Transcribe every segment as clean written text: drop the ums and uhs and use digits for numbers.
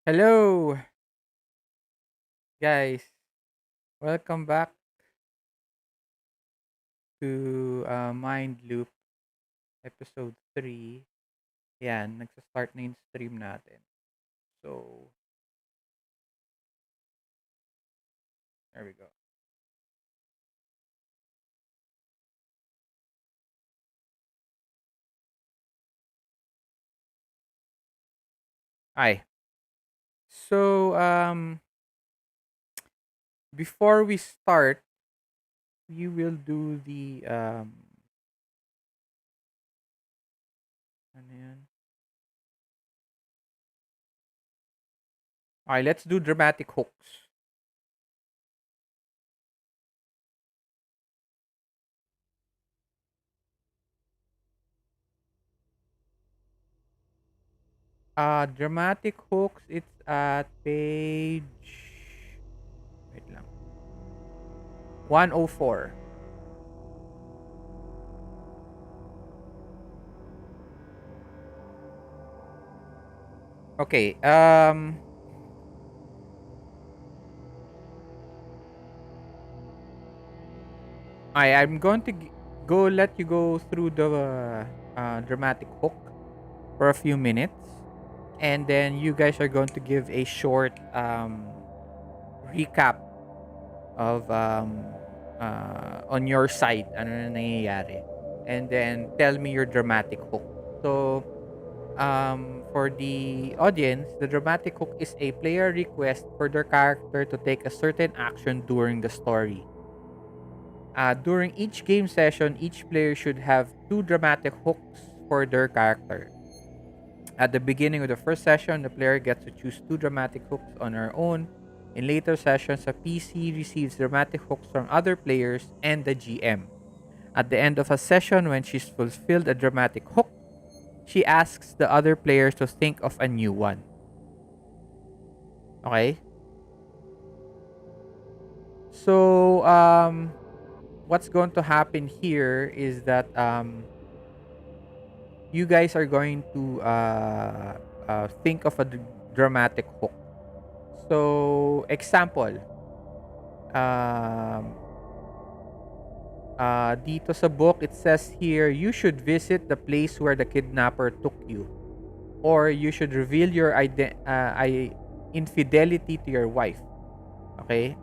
Hello, guys. Welcome back to Mind Loop episode 3. Yan, nagsa-start na yung stream natin. So, there we go. Hi. So, before we start, we will do the ano yan? Okay, let's do dramatic hooks. Dramatic hooks, it's at page wait lang. 104. Okay, I'm going to go let you go through the dramatic hook for a few minutes, and then you guys are going to give a short recap of on your side ano na nangyayari, and then tell me your dramatic hook. So for the audience, the dramatic hook is a player request for their character to take a certain action during the story. During each game session, each player should have two dramatic hooks for their character. At the beginning of the first session, the player gets to choose two dramatic hooks on her own. In later sessions, a PC receives dramatic hooks from other players and the GM. At the end of a session, when she's fulfilled a dramatic hook, she asks the other players to think of a new one. Okay? So, what's going to happen here is that you guys are going to think of a dramatic hook. So, example, um, dito sa book, it says here, you should visit the place where the kidnapper took you. Or you should reveal your infidelity to your wife. Okay?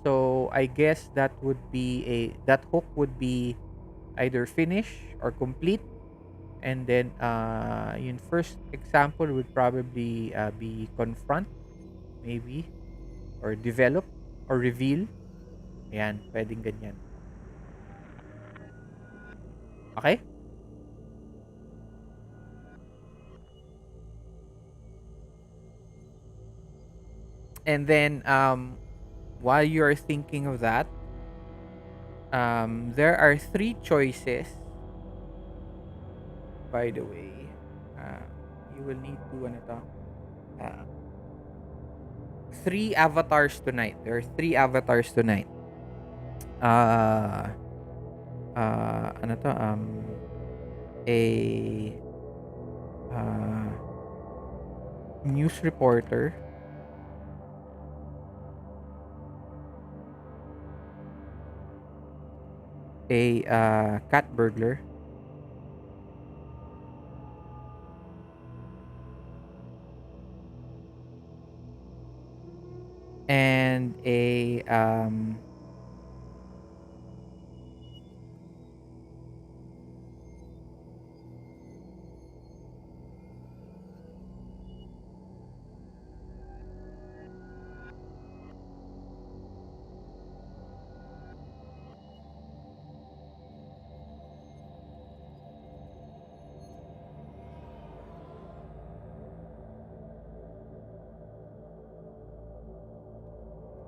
So, I guess that hook would be either finish or complete. And then, yung first example would probably be confront, maybe, or develop, or reveal. Ayan, pwedeng ganyan. Okay? And then, while you're thinking of that, there are three choices, by the way. Uh, you will need to, ano to, uh, three avatars tonight. There are three avatars tonight. Uh, ano to, a uh, news reporter, a cat burglar, and a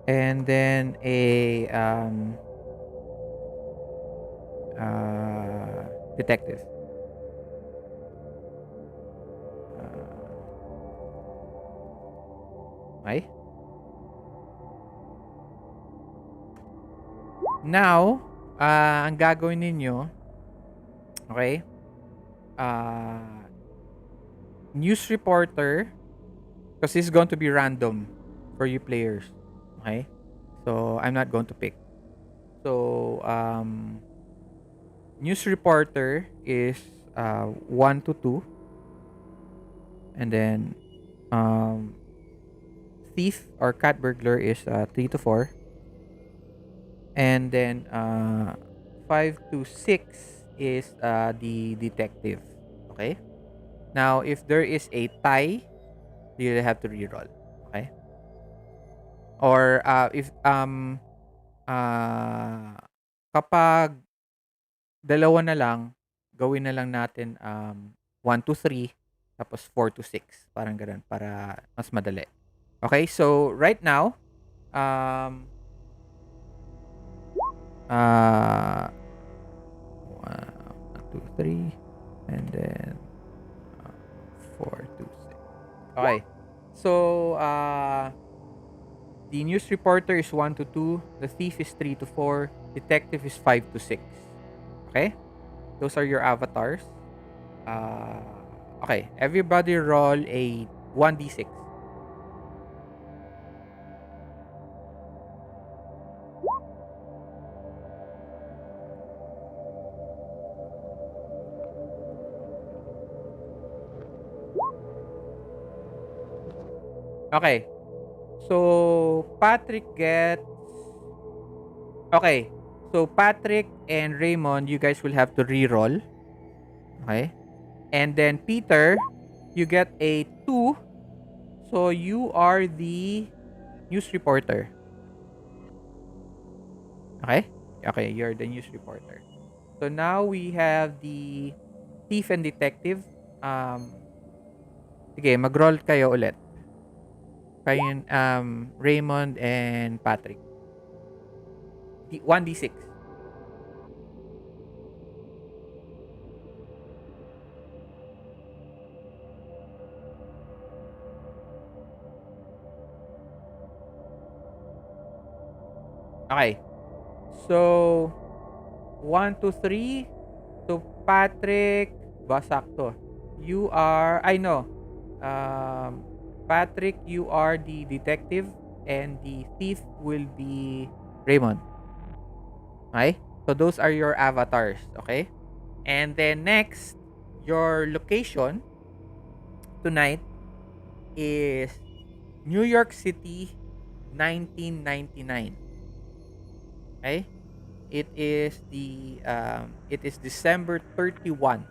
and then a detective. Okay? Now, ang gagawin ninyo, okay? Uh, News reporter, because this is going to be random for you players. Okay? So I'm not going to pick. So news reporter is 1 to 2, and then um thief or cat burglar is 3 to 4, and then 5 to 6 is the detective. Okay? Now if there is a tie, you have to reroll. Okay? Or if uh kapag dalawa na lang, gawin na lang natin 1 to 3 tapos 4 to 6, parang ganoon para mas madali. Okay? So right now, um uh 1, 2, 3, and then 4 to 6. Okay. So the news reporter is 1 to 2, the thief is 3 to 4, detective is 5 to 6. Okay? Those are your avatars. Uh, okay, everybody roll a 1d6. Okay. So Patrick gets okay. So Patrick and Raymond, you guys will have to re-roll. Okay. And then Peter, you get a 2. So you are the news reporter. Okay? Okay, you're the news reporter. So now we have the thief and detective. Sige, mag-roll kayo ulit. Kayo, Raymond and Patrick. 1d6. Okay. So, 1 to 3. So, Patrick, basakto. You are, I know. Um, Patrick, you are the detective and the thief will be Raymond. Okay? So, those are your avatars. Okay? And then next, your location tonight is New York City, 1999. Okay? It is December 31.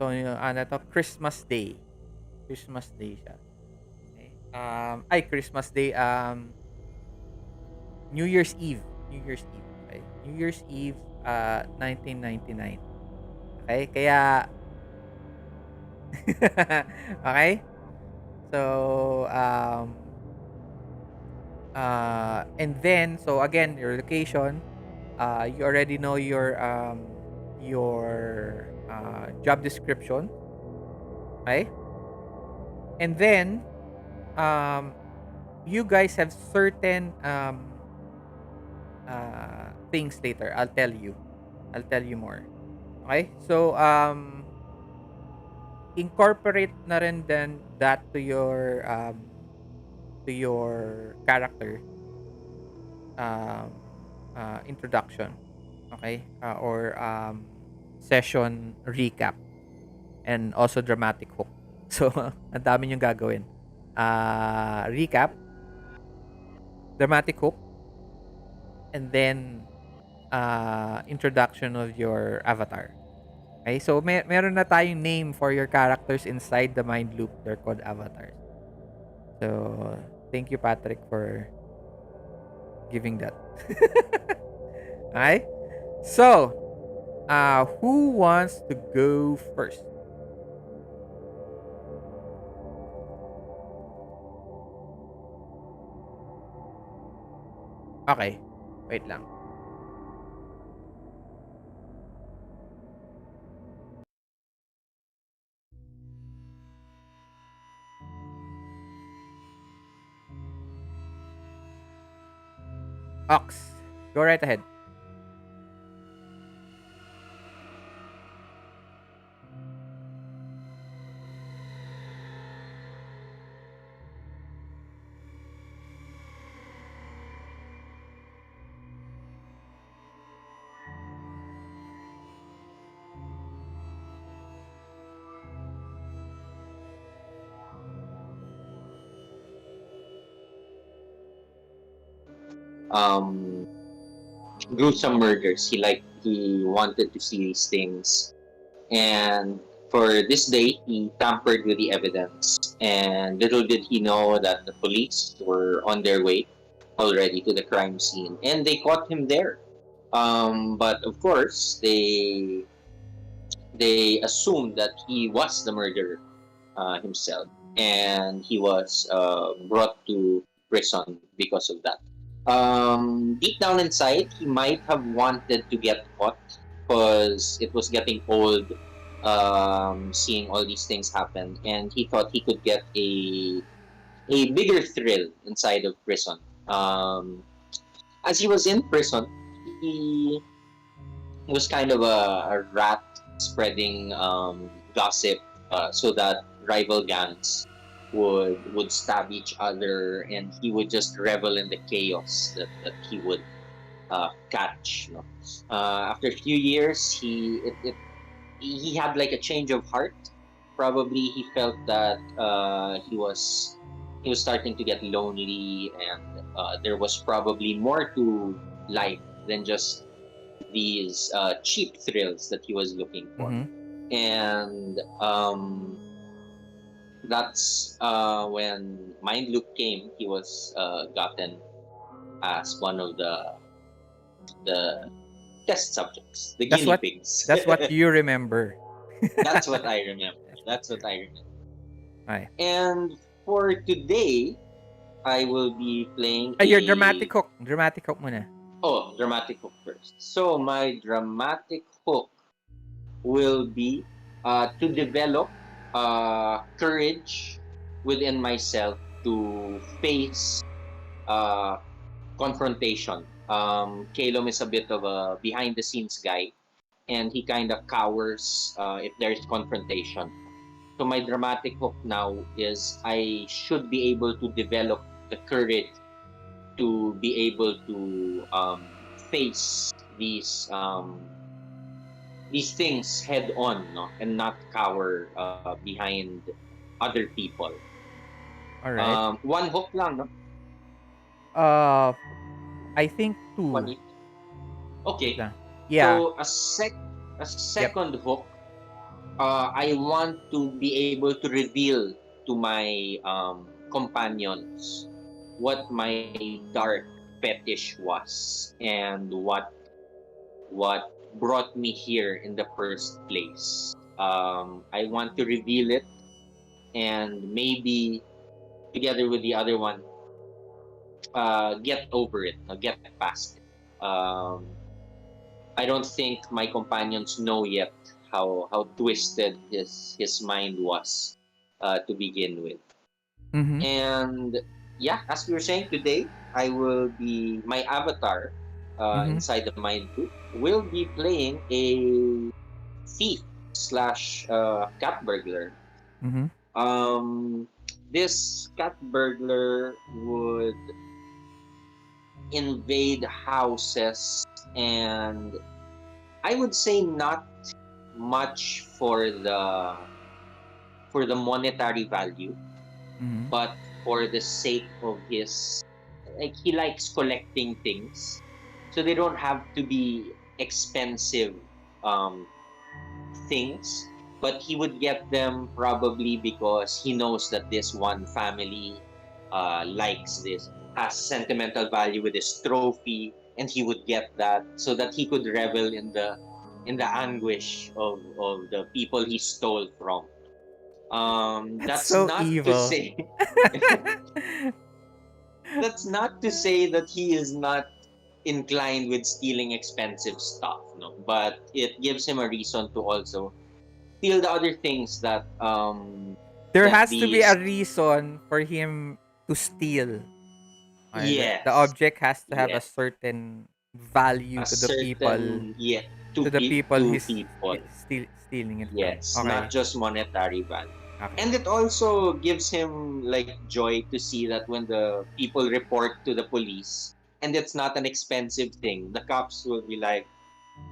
So ano to, Christmas Day. Christmas Day siya. Okay. Christmas Day, New Year's Eve. New Year's Eve. Okay. New Year's Eve 1999. Okay? Kaya okay? So and then so again, your location, you already know your job description. Okay? And then um you guys have certain things later. I'll tell you more. Okay? So incorporate na rin then that to your character um introduction. Okay? Or session recap and also dramatic hook. So ang dami niyong gagawin. Recap, dramatic hook, and then introduction of your avatar. Okay? So meron na tayong name for your characters inside the mind loop. They're called avatars. So thank you, Patrick, for giving that. Okay? So, who wants to go first? Okay. Wait lang. Ox. Go right ahead. um, gruesome murders. He wanted to see these things, and for this day, he tampered with the evidence. And little did he know that the police were on their way already to the crime scene, and they caught him there. But of course, they assumed that he was the murderer himself, and he was brought to prison because of that. Deep down inside, he might have wanted to get caught because it was getting old, seeing all these things happen, and he thought he could get a bigger thrill inside of prison. As he was in prison, he was kind of a rat spreading gossip so that rival gangs would stab each other, and he would just revel in the chaos that he would catch. You know? After a few years, he had like a change of heart. Probably he felt that he was starting to get lonely, and there was probably more to life than just these cheap thrills that he was looking for. Mm-hmm. And that's when Mind Loop came. He was gotten as one of the test subjects, the That's guinea what pigs. that's what you remember. That's what I remember. That's what I remember. Ay. And for today, I will be playing Ay, your a dramatic hook. Dramatic hook muna. dramatic hook first. So my dramatic hook will be to develop courage within myself to face uh, confrontation. Calum is a bit of a behind the scenes guy, and he kind of cowers if there's confrontation. So my dramatic hook now is I should be able to develop the courage to be able to face these things head on, no, and not cower behind other people. All right. One hook lang, no? Uh, I think One two. hit. Okay. Lang. Yeah. So a Yep. second hook, I want to be able to reveal to my companions what my dark fetish was and what brought me here in the first place. I want to reveal it, and maybe together with the other one, get over it, get past it. I don't think my companions know yet how twisted his mind was to begin with. Mm-hmm. And yeah, as we were saying today, I will be my avatar Mm-hmm. inside the mind group will be playing a thief slash cat burglar. Mm-hmm. Um, this cat burglar would invade houses, and I would say not much for the monetary value, Mm-hmm. but for the sake of his, like, he likes collecting things, so they don't have to be expensive um, things, but he would get them probably because he knows that this one family likes this, has sentimental value with this trophy, and he would get that so that he could revel in the anguish of the people he stole from. That's That's so not to evil. say that's not to say that he is not inclined with stealing expensive stuff, no, but it gives him a reason to also steal the other things There that has to be these a reason for him to steal. Alright, the yes, object has to have a yes, certain value a certain, yeah, to the people to he's people, stealing it from. yes, not Okay. just monetary value. Okay. And it also gives him like joy to see that when the people report to the police and it's not an expensive thing, the cops will be like,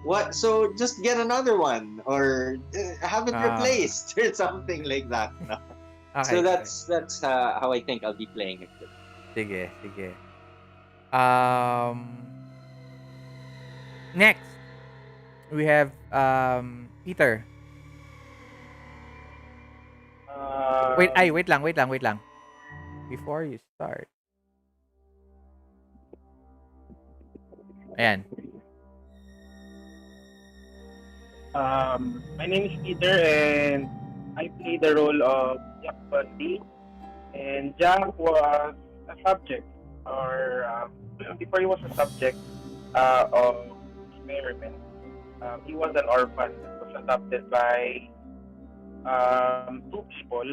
what, so just get another one, or have it Ah. replaced or something like that, no? So Okay, okay. that's how I think I'll be playing it. Sige, sige. Um, Next, we have Peter. Um, Wait lang. Before you start. Ayan. my name is Peter, and I play the role of Jack Bundy. And Jack was a subject, or before he was a subject of experiment, he was an orphan that was adopted by two people.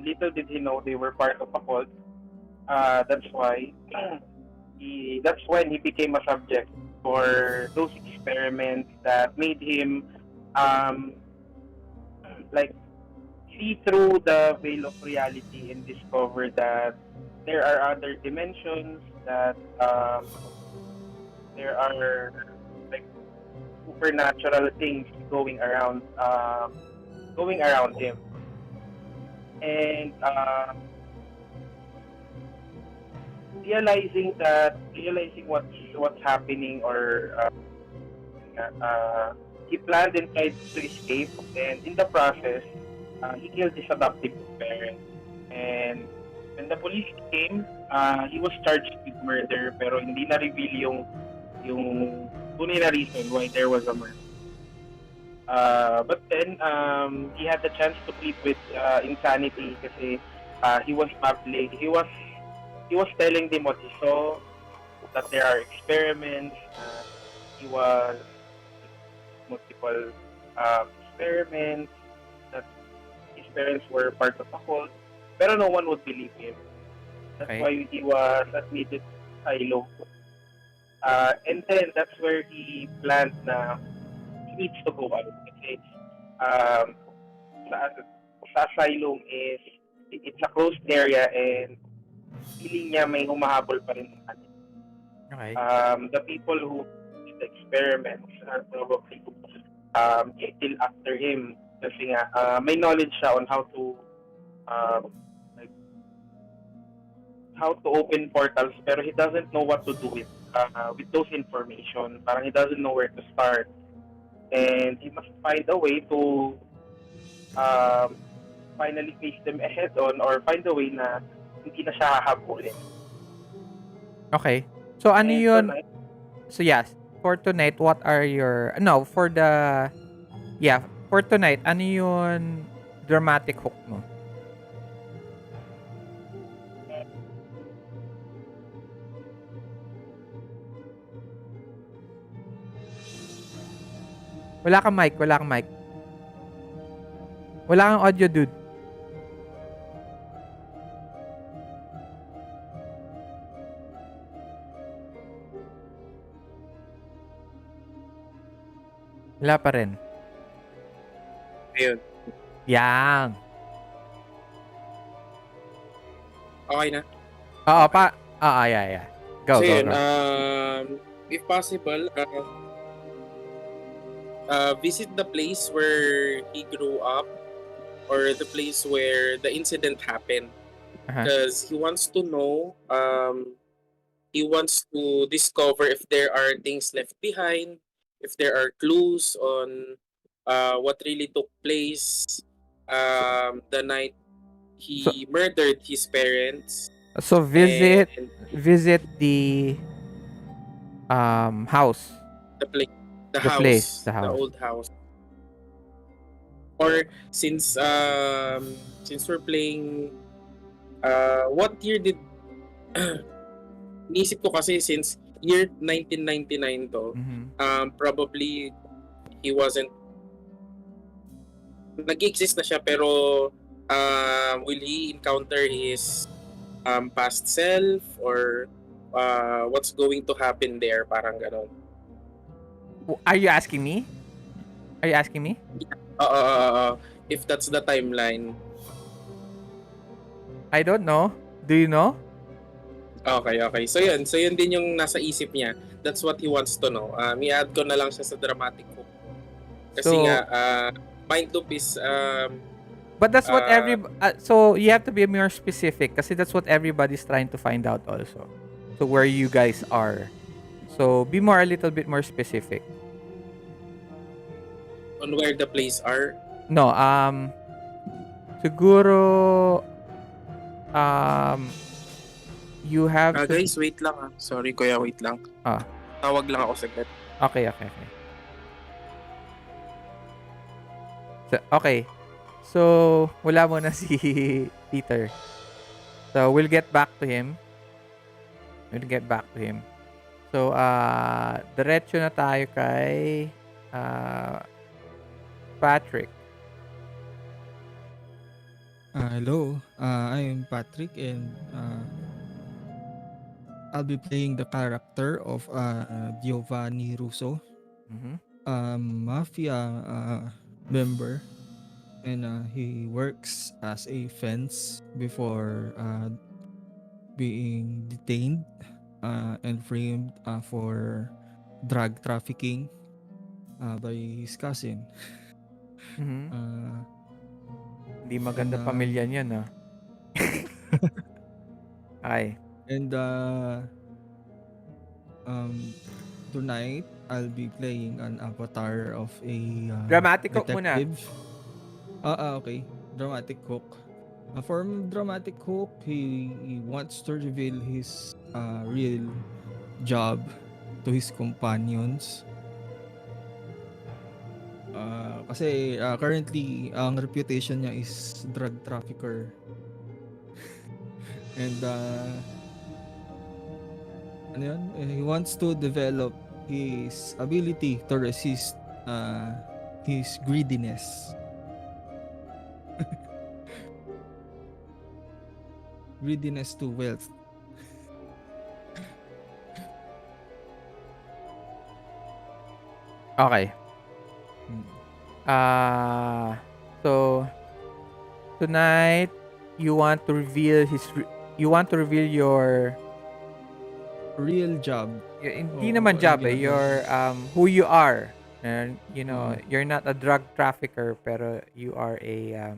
Little did he know they were part of a cult. That's why that's when he became a subject for those experiments that made him um, like see through the veil of reality and discover that there are other dimensions, that there are like supernatural things going around him. And realizing what's happening, or he planned and tried to escape, and in the process, he killed his adoptive parents. And when the police came, he was charged with murder, pero hindi na reveal yung tunay na reason why there was a murder. But then he had the chance to plead with insanity kasi he was public. He was telling them what he saw, that there are experiments. He was multiple experiments, that his parents were part of a cult, pero no one would believe him. That's Okay. why he was admitted to asylum. And then that's where he planned na he needs to go out. Kasi um, sa, sa asylum is it's a closed area, and feeling niya may humahabol pa rin sa kanya. Okay. The people who did the experiments are probably still after him kasi nga may knowledge siya on um, like how to open portals, pero he doesn't know what to do with those information. Parang he doesn't know where to start, and he must find a way to um, finally face them ahead on, or find a way na hindi na siya hahabulin. Okay. So ano And yun? tonight, So yes, for tonight, what are your no, for the yeah, for tonight, ano yun dramatic hook mo? Wala kang mic, wala kang mic. Wala kang audio, dude. Wala pa rin. Ayun. Yang. Okay na. Oo, Okay. yeah. Go, So go, yun, go. if possible, visit the place where he grew up, or the place where the incident happened, Uh-huh. because he wants to know, he wants to discover if there are things left behind, if there are clues on what really took place the night So he murdered his parents. so And visit the house, the place, the the place, house, the the house. old house. Or since we're playing, what year did inisip ko kasi since year 1999 to, Mhm. probably he wasn't, nag-exist na siya, pero will he encounter his past self, or what's going to happen there, parang ganon. Are you asking me? Are you asking me? If that's the timeline. I don't know. Do you know? Okay. So yun din yung nasa isip niya. That's what he wants to know. I-add ko na lang siya sa dramatic hook. Kasi nga, So, mind loop is, but that's what uh, so you have to be more specific kasi that's what everybody's trying to find out also. to where you guys are. So be a little bit more specific. On where the place are. No, siguro you have to Guys, wait lang ah. Sorry kuya, wait lang. ah Tawag lang ako saglit. okay. Okay. So wala mo na si Peter. So we'll get back to him. So diretso na tayo kay Patrick. Hello, I'm Patrick, and I'll be playing the character of Giovanni Russo, Mhm. a mafia member, and he works as a fence before being detained and framed for drug trafficking by his cousin. Mhm. Uh, Hindi and maganda pamilya niyan, ah. Ay. and tonight I'll be playing an avatar of a Dramatic hook muna. detective. Okay. Dramatic hook. For dramatic hook, he wants to reveal his real job to his companions. Kasi currently ang reputation niya is drug trafficker. And ano yun? He wants to develop his ability to resist his greediness. Greediness to wealth. Okay. Hmm. So tonight you want to reveal your Real job. hindi Oo, naman anong job eh, ginagawa your niya. who you are. And you know, Oo. you're not a drug trafficker pero you are a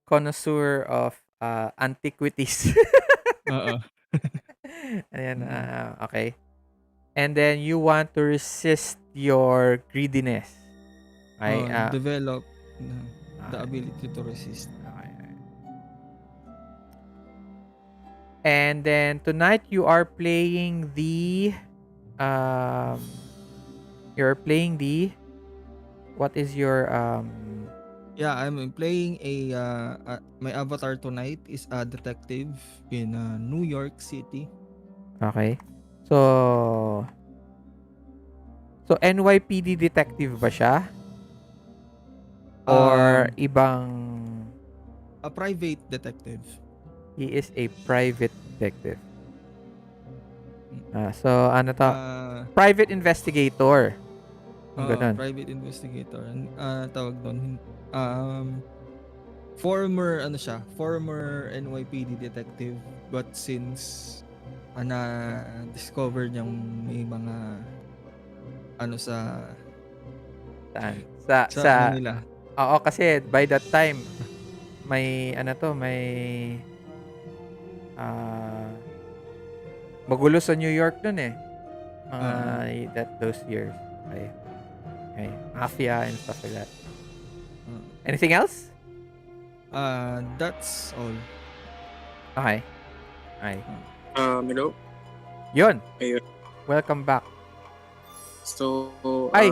connoisseur of antiquities. Oo. Ayan, Mm. okay. And then you want to resist your greediness. Okay? Develop the Okay. ability to resist. Okay. And then tonight you are playing the um you're playing the what is your Yeah, I'm playing my avatar tonight is a detective in New York City. okay. So NYPD detective ba siya or Um, ibang a private detective. he is a private detective? Mm. So ano to? Uh, Private investigator. Ang ganun. Private investigator. Tawag doon. Former NYPD detective, but since na discover niyang may mga ano Saan? sa ano nila. Oo, kasi by that time may ano to, may ah magulo sa New York nun eh. Mga those years. Okay. Okay. Mafia and stuff like that. Anything else? That's all. Okay. Okay. Hello? Yun. Ayun. Welcome back. So, Ay,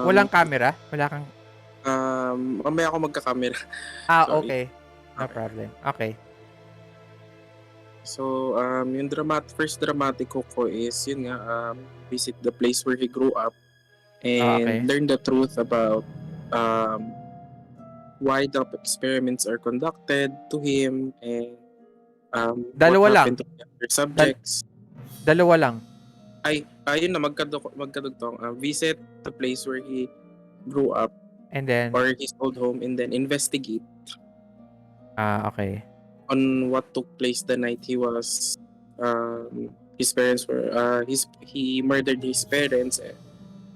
walang camera? Wala kang mamaya ako magka-camera. Sorry. okay. No Okay. problem. Okay. So, yung first dramatic hook ko is, yun nga, visit the place where he grew up and Okay. learn the truth about why the experiments are conducted to him and what Dalawa lang. happened to the other subjects. Dalawa lang. Ayun na, magkadugtong. Visit the place where he grew up And then or his old home and then investigate okay. on what took place the night he was his parents were he murdered his parents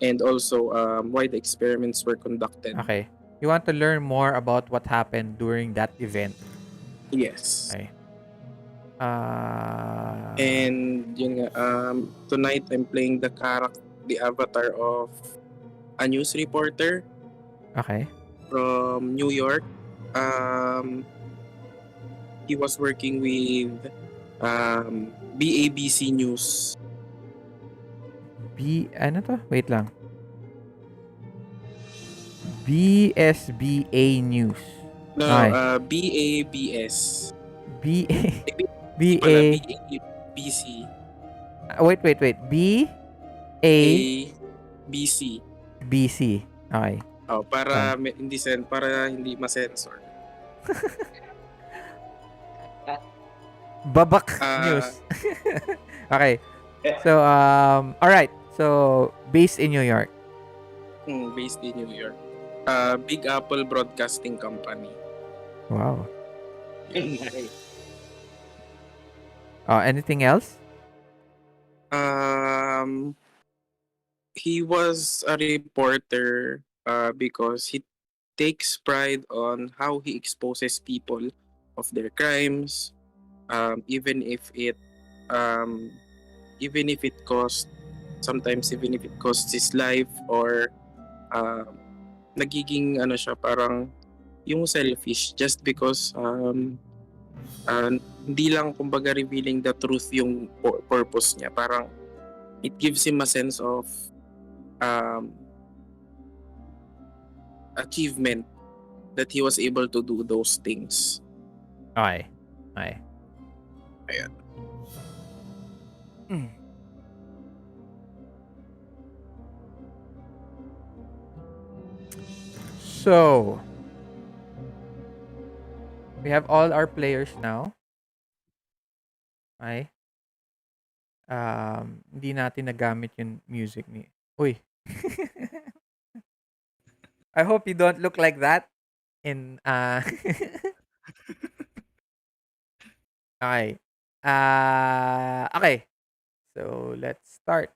and also why the experiments were conducted. Okay. You want to learn more about what happened during that event. Yes. Okay. Uh, And yun nga, tonight I'm playing the avatar of a news reporter okay. from New York. Um, he was working with BABC News. Ano to? Wait lang. BSBA News. No, Okay. BABS. BA, Hindi pala, BA, BABC. wait. BA, ABC. BC. Okay. Oh, Okay. para hindi ma-censor. Babak Ah, News. Okay. So, all right. So, based in New York. based in New York. Big Apple Broadcasting Company. Wow. Nice. Anything else? Um, he was a reporter because he takes pride on how he exposes people of their crimes, even if um, it cost sometimes even if it costs his life or um, nagiging ano siya parang yung selfish just because uh, hindi lang kumbaga revealing the truth yung purpose niya, parang it gives him a sense of um, achievement that he was able to do those things. Okay. Okay. Ayan. Mm. So, we have all our players now. Okay. Hindi natin nagamit yung music ni... Uy. I hope you don't look like that in... okay. Okay. So, let's start.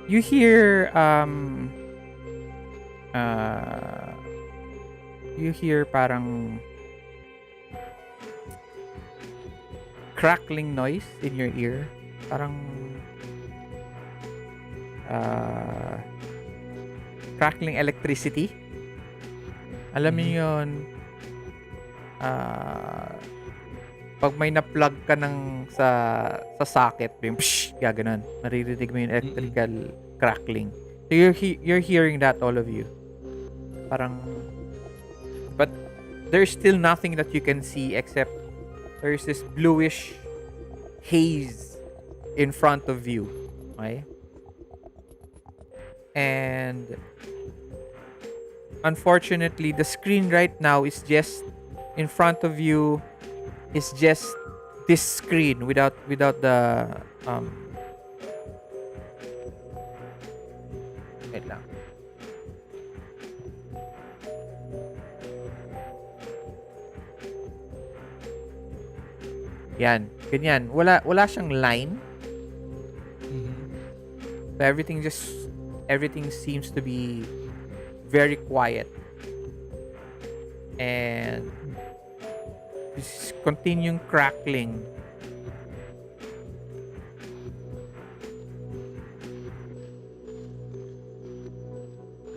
You hear uh you hear parang crackling noise in your ear. Parang uh crackling electricity. Alam niyo Mhm. 'yon, uh pag may na-plug ka ng sa socket, yung psh, gaganon. Maririnig mo yung Mm. electrical crackling. So you're hearing that, all of you. Parang, but there's still nothing that you can see except there's this bluish haze in front of you. Okay? And unfortunately, the screen right now is just in front of you, is just this screen without the um wait lang. Yan, ganyan. Wala siyang line. Mhm. So everything seems to be very quiet. And this continuing crackling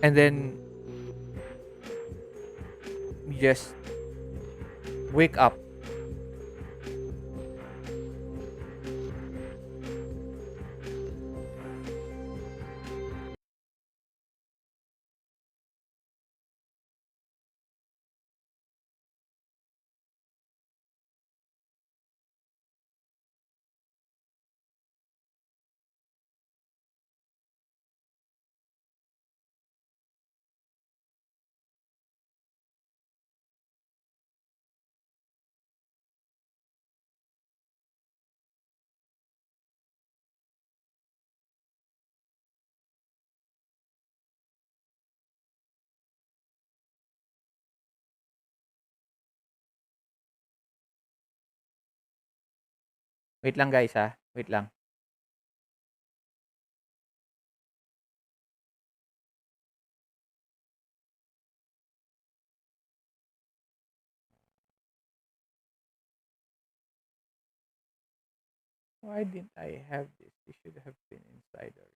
and then you just wake up. Wait lang guys ha. Wait lang. Why didn't I have this? This should have been inside already.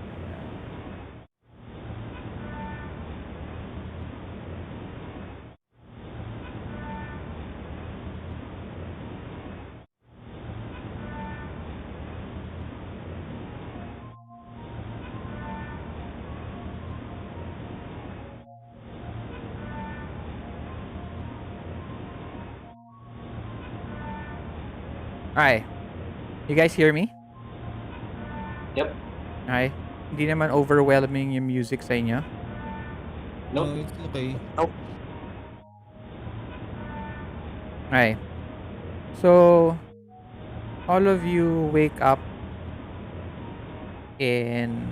Ayan. Alright. You guys hear me? Yep. Alright. Hindi naman overwhelming yung music sa inyo. Nope. No, it's okay. Nope. Alright. So, all of you wake up in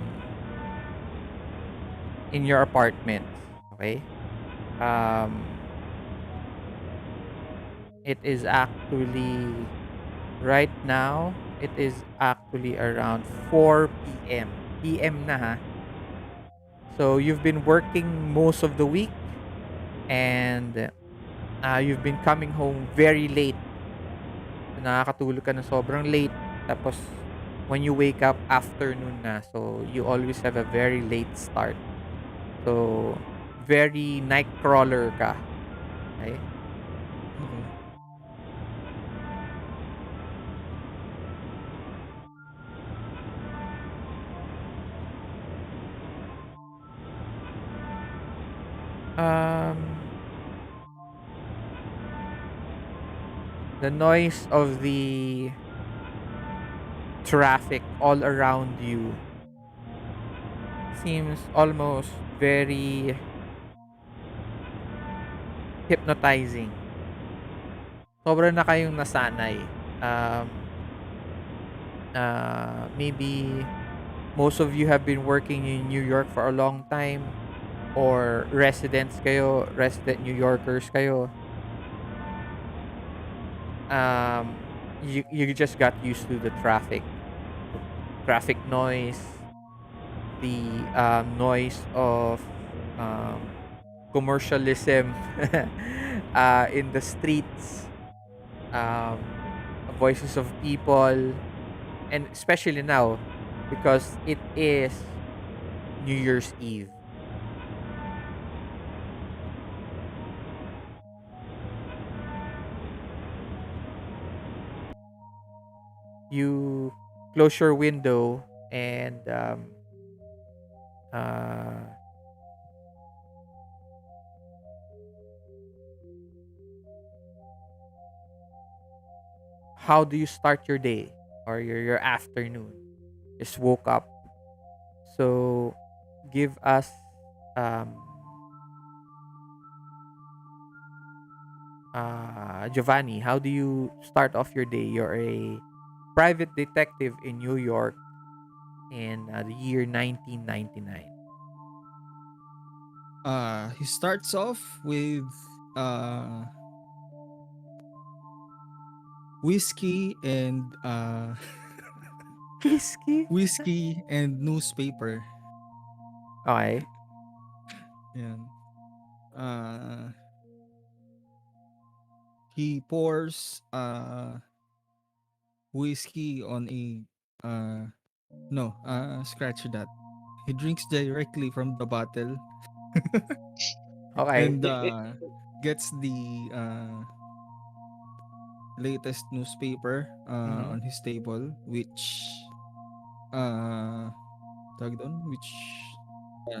your apartments. Okay? Um, it is actually right now, it is actually around 4 p.m. PM na ha. So you've been working most of the week and you've been coming home very late. So nakakatulog ka na sobrang late. Tapos when you wake up, afternoon na. So you always have a very late start. So very night crawler ka. Okay? Okay. Um, the noise of the traffic all around you seems almost very hypnotizing. Sobra na kayong nasanay. Maybe most of you have been working in New York for a long time or residents kayo, resident New Yorkers kayo. You just got used to the traffic noise, the noise of um, commercialism in the streets, um, voices of people, and especially now because it is New Year's Eve. You close your window and uh, how do you start your day or your afternoon? Just woke up. So give us um, Giovanni, how do you start off your day? You're a private detective in New York in the year 1999. He starts off with uh whiskey and Whiskey? whiskey and newspaper. Okay. Yan. Uh he pours whiskey on a uh no, scratch that. He drinks directly from the bottle Okay. and gets the latest newspaper Mm-hmm. on his table, which uh tawag doon, which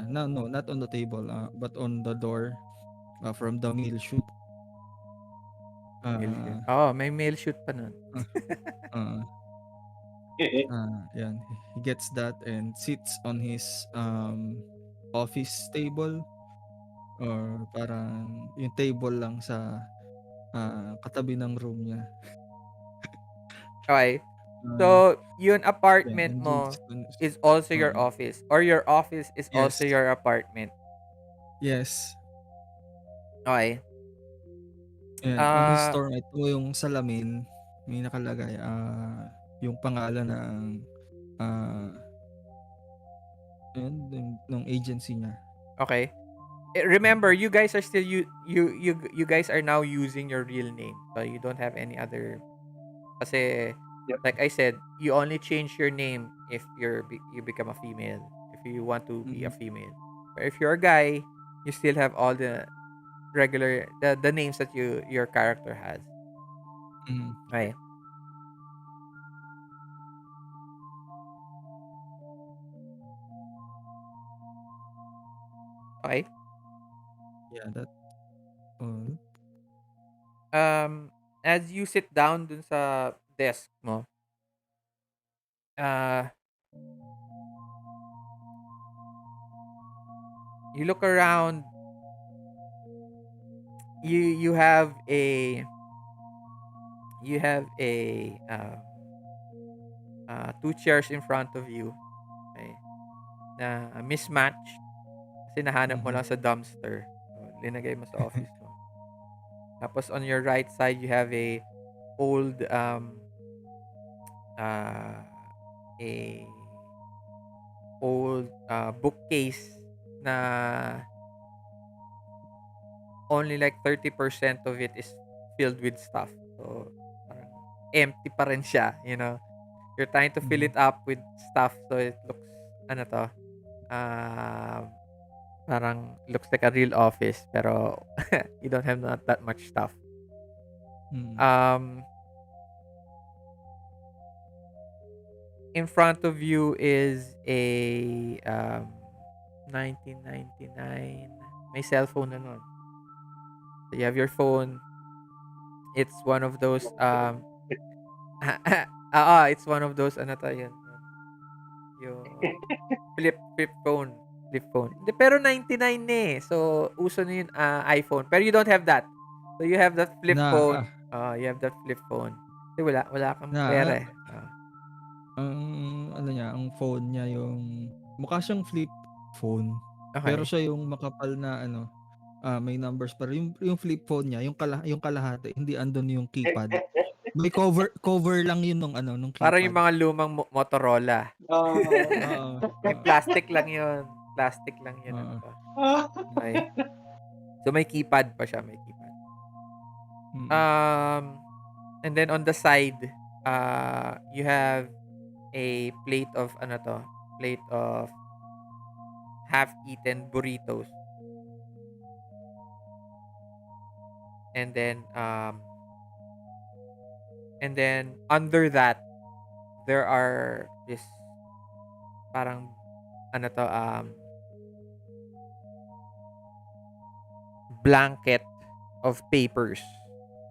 no, not on the table, but on the door, from the mail chute. Mail shoot. uh Oh, may mail shoot pa nun. uh, uh, Yan. He gets that and sits on his office table, or parang yung table lang sa katabi ng room niya. Okay. Uh, So, yun Yan, apartment and mo drinks dun. is also your Oo. office, or your office is Yes. also your apartment. Yes. Okay. Yan, on his Ah, store ito yung salamin, may nakalagay, yung pangalan ng, ah, ayun nung agency niya. okay. Remember, you guys are still you guys are now using your real name. So you don't have any other. Kasi Yep. like I said, you only change your name if you become a female. If you want to be a Mm, female. But if you're a guy, you still have all the the names that your character has. mm. Okay. Okay. Yeah, that all. Um as you sit down dun sa desk mo, uh you look around, you have two chairs in front of you, okay, na mismatched kasi nahanap mo Mhm, lang sa dumpster. So, linagay mo sa office mo. Tapos on your right side, you have a old uh a bookcase na only like 30% of it is filled with stuff. So, parang empty pa rin siya, you know. You're trying to fill mhm, it up with stuff so it looks ano to, um, parang looks like a real office pero you don't have not that much stuff. mm. Um, in front of you is a 1999. May cellphone na nun. So you have your phone. It's one of those it's one of those ano to yun. Yung flip phone. Hindi, pero 99 na eh. So, uso na yun, iPhone. Pero you don't have that. So, you have that flip Na phone. You have that flip phone. Kasi wala kang na pera ah, eh. ang ano niya, ang phone niya yung mukha siyang flip phone, pero Okay. siya yung makapal na ano, may numbers pa rin. Yung flip phone niya, yung kalahati hindi andun yung keypad. May cover lang yun nung ano, nung Parang yung keypad. mga lumang Motorola. Oo, May oo, plastic lang yun. Plastic lang yun. Ano oo, to. Okay. So, may keypad pa siya. May keypad. mm, Um, and then on the side, you have a plate of ano to, plate of half-eaten burritos. And then under that there are this parang ano to blanket of papers.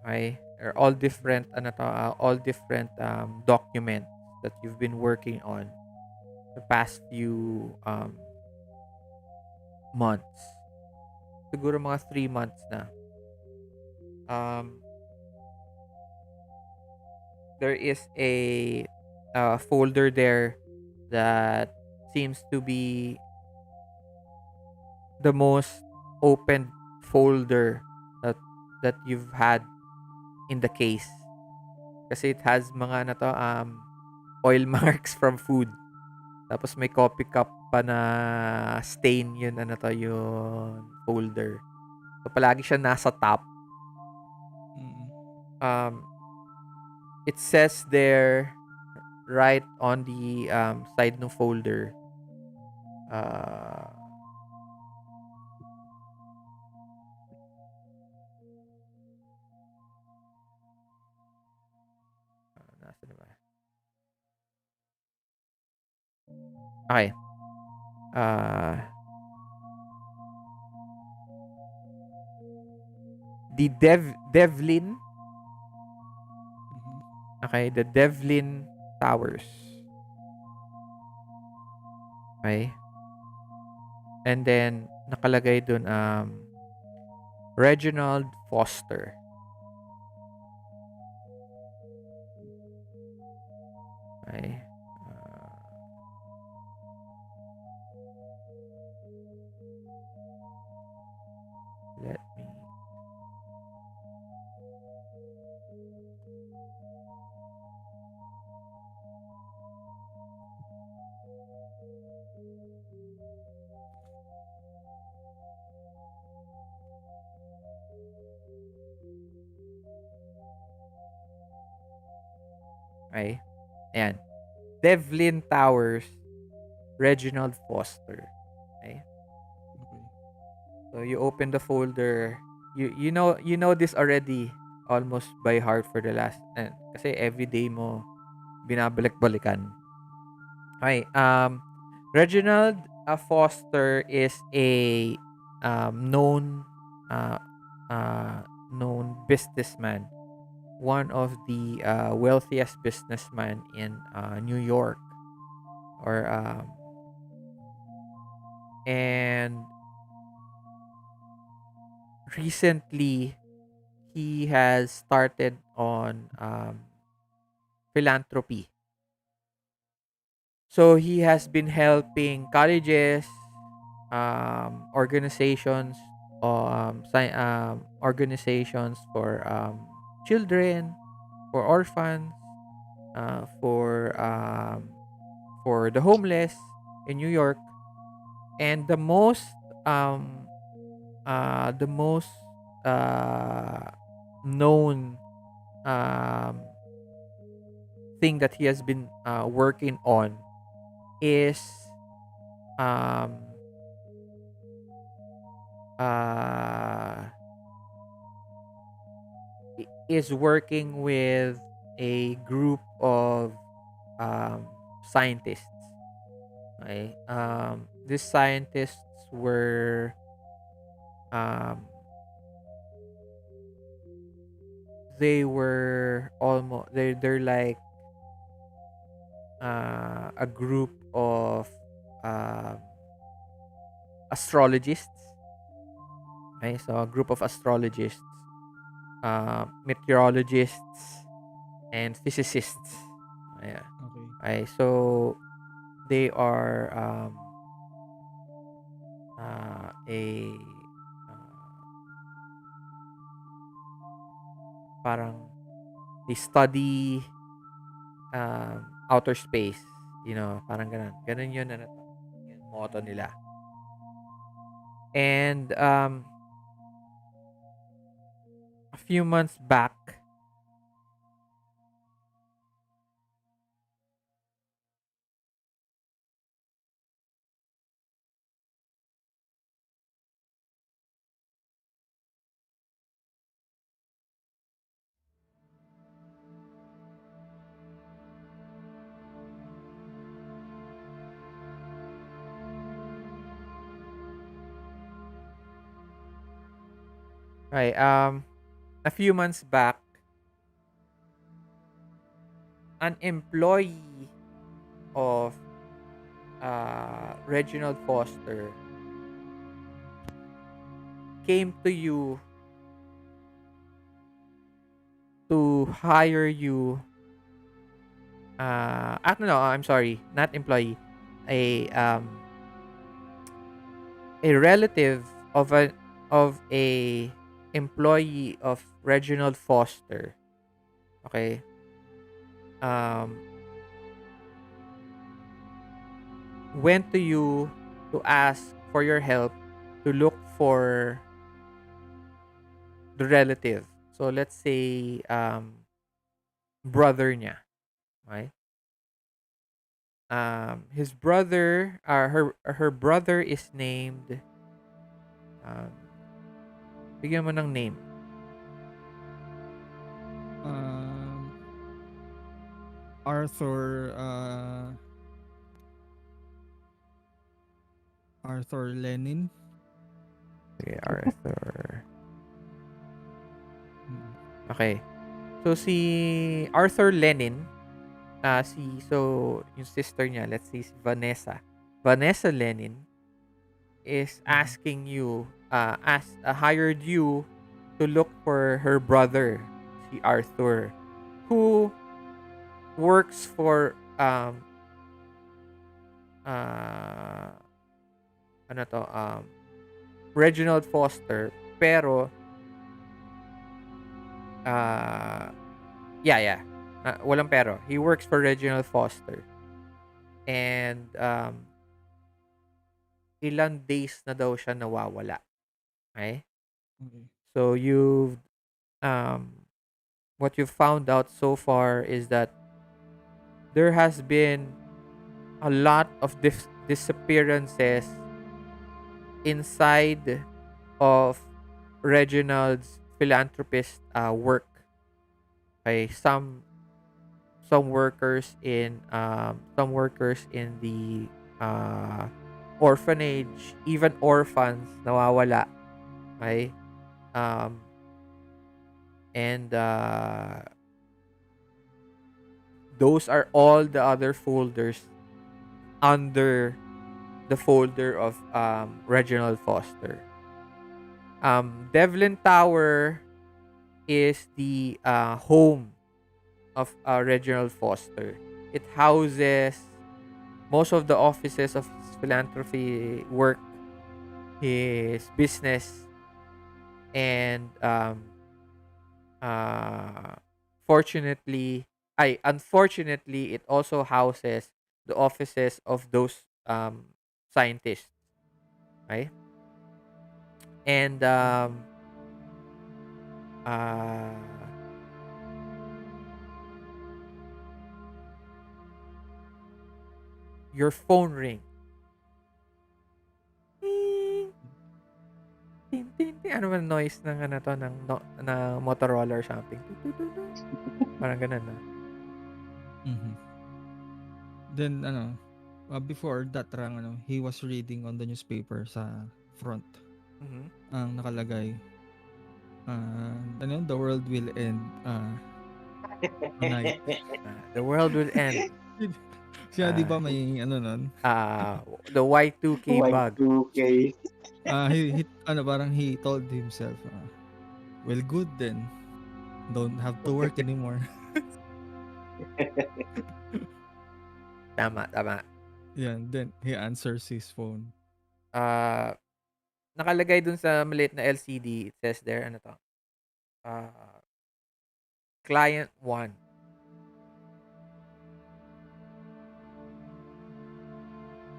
Okay? They're all different ano to, all different documents that you've been working on the past few months. Siguro mga 3 months na. um, there is a folder there that seems to be the most opened folder that you've had in the case, kasi it has mga ano to, oil marks from food, tapos may coffee cup pa na stain yun, ano to, yung folder. So palagi siya nasa top. Mm. um it says there right on the side ng folder, uh nasa na ba? Okay. uh the Devlin. Mhm. Okay, the Devlin Towers. Okay? And then nakalagay dun Reginald Foster. Okay? Let me. Okay? Ayan. Devlin Towers, Reginald Foster. Okay? Okay. So you open the folder. You know this already almost by heart for the last, kasi every day mo binabalik-balikan. Okay. Reginald Foster is a known uh, known businessman, one of the wealthiest businessmen in New York, or and recently he has started on philanthropy. So he has been helping colleges, organizations, organizations for children, for orphans, for the homeless in New York. And the most uh, known um, thing that he has been working on is um, uh, is working with a group of scientists. Okay? These scientists were um, they're like a group of um, astrologists. Okay, so a group of astrologists, meteorologists, and physicists. Yeah. Okay. Okay, so they are a uh, parang they study outer space. Parang ganun. Ganun yun, ano to, yung motto nila. And a few months back, right, a few months back, an employee of Reginald Foster came to you to hire you. No, I'm sorry, not employee, a um a relative of a employee of Reginald Foster. Okay. Um, went to you to ask for your help to look for the relative. So let's say brother niya, right? His brother, her brother is named um bigyan mo ng name. Um, Arthur, Arthur Lenin. Okay, Arthur. Mm. Okay. So si Arthur Lenin, yung sister niya, let's say si Vanessa. Vanessa Lenin is Mhm. asking you, hired you to look for her brother, si Arthur, who works for uh ano to Reginald Foster, pero uh yeah, walang pero, he works for Reginald Foster, and ilang days na daw siya nawawala. Okay? Okay. So um what you've found out so far is that there has been a lot of disappearances inside of Reginald's philanthropist work. Okay, some workers in the orphanage, even orphans nawawala. Okay? Um and those are all the other folders under the folder of Reginald Foster. Devlin Tower is the home of Reginald Foster. It houses most of the offices of his philanthropy work, his business, and uh, unfortunately, it also houses the offices of those scientists, right? And uh, your phone ring. Ting, ting, ting, ting. Ano man noise ng ano to ng no, na Motorola or something. Tu, tu, tu, tu. Parang ganun na. Mhm. Then before that he was reading on the newspaper sa front. Mhm. Ang nakalagay, the world will end tonight. The world will end. Siya 'di Uh, ba may nun? the Y2K bug. Y2K. He parang he told himself, well, good then. Don't have to work anymore. Tama, tama. Yan, then he answers his phone. Uh, nakalagay dun sa maliit na LCD, it says there, ano to? Uh, Client 1.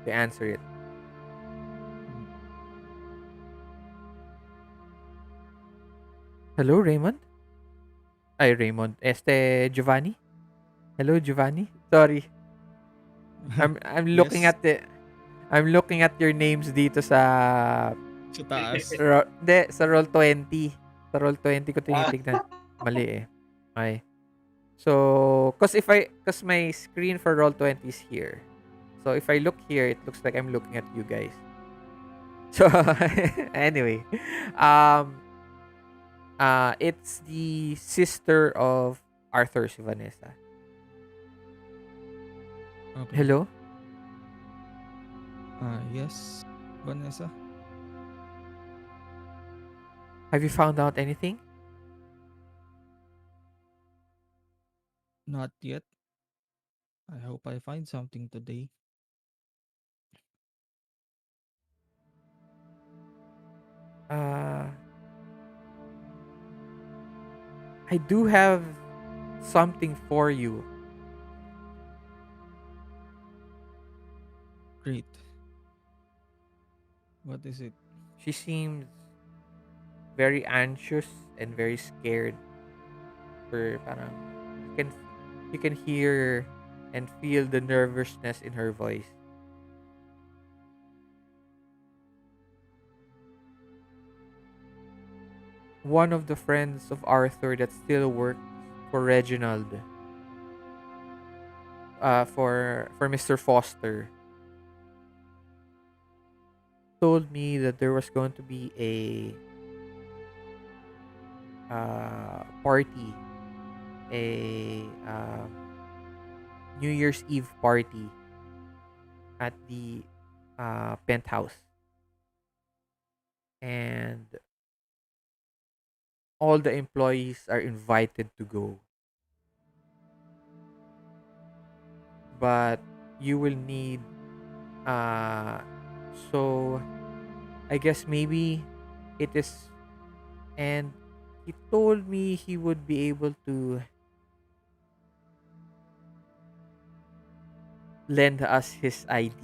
To answer it. Hello, Raymond? Ay, Raymond. Giovanni? Hello, Giovanni? Sorry. I'm looking Yes, at your names dito sa sa taas. sa Roll20. Sa Roll20 ko Ah, tinitignan. Mali eh. Okay. So, cause my screen for Roll20 is here. So, if I look here, it looks like I'm looking at you guys. So, anyway, um, it's the sister of Arthur, si Vanessa. Okay. Hello? Yes, Vanessa. Have you found out anything? Not yet. I hope I find something today. Uh, I do have something for you. Great. What is it? She seems very anxious and very scared. For parang you can hear and feel the nervousness in her voice. One of the friends of Arthur that still works for Reginald, for Mr. Foster, told me that there was going to be a party, a New Year's Eve party at the penthouse, and all the employees are invited to go, but you will need uh so I guess maybe it is. And he told me he would be able to lend us his ID.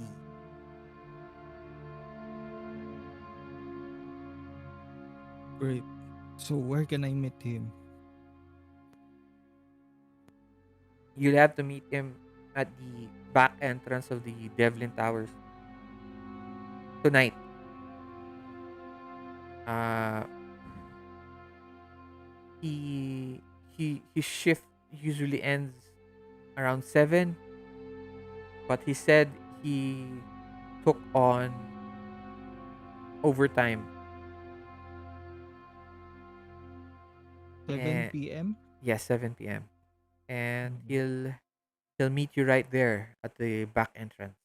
Great. So where can I meet him? You'll have to meet him at the back entrance of the Devlin Towers tonight. Uh, his shift usually ends around 7, but he said he took on overtime. 7 And p.m.? yeah, 7 p.m. And Okay. he'll meet you right there at the back entrance.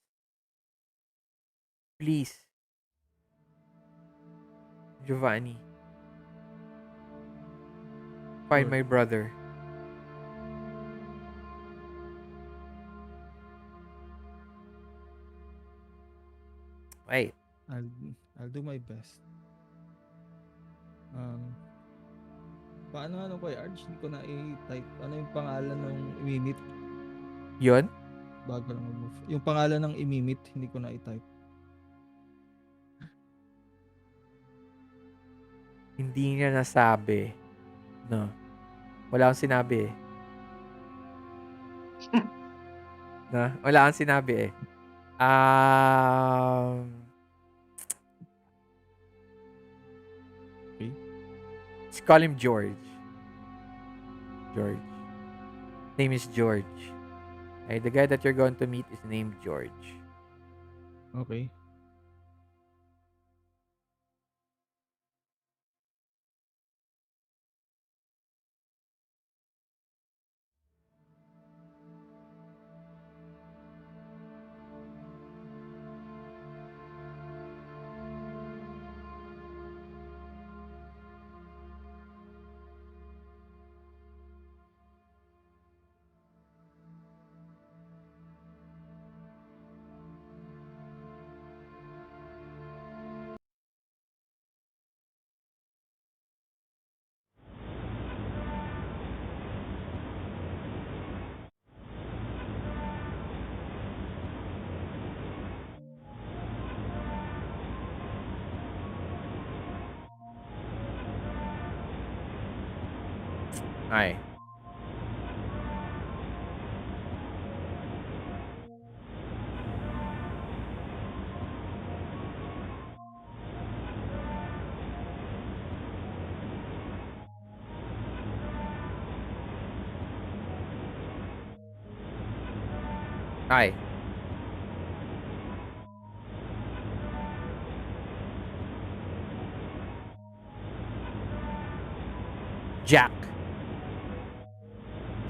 Please, Giovanni, find Sure. my brother. Wait, I'll I'll do my best. Um, paano Kuya Arj? Hindi ko na i-type. Ano yung pangalan ng imimit yun? bago lang mag-move? Yung pangalan ng imimit, hindi ko na i-type. Hindi niya nasabi. No. Wala akong sinabi eh. No? Wala akong sinabi eh. Um, Okay? let's call him George. George. Name is George. Okay, the guy that you're going to meet is named George. Okay. Okay. Okay. Jack.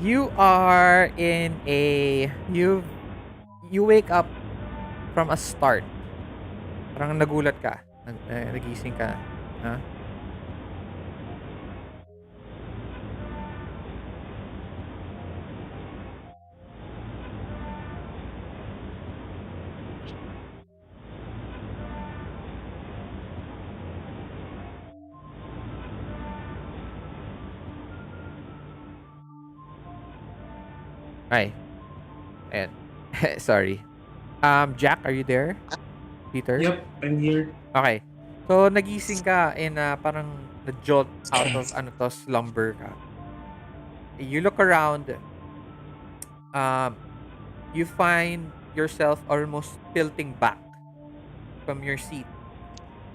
You are in a you wake up from a start. Parang nagulat ka. Nagising ka. Ha? Ay, ayan. Sorry. Jack, are you there? Peter? Yep, I'm here. Okay. So, nagising ka and parang na-jolt out of slumber ka. You look around, um, you find yourself almost tilting back from your seat.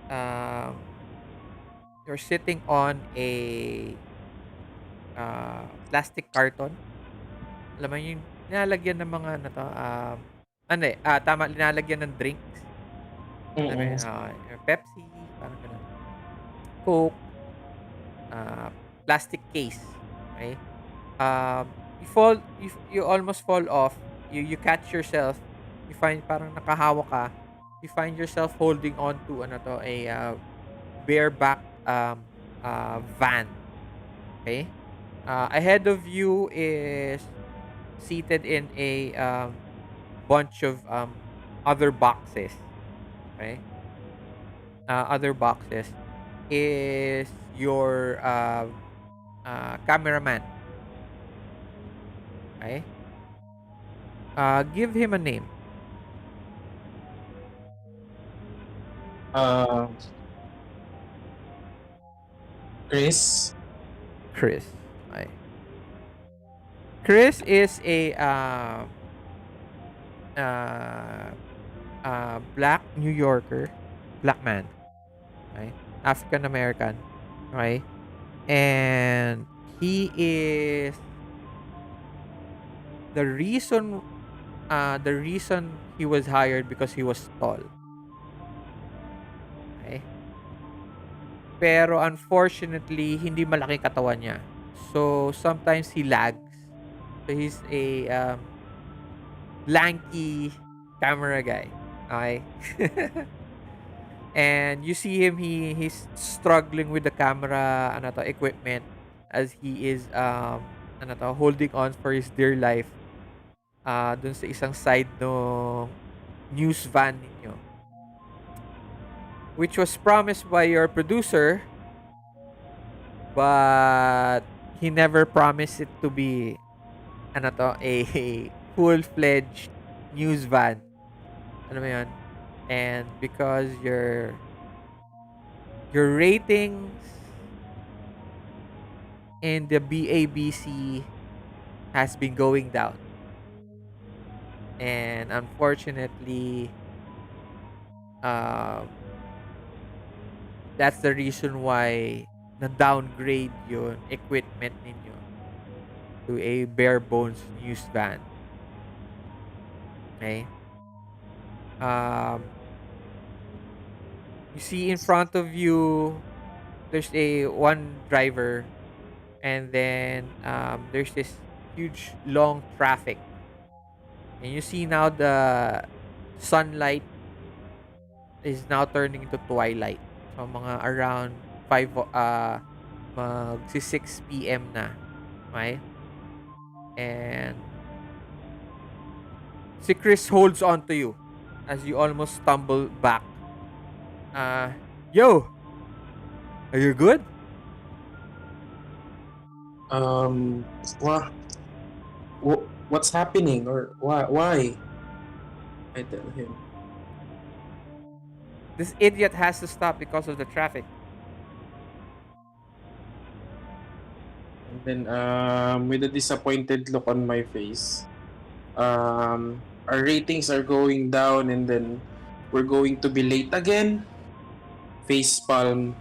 Um, you're sitting on a plastic carton. Alam mo yung nilalagyan ng mga tama, nilalagyan ng drinks. Alam mo Mm-mm. yun, Pepsi, parang ganun. Coke, ah, plastic case. Okay? You almost fall off. You catch yourself. You find parang nakahawa ka. You find yourself holding on to a bareback van. Okay? Ahead of you is seated in a bunch of other boxes. Okay? Other boxes is your cameraman. Okay? Give him a name. Uh, Chris. Chris. Okay. Chris is a uh, black New Yorker, black man. Okay? African American. Okay? And he is the reason he was hired because he was tall. Okay? Pero unfortunately, hindi malaki katawan niya. So sometimes he lags. So he's a lanky camera guy. Okay? And you see him, he's struggling with the camera equipment as he is holding on for his dear life dun sa isang side no news van ninyo, which was promised by your producer, but he never promised it to be a full-fledged news van. Ano mo yun? And because your ratings in the BABC has been going down. And unfortunately, um, that's the reason why na-downgrade yun equipment ninyo to a bare bones news van. Okay? Um, you see in front of you, there's a one driver, and then there's this huge long traffic, and you see now the sunlight is now turning into twilight. So mga around 6 p.m. na. Okay? And si Chris holds on to you as you almost stumble back. Yo, are you good? Um, wha- what's happening or why? I tell him. This idiot has to stop because of the traffic. And then with a disappointed look on my face, our ratings are going down and then we're going to be late again. Face palm.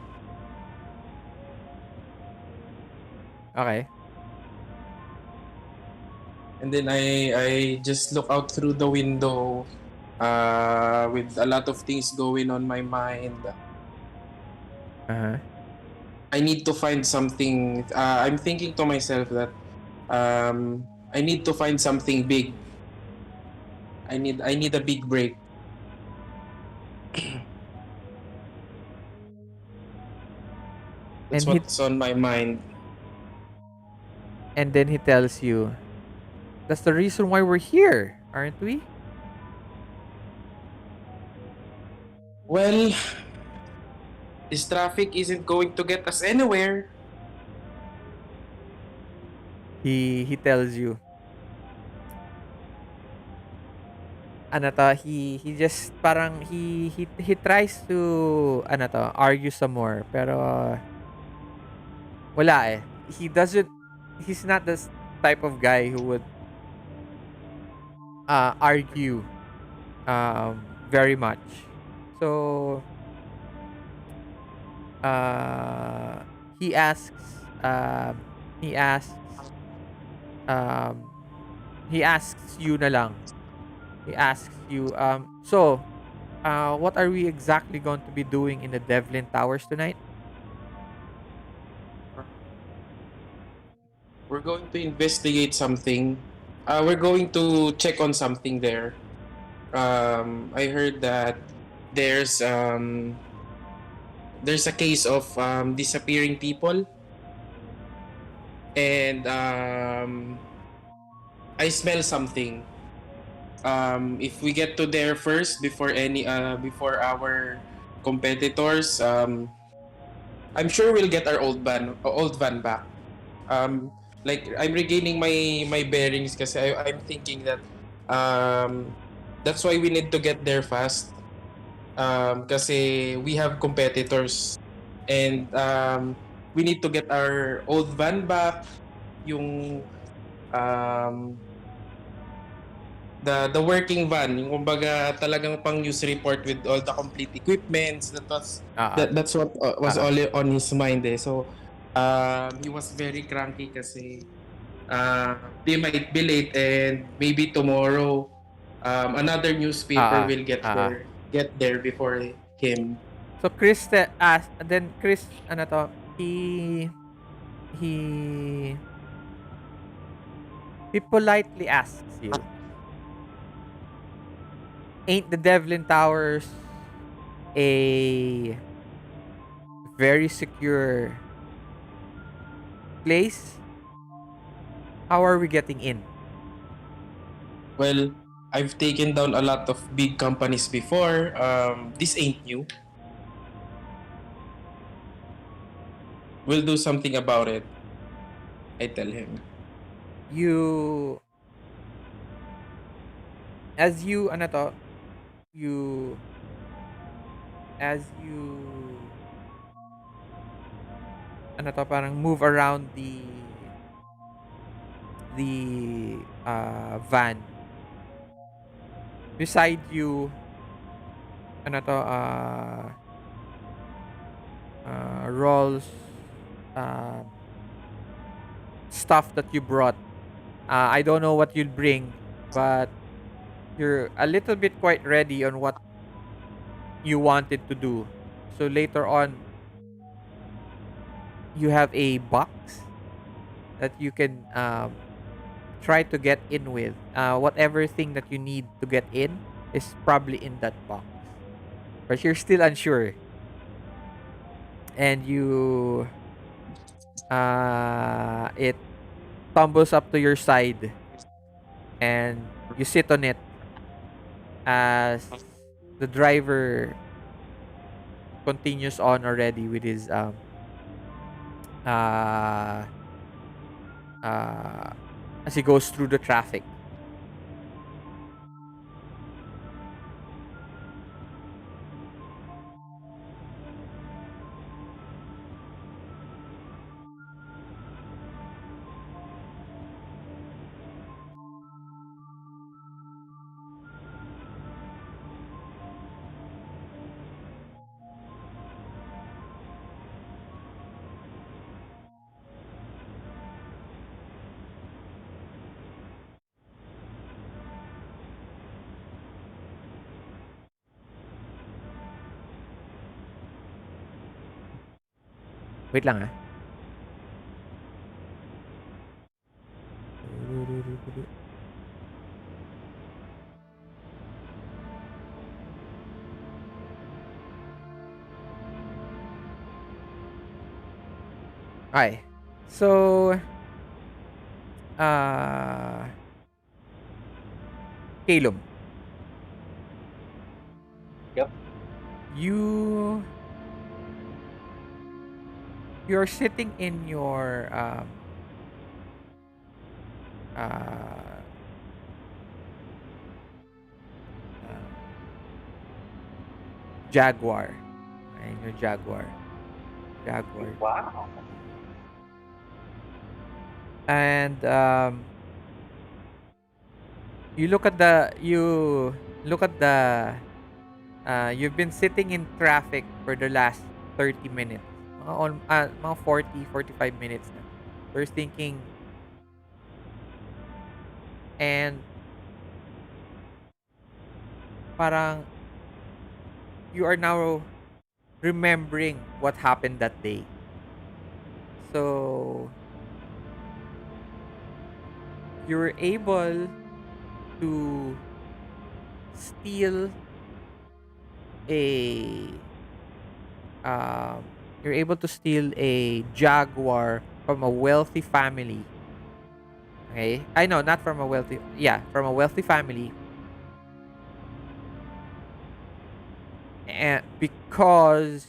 Okay. And then I just look out through the window with a lot of things going on my mind. Uh-huh. I need to find something. I'm thinking to myself that I need to find something big. I need a big break. That's And he what's on my mind. and then he tells you, that's the reason why we're here, aren't we? Well, this traffic isn't going to get us anywhere. He tells you. ano 'to, he just parang he tries to ano 'to, argue some more pero wala, eh. He's not this type of guy who would, argue, very much. So, uh, he asks, he asks, um, he asks you na lang. He asks you, "So, what are we exactly going to be doing in the Devlin Towers tonight?" We're going to investigate something. We're going to check on something there. I heard that there's um, there's a case of disappearing people, and I smell something. If we get to there first before our competitors, I'm sure we'll get our old van back. Um, like I'm regaining my bearings kasi I'm thinking that um, that's why we need to get there fast. Kasi we have competitors, and we need to get our old van back, yung um, the working van, yung kumbaga talagang pang news report with all the complete equipments. Oo, That's what was oo. all on his mind eh. So he was very cranky kasi they might be late, and maybe tomorrow another newspaper Oo, will oo. get there before him. So, Chris asked, and then Chris, ano 'to, he he politely asks you, "Ain't the Devlin Towers a very secure place? How are we getting in?" Well, I've taken down a lot of big companies before. This ain't new. We'll do something about it, I tell him. You, as you, ano 'to, you, as you, ano 'to, parang move around the van. Beside you, ano 'to, rolls, um, stuff that you brought. I don't know what you'll bring, but you're a little bit quite ready on what you wanted to do. So later on, you have a box that you can, try to get in with. Whatever thing that you need to get in is probably in that box, but you're still unsure, and it tumbles up to your side, and you sit on it as the driver continues on already with his, uh uh as he goes through the traffic. Wait lang, ah. Okay. So, uh Caleb, Yep. you you're sitting uh Jaguar. Ayan, your Jaguar. Jaguar. Wow. And you look at the you've been sitting in traffic for the last 30 minutes. Mga 40, 45 minutes na. So you're thinking, and parang you are now remembering what happened that day. So you were able to steal a you're able to steal a Jaguar from a wealthy family. Okay? I know, not from a wealthy, yeah, from a wealthy family. And because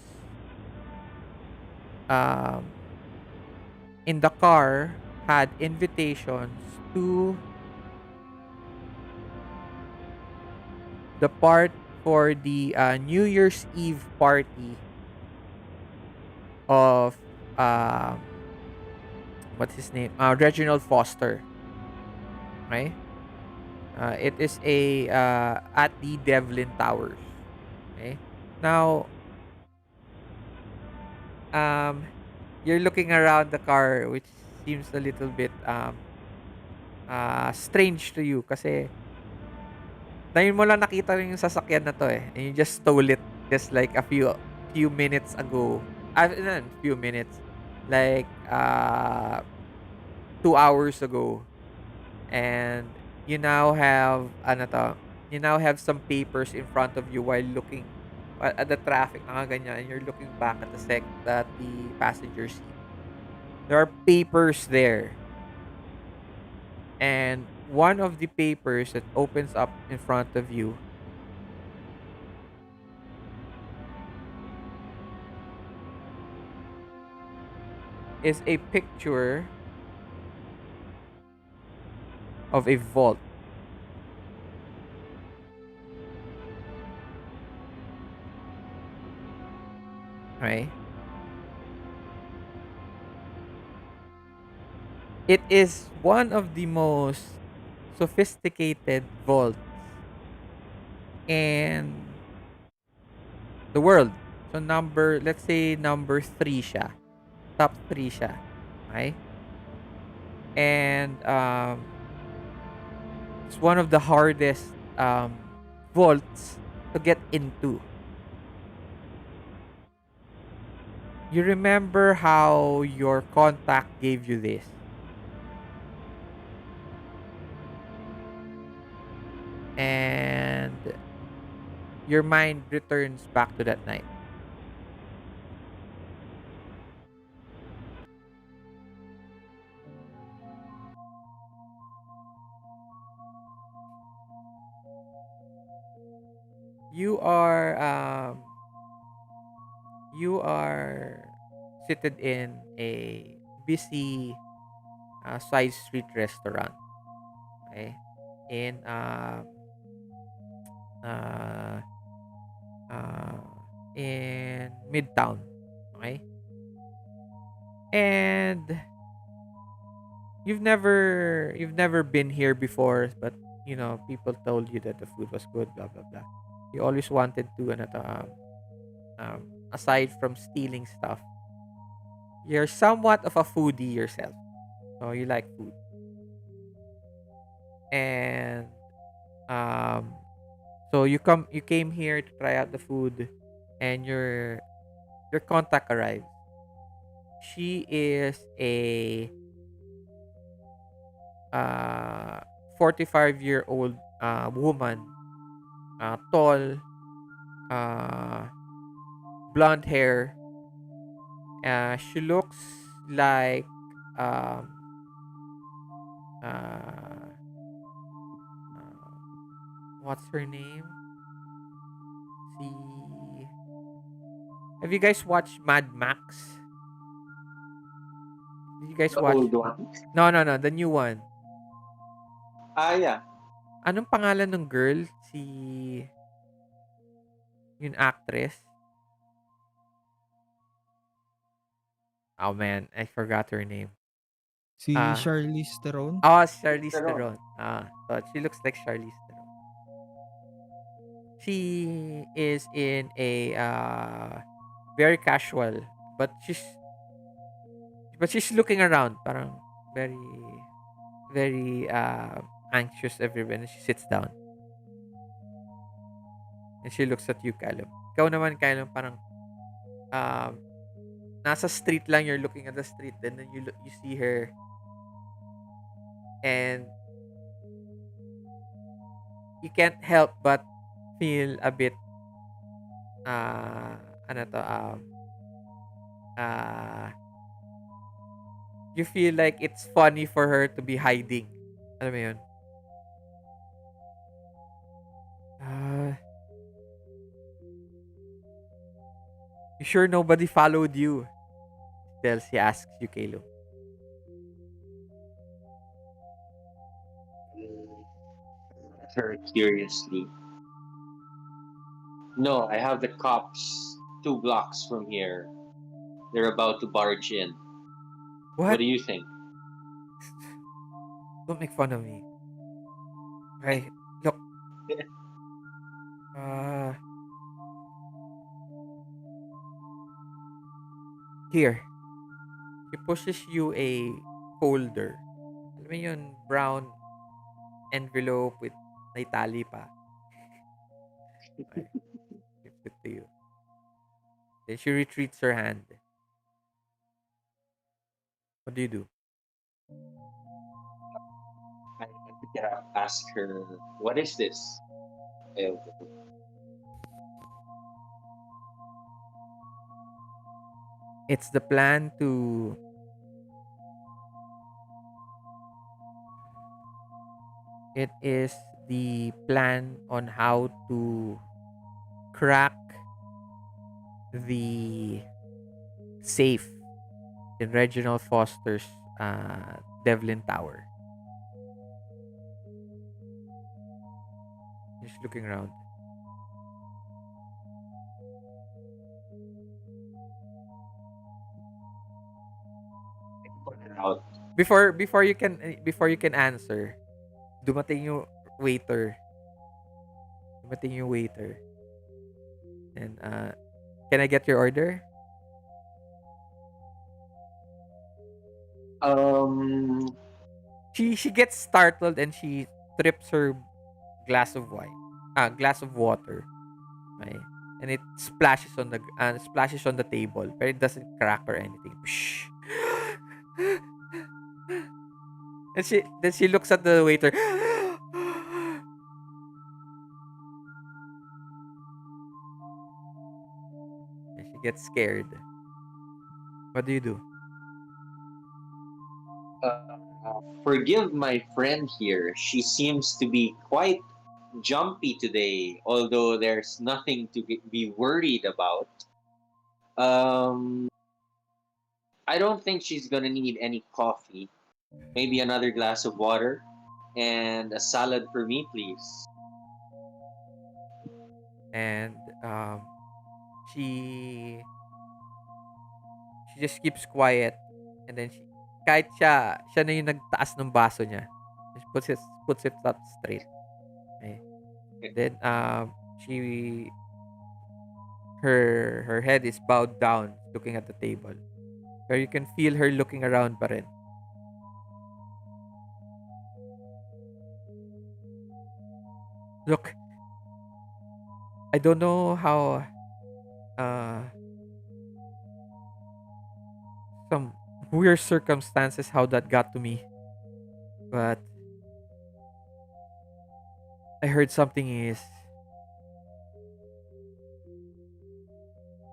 um in the car had invitations to the part for the New Year's Eve party of um what's his name? Reginald Foster. Okay? It is a at the Devlin Towers. Okay? Now, um you're looking around the car, which seems a little bit strange to you kasi ngayon mo lang nakita yung sasakyan na 'to, eh, and you just stole it just like a few minutes ago. Few minutes, like 2 hours ago. And you now have ano 'to, you now have some papers in front of you while looking at the traffic, nakaganyan, and you're looking back at the passenger seat. There are papers there. And one of the papers that opens up in front of you is a picture of a vault, right? It is one of the most sophisticated vaults in the world. So let's say number 3 siya. Top 3 siya. Okay? And it's one of the hardest vaults to get into. You remember how your contact gave you this, and your mind returns back to that night. You are seated in a busy side street restaurant, okay? In uh, uh, in Midtown, okay? And you've never been here before, but people told you that the food was good, blah blah blah. You always wanted to aside from stealing stuff, you're somewhat of a foodie yourself. So you like food. And um you came here to try out the food, and your contact arrives. She is a 45-year-old woman, tall, uh blonde hair. She looks like um uh, uh what's her name? See, have you guys watched Mad Max? Did you guys The watch? old one. No, no, no, the new one. Ah, yeah. Anong pangalan ng girl? Si Yung actress. Oh man, I forgot her name. Si Ah, Charlize Theron? Charlize Theron. So she looks like Charlize Theron. She is in a very casual, but she's looking around, parang very very anxious everywhere. And she sits down and she looks at you, Callum. Ikaw naman, Callum, parang um nasa street lang, you're looking at the street, then you see her, and you can't help but feel a bit uh ano to uh you feel like it's funny for her to be hiding. Alam mo yun? Uh, you sure nobody followed you? She asks you, Caleb. Her curiously. No, I have the cops 2 blocks from here. They're about to barge in. What What? do you think? Don't make fun of me. Okay, look. Uh, Here. She pushes you a folder. Alam mo yun, brown envelope with may tali pa. Okay, gives it to you. Then she retreats her hand. What do you do? I ask her, what is this? Uh, It's the plan to It is the plan on how to crack the safe in Reginald Foster's Devlin Tower. Just looking around. put it out. Before you can answer, dumating yung waiter. Dumating yung waiter. And can I get your order? Um, She gets startled and she trips her glass of water. Okay? And it splashes on the table, but it doesn't crack or anything. Psh. And she looks at the waiter. And she gets scared. What do you do? forgive my friend here. She seems to be quite jumpy today, although there's nothing to be worried about. Um, I don't think she's gonna need any coffee. Maybe another glass of water and a salad for me, please. And she she just keeps quiet, and then kahit siya na yung nagtaas ng baso niya. She puts it up straight. Okay. Then she her head is bowed down looking at the table. Where you can feel her looking around pa rin. Look, I don't know how uh some weird circumstances how that got to me, but I heard something is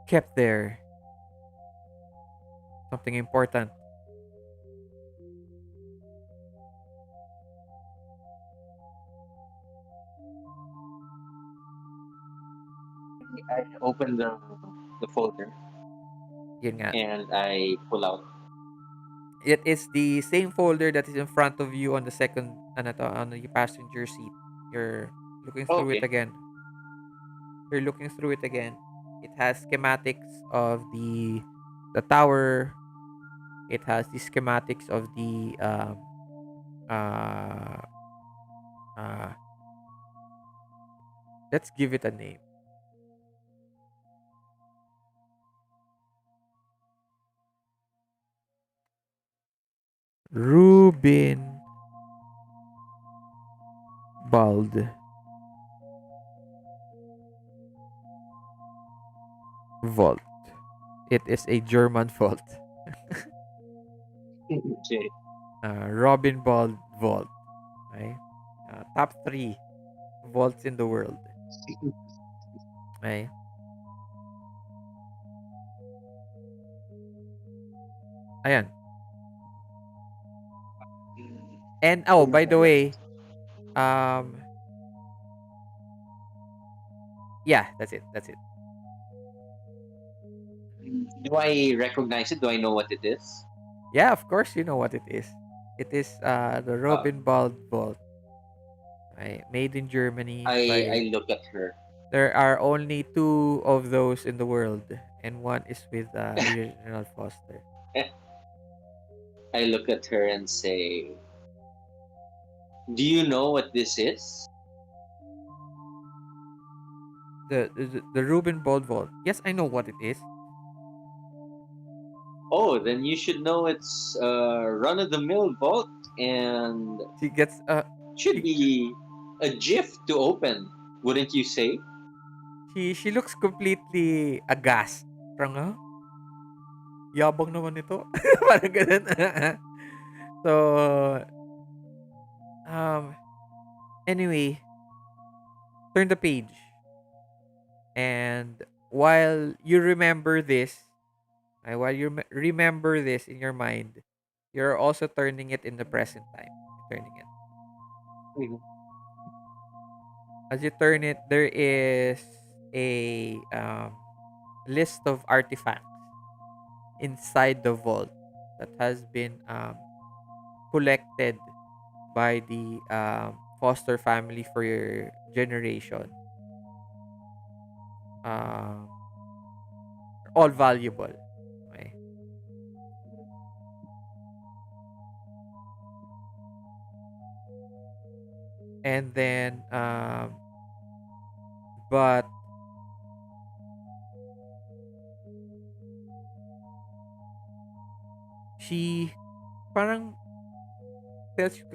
kept there. Something important. I open the folder Yun nga. and I pull out. It is the same folder that is in front of you on the second ano to, on the passenger seat. You're looking through it Okay. again. You're looking through it again. It has schematics of the tower. It has the schematics of the uh uh let's give it a name. Rubin Bald Vault. It is a German vault. Okay. Robin Bald Vault. Okay? Top three vaults in the world. Okay? Ayan. And oh, by the way, um, yeah, that's it. That's it. Do I recognize it? Do I know what it is? Yeah, of course you know what it is. It is the Uh, Robin Bald Vault. Right? Made in Germany I by. look at her. There are only two of those in the world, and one is with Reginald Foster. I look at her and say, "Do you know what this is?" The Ruben Bald Vault. Yes, I know what it is. Oh, then you should know it's run of the mill vault and She gets should she be a GIF to open, wouldn't you say? she looks completely aghast. Parang, huh? Yabang naman ito. Parang ganun. So, um, anyway, turn the page. And while you remember this, while you remember this in your mind, you're also turning it in the present time. You're turning it. Mhm. As you turn it, there is a list of artifacts inside the vault that has been collected by the foster family for your generation. Um, all valuable. Okay. And then, but she parang tells you,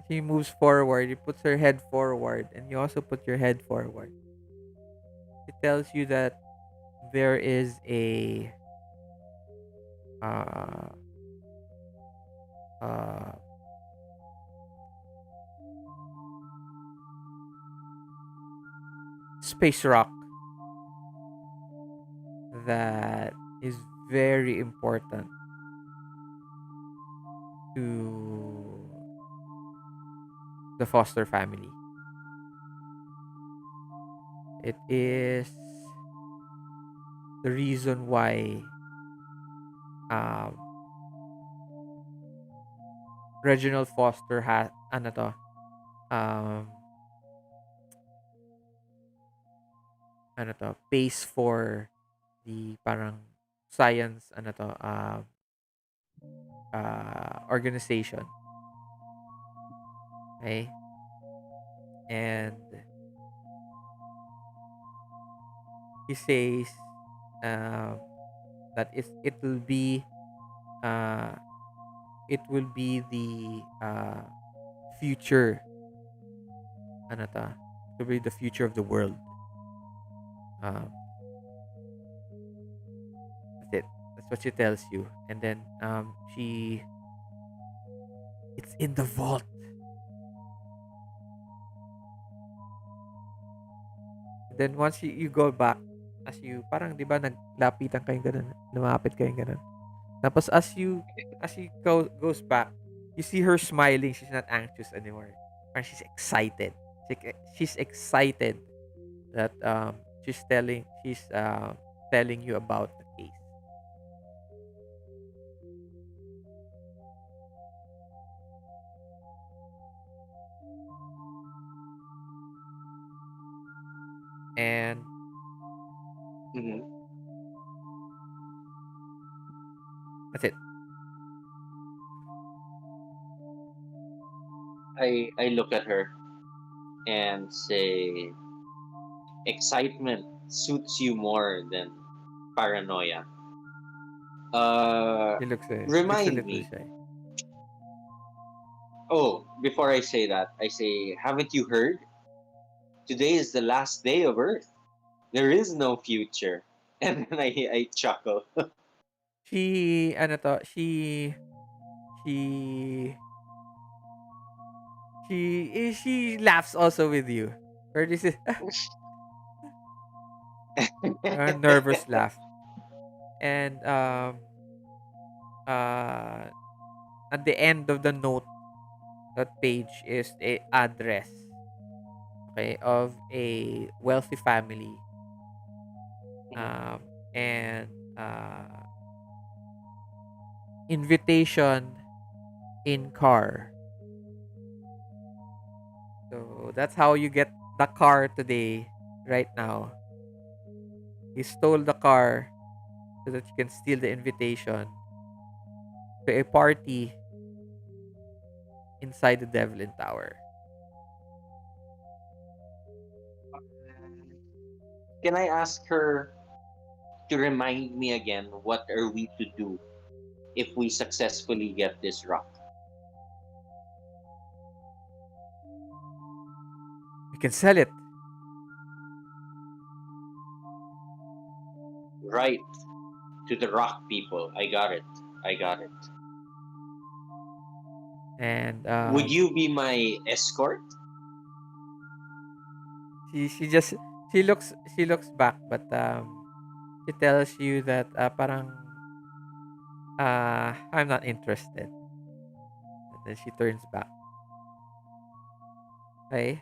she moves forward. She puts her head forward, and you also put your head forward. She tells you that there is a uh, uh, space rock that is very important to the foster family. It is the reason why um, Reginald Foster has ano to, um, pays for the parang science organization. Okay? And he says um, that uh, it will be the future it will be the future of the world. Um, that's it. That's what she tells you. And then she it's in the vault. Then once you go back, as you parang 'di ba naglapitan kayong ganun, lumapit kayong ganun. Tapos as you goes back, you see her smiling. She's not anxious anymore. Parang she's excited. She's excited that she's telling you about the case. and Mhm. that's it. I look at her and say, excitement suits you more than paranoia. Uh, She looks a Remind little me. shy. Oh, before I say that, I say, haven't you heard? Today is the last day of Earth. There is no future. And then I chuckle. Ano to, she she laughs also with you. Or this is a nervous laugh. And uh at the end of the note, that page is a address, okay, of a wealthy family, Mhm. and invitation in car. So that's how you get the car today, right now. He stole the car so that you can steal the invitation to a party inside the Devlin Tower. Can I ask her to remind me again what are we to do if we successfully get this rock? You can sell it. Right, to the rock people. I got it. I got it. And Would you be my escort? she just she looks back, but she tells you that parang I'm not interested. And then she turns back. Okay?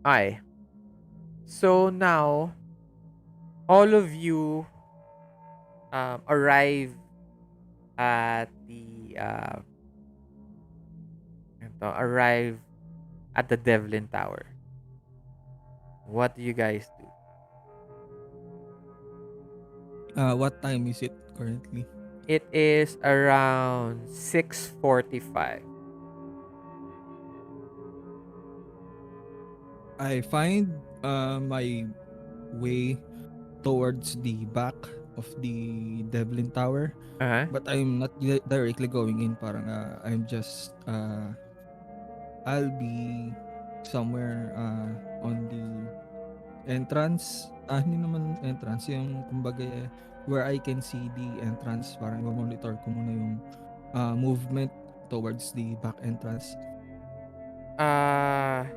Hi. So now all of you arrive at the arrive at the Devlin Tower. What do you guys do? What time is it currently? It is around 6:45. I find my way towards the back of the Devlin Tower, Uh-huh. but I'm not directly going in. Parang I'm just I'll be somewhere on the entrance. Hindi naman entrance, yung kumbaga where I can see the entrance. Parang monitor ko muna yung movement towards the back entrance. Uh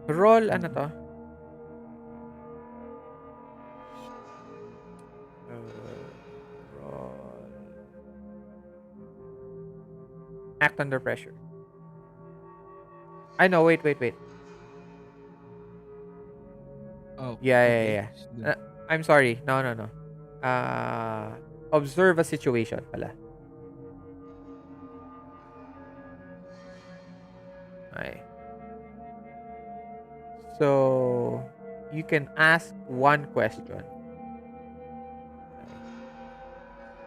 roll ano Mm. to? Roll act under pressure. I know, wait. Oh, okay. Yeah. I'm sorry. No. Observe a situation pala. Okay. So you can ask one question.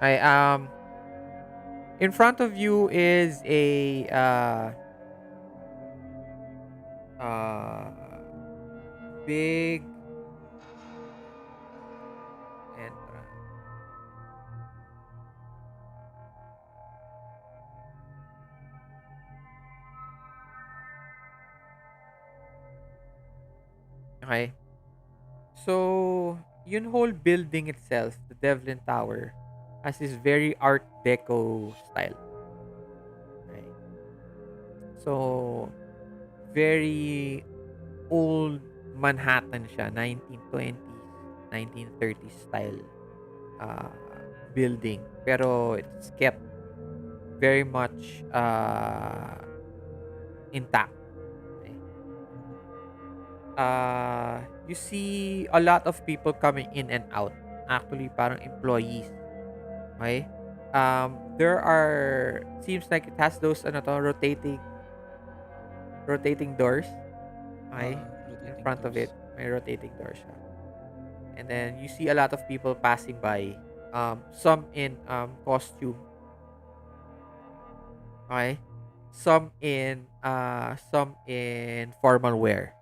Okay. I in front of you is a uh big entrance. Okay. So, yung whole building itself, the Devlin Tower, has this very Art Deco style. Right? So, very old Manhattan siya, 1920s, 1930s style uh, building. Pero it's kept very much intact. Okay? You see a lot of people coming in and out. Actually, parang employees. Okay? There are, seems like it has those ano to, rotating doors. Okay? In Rotating front of it, doors. may rotating doors siya. And then you see a lot of people passing by. Some in costume. Okay? Some in formal wear.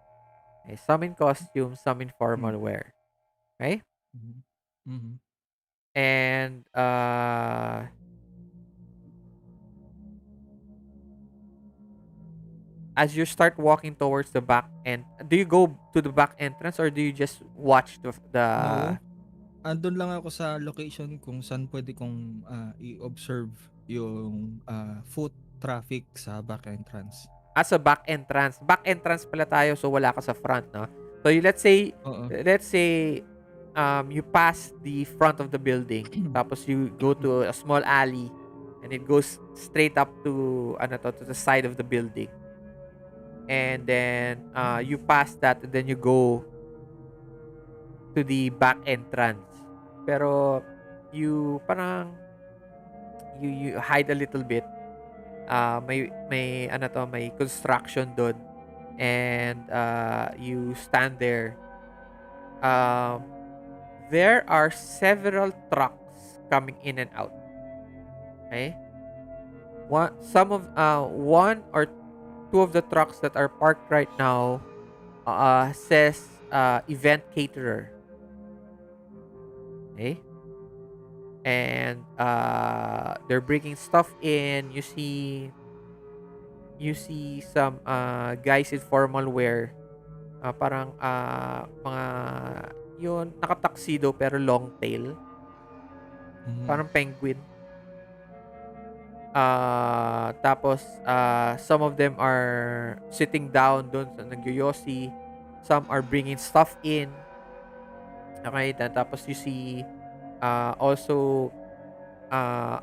Okay? Some in costume, some in Mm. formal wear. Okay? Mhm. Mhm. And as you start walking towards the back end, do you go to the back entrance or do you just watch the No, andun lang ako sa location kung saan puwede kong, i-observe yung, foot traffic sa back entrance. as a back entrance? Back entrance pala tayo, so wala ka sa front, no? So Oo. let's say you pass the front of the building, tapos you go to a small alley and it goes straight up to ano to the side of the building. And then you pass that and then you go to the back entrance. Pero you parang you hide a little bit. May ano to, may construction doon and you stand there. Um there are several trucks coming in and out. Okay? One or two of the trucks that are parked right now says event caterer. Okay? And they're bringing stuff in. You see some guys in formal wear, parang mga yun nakataksido pero long tail, Mhm. parang penguin. Tapos some of them are sitting down doon sa nagyoyosi, some are bringing stuff in. Okay, tapos you see also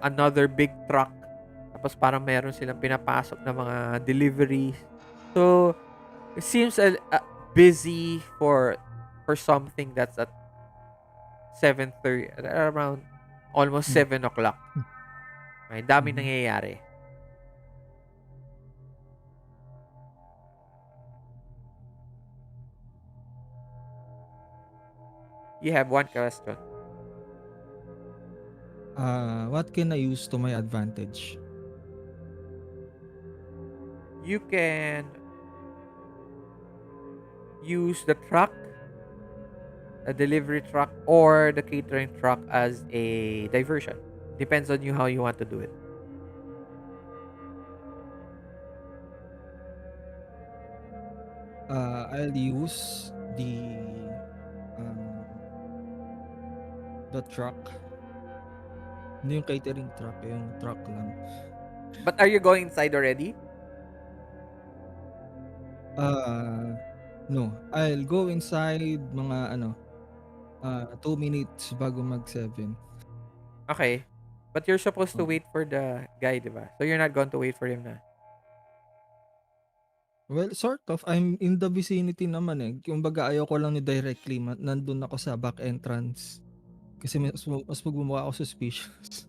another big truck. Tapos parang meron silang pinapasok na mga deliveries. So, it seems busy for something that's at 7:30, around almost Hmm. 7 o'clock. May dami Mhm. nangyayari. You have one question. What can I use to my advantage? You can use the truck, a delivery truck, or the catering truck as a diversion. Depends on you how you want to do it. I'll use um, the truck. Hindi yung catering truck, yung truck lang. But are you going inside already? Ah, no, I'll go inside mga ano, 2 minutes bago mag-7. Okay. But you're supposed to Oo. wait for the guy, di ba? So you're not going to wait for him na. Well, sort of. I'm in the vicinity naman, eh. Kumbaga ayoko lang ni directly nandun ako sa back entrance. Kasi mas magmumukha ako suspicious.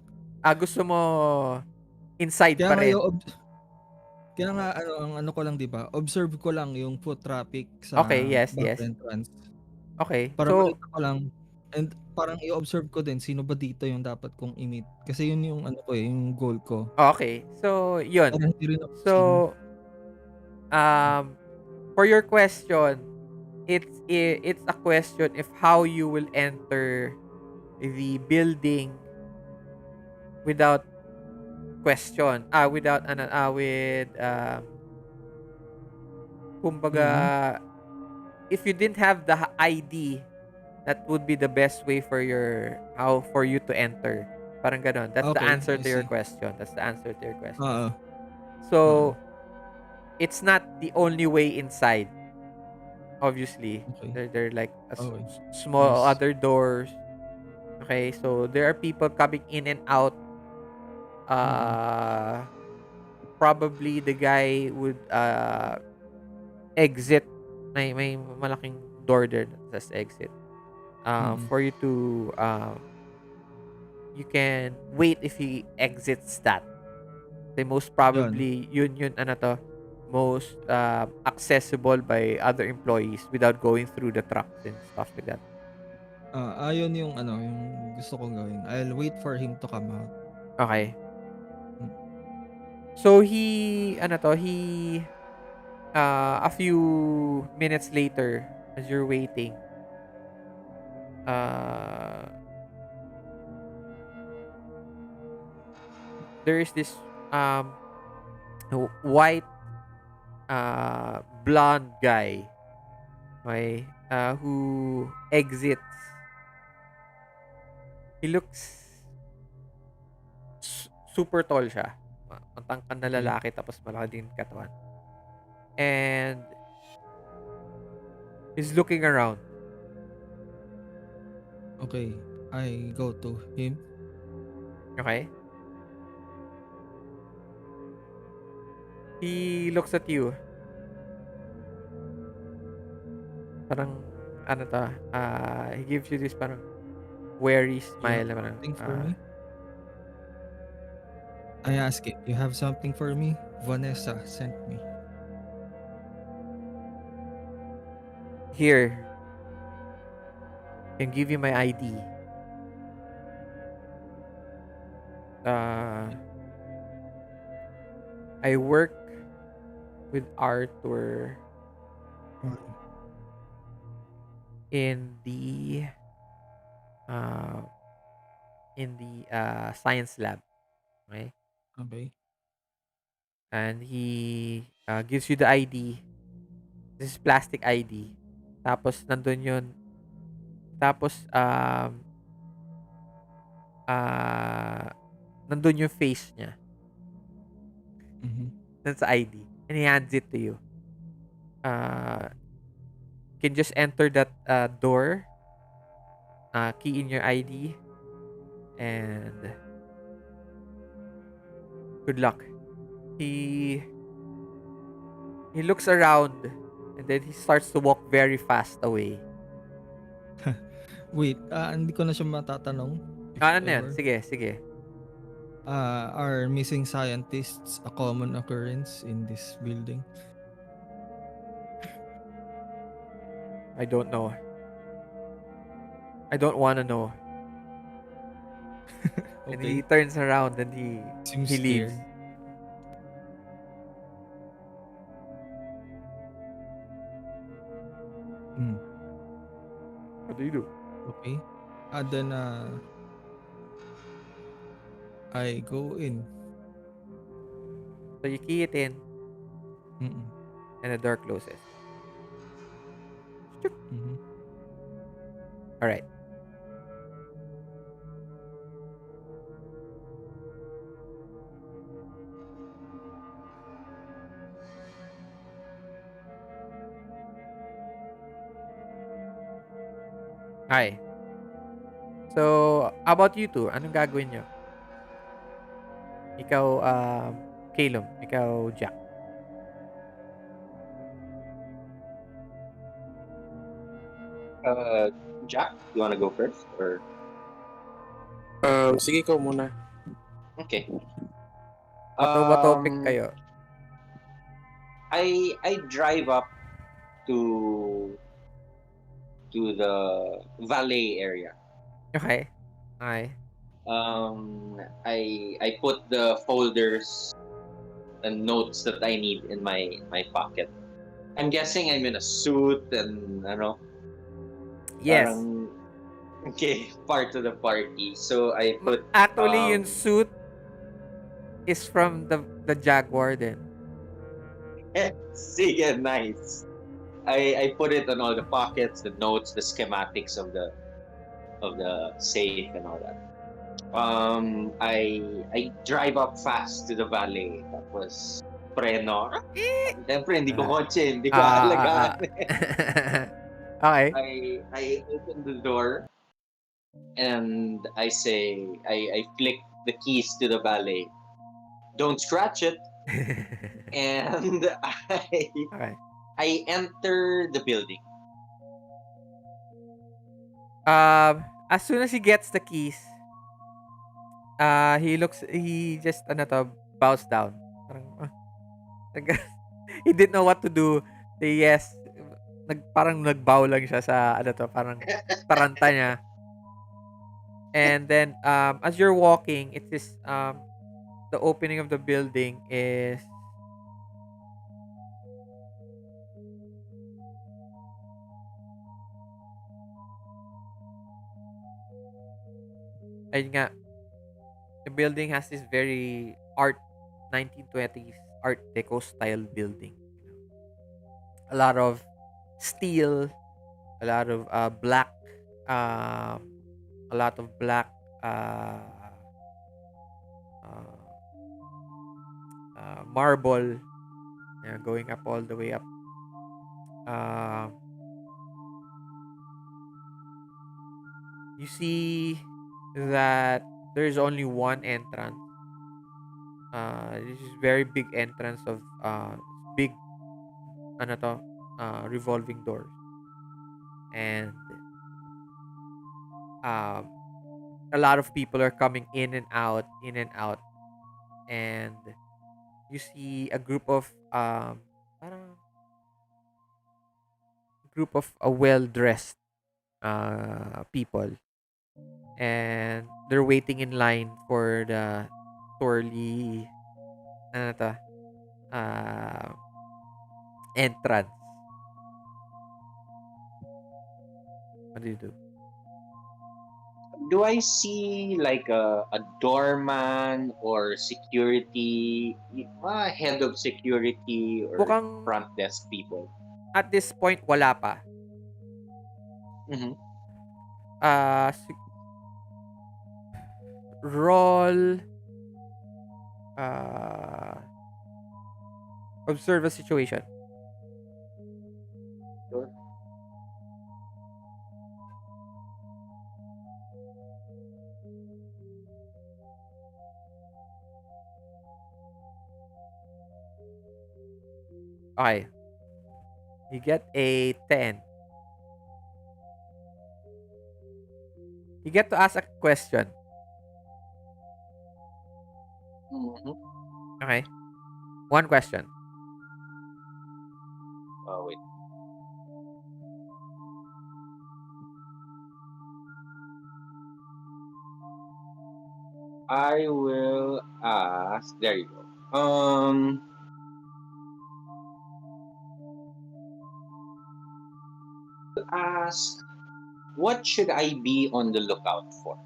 Gusto mo inside Kaya pa nga rin. kaya nga ano, ang ano ko lang 'di ba, observe ko lang yung foot traffic sa Okay, yes, back yes. entrance Okay. para So, makita ko lang and parang i-observe ko din sino ba dito yung dapat kong i-meet. Kasi yun yung ano ko, eh, yung goal ko. okay. So, yun. Para hindi rin ako So, seen. um, for your question, it's a question if how you will enter the building without question. Without with kumbaga Mm. if you didn't have the ID, that would be the best way for you to enter. Parang ganon. That's the Okay, answer I to your see. question. That's the answer to your question. Oo, oo. So, it's not the only way inside, obviously. Okay. There are like Okay. small Yes. other doors. Okay, so there are people coming in and out. Mm, Uh, Probably the guy would exit. May malaking door there that says exit. mm. For you to you can wait if he exits that. The most 'Yun. probably yun ano to, most accessible by other employees without going through the trucks and stuff like that. Yun yung ano, yung gusto kong gawin. I'll wait for him to come out. Okay. Hmm, So he a few minutes later as you're waiting, uh there is this um white blonde guy, okay, who exits. He looks super tall siya. Matangkad na okey, lalaki tapos malaki din katawan. And he's looking around. okey. I go to him. Okay? He looks at you. Parang ano to, he gives you this parang wary "You have smile na parang something for me?" I ask it, "You have something for me? Vanessa sent me." here, can give you my ID. Uh, I work with Arthur Mm, in the uh, science lab. Okay? okey. And he gives you the ID. This is plastic ID. Tapos nandun yun. Tapos uh, nandun yung face niya. Mhm, That's the ID. And he hands it to you. You can just enter that door, key in your ID, and good luck. He he looks around and then he starts to walk very fast away. Wait, hindi ko na siya matatanong if Ano na yun? ever. Sige, sige. Are missing scientists a common occurrence in this building? I don't know. I don't wanna know. And he Okay, turns around and seems he leaves. scared. Hmm, What do you do? okey. Then, I go in. So you key it in Mm, and the door closes. mhm. All right. Okay. So, how about you two? Anong gagawin nyo? Ikaw, Calum. Ikaw, Jack. Uh, Jack, you wanna go first or Sige, ikaw muna. okay? What topic Um, kayo? I drive up to the valet area. Okay. Okay. I put the folders and notes that I need in my pocket. I'm guessing I'm in a suit and Yes. parang okay, part of the party. So I put Actually, yung suit is from the Jaguar din. sige, nice. I put it on all the pockets, the notes, the schematics of the safe and all that. I drive up fast to the valley. Tapos preno. Siyempre, hindi ko Uh, kotse, hindi ko ah, alagaan. okay. I open the door and I flick the keys to the valet. Don't scratch it. And Okay. I enter the building. As soon as he gets the keys, he just, ano to, bows down. Parang, he didn't know what to do. Say yes. Parang nagbow lang siya sa, ano to, parang taranta niya. And then, as you're walking, it is, the opening of the building is, ayun nga, the building has this very 1920s art deco style building. A lot of steel, a lot of black, um a lot of black, uh, uh, marble, yeah, going up all the way up. Uh, you see that there's only one entrance. This is very big entrance of big, ano to, revolving doors, and um, a lot of people are coming in and out, and you see a group of, parang group of well dressed people, and they're waiting in line for the Torly, ano to, uh, entrance. What do you do? Do I see like a doorman or security, head of security or Mukhang front desk people? at this point wala pa. Mm-hmm. Si roll, uh, observe a situation. Sure. Okay. You get a 10. You get to ask a question. Mm-hmm. Okay. One question. Wait. I will ask. There you go. Ask. What should I be on the lookout for?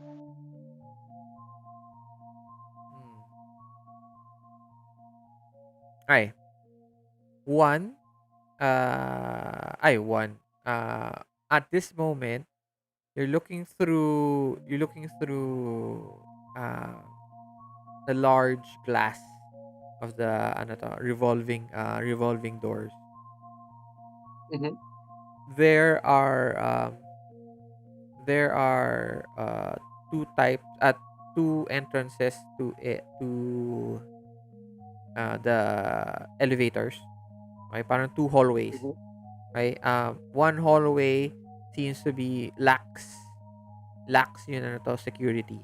Hmm. Okay. One. One. At this moment, You're looking through uh, the large glass of the, ano to, revolving doors. Mm-hmm. There are, there are two entrances to it, to the elevators. Okay, parang two hallways. Mm-hmm. Okay, one hallway seems to be lax yun, ano to, security.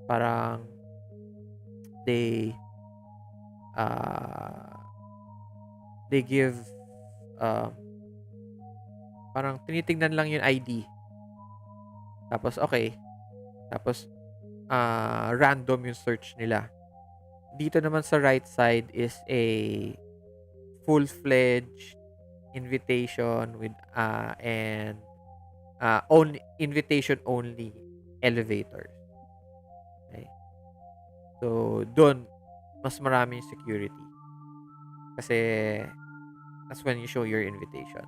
Parang they uh they give, um parang tinitingnan lang yung ID. Tapos okay. Tapos random yung search nila. Dito naman sa right side is a full-fledged invitation with, and only invitation only elevators. Okay. So doon mas maraming security kasi that's when you show your invitation.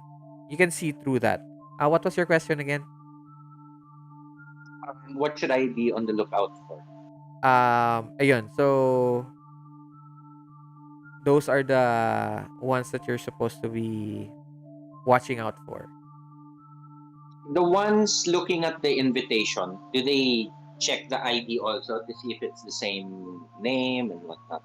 You can see through that. What was your question again? What should I be on the lookout for? Ayun. So those are the ones that you're supposed to be watching out for. The ones looking at the invitation, do they check the ID also to see if it's the same name and whatnot?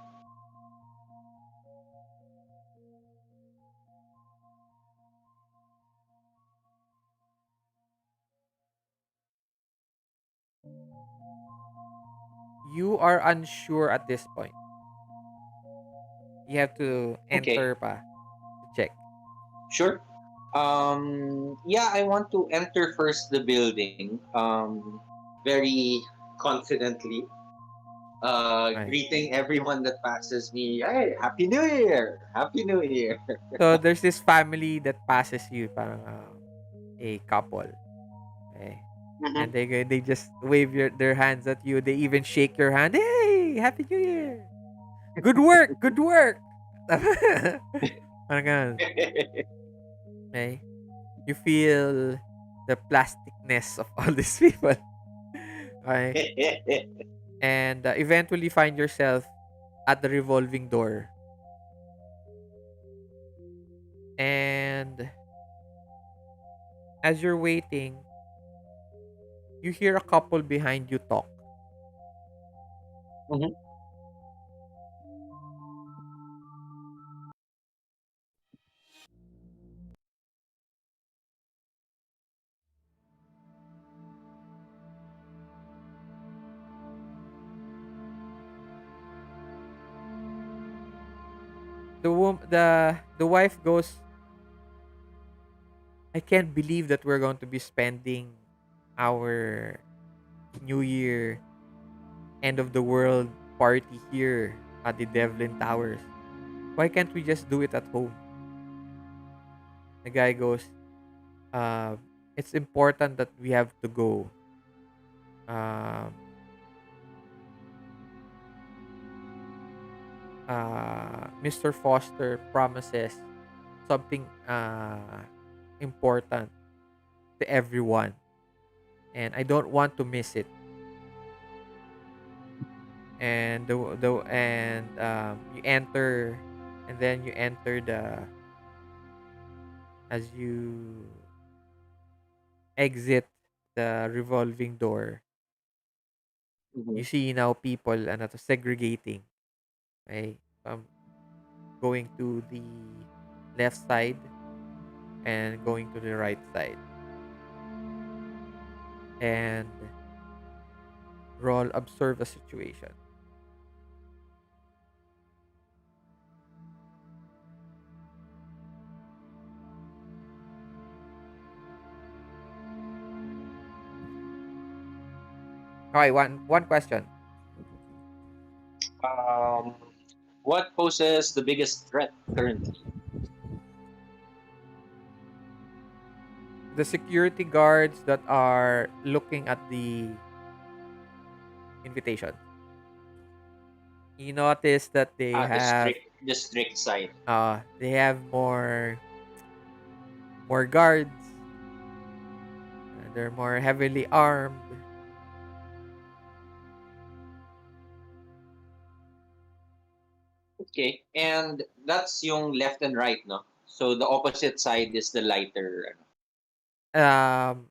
You are unsure at this point. You have to Okay, enter pa to check. sure. Yeah, I want to enter first the building. Very confidently. Right. Greeting everyone that passes me. Hey, Happy New Year! Happy New Year! So there's this family that passes you, parang a couple. Okay. And Mhm. they just wave their hands at you. They even shake your hand. Hey, Happy New Year! Good work! Good work! Parang ganun. Okay. You feel the plasticness of all these people. Okay. And eventually find yourself at the revolving door. And as you're waiting, you hear a couple behind you talk. Mhm. The wife goes, I can't believe that we're going to be spending our New Year end of the world party here at the Devlin Towers. Why can't we just do it at home? The guy goes, uh, it's important that we have to go. Um, Mr. Foster promises something important to everyone, and I don't want to miss it. And you enter, and then you enter the as you exit the revolving door. You Mhm. see now people segregating. Okay, going to the left side and going to the right side, and roll observe the situation. All right, one question. Um, what poses the biggest threat currently? The security guards that are looking at the invitation. You notice that they have more guards. They're more heavily armed. Okay, and that's yung left and right, no? So the opposite side is the lighter. Um,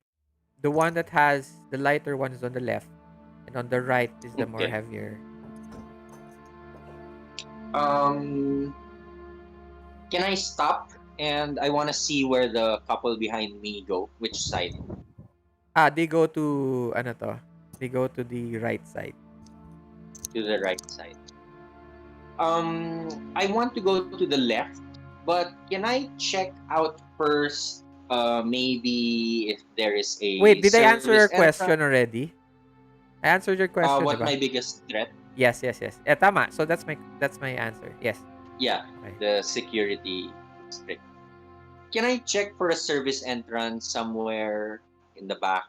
the one that has the lighter one is on the left, and on the right is the more Okay. heavier. Um, can I stop? And I want to see where the couple behind me go. Which side? They go to ano to? They go to the right side. To the right side. I want to go to the left, but can I check out first? Maybe if there is Wait, a did I answer your service question entrance. already? I answered your question, What diba? my biggest threat? Yes, yes, yes. Tama. So that's my answer. Yes. Yeah, Okay. the security district. Can I check for a service entrance somewhere in the back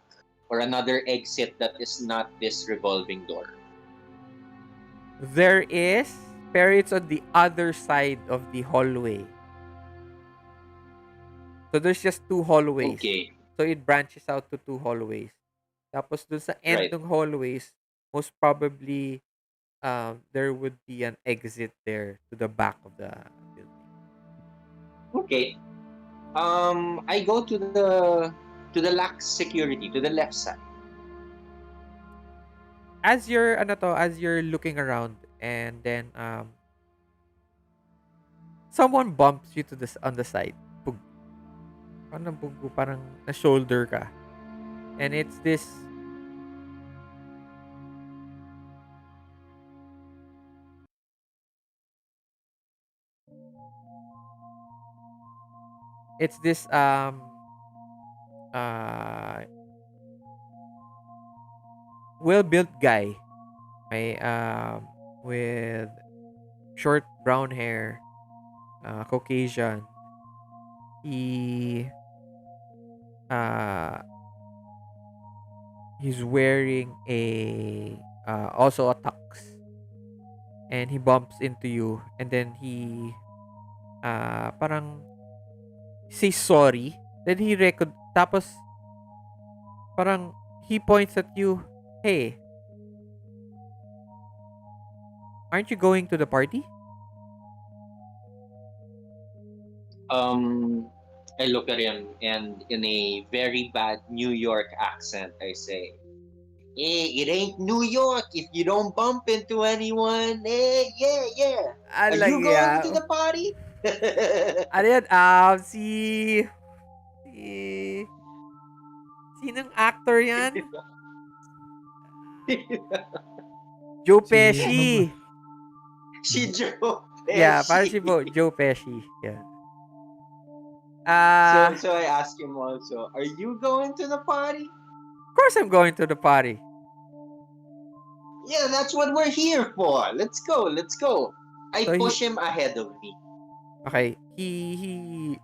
or another exit that is not this revolving door? There is, pero it's on the other side of the hallway. So there's just two hallways. Okay. So it branches out to two hallways. Tapos dun sa end Right. ng hallways, most probably there would be an exit there to the back of the building. Okay. I go to the lax security to the left side. As you're looking around, and then someone bumps you to this on the side. Pug. Parang nabunggo, parang na shoulder ka. And it's this uh well-built guy, may with short brown hair, Caucasian. He uh he's wearing a also a tux, and he bumps into you, and then he parang say sorry, then tapos parang he points at you, hey, aren't you going to the party? Um, I look at him and in a very bad New York accent, I say, "Hey, it ain't New York if you don't bump into anyone. Hey, yeah, yeah. Are you going to Alaya. the party?" Ano yan? Si... Sinong actor yan? Joe Si ano ba? Pesci. Si Joe Yeah, parang Pesci. Joe Pesci. Yeah. So Of I ask him also, "Are you going to the party?" course I'm going to the party. Yeah, that's what we're here for. Let's go, let's go. I So push him ahead of me. okay, he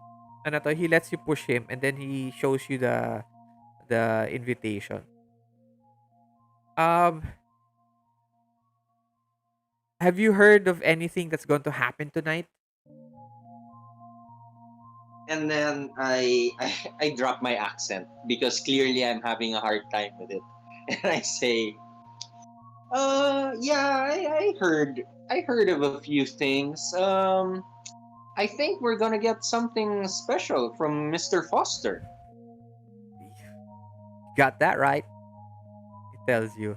lets you push him, and then he shows you the invitation. Um, have you heard of anything that's going to happen tonight? And then I drop my accent because clearly I'm having a hard time with it. And I say, yeah, I heard of a few things. I think we're gonna get something special from Mr. Foster. Got that right. He tells you,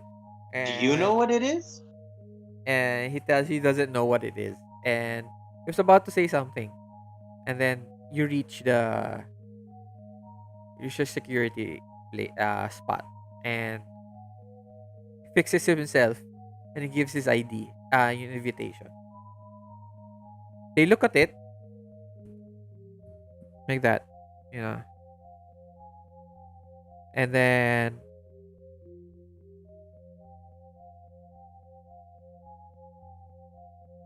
Do you know and what it is? he tells you he doesn't know what it is, and he was about to say something, and then you reach a security spot, and he fixes himself, and he gives his ID, invitation. They look at it like that, you know, and then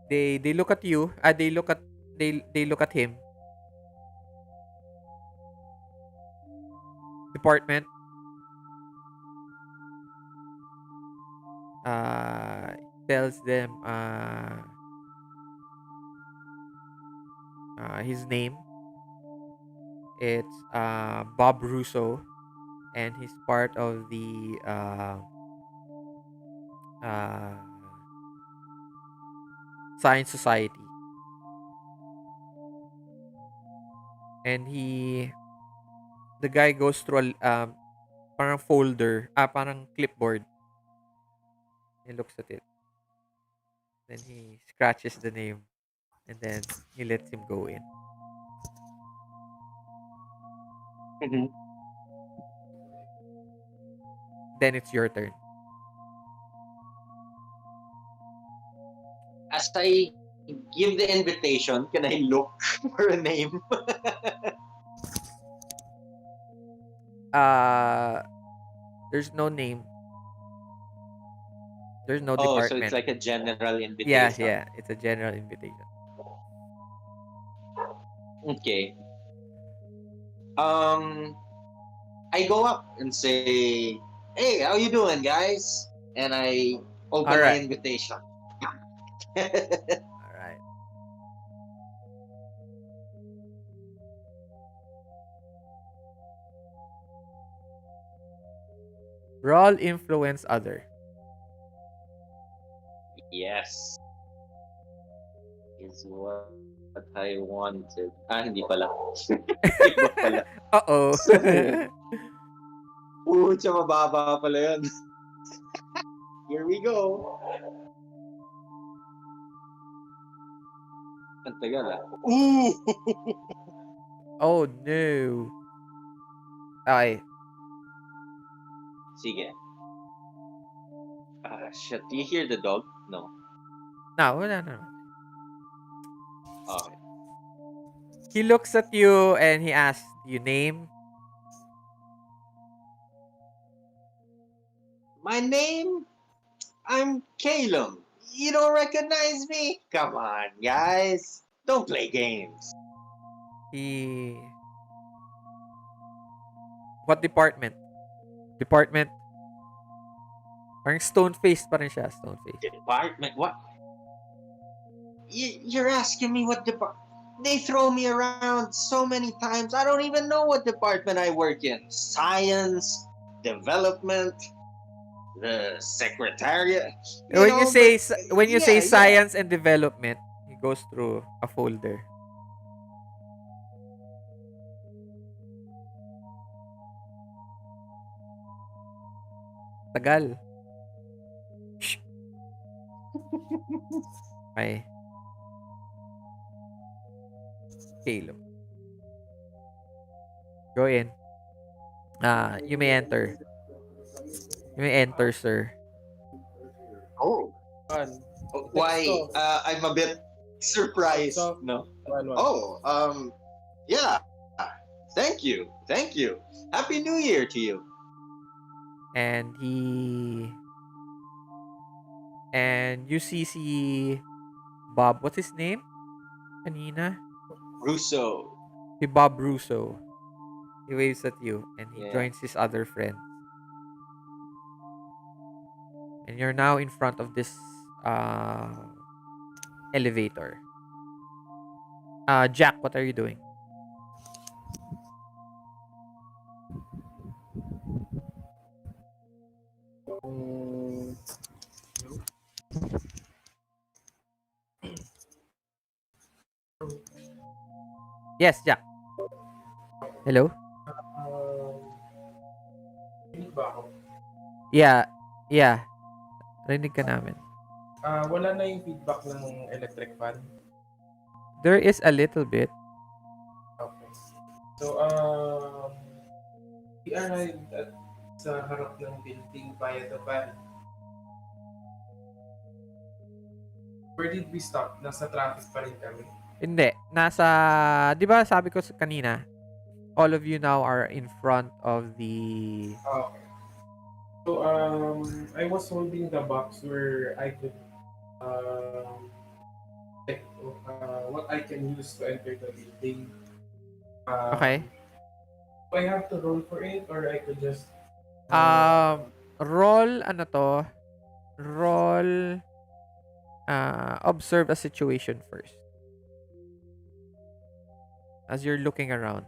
they look at you. They look at him. Department. Tells them his name. It's Bob Russo, and he's part of the uh, Science Society. And the guy goes through parang folder, parang clipboard. He looks at it. Then he scratches the name, and then he lets him go in. Mhm. Then it's your turn. As I give the invitation, can I look for a name? Uh there's no name. There's no Oh, so it's department. like a general Yeah, invitation. yeah. It's a general invitation. Okay. Um, I go up and say, "Hey, how you doing, guys?" And I All open my right. invitation. All right. Roll influence other. Yes. Is what I wanted. Hindi pala. Iba pala. Uh-oh. Saan na yun? Pucha, mababa pala yun. Here we go. Ang tagal ah. Ooh! Oh no. Okay. Sige. Ah, shit. Do you hear the dog? No. No, wala na. Okay. He looks at you and he asks you name. My name? I'm Caleb. You don't recognize me? Come on, guys. Don't play games. He what department? Department. Parang stone face pa rin siya, stone face. Department? What? You're asking me what department? They throw me around so many times. I don't even know what department I work in. Science, development, the secretariat. You When you know, say but yeah. science and development, he goes through a folder. Tagal. Shh. Okay. Caleb. Go in. You may enter. You may enter, sir. Oh, One. Next why? off. I'm a bit Next surprised. off. No. One. Oh, yeah. Thank you. Thank you. Happy New Year to you. And see Bob. What's his name? Kanina? Russo. Si Bob Russo. He waves at you and he Yeah. joins his other friends. And you're now in front of this elevator. Jack, what are you doing? Mm, Yes, Jack. Hello? Rinig ba ako? Yeah. Yeah. Rinig ka namin. Wala na yung feedback ng electric fan. There is a little bit. Okay. So, we arrived at sa harap ng building via the van. Where did we stop? Nasa traffic pa rin kami. Hindi. Nasa, di ba sabi ko kanina, all of you now are in front of the... Okay. So, I was holding the box where I could check what I can use to enter the building. Okay. Do I have to roll for it or I could just Roll, ano to? Roll, observe a situation first. As you're looking around.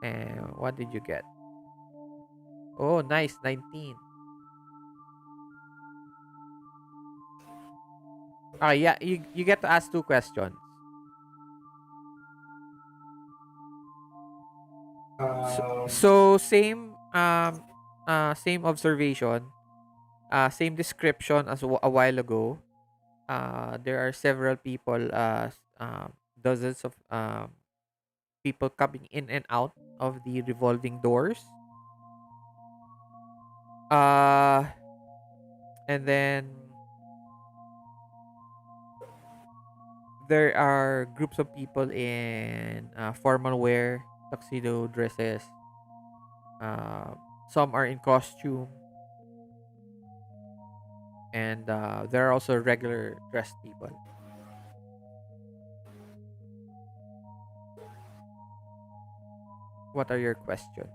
And what did you get? Oh, nice. 19. Okay, yeah, you get to ask 2 questions. So same observation, same description as a while ago. There are several people, dozens of people coming in and out of the revolving doors. Uh, and then there are groups of people in formal wear, tuxedo dresses. Uh, some are in costume, and there are also regular dressed people. What are your questions?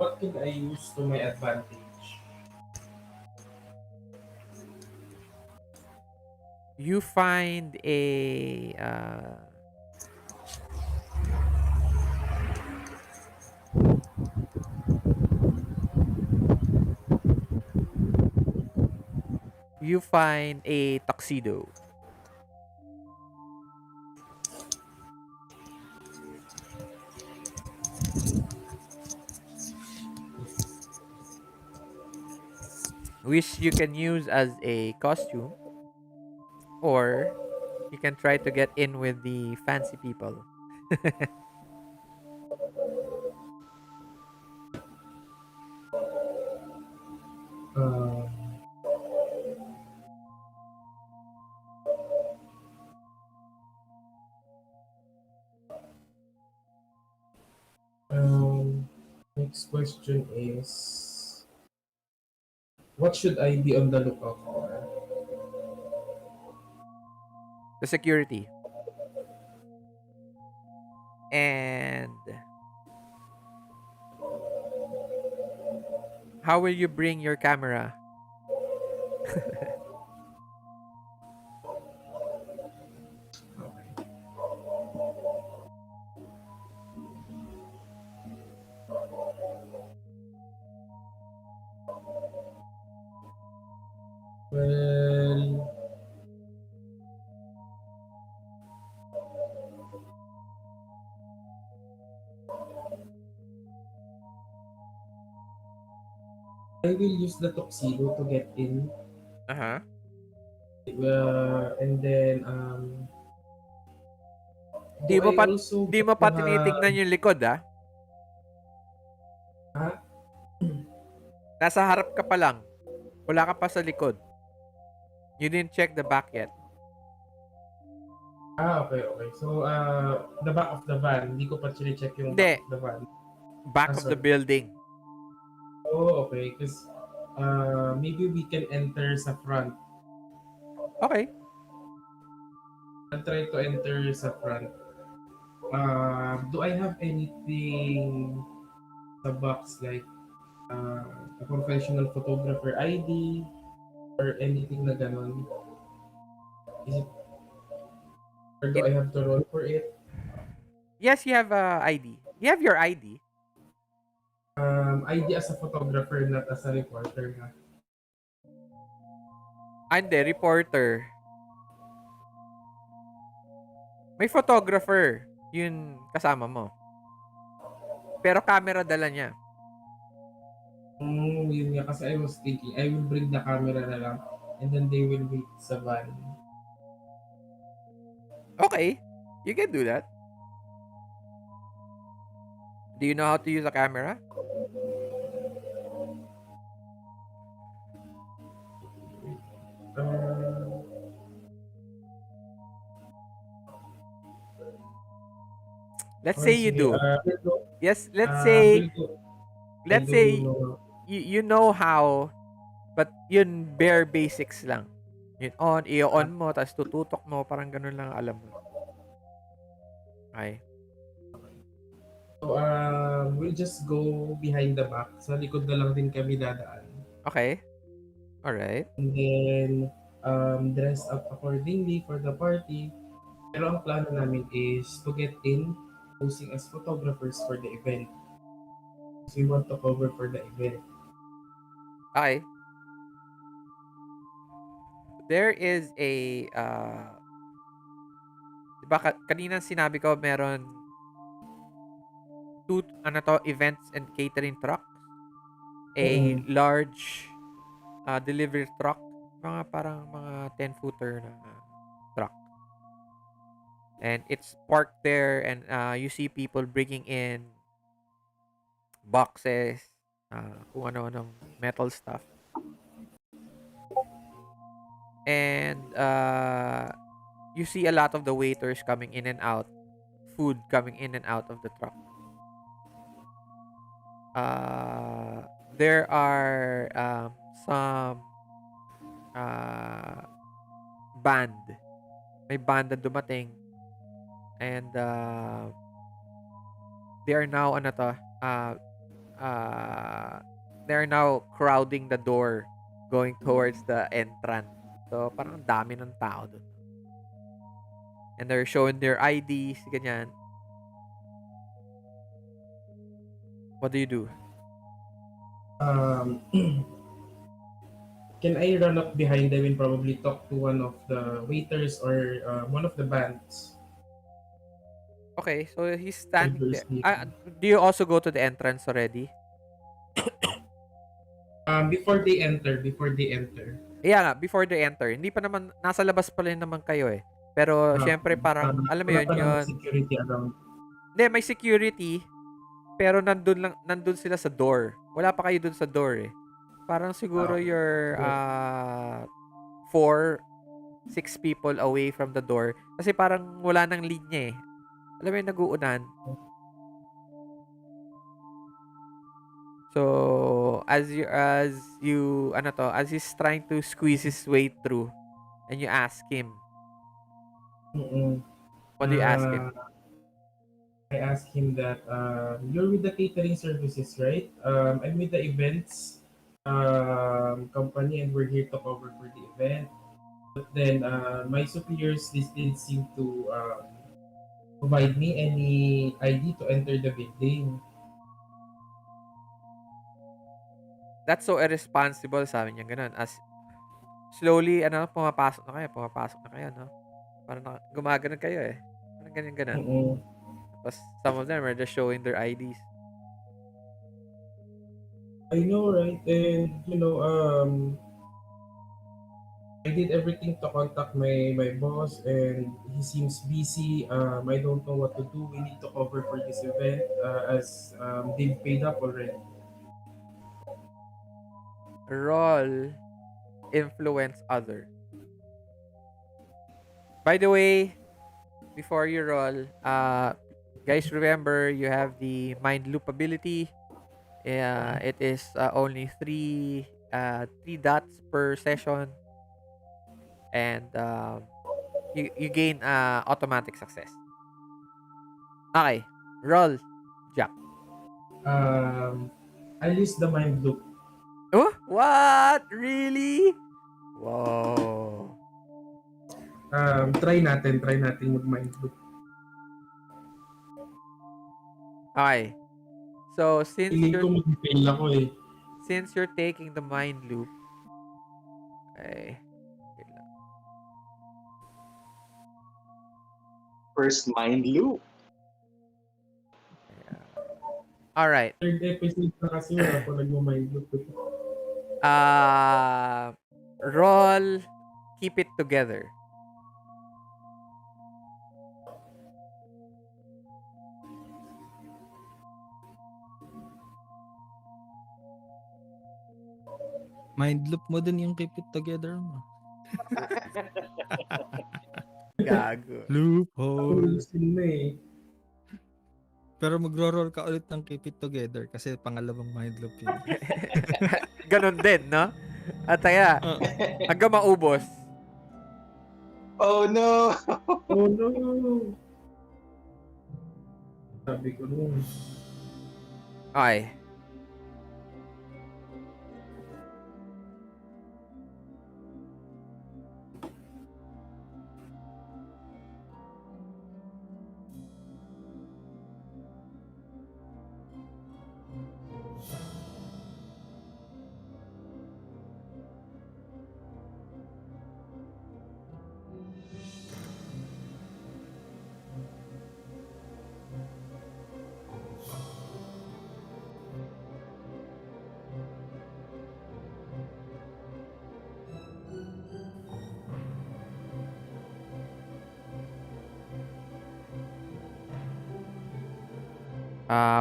what could I use to my advantage? You find a tuxedo. Which you can use as a costume, or you can try to get in with the fancy people. Um, um, Next question is, what should I be on the lookout for? The security. And how will you bring your camera? Okay. Well, I will use the tuxedo to get in, Uh-huh. and then Di do mo I pa also di get mo to pa have? tinitignan yung likod, ah. Ah, Nasa harap ka pa lang. Wala ka pa sa likod. You didn't check the back yet. okay, okay. So, the back of the van, hindi ko pa check yung back Hindi, of the van. back of the Sorry. building. Oh, okay. Because maybe we can enter sa front. Okay. I'll try to enter sa front. Do I have anything sa box like a professional photographer ID or anything na ganon? Is it, or do It I have to roll for it? Yes, you have a ID. You have your ID. ID as a photographer, not as a reporter. Ha? Hindi, reporter. May photographer. Yun kasama mo. Pero camera dala niya. Yun nga kasi I was thinking, I will bring the camera na lang and then they will wait sa van. Okay. You can do that. Do you know how to use a camera? Uh, Let's say okay, you sige. do. Yes, Will do. I let's do say know. you know how, but yun bare basics lang. Yun i-on mo, tapos tututok mo, parang ganun lang alam mo. Okay. So, we'll just go behind the back. Sa likod na lang din kami dadaan. Okay. Alright. And then, dress up accordingly for the party. Pero ang plano namin is to get in, posing as photographers for the event. So, we want to cover for the event. Okay. There is a, diba kanina sinabi ko meron two, events and catering trucks. A Mm. large delivery truck. Parang mga 10-footer na truck. And it's parked there, and you see people bringing in boxes, kung ano-anong metal stuff. And you see a lot of the waiters coming in and out, food coming in and out of the truck. There are some band. May band na dumating, and they are now uh, they're now crowding the door going towards the entrance. So, parang ang dami ng tao doon. And they're showing their IDs, ganyan. What do you do? Um, can I run up behind them and probably talk to one of the waiters or one of the bands? Okay, so he's standing Servers there. dito. Do you also go to the entrance already? Before they enter. Yeah nga, before they enter. Hindi pa naman, nasa labas pa rin naman kayo eh. Pero, syempre, parang, alam mo Wala yun, pa naman yun. security around. Hindi, may security, pero nandun sila sa door. Wala pa kayo dun sa door eh. Parang siguro Okay. you're, So, 4, 6 people away from the door. Kasi parang wala nang linya eh. Alam mo yung nag-uunan. So, as he's trying to squeeze his way through, and you ask him, mm-mm. what do you ask him? I asked him that you're with the catering services, right? I'm with the events company, and we're here to cover for the event. But then my superiors didn't seem to provide me any ID to enter the building. That's so irresponsible, sabi niya ganun. As slowly, pumapasok na kayo, no? Parang gumaganon kayo eh. Parang ganyan-ganon. Mm-mm. Tapos some of them are just showing their IDs. I know, right? And I did everything to contact my boss, and he seems busy. I don't know what to do. We need to cover for this event as they've paid up already. Roll influence other. By the way, before you roll, guys, remember you have the mind loop ability. It is only three dots per session, and you gain automatic success. Okay, roll, Jack. Um, I use the mind loop. Oh, what? Really? Wow. Try natin mag-mind loop. Okay. So Feeling ko mag-fail ako eh. since you're taking the mind loop, okay. Wait lang. First mind loop. Yeah. All right. Third episode na kasi wala pa nag-mind loop. Roll, keep it together. Mind loop mo din yung keep it together mo. Gago. Loophole. Ayusin na eh. Pero magro-roll ka ulit ng keep it together kasi pangalawang mind loop yun. Ganon din, no? At kaya, hanggang maubos. Oh no! Oh no! Sabi ko nun. Okay.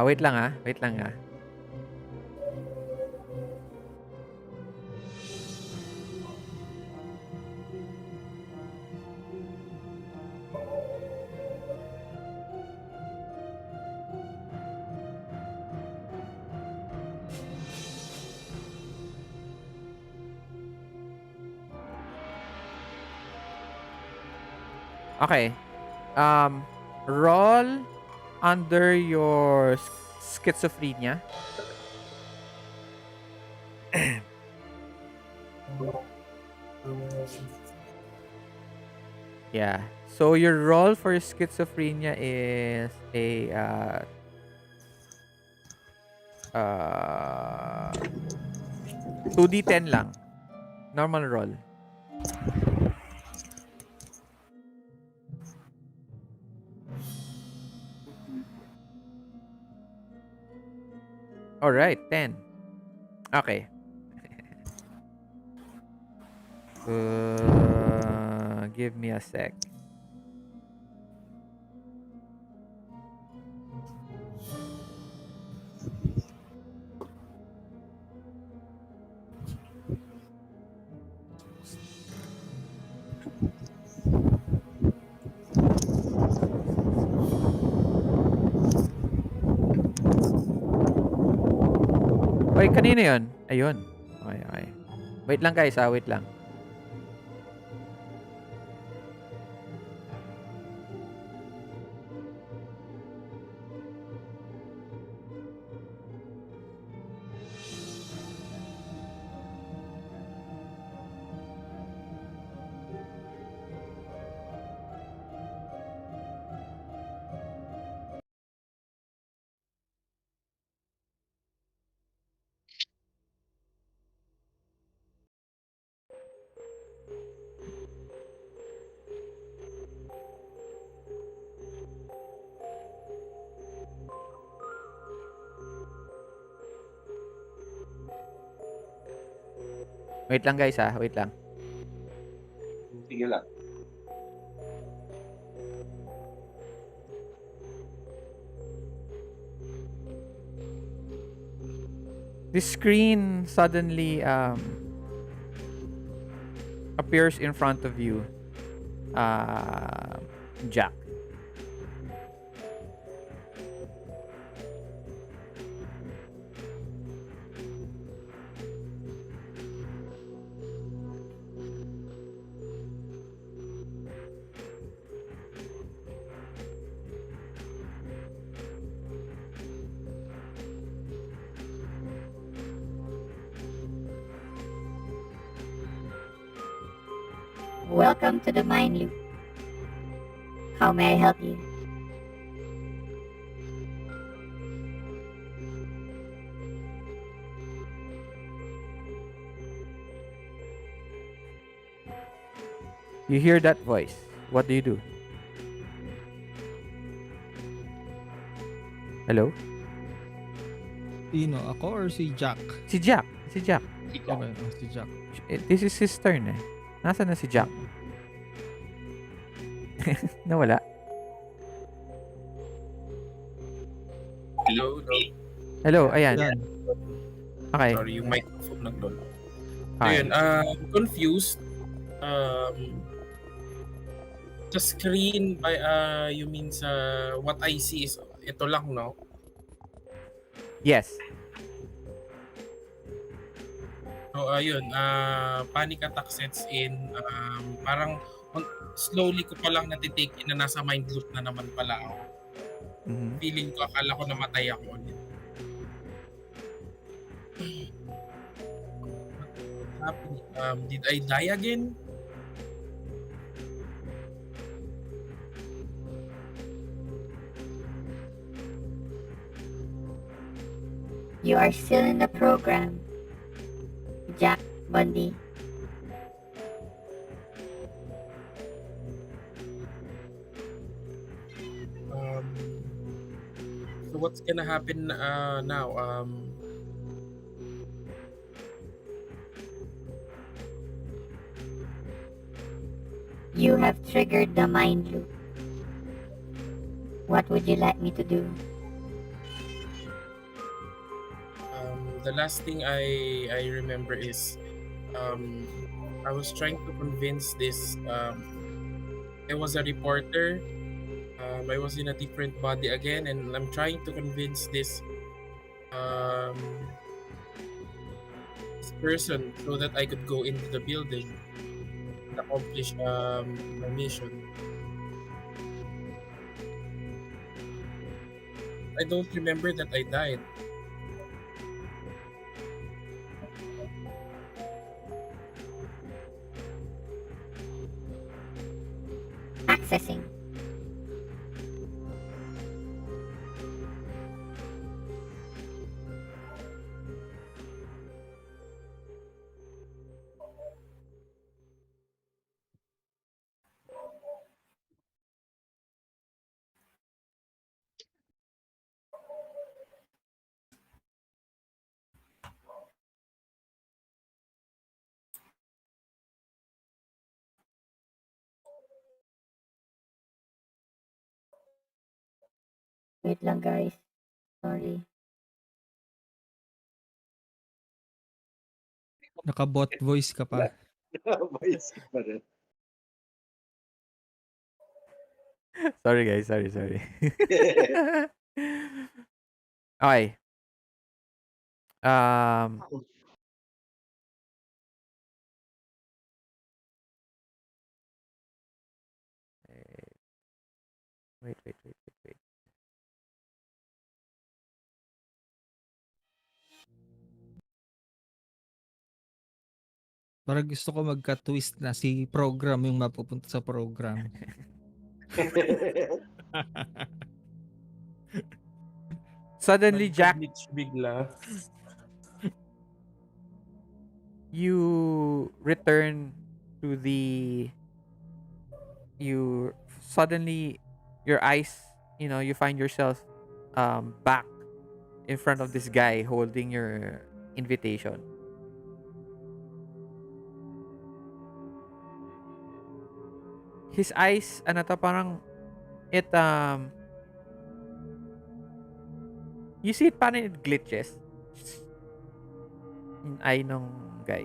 Wait lang ah. Wait lang ah. Okay. Roll under your schizophrenia. Yeah. So your role for schizophrenia is a uh 2d10 lang. Normal roll. All right, 10. Okay. Give me a sec. Oy, kanino 'yon? Ayun. Okay, okay. Wait lang guys, wait lang. Wait lang guys, wait lang. Sige lang. The screen suddenly appears in front of you. Jack. Welcome to the Mind Loop. How may I help you? You hear that voice. What do you do? Hello? Sino? Ako or si Jack? Si Jack. Si Jack. Ikaw. Okay, si Jack. This is his turn eh. Nasaan na si Jack? Nawala. Hello, no? Hello, ayan. Yan. Okay. Sorry, yung microphone nag-on. Okay. Ayun, confused. Sa screen, by, you mean sa what I see is ito lang, no? Yes. So, ayun, panic attack sets in. Parang slowly ko palang natitake in na nasa mind loop na naman pala ako. Mhm. Feeling ko, akala ko namatay ako ulit. What's happening? Did I die again? You are still in the program. Jack Bundy. Um, so what's gonna happen now? You have triggered the mind loop. What would you like me to do? The last thing I remember is I was trying to convince this. I was a reporter. I was in a different body again, and I'm trying to convince um, this person so that I could go into the building and accomplish my mission. I don't remember that I died. Wait lang guys. Sorry. Naka-bot voice ka pa. Voice ka pa rin. Sorry guys, sorry. Okay. Um, wait. Parang gusto ko magka-twist na si program yung mapupunta sa program. Suddenly, Jack, Nagka-glitch bigla. you return to the you suddenly your eyes, you find yourself back in front of this guy holding your invitation. His eyes, ano to, parang it you see it, parang it glitches in eye ng guy.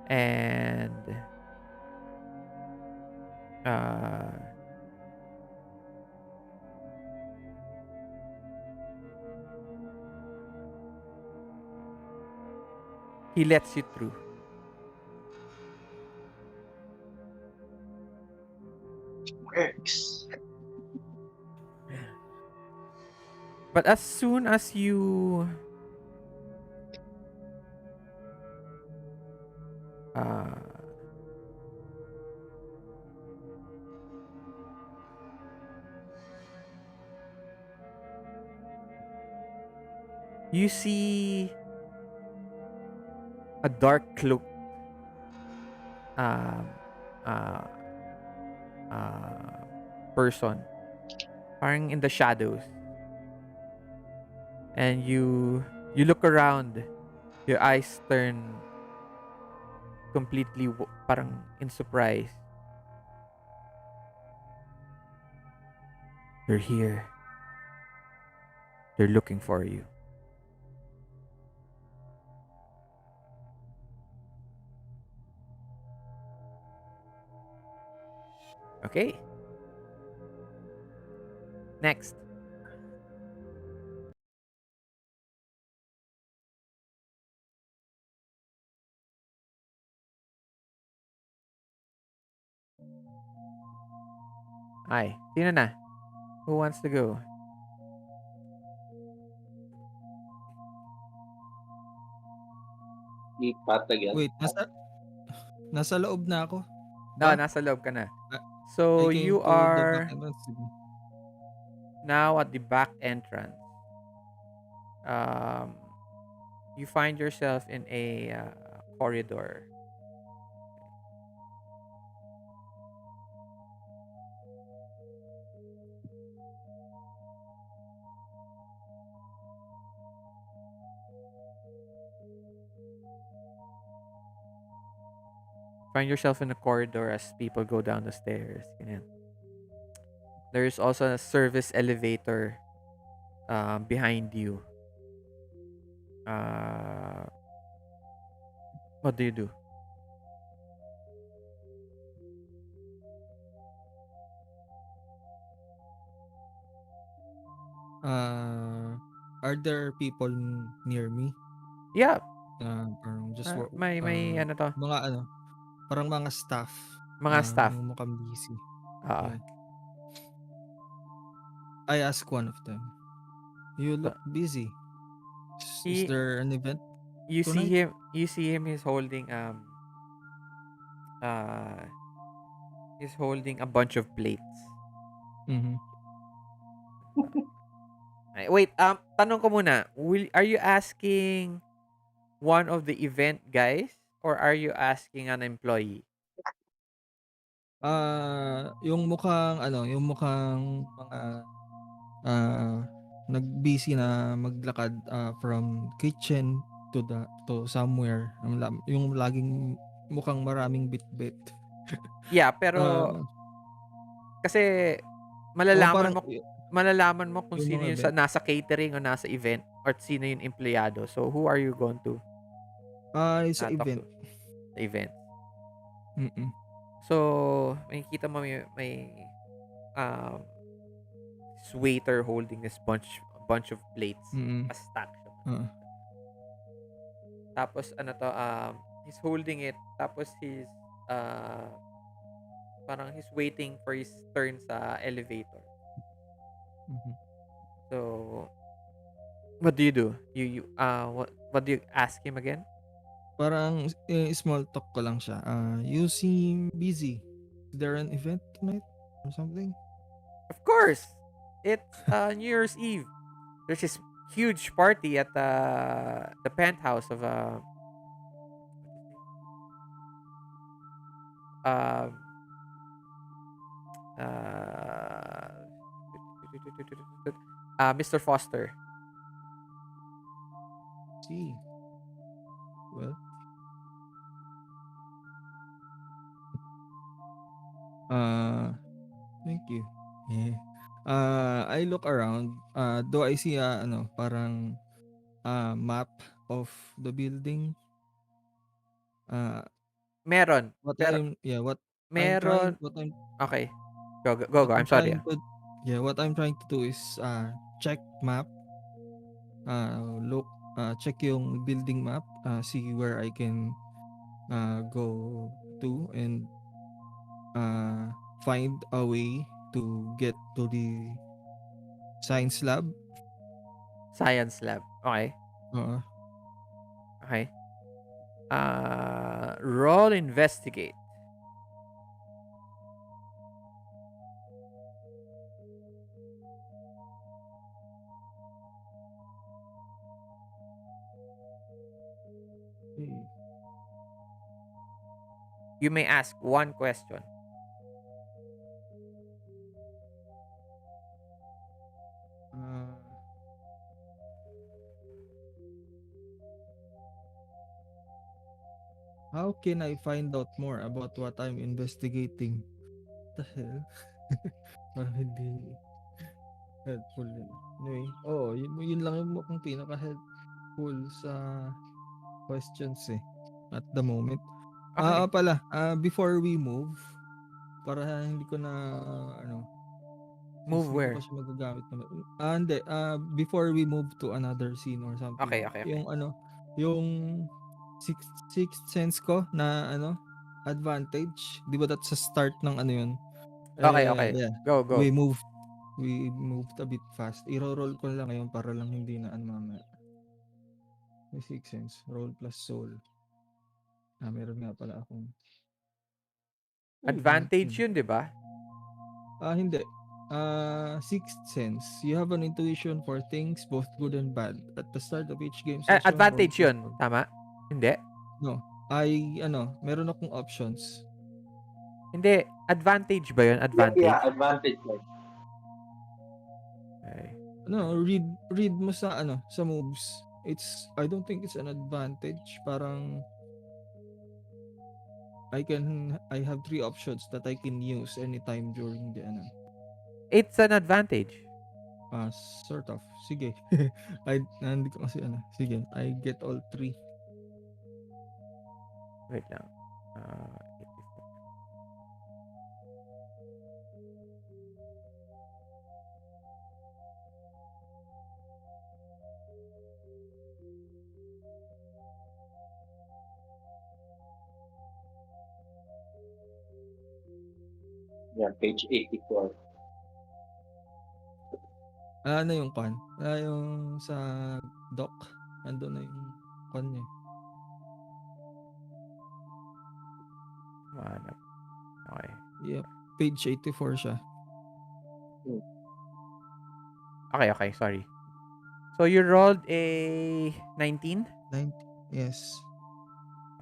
And uh he lets you through. Works. But as soon as you uh you see a dark cloak um uh person, parang in the shadows, and you look around, your eyes turn completely parang in surprise. They're here. They're looking for you. Okay. Next. Ay, sino na? Who wants to go? Lipat again. Wait, nasa loob na ako No, ba? nasa loob ka na. I So came you to the back are entrance. now at the back entrance. Um, you find yourself in a corridor. Find yourself in a corridor as people go down the stairs. Ganyan. There's also a service elevator behind you. Uh, what do you do? Are there people near me? Yeah, Parang just may ano to, mga ano, parang mga staff mga na staff. mukhang busy. Ah, Yeah. I ask one of them, "You so look busy. Is he there an event you see tonight?" him he's holding uh a bunch of plates. Mhm. Ay, wait, tanong ko muna. Are you asking one of the event guys or are you asking an employee? Yung mukhang ano, yung mukhang mga, ah, nag-busy na maglakad, from kitchen. to somewhere yung laging mukhang maraming bitbit. Yeah, pero Ah, kasi oo malalaman parang mo malalaman mo kung yung sino mga yung event. nasa catering o nasa event or sino yung empleyado. So, who are you going to Sa talk event. to sa event? Mm. So, makikita mo may um, this waiter holding this bunch of plates. Mm. Stack siya. Oo. Tapos, ano to, he's holding it. Tapos, uh, parang he's waiting for his turn sa elevator. Mhm. So, what do you do? What do you ask him again? Parang small talk ko lang siya. You seem busy. Is there an event tonight or something? Of course, it's New Year's Eve. There's this huge party at the penthouse of what's his name? Um uh Mr. Foster. See. Well, uh thank you. Yeah. I look around. Do I see parang map of the building? Uh Meron, what pero I'm yeah, I'm trying meron. what I'm Okay, go. what I'm I'm sorry. trying to what I'm trying to do is check map, look check yung building map, see where I can go to and uh find a way to get to the science lab. Science lab. Okay, Uh, okay. Roll investigate. eh, You may ask one question. uh, how can I find out more about what I'm investigating? The hell? Parang hindi helpful yun. Anyway, yun lang yung mukhang pinaka-helpful sa questions at the moment. Okay, Pala, before we move, para hindi ko na ano, since move hindi ko pa where? siya magagamit naman. Hindi, before we move to another scene or something, Okay. yung yung sixth sense ko na advantage, 'di ba that's sa start ng ano yun? Okay. Yeah, Go. we moved a bit fast. Iro-roll ko lang ngayon para lang hindi na mamaya. May sixth sense, roll plus soul. Meron nga pala akong Advantage 19. yun, 'di ba? Hindi. Sixth sense. You have an intuition for things both good and bad. At the start of each game session, roll Advantage plus yun, roll. tama? Hindi. No. Meron akong options. Hindi, advantage ba yun? Yeah, Advantage. advantage. Like, Okay. Read mo sa moves. I don't think it's an advantage. Parang I have three options that I can use anytime during the It's an advantage. uh, sort of. Sige. Hindi ko kasi Sige, I get all three. Wait lang. 84. yeah, page 84. Ano yung kan? Yung sa doc, andun na yung kan niya. Hanap. Okay. Yep, page 84 siya. Okay. Sorry. So you rolled a 19? 90, yes.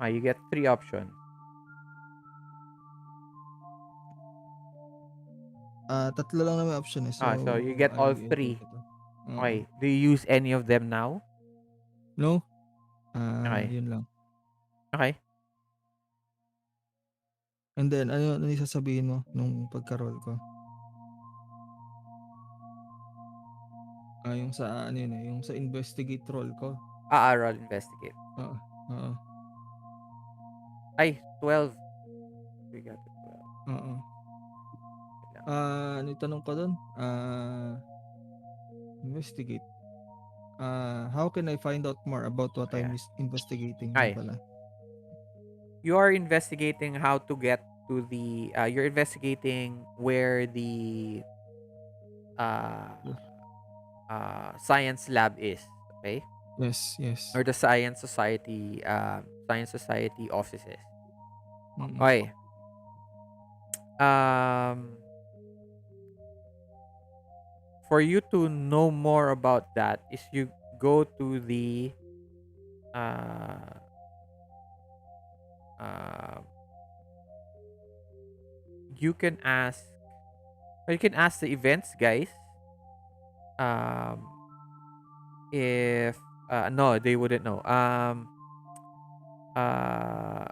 You get 3 options. Tatlo lang naman option so So you get all I'll take 3. it. Okay. Do you use any of them now? No? Okay. Yun lang. Okay. And then ano yung sasabihin mo nung pagka-roll ko? Yung sa ano yun, yung sa investigate roll ko. Roll investigate. Oo, oo, Ay, 12. We got it, 12. oo. Wait lang. Ano yung tanong ko dun? Investigate. How can I find out more about what I'm Ayan. investigating? Yun Okay. pala. You are investigating how to get to the you're investigating where the uh, science lab is, okay? Yes, yes. Or the science society offices. Mm-mm. Okay. Um for you to know more about that is you go to the uh uh you can ask or you can ask the events guys um if no, they wouldn't know. Uh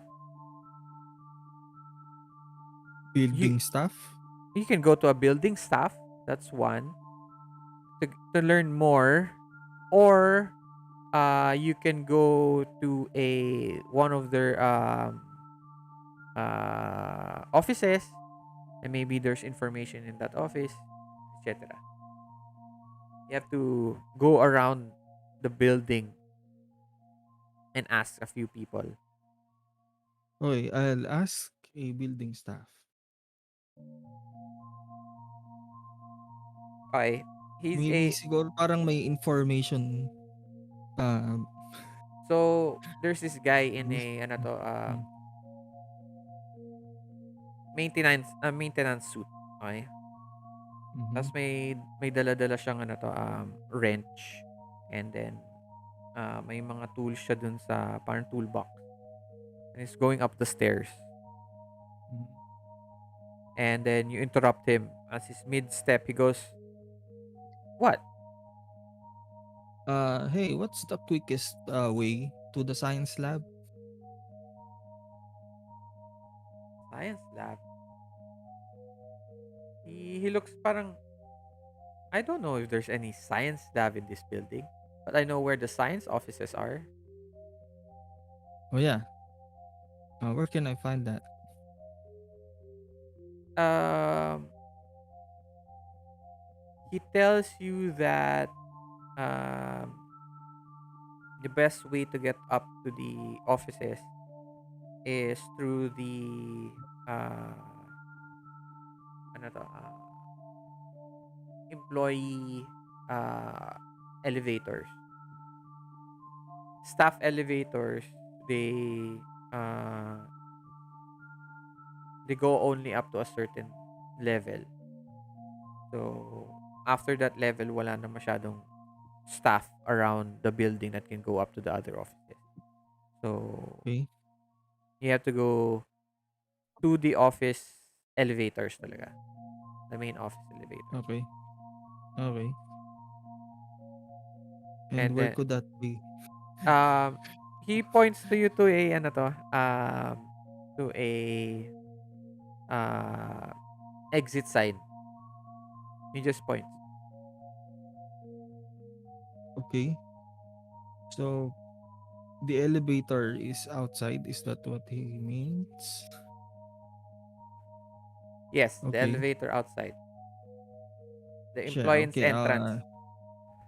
you Building stuff? you can go to a building staff, that's one, to learn more, or you can go to a one of their offices, and maybe there's information in that office, etc. You have to go around the building and ask a few people. Okay, I'll ask a building staff. Okay, he's Maybe a siguro parang may information uh, so there's this guy in boost. a ano to Mm, maintenance suit. Okay. mhm, Tapos may dala-dala siyang ano to wrench, and then may mga tools siya dun sa parang toolbox. And he's going up the stairs. mhm. And then you interrupt him as he's mid-step. He goes, "What? Hey, what's the quickest way to the science lab? Science lab?" He looks parang, I don't know if there's any science lab in this building, but I know where the science offices are. Oh yeah. Where can I find that? Um, he tells you that the best way to get up to the offices is through the ano to, employee uh, elevators. Staff elevators, they uh, they go only up to a certain level. So after that level, wala na masyadong staff around the building that can go up to the other offices. So Okay. you have to go to the office elevators talaga. The main office elevators. Okay. Okay. And And where then could that be? um he points to you to a ano to a uh exit sign. He just points. Okay. So the elevator is outside. Is that what he means? Yes, the Okay. elevator outside. The Siya, employee's okay. entrance.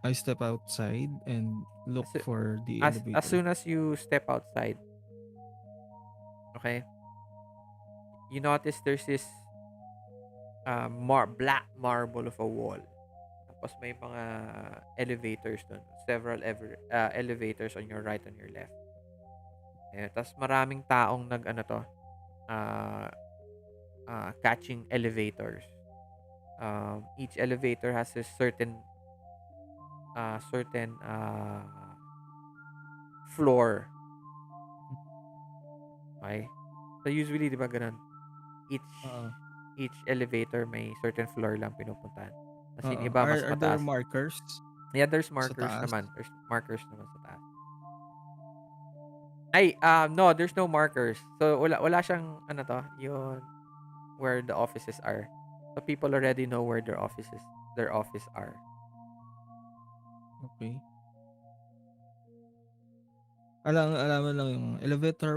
I step outside and look As, for the as elevator. soon as you step outside, okay, you notice there's this black marble of a wall. Tapos may mga elevators dun. Several elevators on your right and your left. Tapos maraming taong nag ano to, uh, catching elevators. Each elevator has a certain floor. Okay? So usually, di ba ganun? Each Uh, each elevator may certain floor lang pinupuntahan. Tapos yung iba mas are there mataas. markers Yeah, there's sa markers taas? naman. There's markers naman sa taas. Ay, no, there's no markers. So wala siyang ano to, yun where the offices are. So people already know where their office are. Okay. Alam mo lang yung elevator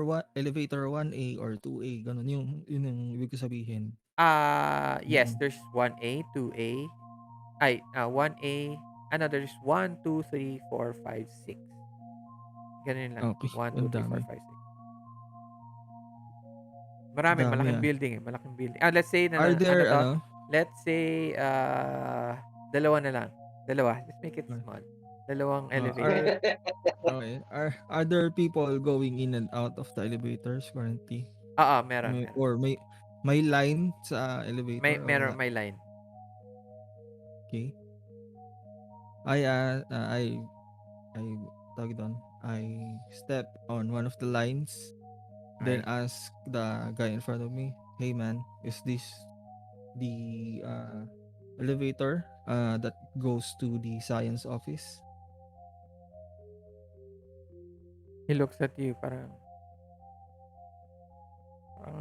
1A or 2A gano'n yun yung ibig ko sabihin. Yes, Mm. there's 1A, 2A. Ay, 1A. Ano, there's 1, 2, 3, 4, 5, 6. Ganun lang. Okey, 1, 2, ang 3, 4, dami. 5, 6. Marami, Dami, malaking building eh. Malaking building. Let's say Are ano there to? ano, Let's say dalawa na lang. Dalawa. Let's make it uh, small. Dalawang are elevator. okay, are there people going in and out of the elevators currently? Oo, meron, May meron. or may line sa elevator o Meron wala? may line. Okay. I tawag dun, I step on one of the lines, then Okay. ask the guy in front of me, "Hey man, is this the elevator that goes to the science office?" He looks at you parang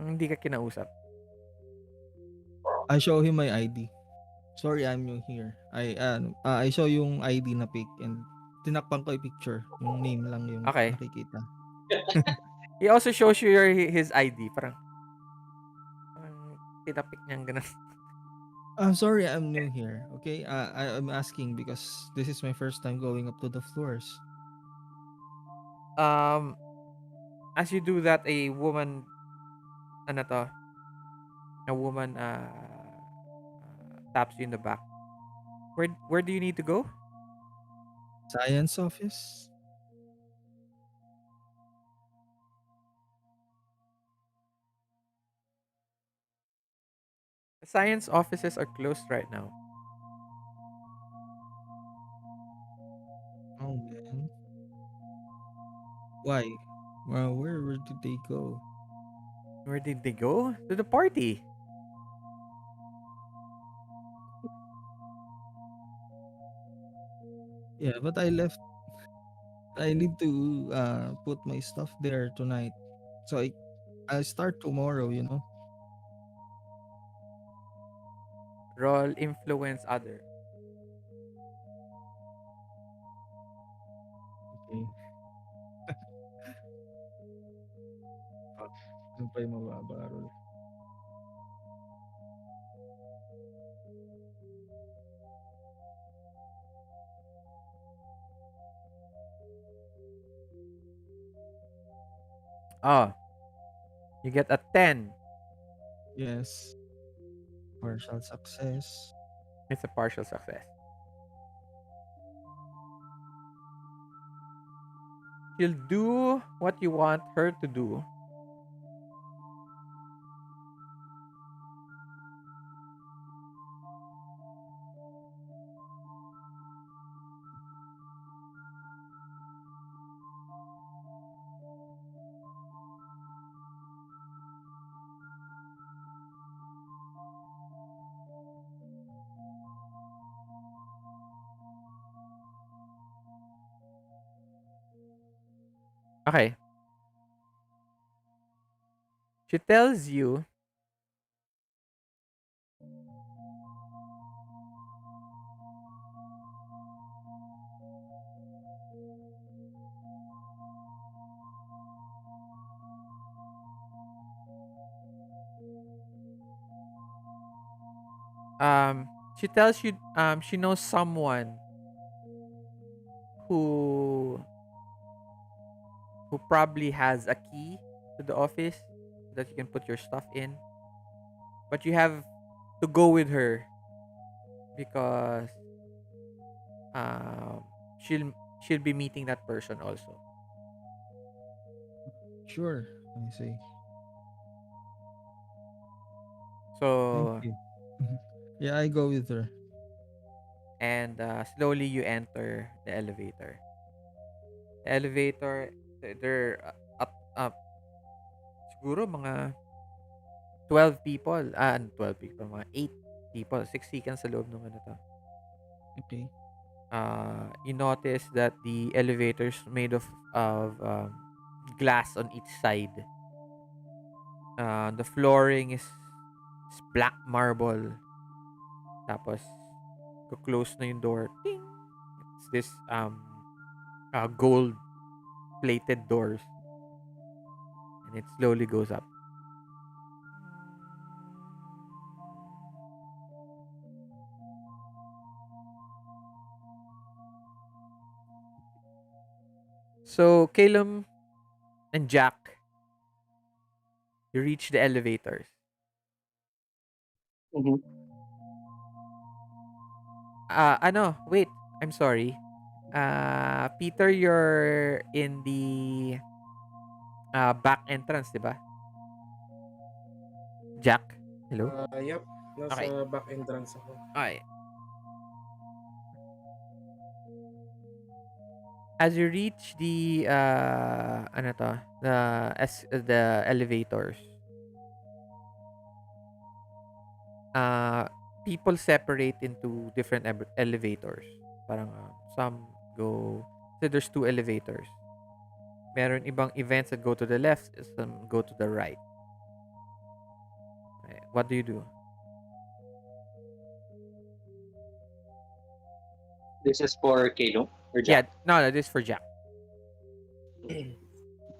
hindi ka kinausap. I show him my ID. "Sorry, I'm new here." I show yung ID na pic and tinakpan ko yung picture, yung name lang yung Okay. nakikita. He also shows you his ID. Parang tinapik niyang ganun. "I'm sorry, I'm new here, okay? I'm asking because this is my first time going up to the floors." Um, as you do that, ano to, a woman taps you in the back. Where do you need to go? "Science office?" The science offices are closed right now. "Oh, man. Why? Well, where did they go?" Where did they go? To the party. "Yeah, but I need to put my stuff there tonight. So I'll start tomorrow, you know." Roll influence other. Okay. Fuck. Ano pa yung mababarol? Oh, you get a 10. Yes. Partial success. It's a partial success. She'll do what you want her to do. Okay. She tells you she knows someone who probably has a key to the office that you can put your stuff in. But you have to go with her because um she'll be meeting that person also. Sure, I say. Thank So you. Yeah, I go with her. and slowly you enter the elevator. The elevator, they're up siguro mga 12 people. 12 people, mga 8 people. Siksikan sa loob ng ano to. Okay. You notice that the elevator's made of glass on each side. The flooring is black marble. Tapos, close na yung door. Ting! It's this gold plated doors. And it slowly goes up. So, Calum and Jack, you reach the elevators. Mhm. Wait. I'm sorry. Peter, you're in the back entrance, di ba? Jack, hello? Yep, nasa Okay. back entrance ako. Okay. As you reach the the elevators, uh people separate into different elevators. Parang some go, so there's two elevators. Meron ibang events that go to the left, some go to the right. Okay, what do you do? This is for Kano or Yeah, Jack. no, this is for Jack.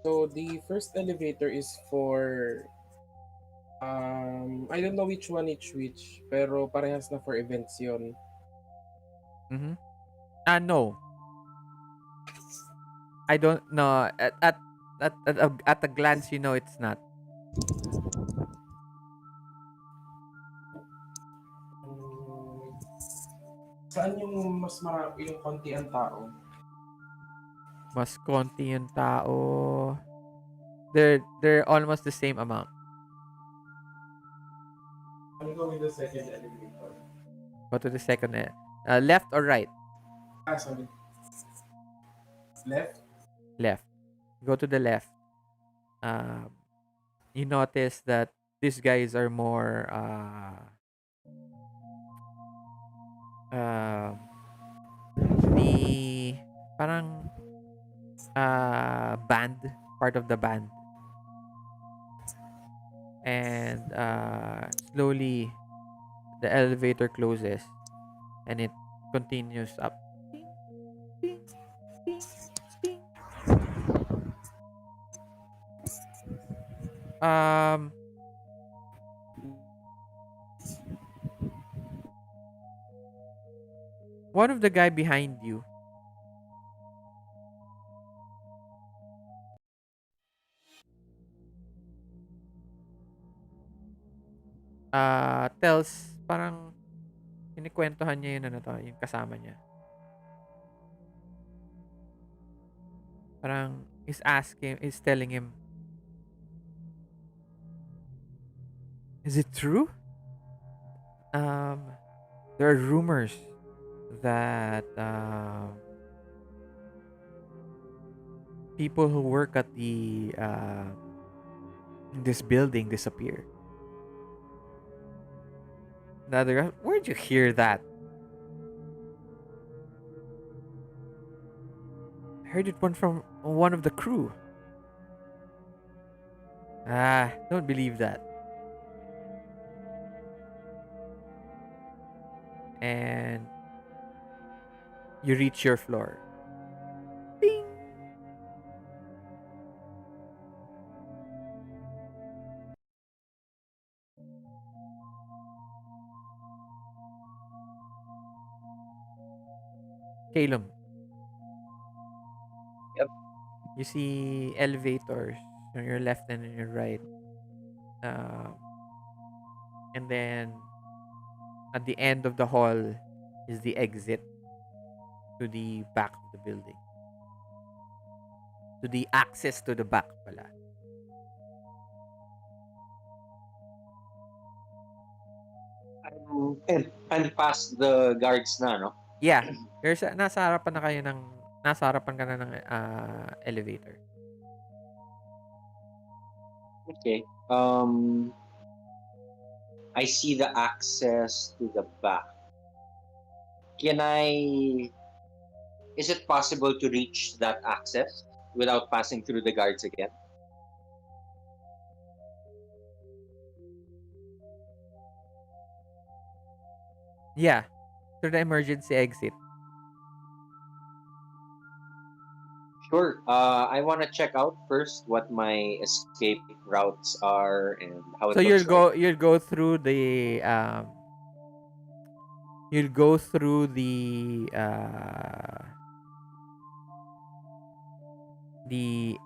So the first elevator is for I don't know which one which, pero parehas na for events yun. Mm-hmm. No, I don't know. At a glance, you know it's not. Mm, Saan yung mas marami, yung konti ang tao? Mas konti yung tao. They're almost the same amount. I'm going with the second elevator. Go to the second. Left or right? Sorry. Left? Left. Go to the left. Um, you notice that these guys are more uh, the parang band, part of the band. And slowly the elevator closes and it continues up. Ding, ding, ding, ding. Um, one of the guy behind you tells, parang kinikwentuhan niya yung yung kasama niya. Parang is telling him, is it true? Um, there are rumors that people who work at the this building disappear. The other guy, where'd you hear that? I heard it from one of the crew. Don't believe that. And you reach your floor. Bing! Calum, Yep. you see elevators on your left and on your right. Um, and then at the end of the hall is the exit to the back of the building. To the access to the back pala. And past the guards na, no? Yeah, nasa harapan na kayo nasa harapan ka na ng elevator. Okay. I see the access to the back. Can I? Is it possible to reach that access? without passing through the guards again. Yeah, through the emergency exit. Sure. I want to check out first what my escape routes are and how it So looks like. you'll go through the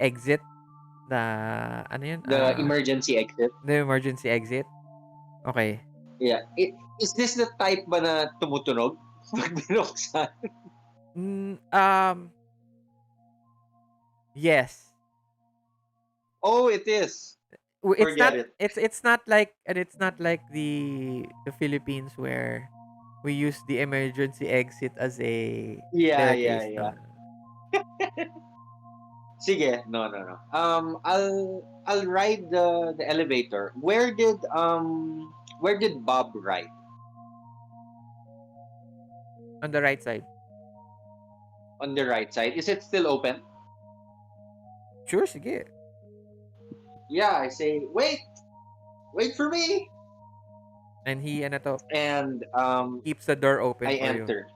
exit, the ano yun, The emergency exit. the emergency exit. Okay. Yeah. Is this the type ba na tumutunog? Pag binuksan? Mm, yes. Oh, it is. It's Forget not it. it's not like the Philippines where we use the emergency exit as a Yeah, yeah, staircase. No, yeah. no, no. Sige, no, no, no. I'll ride the elevator. Where did Bob ride? On the right side. On the right side. Is it still open? Sure, sige. Yeah, I say, wait for me. And he ano to, And keeps the door I open for you. enter.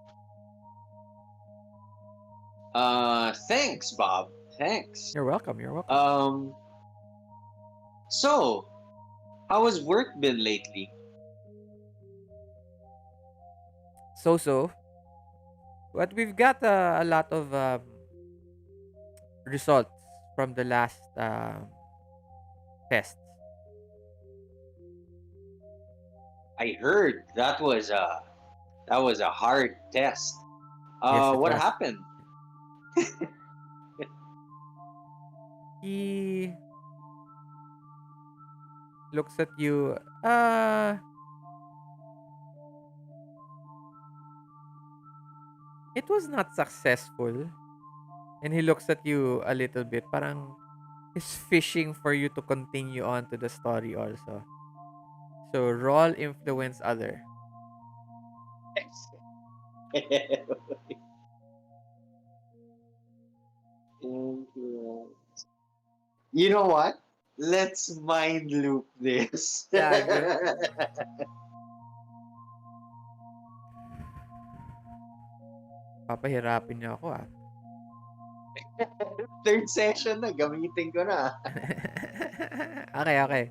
Thanks, Bob. Thanks. You're welcome. You're welcome. So, how has work been lately? So, but we've got a lot of results from the last tests. I heard that was a hard test. Yes, it What was. happened? He looks at you. It was not successful. And he looks at you a little bit. Parang he's fishing for you to continue on to the story also. So roll influence other. You know what? Let's mind loop this. Gago. Papahirapin niyo ako ah. Third session na, gamitin ko na. Okay, okay.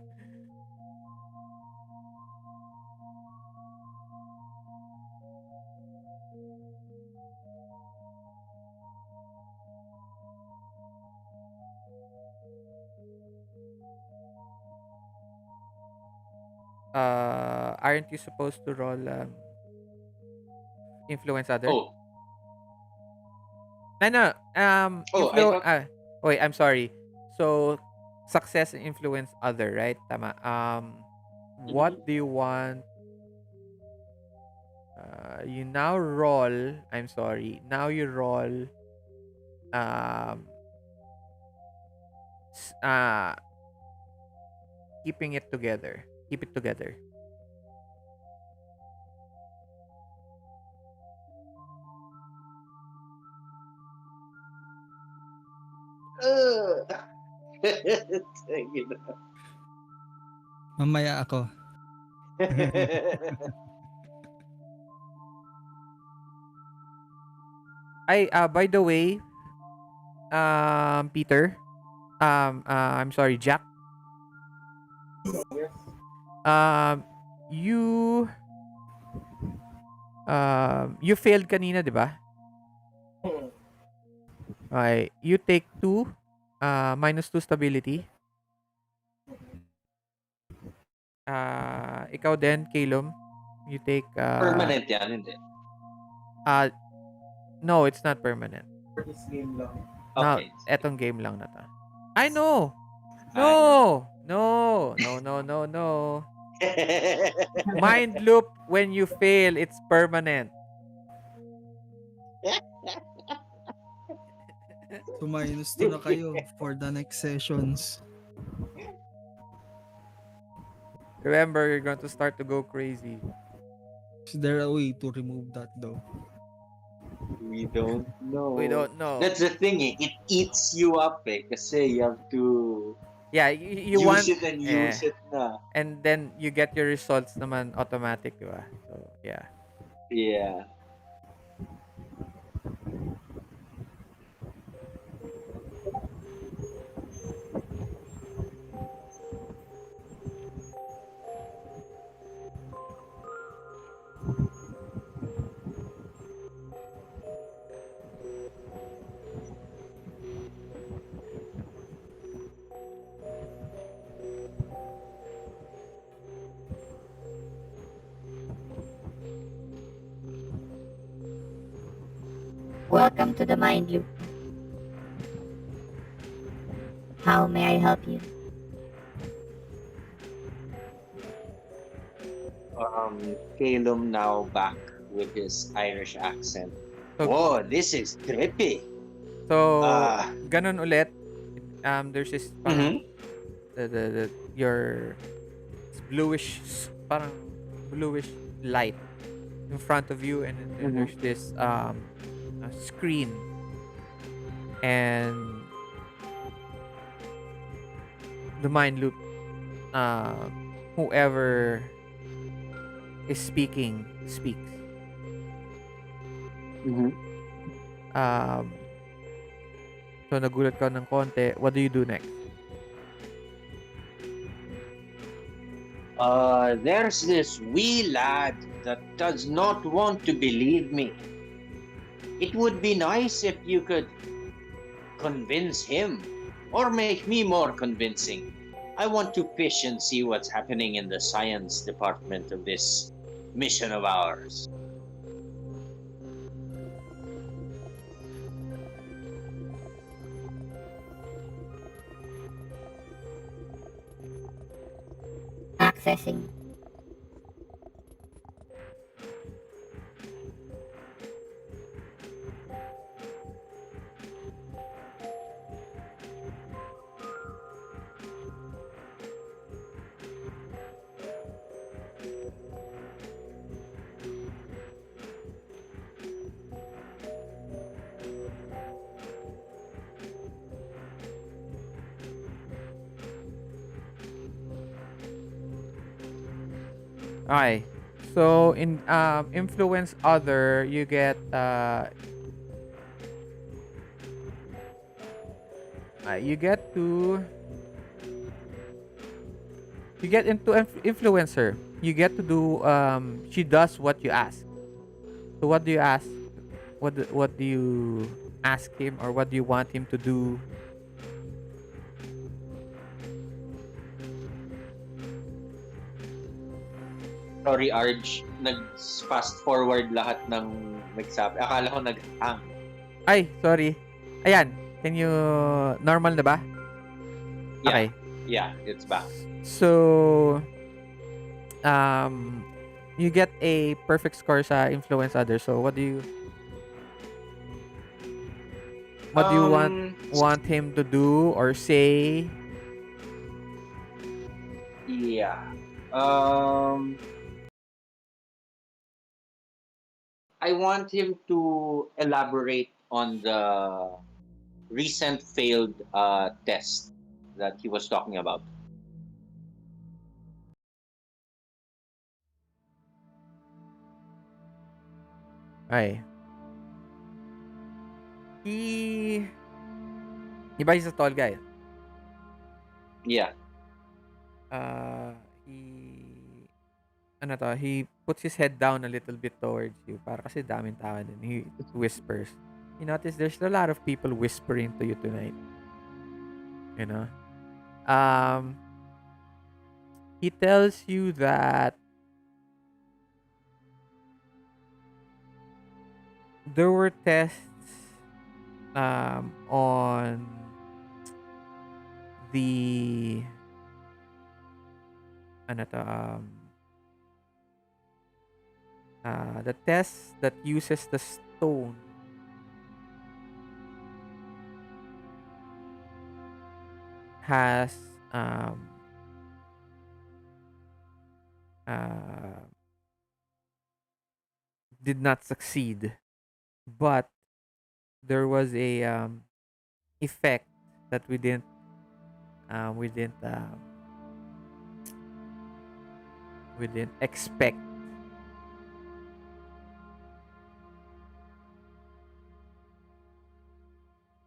Aren't you supposed to roll influence other? Oh, No. I thought. Wait, I'm sorry. So, success and influence other, right? Tama. What Mhm. do you want? You now roll. I'm sorry. Now you roll. Um. s- Uh. Keeping it together. Keep it together. Ugh. You know. Mamaya ako. By the way, Peter. I'm sorry, Jack. Yes. You you failed kanina, 'di ba? Hmm. Okay, you take 2 minus 2 stability. Ikaw din, Kalum. You take Permanent yan, hindi. uh no, it's not permanent. For this game lang. Now, Okay. etong game lang na to. I know. I know. No. Mind loop when you fail, it's permanent. So minus 2 na kayo for the next sessions. Remember, you're going to start to go crazy. Is there a way to remove that though? We don't We know. don't know. That's the thing, eh. It eats you up, eh. Kasi you have to Yeah, you use want it and eh use it na. and then you get your results naman automatic, di ba? So, yeah. Yeah. Welcome to the Mind Loop. How may I help you? Calum now back with his Irish accent. So Whoa, this is trippy. so Ah, ganun ulit. There's this parang mm-hmm, the your bluish parang bluish light in front of you, and then mm-hmm, there's this screen, and the mind loop, uh whoever is speaking speaks. mm-hmm. um so nagulat ka ng konti, what do you do next? There's this wee lad that does not want to believe me. It would be nice if you could convince him or make me more convincing. I want to fish and see what's happening in the science department of this mission of ours. Accessing. Okay. So in influence other, you get to you get into influencer. You get to do she does what you ask. So what do you ask? What do you ask him, or what do you want him to do? Sorry, Arj. Nag-fast forward lahat ng nagsabi. Akala ko nag-hang. Ay, sorry. Ayan. Can you normal na ba? Yeah, Okay. yeah, it's back. So um you get a perfect score sa influence others. So what do you Um, want him to do or say? yeah. Um, I want him to elaborate on the recent failed test that he was talking about. Ay. He Iba he's a tall guy. Yeah. Uh he he puts his head down a little bit towards you para kasi daming tao din. He whispers. You notice there's a lot of people whispering to you tonight, you know? Um he tells you that there were tests on the ano to, the test that uses the stone has uh, did not succeed but there was a effect that we didn't expect.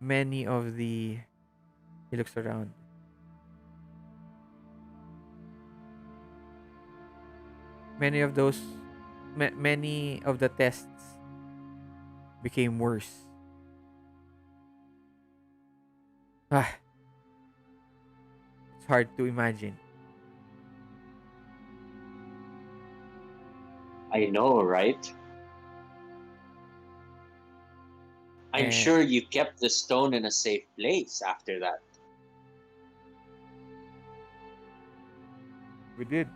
Many of the He looks around. Many of those many of the tests became worse. Ah, it's hard to imagine. I know, right? I'm And sure you kept the stone in a safe place after that. we did.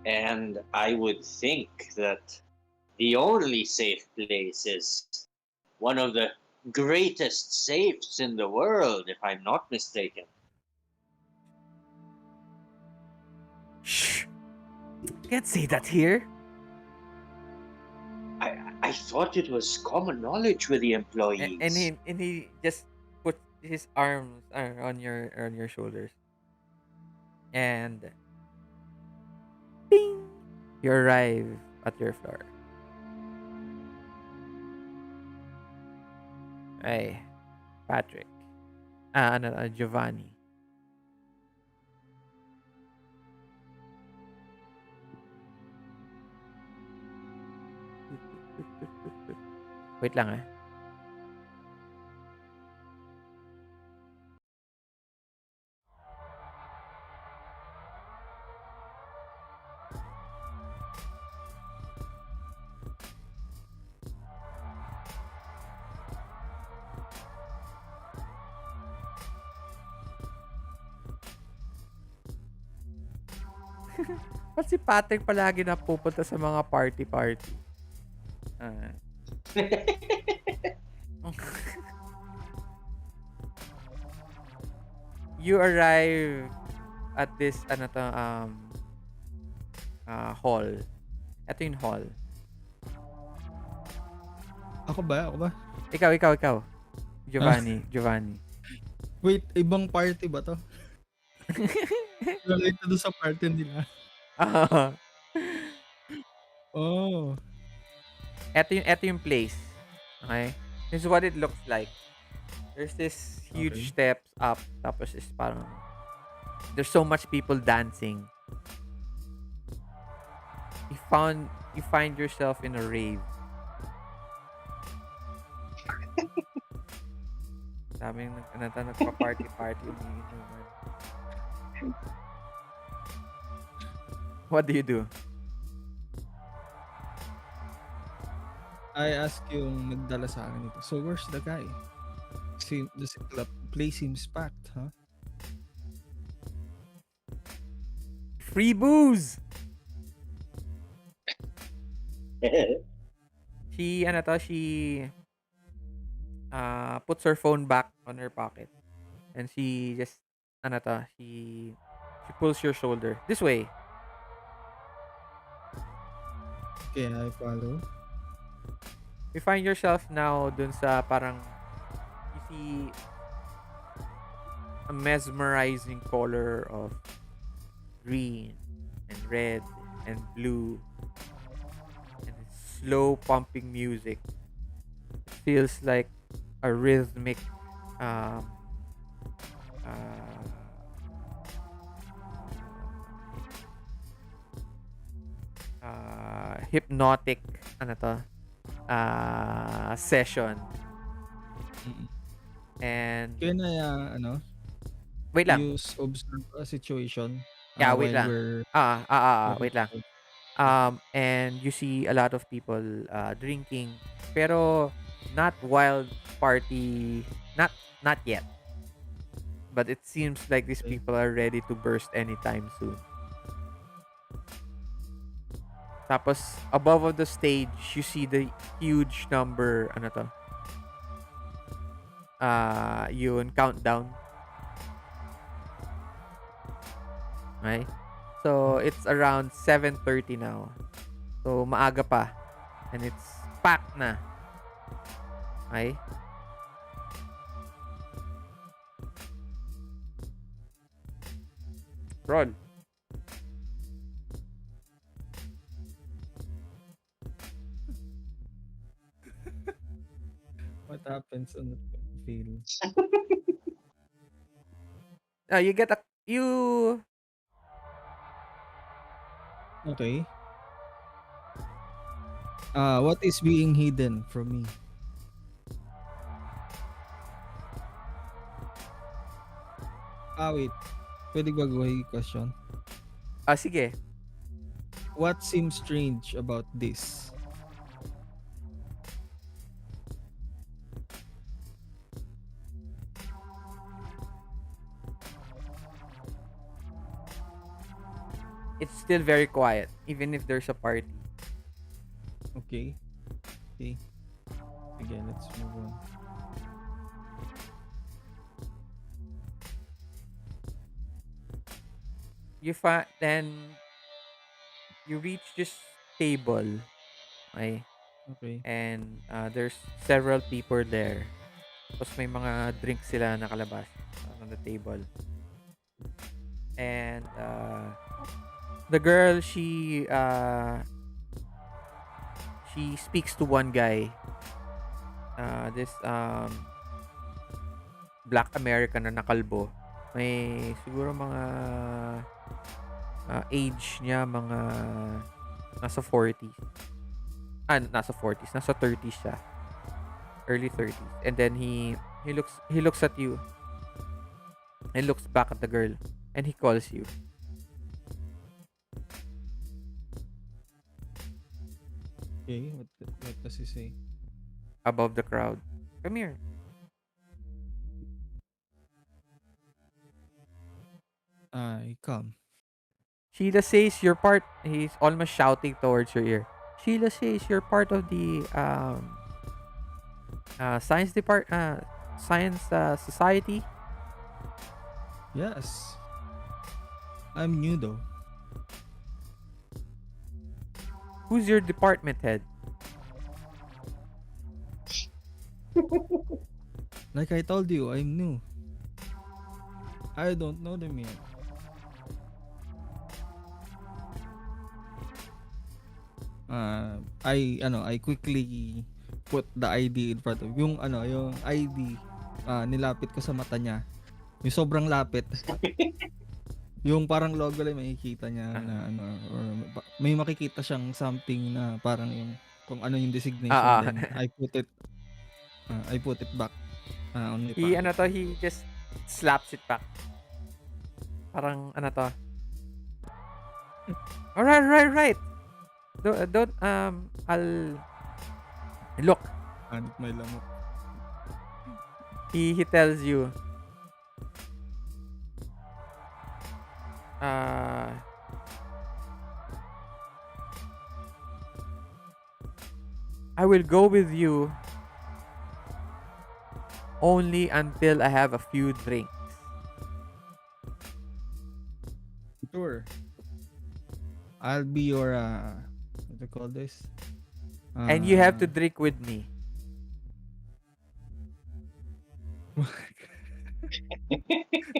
And I would think that the only safe place is one of the greatest safes in the world, if I'm not mistaken. Shh! Can't say that here. I thought it was common knowledge with the And employees. he just puts his arms on your shoulders, and ding, you arrive at your floor. Hey, Patrick. Ano, Giovanni. Wait lang ah. Ba't si Patrick palagi na pupunta sa mga party-party? Ah. You arrive at this hall. Ito yung hall. Ako ba? Ako ba? Ikaw. Ah, Giovanni. wait, ibang party ba 'to? Relate na dun sa party nila. Ah, Oh, ito yung place. Okay? This is what it looks like. There's this huge okay. steps up. Tapos is parang there's so much people dancing. You find yourself in a rave. Daming nagpa-party-party, umiinuman. What do you do? I ask yung nagdala sa akin ito, "So where's the guy? The place seems packed, huh?" Free booze! She puts her phone back on her pocket. And she just, she pulls your shoulder. This way. Okay, I follow. You find yourself now dun sa parang, you see a mesmerizing color of green and red and blue and slow pumping music. It feels like a rhythmic um uh hypnotic session. Mm. And Can I, ano, wait lang. observe a situation, Yeah, wait while lang. we're Wait walking lang. forward? Okay. And you see a lot of people drinking, pero not wild party, not yet. But it seems like these Okay. people are ready to burst anytime soon. Tapos above of the stage, you see the huge number, yun countdown, right? So it's around 7:30 now. So maaga pa. And it's packed na. Okay? Roll. What happens on the field? You get a you Okay. What is being hidden from me? Wait. Pwede baguhin yung question. sige. What seems strange about this? It's still very quiet even if there's a party. Okay. Okay. Again, let's move on. Then you reach this table. Okay? Okay. And there's several people there. Tapos may mga drinks sila nakalabas on the table. And the girl, she speaks to one guy. This black American na nakalbo. May siguro mga age niya mga nasa 40s. Nasa 40s, nasa 30s siya. Early 30s. And then he looks at you and looks back at the girl and he calls you. Okay. What does he say? Above the crowd. Come here. I come. Sheila says you're part. He's almost shouting towards your ear. Sheila says you're part of the science society. Yes. I'm new though. Who's your department head? Like I told you, I'm new. I don't know them yet. I quickly put the ID in front of yung ID nilapit ko sa mata niya. Yung sobrang lapit. Yung parang logo lang makikita niya na or may makikita siyang something na parang yung kung ano yung designation then I put it back on my pocket. He just slaps it back. Parang Alright. Don't I'll look. Hanip may lamok. He tells you I will go with you only until I have a few drinks. Sure. I'll be your what do you call this? And you have to drink with me.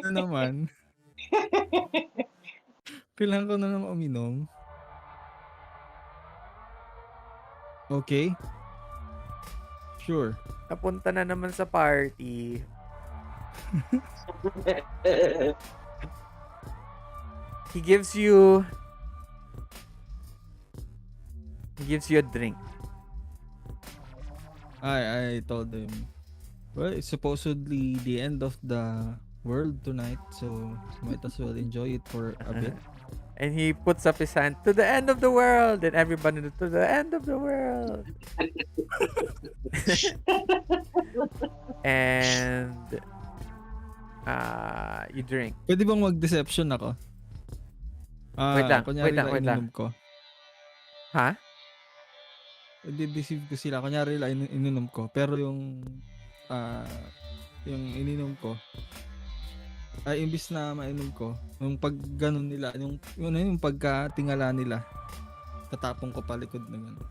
Ano naman? Kailangan ko na naman uminom. Okay. Sure. Napunta na naman sa party. He gives you a drink. I told him, well, it's supposedly the end of the world tonight, so might as well enjoy it for a bit. And he puts up his hand to the end of the world, and everybody to the end of the world. And you drink. Pwede bang mag-deception ako? Wait lang. Ininom ko. Ha? I-deceive ko sila. Kunyari lang ininom ko. Pero yung ininom ko, ay imbis na mainom ko, yung pag gano'n nila, yung pagkatingala nila, tatapon ko palikod na gano'n.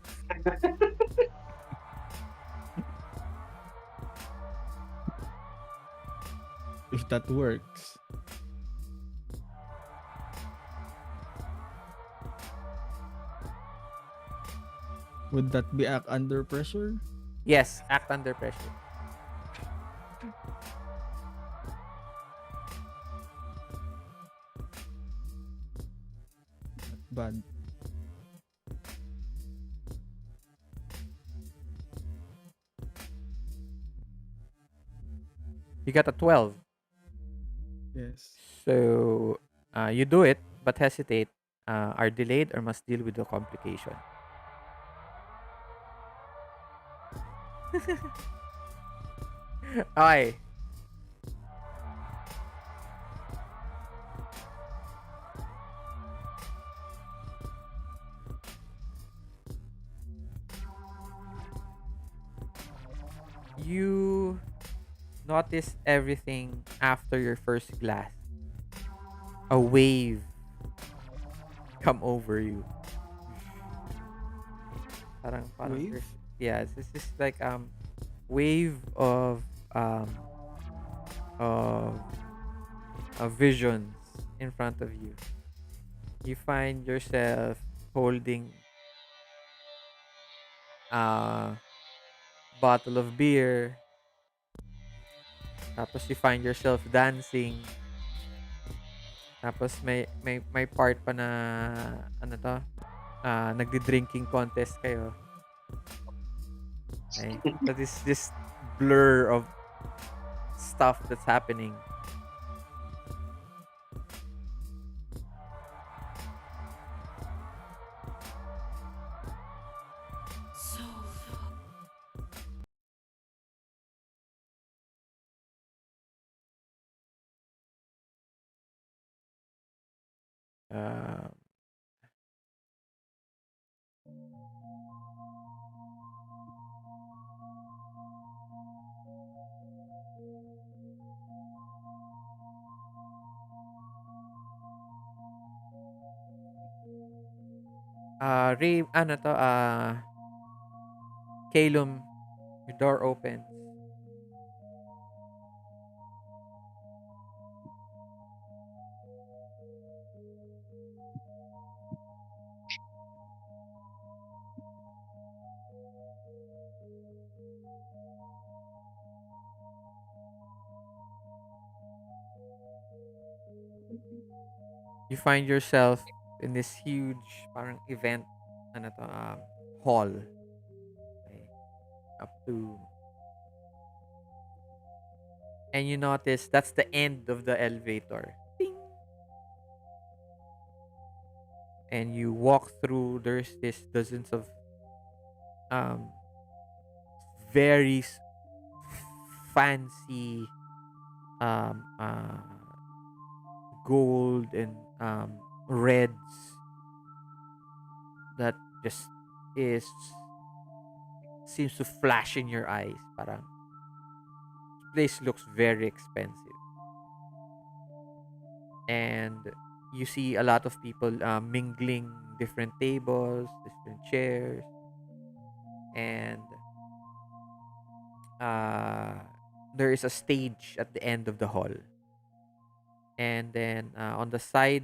If that works. Would that be act under pressure? Yes, act under pressure. Bad. You got a 12. Yes. So you do it, but hesitate, are delayed, or must deal with the complication. Okay. You notice everything after your first glass. A wave come over you. Parang Wave? there's, yeah, this is like wave um of visions in front of you. You find yourself holding a bottle of beer. Tapos you find yourself dancing. Tapos may part pa na ano to, nagdi-drinking contest kayo. Okay. So this blur of stuff that's happening. Um, Ray, ano to, Calum, your door opens. You find yourself in this huge parang event, ano to, hall. Okay. Up to, and you notice that's the end of the elevator. Ding! And you walk through, there's this dozens of um very fancy um uh gold and reds that just is seems to flash in your eyes. Parang place looks very expensive, and you see a lot of people mingling different tables, different chairs, and uh, there is a stage at the end of the hall, and then on the side,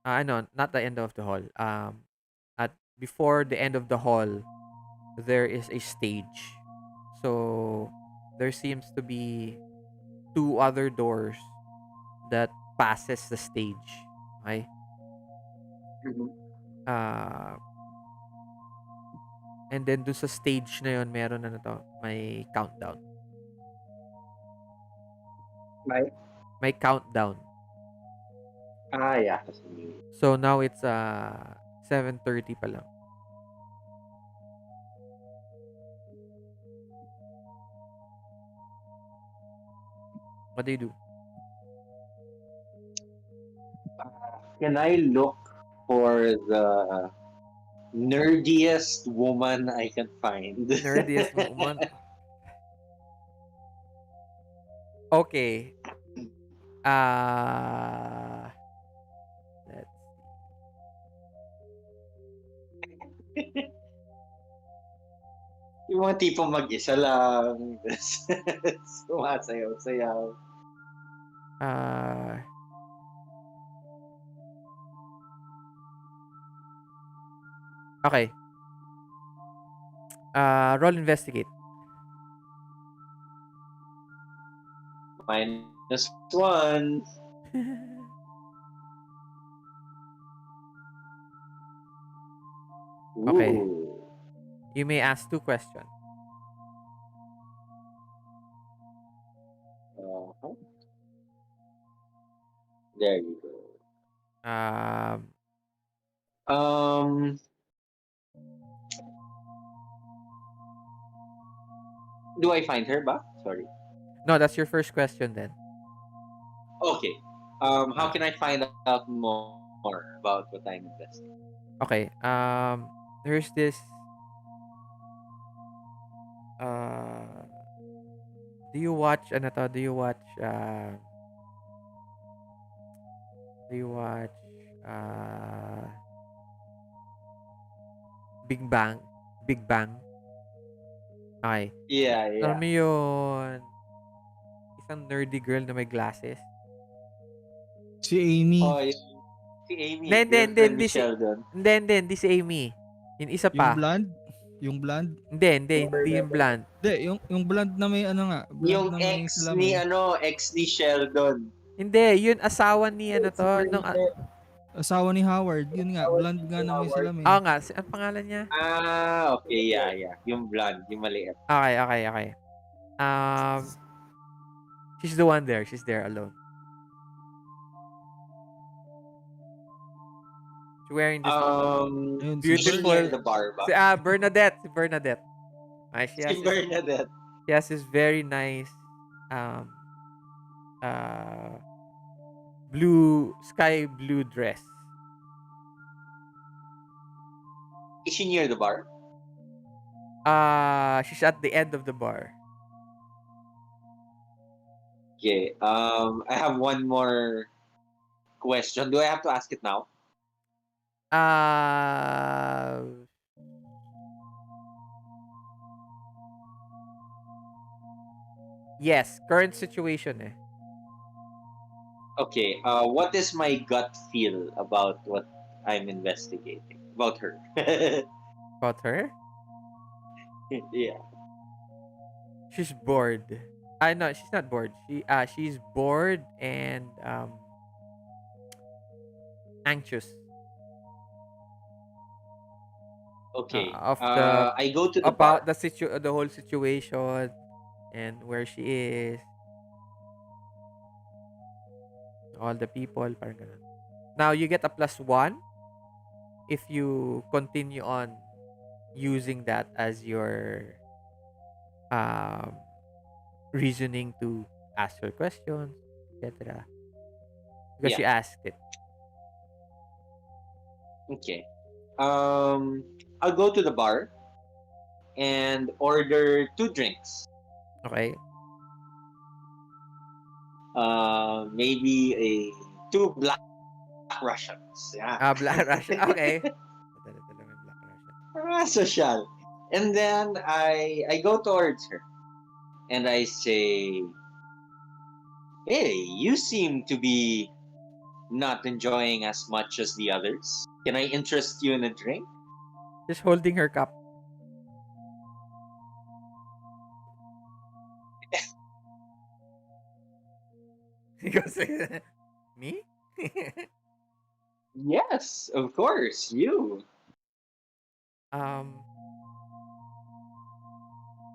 no, not the end of the hall. At before the end of the hall, there is a stage. So there seems to be two other doors that passes the stage. Okay? Mhm. Uh, and then dun sa stage na yun, meron na to, may countdown. Right? May countdown. Ah, yeah. So now it's 7:30 pa lang. What do you do? Can I look for the nerdiest woman I can find? Nerdiest woman. Okay. Uh, let's Yung mga tipong mag-isa lang, sumasayaw-sayaw. uh okay. Roll investigate. -1. Okay. Ooh. You may ask 2 questions. Uh-huh. There you go. Um, Um, do I find her ba? Sorry. no, that's your first question then. Okay. How Uh, can I find out more about what I'm investing? okay. There's this. Uh, do you watch ano to? Do you watch uh Big Bang? Big Bang. Okay. Yeah, Alam yeah. mo yun, isang nerdy girl na may glasses. Si Amy, Oh, yeah. Si Hindi, Amy, hindi, hindi, girlfriend ni hindi si, Sheldon. hindi si Amy. Yung isa yung pa. blonde, yung blonde. Hindi yung blonde. Hindi, yung blonde na may ano nga, blonde Yung na may ex ni salamin. ex ni Sheldon. Hindi, yun asawa ni ano to, nung, Asawa ni Howard, yun nga, blonde nga na may salamin. oo nga, ang pangalan niya? Okay, yeah, yeah. Yung blonde, yung maliit. Okay. Um, she's the one there. She's there alone. She's wearing this Ayun, si Is she near beautiful, the bar ba? Bernadette. Si Bernadette. Okay, Si Bernadette. she has this very nice, um, uh, sky blue dress. Is she near the bar? She's at the end of the bar. Okay. I have one more question. Do I have to ask it now? Uh, yes, current situation eh. Okay. What is my gut feel about what I'm investigating? About her. About her? Yeah. She's bored. No, she's not bored. She's bored and anxious Okay. of the I go to the about bar. the whole situation and where she is, all the people, parang ganun. Now you get a +1 if you continue on using that as your um reasoning to ask her questions, etc. Because Yeah. you asked it. Okay. I'll go to the bar and order 2 drinks. Okay. Maybe two Black Russians. Yeah. Black Russian. Okay. Dala-dala may Black Russian. Social. And then I go towards her and I say, "Hey, you seem to be not enjoying as much as the others. Can I interest you in a drink?" Just holding her cup. He goes, me? Yes, of course, you. um,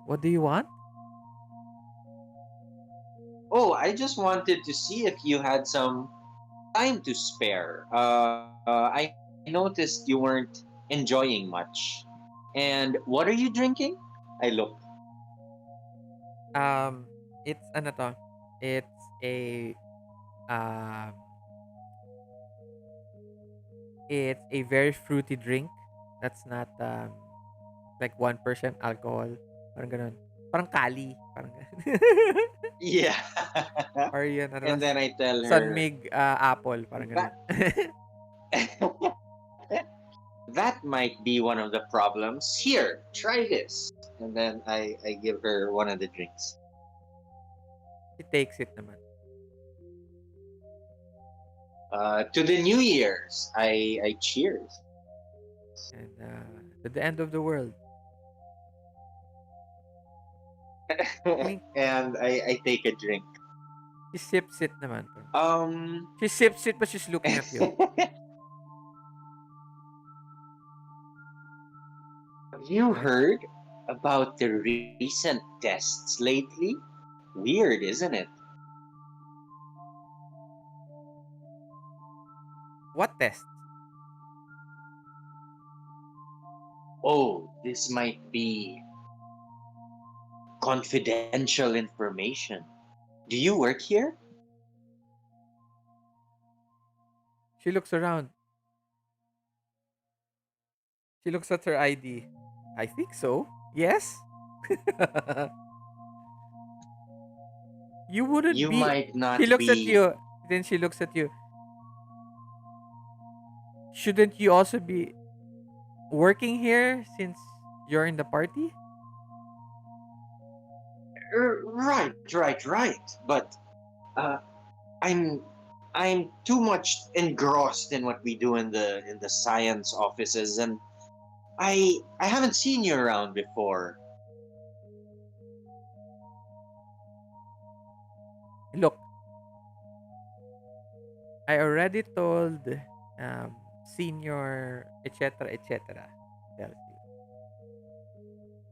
what do you want? Oh, I just wanted to see if you had some time to spare. I noticed you weren't enjoying much. And what are you drinking? I look. It's ano to? It's a um, it's a very fruity drink. That's not like 1% alcohol. Parang ganun. Parang kali. Parang Yeah. or yun, ano And mas then I tell her, Sunmig apple. Parang that ganun. that might be one of the problems. Here, try this. And then I give her one of the drinks. She takes it naman. To the New Year's, I cheers. And to the end of the world. I mean, And I take a drink. she sips it naman. Um, She sips it but she's looking at you. have you Right? heard about the recent tests lately? Weird, isn't it? What test? Oh, this might be confidential information. Do you work here? She looks around. She looks at her ID. I think so. Yes? You wouldn't You be. might She not looks at be. you. Then she looks at you. Shouldn't you also be working here since you're in the party? Right. But uh, I'm I'm too much engrossed in what we do in the science offices, and I haven't seen you around before. Look, I already told senior etc. tells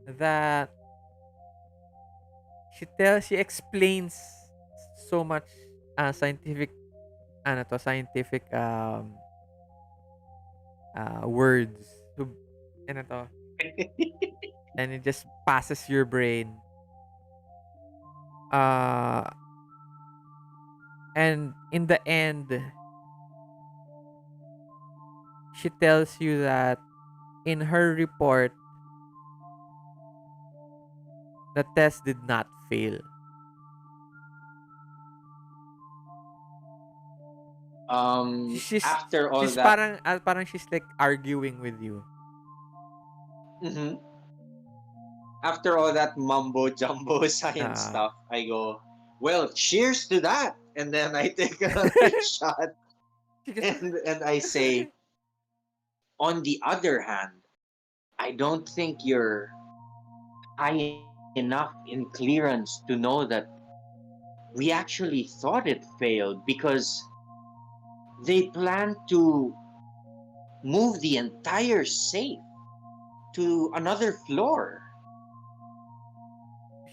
you that she explains so much scientific scientific words to ano to, and it just passes your brain uh and in the end she tells you that in her report the test did not fail. After all She's that, parang she's like arguing with you. mhm, after all that mumbo jumbo science uh stuff, I go, well, cheers to that, and then I take another shot, she goes, and I say, on the other hand, I don't think you're high enough in clearance to know that we actually thought it failed because they planned to move the entire safe to another floor.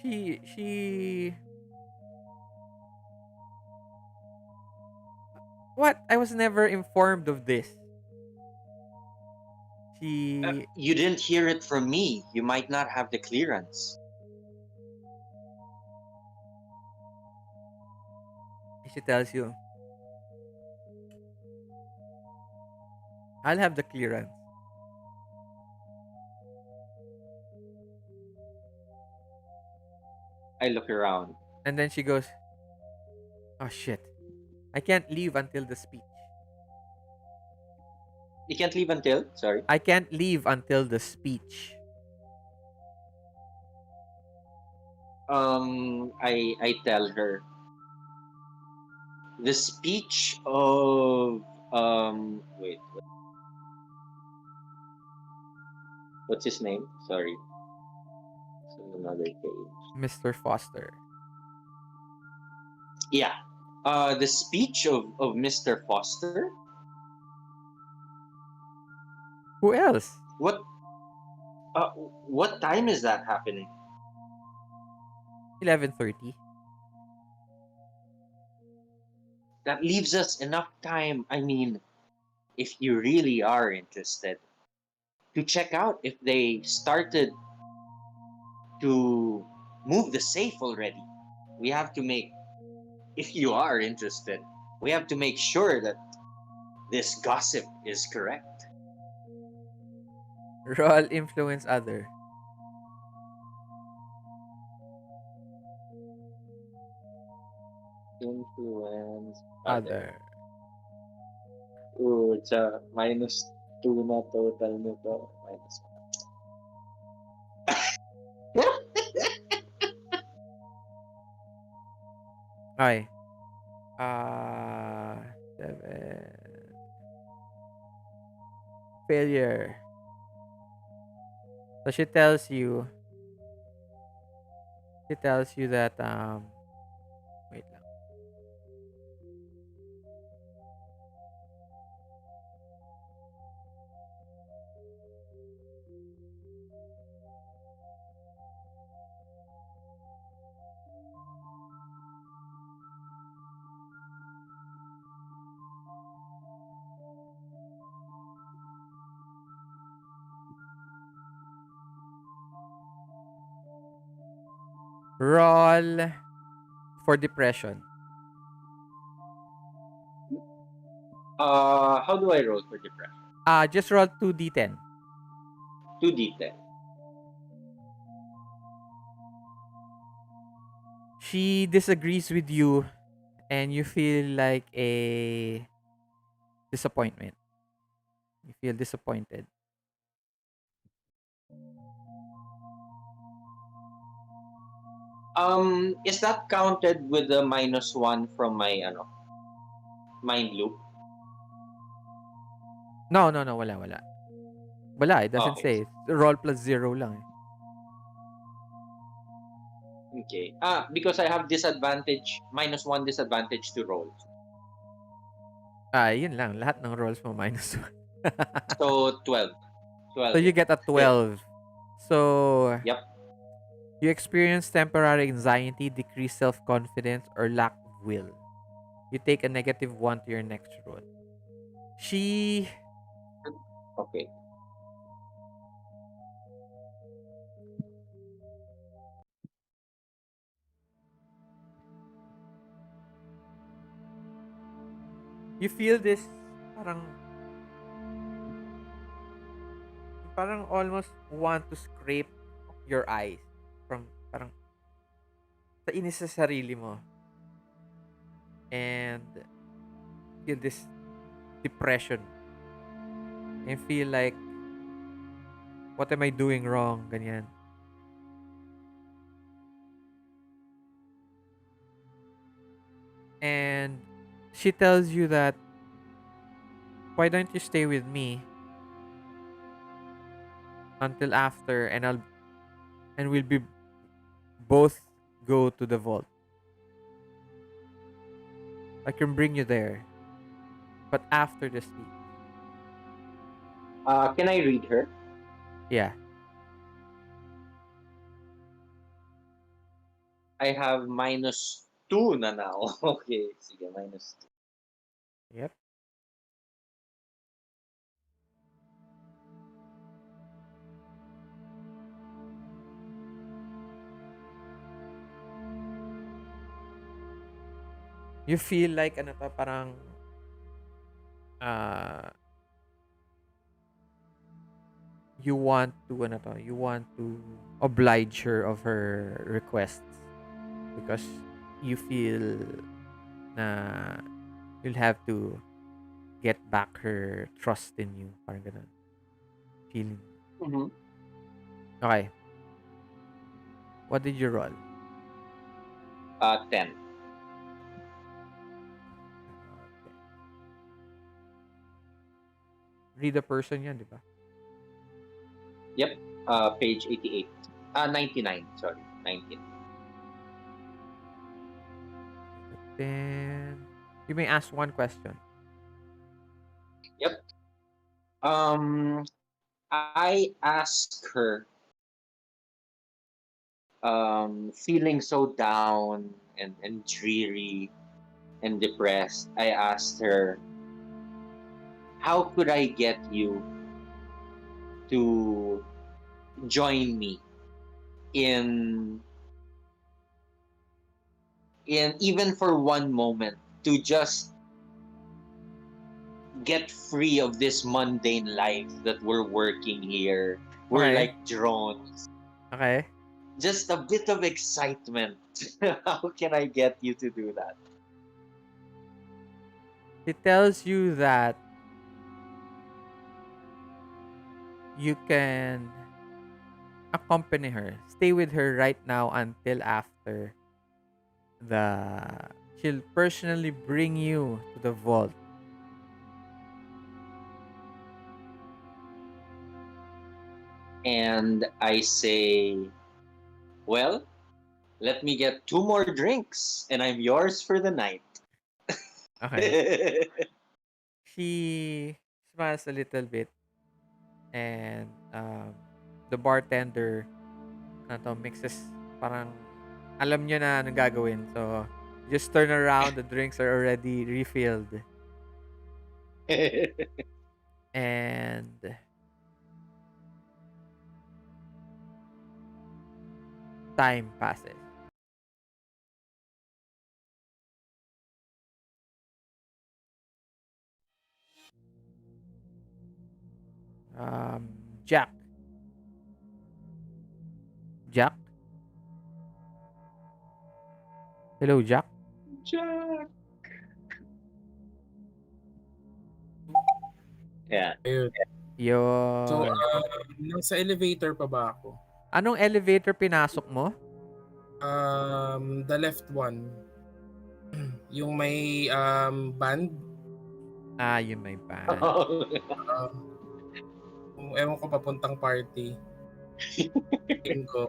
she what? I was never informed of this. She You didn't hear it from me. You might not have the clearance. she tells you, I'll have the clearance. I look around. And then she goes, oh shit. I can't leave until the speech. You can't leave until? Sorry. I can't leave until the speech. I tell her the speech of wait, what's his name? Sorry, it's on another page. Mr. Foster. Yeah, the speech of Mr. Foster. Who else? What time is that happening? 11:30. That leaves us enough time. I mean, if you really are interested, to check out if they started to move the safe already. We have to make, if you are interested, we have to make sure that this gossip is correct. Roll influence other. Influence other. Other. Ooh, it's a -2 na total nito. -1. Okay. Uh, 7. Failure. So she tells you that wait lang. Roll for depression. How do I roll for depression? Just roll 2d10. 2d10. She disagrees with you and you feel like a disappointment. You feel disappointed. Is that counted with the -1 from my mind loop? No, no, no, wala, wala. Wala, it doesn't Okay. say. Roll plus 0 lang eh. Okay. Because I have disadvantage, -1 disadvantage to rolls. Yun lang. Lahat ng rolls mo minus 1. So 12. So 12. you get a Hit. 12. So Yep. you experience temporary anxiety, decreased self-confidence, or lack of will. You take a -1 to your next roll. She Okay. you feel this parang parang almost want to scrape your eyes from parang sa inis sa sarili mo and feel this depression and feel like what am I doing wrong ganyan. And she tells you that why don't you stay with me until after and we'll be both go to the vault. I can bring you there, but after the sleep. Can I read her? Yeah. I have -2 na now. Okay. Sige, -2. Yep. You feel like ano to parang uh you want to oblige her of her requests because you feel na you'll have to get back her trust in you. Parang ganun. Feeling. Mm-hmm. Okay. What did you roll? 10. Okay. Read the person yan, di ba? Yep. Page 88. 99. Sorry. 19. Then you may ask one question. Yep. I ask her, feeling so down and dreary and depressed, I asked her, how could I get you to join me in even for one moment to just get free of this mundane life that we're working here. We're Okay. like drones. Okay. Just a bit of excitement. How can I get you to do that? She tells you that you can accompany her, stay with her right now until after the. She'll personally bring you to the vault. And I say, well, let me get two more drinks and I'm yours for the night. Okay. She smiles a little bit, and the bartender mixes, parang alam niyo na anong gagawin. So, just turn around, the drinks are already refilled, and time passes. Jack. Jack? Hello, Jack? Jack. Yeah. Ayun. So, Yun. nasa elevator pa ba ako? Anong elevator pinasok mo? The left one. Yung may band. Ah, yung may band. Uh, ewan ko papuntang party. Tingin ko.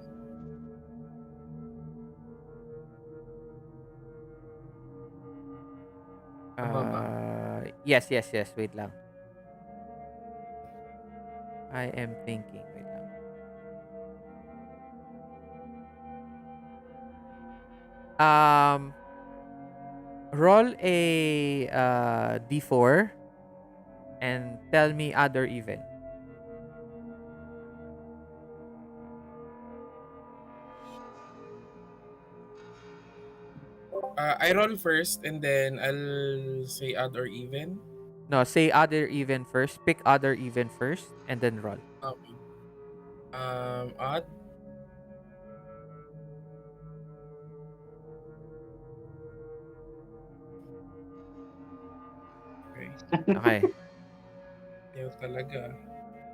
Tama ba? Yes, yes, yes. Wait lang. I am thinking. Wait lang. Um, roll a D4 and tell me other event. I roll first and then I'll say odd or even. No, say other event first. Pick other event first and then roll. Okay. Odd. Okay. Okay. Ayaw talaga.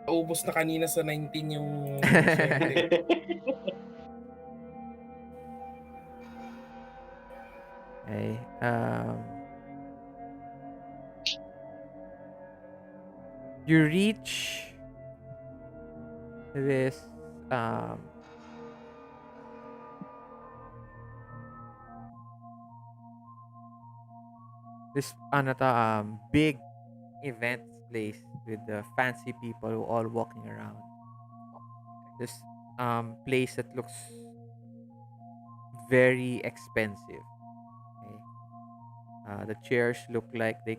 Naubos na kanina sa 19 yung swerte. Okay. You reach this um this ano to, big events place with the fancy people who all walking around. This place that looks very expensive. Okay. The chairs look like they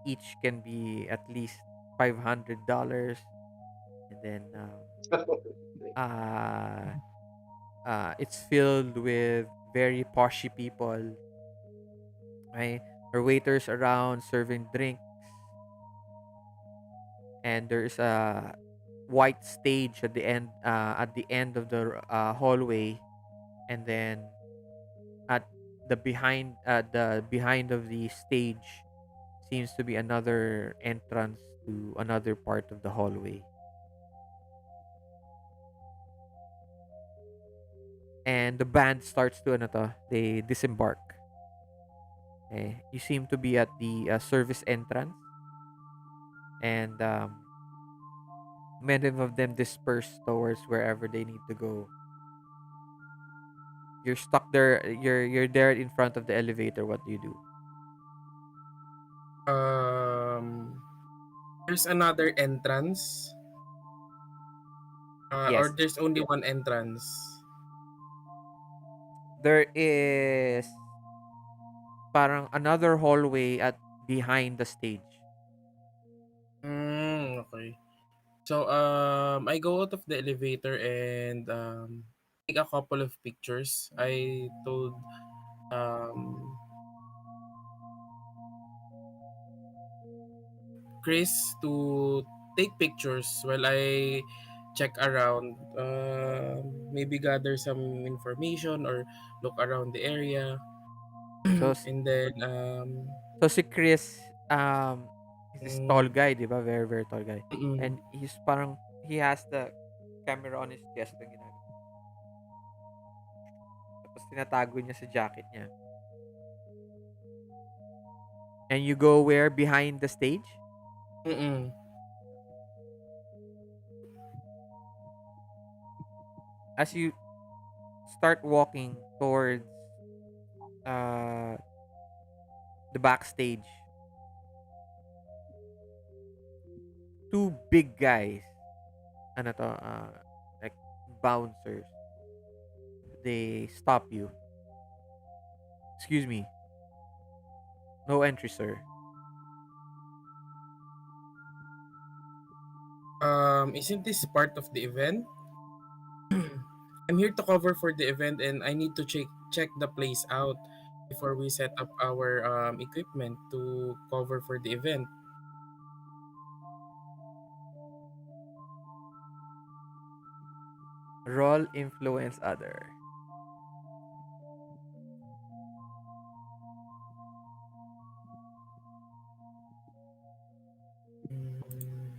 each can be at least $500, and then uh, it's filled with very poshy people. Right, there are waiters around serving drinks, and there's a white stage at the end of the hallway, and then at the behind of the stage seems to be another entrance to another part of the hallway. And the band starts to ano to, they disembark. Okay. You seem to be at the service entrance, and many of them disperse towards wherever they need to go. You're stuck there. You're there in front of the elevator. What do you do? There's another entrance. Or Yes, there's only one entrance. there is parang another hallway at behind the stage. Okay. So I go out of the elevator and take a couple of pictures. I told um Chris to take pictures while I check around, maybe gather some information or look around the area. So And then so si Chris, he's this tall mm, guy, 'di ba? Very, very tall guy. mm, And he's parang, he has the camera on his chest na ginagawa. Tapos tinatago niya sa jacket niya. And you go where? Behind the stage? mm. As you start walking towards uh the backstage, two big guys, ano to, like bouncers, they stop you. Excuse me, no entry, sir. Isn't this part of the event? I'm here to cover for the event and I need to check the place out before we set up our equipment to cover for the event. Roll influence other. Mm,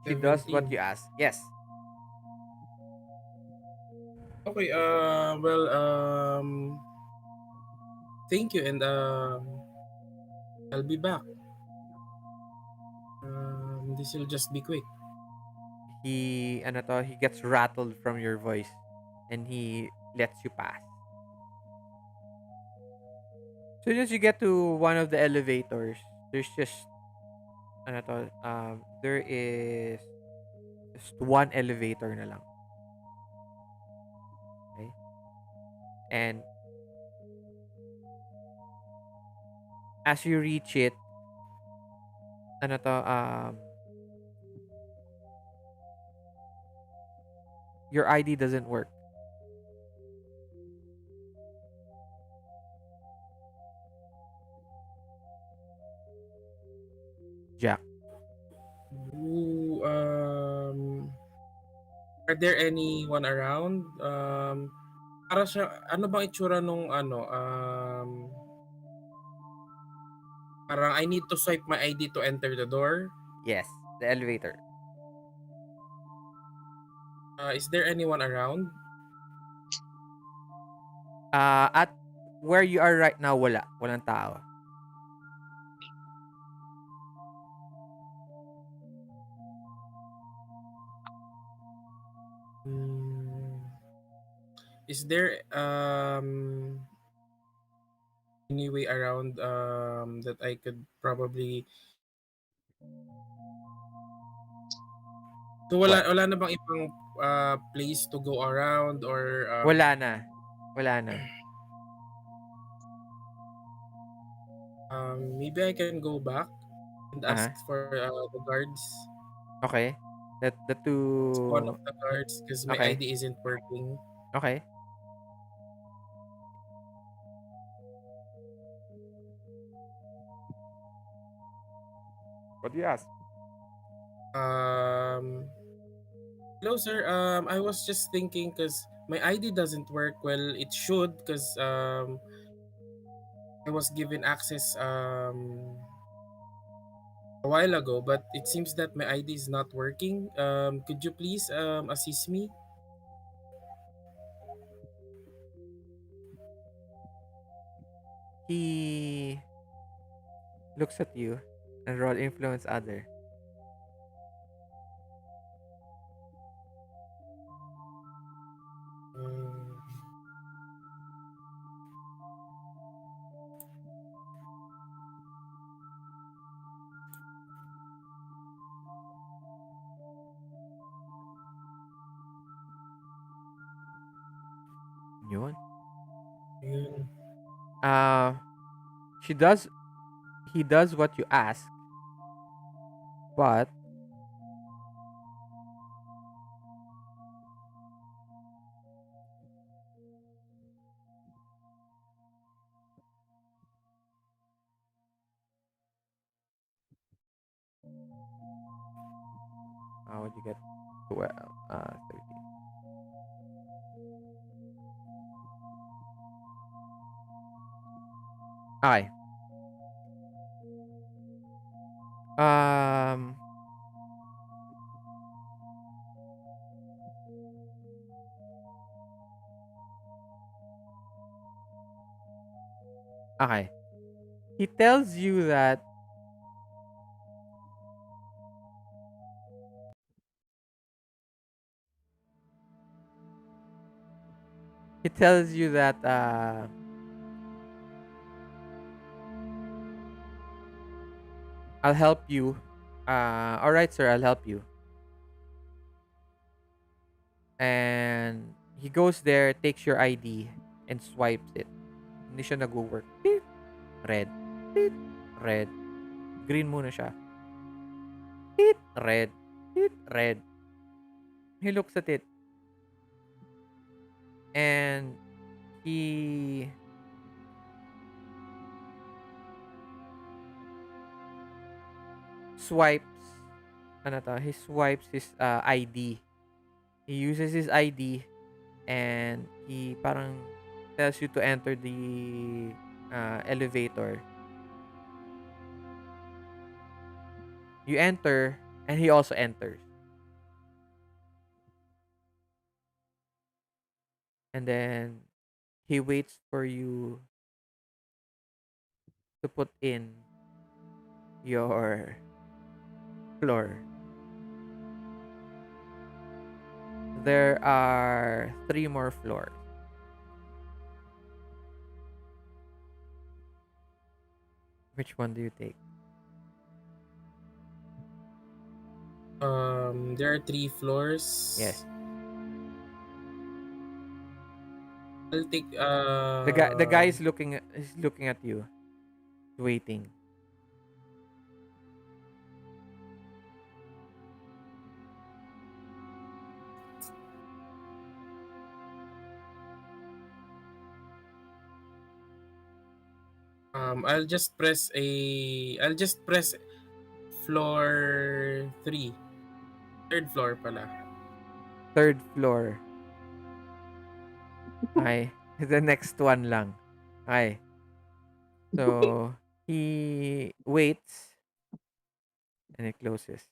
She does what 17. you ask. Yes. Okay, well, thank you and I'll be back. This will just be quick. He, ano to, he gets rattled from your voice and he lets you pass. So as you get to one of the elevators, there's just, ano to, there is just one elevator na lang. Okay? And as you reach it, ano to, your ID doesn't work, Jack. Ooh, are there anyone around? Para siya, ano bang itsura nung ano, parang I need to swipe my ID to enter the door. Yes, the elevator. Is there anyone around? At where you are right now, wala. Walang tao. Hmm, is there any way around that I could probably so What? wala na bang ibang place to go around or Wala na. Wala na. maybe I can go back and ask Uh-huh. for the guards, Okay. The one two. of the guards because my Okay. ID isn't working. Okay. What do you ask? Um, Hello, sir. I was just thinking because my ID doesn't work. Well, it should because I was given access a while ago, but it seems that my ID is not working. Could you please assist me? He looks at you and roll influence other. Um, Yun. Ayun. Uh, she does, he does what you ask, but How would you get 12? 13. Okay. Um. Okay. He tells you that I'll help you. All right, sir. I'll help you. And he goes there, takes your ID, and swipes it. Hindi siya nag-work. Beep. Red. Beep. Red. Green muna siya. Beep. Red. Beep. Red. He looks at it and he swipes he swipes his ID. He uses his ID and he parang tells you to enter the elevator. You enter and he also enters. And then he waits for you to put in your floor. There are three more floors. Which one do you take? There are three floors. Yes. I'll take The guy is looking at you, waiting. I'll just press floor 3. Third floor pala. Third floor. Hi. The next one lang. Hi. So he waits and it closes.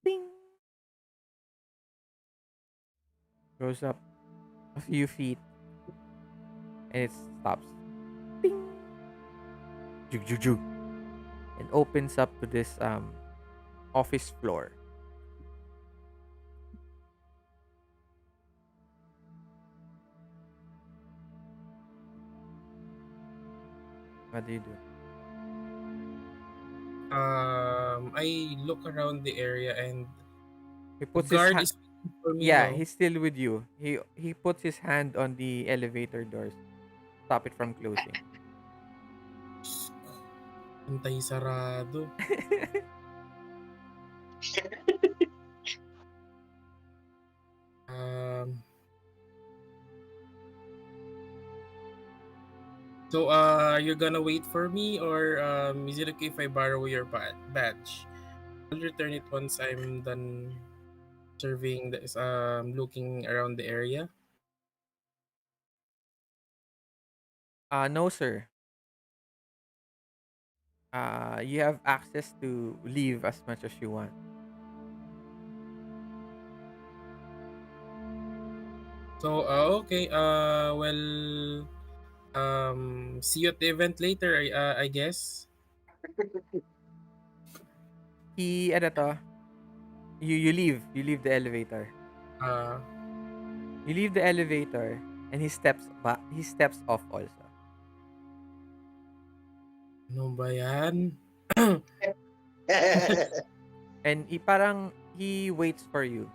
Ding. Goes up a few feet and it stops. Ding. Jug jug jug. And opens up to this office floor. What do you do? I look around the area and He the puts his guard hand. is waiting for me, Yeah, no? he's still with you. He puts his hand on the elevator doors. Stop it from closing. Antay sarado. Um, so, you're gonna wait for me, or is it okay if I borrow your badge? I'll return it once I'm done serving this, looking around the area. No, sir. You have access to leave as much as you want. So, okay, see you at the event later, I guess. Ano to, you leave the elevator. Uh, You leave the elevator and he steps off also. ano ba yan? And he waits for you.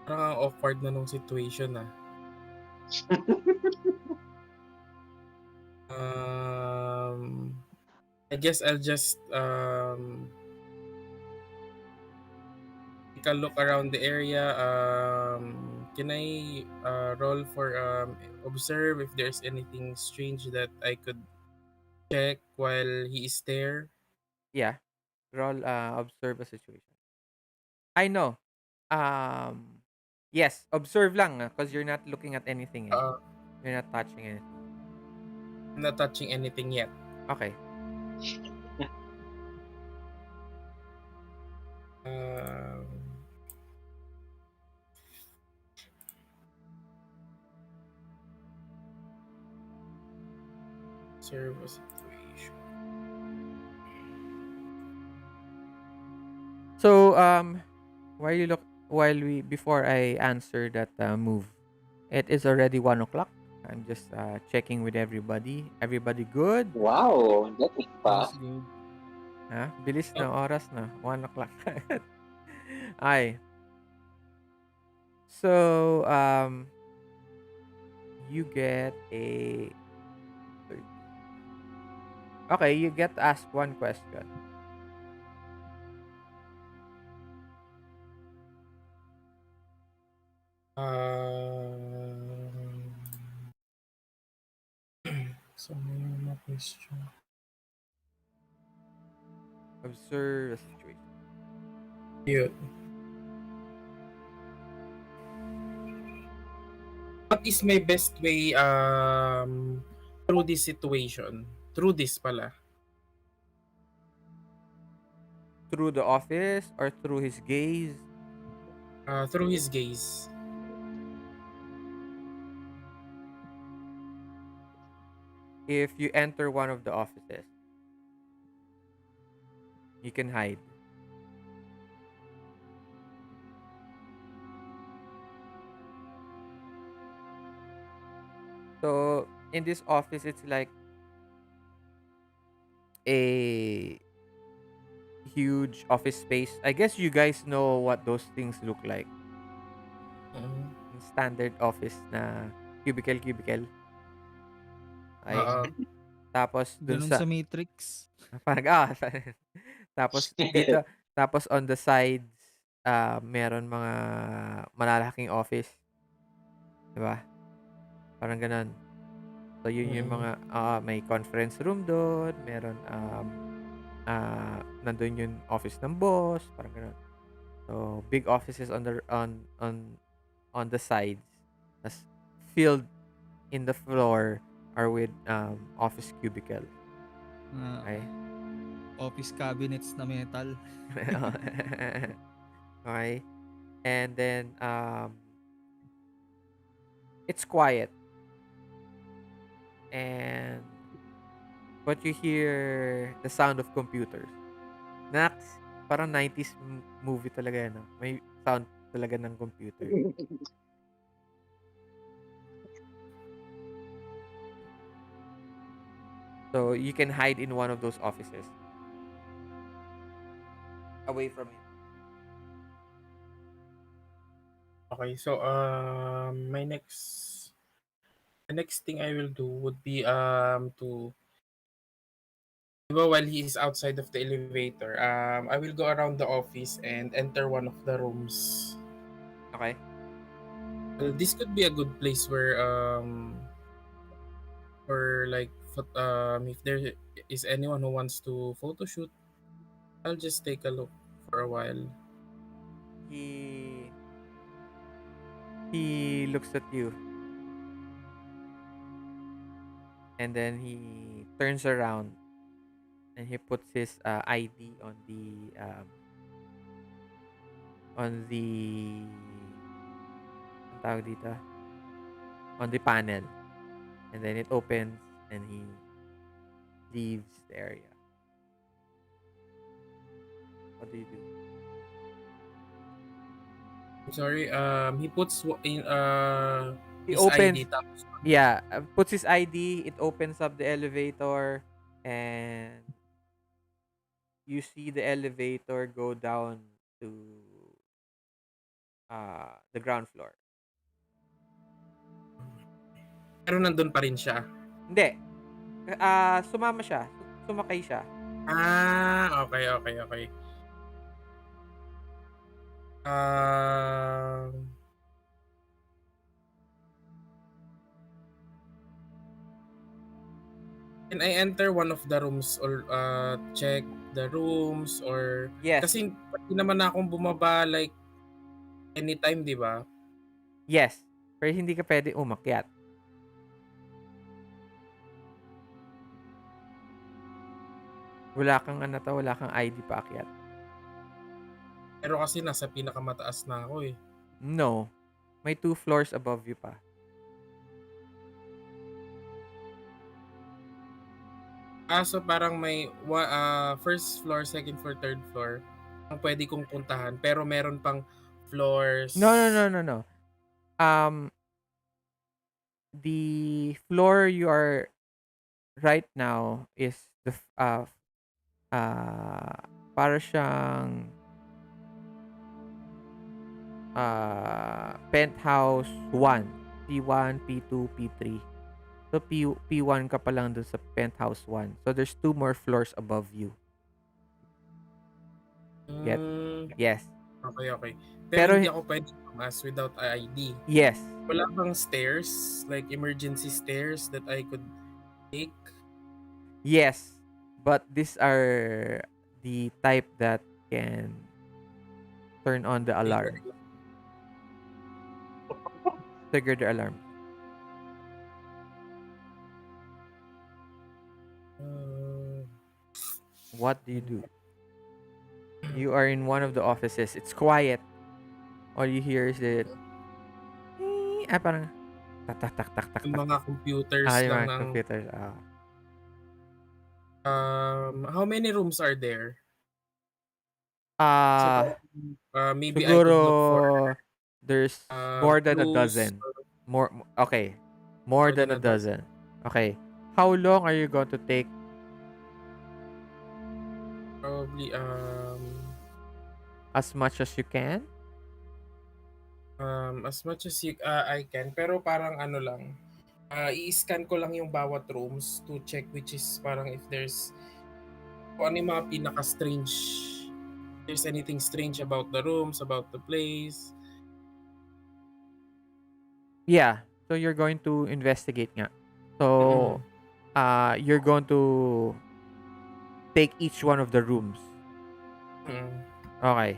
Parang ang awkward na nung situation, ah. Um, I guess I'll just take a look around the area. Can I roll for observe if there's anything strange that I could check while he is there? Yeah. Roll observe a situation. I know. Um, yes, observe lang because you're not looking at anything. Eh. Uh, You're not touching anything. I'm not touching anything yet. Okay. Um, Observe a situation. So while we before I answer that move, it is already 1 o'clock. I'm just checking with everybody. Everybody good? Wow, that was Yes, fast. good. Ha? Bilis Yep. na oras na. 1 o'clock. Ay. So you get a 30. Okay, you get asked one question. Um, so may mga question. Observe the situation. Yun. What is my best way through this situation? Through this pala. Through the office or through his gaze. Through his gaze. If you enter one of the offices, you can hide. So in this office, it's like a huge office space. I guess you guys know what those things look like. Mm. Yung standard office na cubicle. Ay, Oo. tapos dun Ganun sa sa Matrix. parang tapos dito tapos on the sides meron mga malalaking office, 'di ba? Parang gano'n. So yun yung Mm. mga may conference room doon, meron nandun yung office ng boss, parang gano'n. So big offices on the sides. Tas filled in the floor are with office cubicle. Ah, Okay? office cabinets na metal. Okay? And then it's quiet and but you hear the sound of computers. Nax, parang 90s movie talaga yan, no? May sound talaga ng computer. So you can hide in one of those offices away from him. Okay, so the next thing I will do would be to, diba, while he is outside of the elevator, I will go around the office and enter one of the rooms. Okay? Well, this could be a good place where or like if there is anyone who wants to photo shoot, I'll just take a look for a while. He he looks at you and then he turns around and he puts his ID on the ang tawag dito? On the panel. And then it opens and he leaves the area. What do you do? I'm sorry. He puts in He his ID opens, tapos yeah, puts his ID, it opens up the elevator, and you see the elevator go down to the ground floor. pero nandun pa rin siya. Hindi, sumama siya, sumakay siya. Okay, okay, okay. Um Can I enter one of the rooms or check the rooms or Yes. kasi pwede naman na akong bumaba like anytime, di ba? Yes. Pero hindi ka pwede umakyat. Wala kang ID pa akyat. Pero kasi nasa pinakamataas na ako eh. No. May 2 floors above you pa. So parang may first floor, second floor, third floor ang pwede kong puntahan pero meron pang floors. No, no, no, no, no. Um, the floor you are right now is the para siyang penthouse 1, P1, P2, P3. So P1 ka pa lang dun sa penthouse 1. So there's 2 more floors above you. Get? Mm, Yes. okay, okay. Pero Pero hindi ako pwede pumas without ID. yes. Wala bang stairs, like emergency stairs that I could take? Yes. But these are the type that can turn on the Trigger. alarm. Trigger the alarm. Uh, What do you do? You are in one of the offices. It's quiet. All you hear is the parang tak tak tak tak tak yung tak mga tak. computers Yung lang mga ng computers. how many rooms are there? So Ah, parang, maybe I could look for siguro there's more than a clues dozen. or Okay. More more than than a a dozen. dozen. Okay. How long are you going to take? Probably As much as you can? as much as I can pero parang ano lang i-scan ko lang yung bawat rooms to check which is parang if there's kung ano yung mga pinaka-strange, there's anything strange about the rooms, about the place. Yeah. So you're going to investigate nga. Mm-mm. So you're going to take each one of the rooms. Mm. Okay.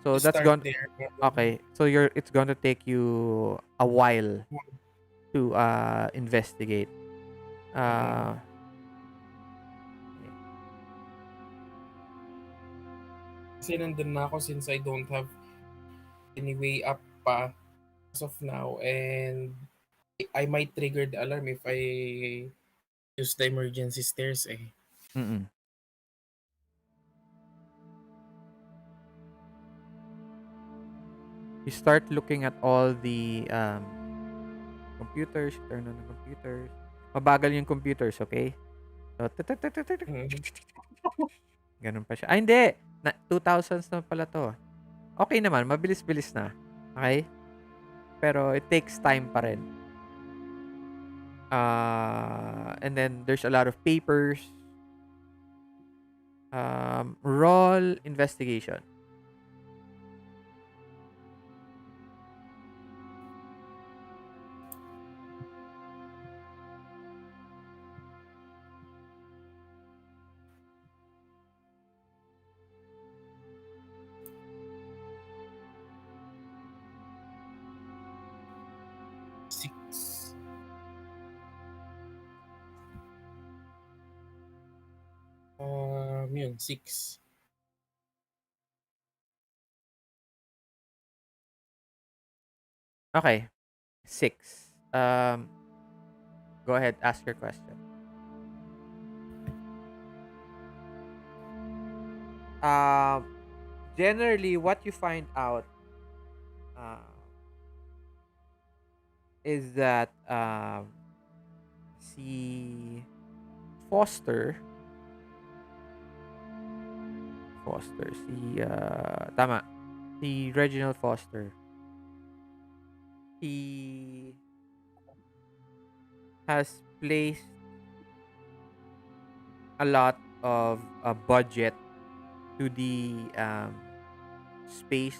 So To that's start going there. okay. So it's going to take you a while to investigate. Mm-mm. Uh Kasi nandun na ako since I don't have any way up pa as of now and I might trigger the alarm if I use the emergency stairs eh. mm. You start looking at all the computers, you turn on the computers. Mabagal yung computers, okay? So, Mm. ganun pa siya. Ay, hindi! 2000s na pala to. Okay naman, mabilis-bilis na. Okay? Pero it takes time pa rin. And then there's a lot of papers. Roll investigation. Six. Yun, six. Okay. 6. Go ahead, ask your question. Um, Generally, what you find out uh, is that si Foster, tama, si Reginald Foster, he has placed a lot of budget to the space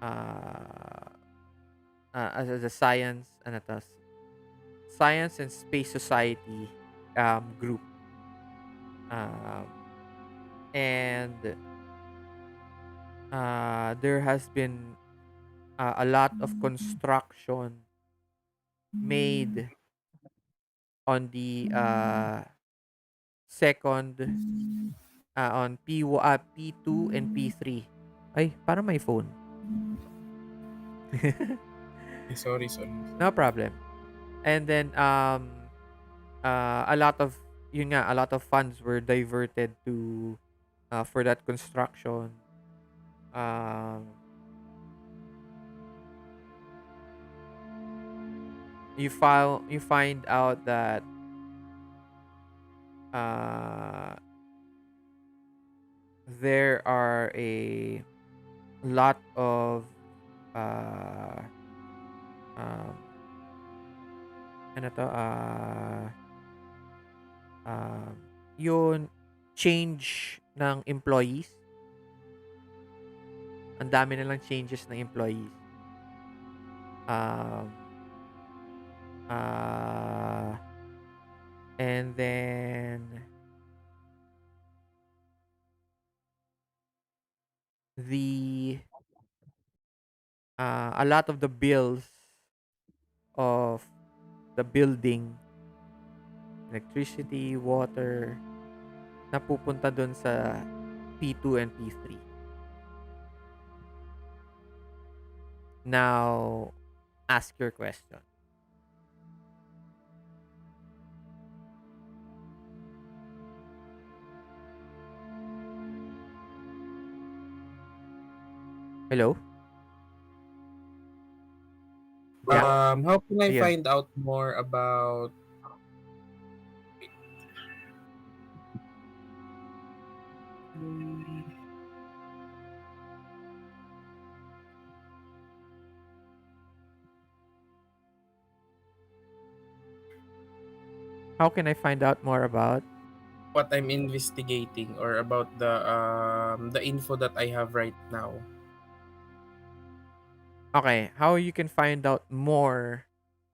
uh, as a science and science and space society group. Um, and there has been a lot of construction made on the second on P2 and P3. Ay, para my phone. Sorry, sorry. No problem. And then a lot of a lot of funds were diverted to for that construction. Um you find out that uh there are a lot of uh um ano to yun change ng employees. Ang dami nilang changes ng employees. Um uh and then the a lot of the bills of the building, electricity, water, napupunta dun sa P2 and P3. Now, ask your question. Hello? Yeah. How can I Sige. find out more about How can I find out more about? what I'm investigating or about the info that I have right now? Okay, how you can find out more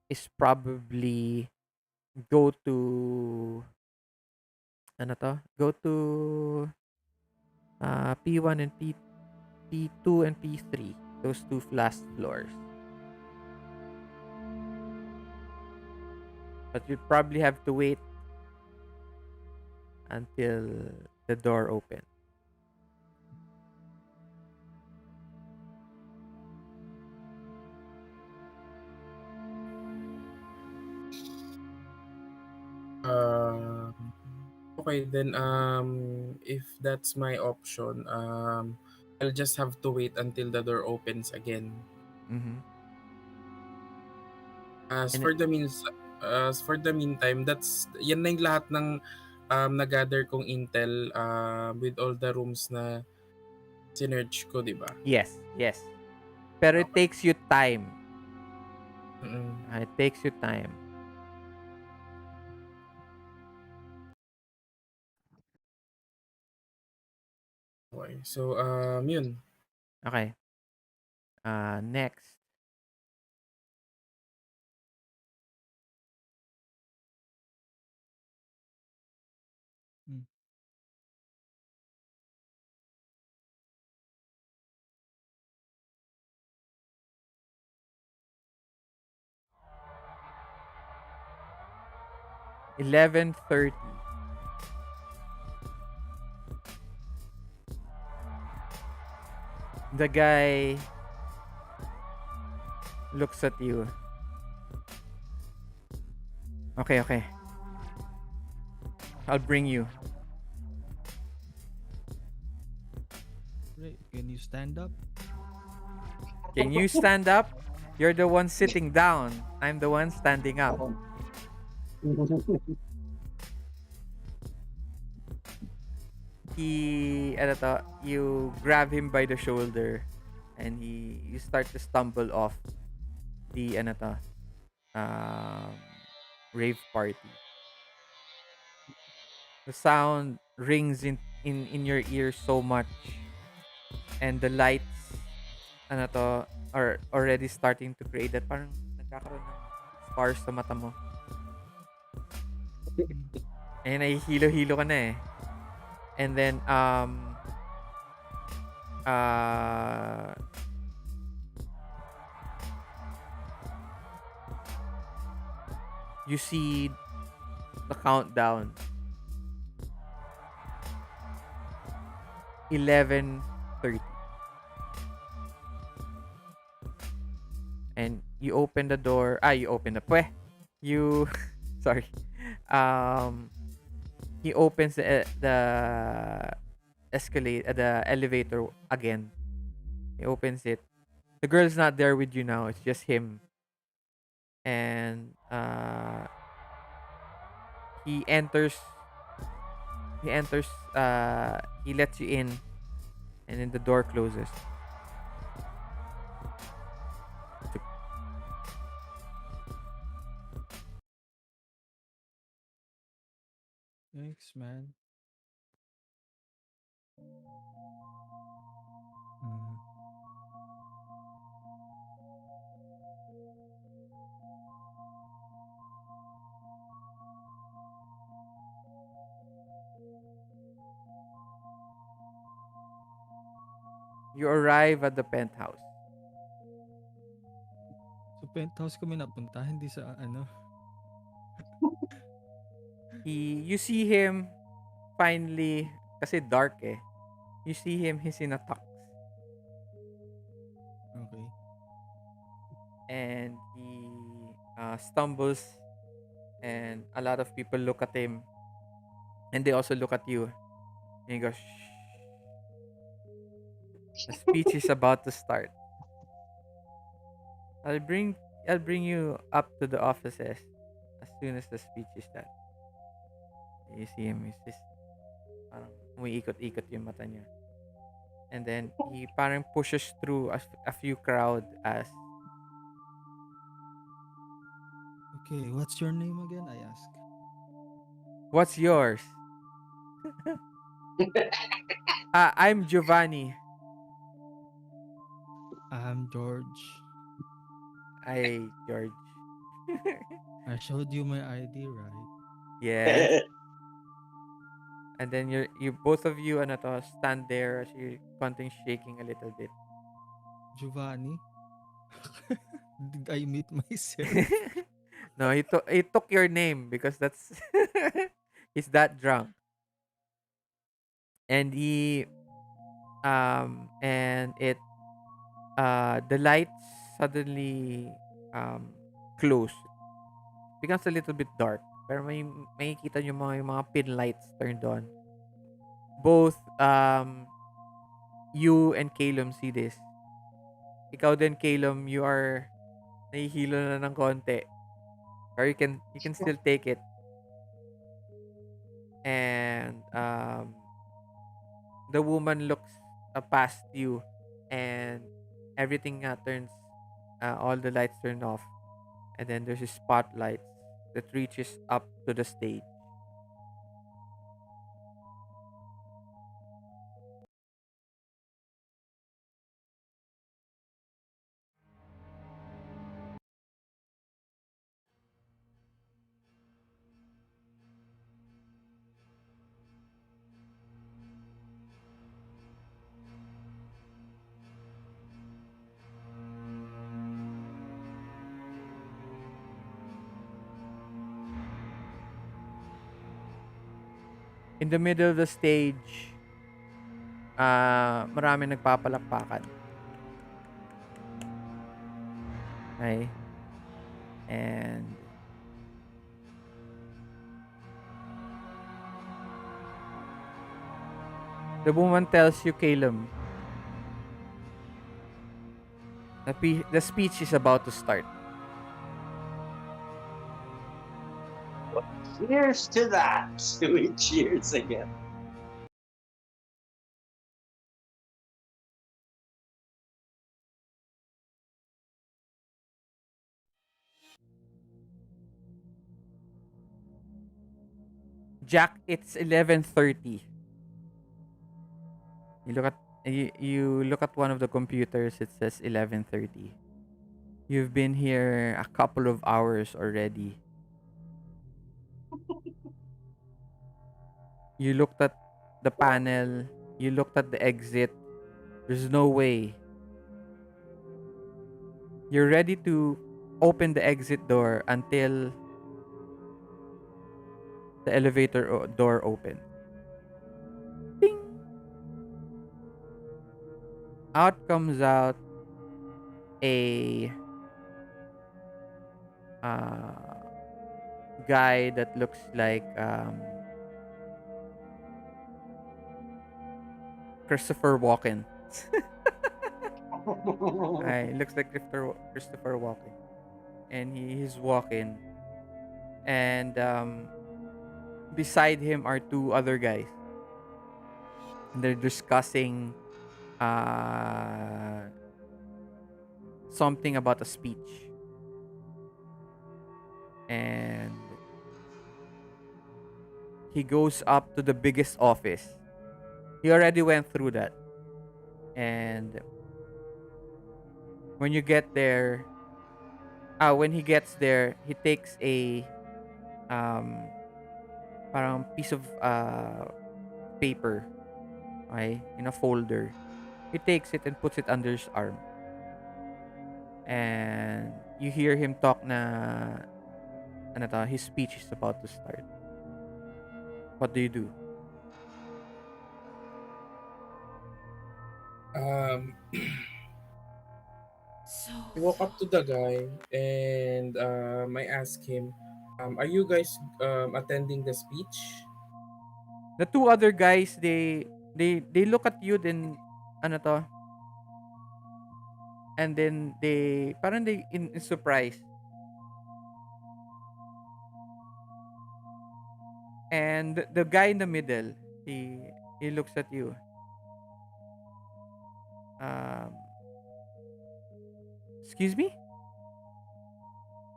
is probably go to ano to? Go to P1 and P2 and P3. Those two last floors. But you probably have to wait until the door opens. Um, okay then if that's my option, I'll just have to wait until the door opens again. Mm-hmm. As And for the means as for the meantime, that's yan na yung lahat ng na-gather kong intel with all the rooms na sinearch ko, di ba? yes, yes. Pero it Okay. takes you time. Mm-mm. It takes you time. Okay. So, yun. Okay. Next. Hmm. 11:30. The guy looks at you. Okay, okay. I'll bring you. Right, can you stand up? Can you stand up? You're the one sitting down. I'm the one standing up. Ano to, you grab him by the shoulder and you start to stumble off the ano to, um, rave party. The sound rings in your ear so much and the lights ano to are already starting to create that parang nagkakaroon ng stars sa mata mo. Eh, nahihilo-hilo ka na eh. And then, uh, you see the countdown. 11:30. And you open the door. You open the pweh. You sorry. Um he opens the escalator, the elevator again. He opens it. The girl's not there with you now. It's just him. And he enters he enters he lets you in, and then the door closes. Thanks, man. Uh, You arrive at the penthouse. so penthouse kami napunta, hindi sa ano. You see him finally, kasi dark eh. You see him, he's in a tux. Okay. And he stumbles, and a lot of people look at him, and they also look at you, and he goes, "Shh. The speech is about to start. I'll bring I'll bring you up to the offices as soon as the speech is done." You see him, he's just parang umiikot-ikot yung mata niya. And then he parang pushes through a few crowd as, Okay, what's your name again? I ask. "What's yours?" I'm Giovanni. I'm George. Hi, George. I showed you my ID, right? Yes. And then you both of you ano to, stand there as you're konting shaking a little bit. Giovanni? Did I meet myself? No, he took your name because that's he's that drunk. And and it the lights suddenly close. Becomes a little bit dark. Pero may makikita niyo yung mga pin lights turned on. Both you and Calum see this. Ikaw din, Calum, you are nahihilo na ng konti. Or you can still take it. And the woman looks past you, and everything turns all the lights turn off, and then there's a spotlight that reaches up to the stage. In the middle of the stage, marami nagpapalakpakan. Okay? And the woman tells you, Calum, the speech is about to start. Cheers to that. We cheers again. Jack, it's 11:30. You look at one of the computers. It says 11:30. You've been here a couple of hours already. You looked at the panel, you looked at the exit. There's no way. You're ready to open the exit door until the elevator door opens. Ding! Out comes out a uh, guy that looks like Christopher Walken. Looks like Christopher Walken, and he's walking, and beside him are two other guys, and they're discussing uh, something about a speech, and he goes up to the biggest office. He already went through that, and when you get there, when he gets there, he takes a um parang piece of paper, okay, in a folder. He takes it and puts it under his arm. And you hear him talk na ano to, his speech is about to start. What do you do? Um, So I walk up to the guy and I ask him, "Are you guys attending the speech?" The two other guys, they look at you, then ano to, and then they parang they in surprise. And the guy in the middle, he looks at you. Um, Excuse me?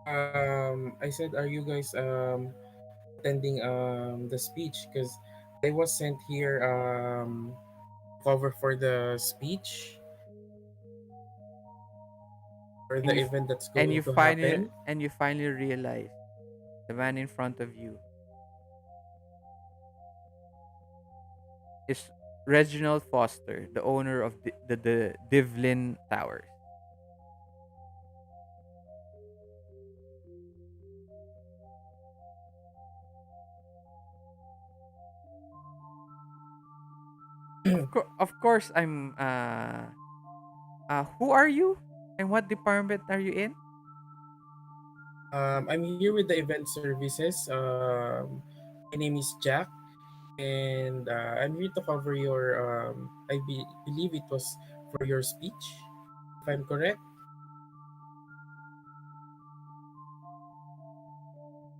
I said, "Are you guys attending the speech?" Because I was sent here cover for the speech for And the event that's and going to happen. you finally realize the man in front of you is Reginald Foster, the owner of the Divlin Towers. Of course, I'm who are you and what department are you in? I'm here with the event services. My name is Jack, and I'm here to cover your. Believe it was for your speech, if I'm correct.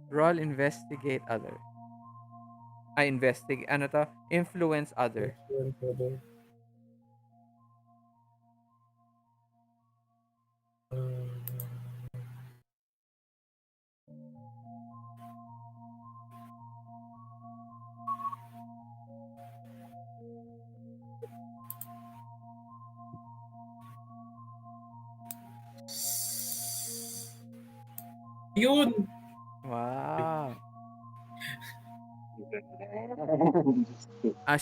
Roll investigate other. I investigate ano to? Influence other. Excellent, brother. Yun! Wow.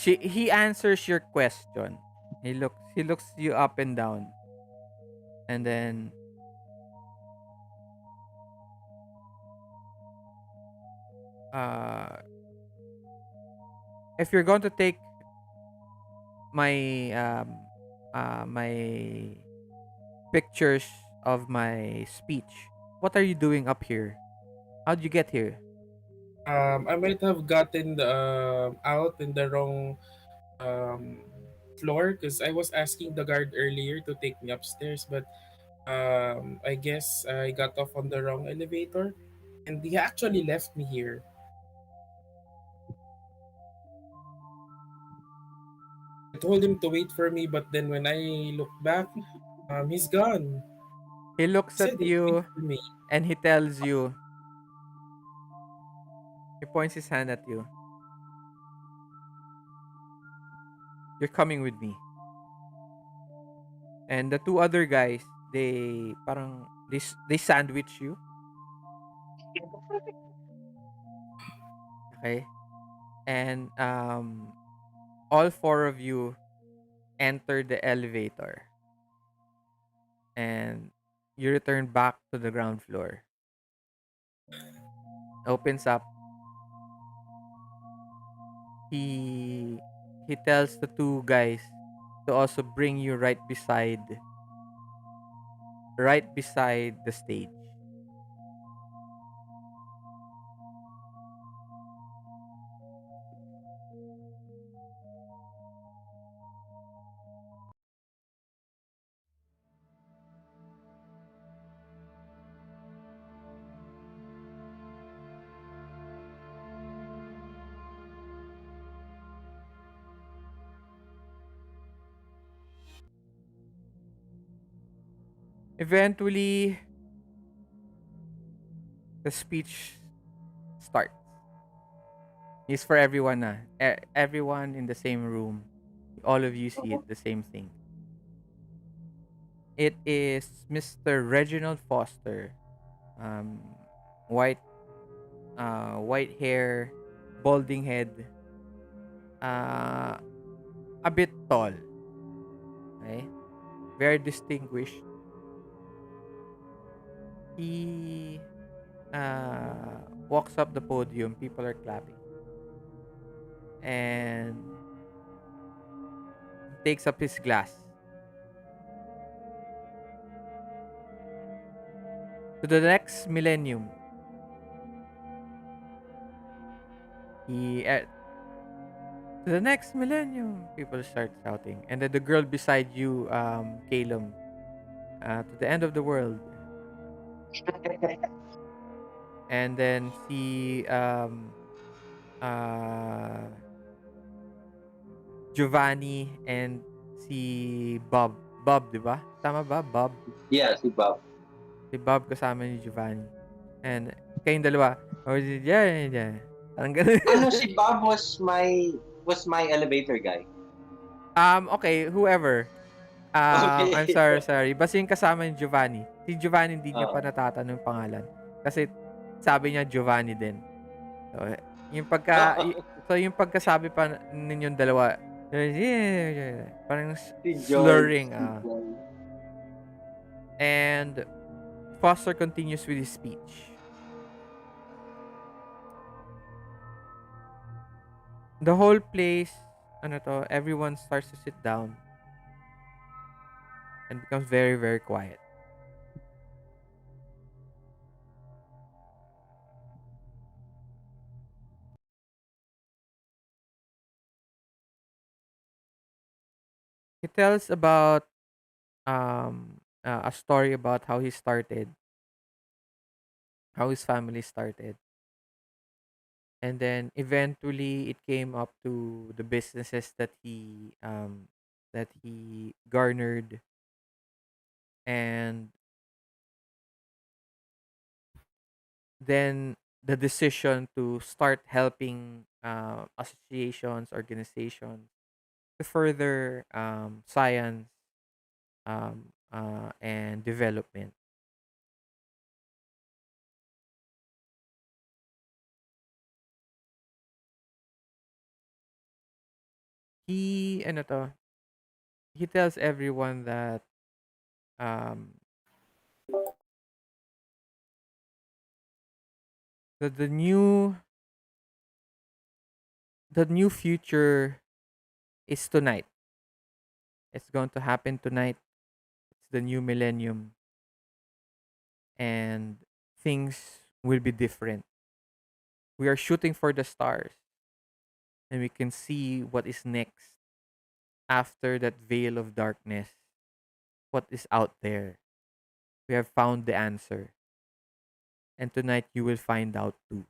He answers your question. He looks you up and down, and then uh if you're going to take my my pictures of my speech, what are you doing up here? How'd you get here? I might have gotten out in the wrong um, floor because I was asking the guard earlier to take me upstairs, but I guess I got off on the wrong elevator, and he actually left me here. I told him to wait for me, but then when I look back, he's gone. He He looks said at he'll wait you for me. and he tells you, he points his hand at you. You're coming with me. And the two other guys, they parang they sandwich you, okay? and all four of you enter the elevator, and you return back to the ground floor. Opens up. He tells the two guys to also bring you right beside the stage. Eventually, the speech starts. It's for everyone na. Everyone in the same room. All of you see it, the same thing. It is Mr. Reginald Foster. Um, white, white hair, balding head, uh, a bit tall. Okay, very distinguished. He walks up the podium. People are clapping, and he takes up his glass. To the next millennium, he to the next millennium, people start shouting, and then the girl beside you, Calum, to the end of the world, and then si uh, Giovanni and si Bob. Bob, di ba? Tama ba? Bob. Yeah, si Bob. Si Bob kasama ni Giovanni. And kayong dalawa, oh, yeah, yeah, yeah. Parang ganun. Ano si Bob was my elevator guy. Okay, whoever. I'm Okay. sorry, sorry. Basta yung kasama ni Giovanni. Si Giovanni hindi niya pa Oo. natatanong yung pangalan. Kasi sabi niya Giovanni din. So, yung pagka, so yung pagkasabi pa ninyong dalawa, parang Si George. slurring. Si George. And Foster continues with his speech. The whole place, everyone starts to sit down and becomes very, very quiet. He tells about a story about how he started, how his family started, and then eventually it came up to the businesses that he garnered, and then the decision to start helping associations, organizations to further science and development. He ano to, he tells everyone um that the new future is tonight. It's going to happen tonight. It's the new millennium, and things will be different. We are shooting for the stars, and we can see what is next after that veil of darkness. What is out there? We have found the answer, and tonight you will find out too.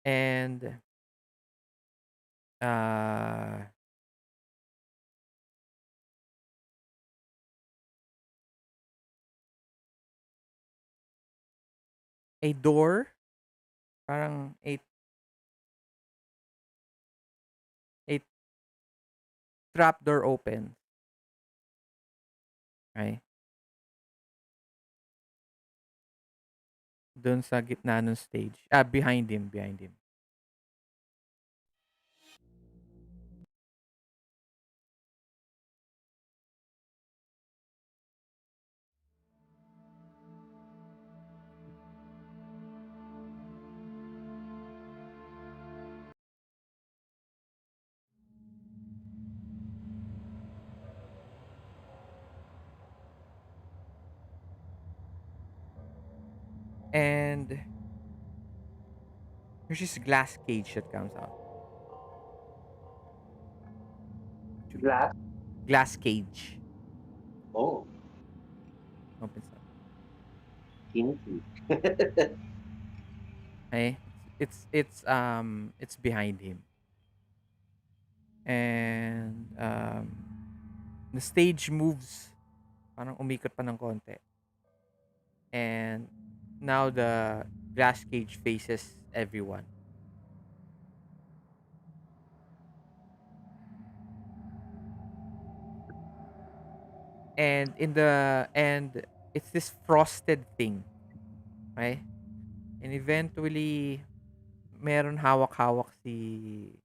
And uh, a door, parang a trap door opens, right? dun sa gitna ng stage. Behind him. And there's this glass cage that comes out. Glass. Glass cage Oh, opens up. kinky. Okay? It's behind him. And the stage moves, parang umikot pa ng konti. And now the glass cage faces everyone. And it's this frosted thing, right? And eventually meron hawak-hawak si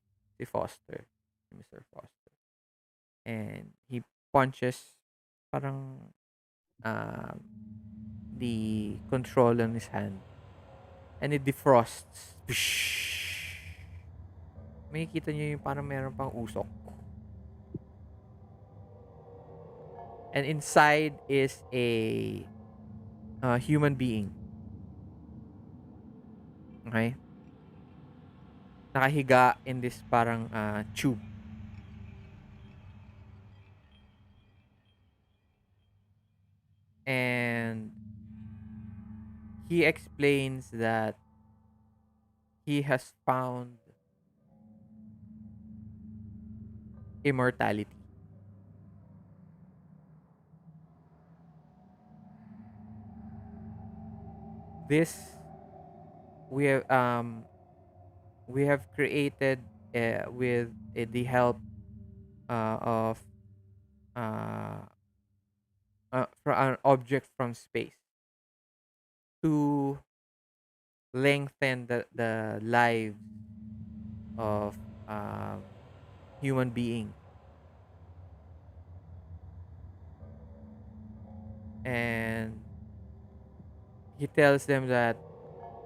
Foster, si Mr. Foster. And he punches parang the control on his hand. And it defrosts. Makikita niyo yung parang meron pang usok. And inside is a human being. Okay? Nakahiga in this parang tube. And he explains that he has found immortality. This we have um we have created with the help of uh, from an object from space to lengthen the lives of human beings. And he tells them that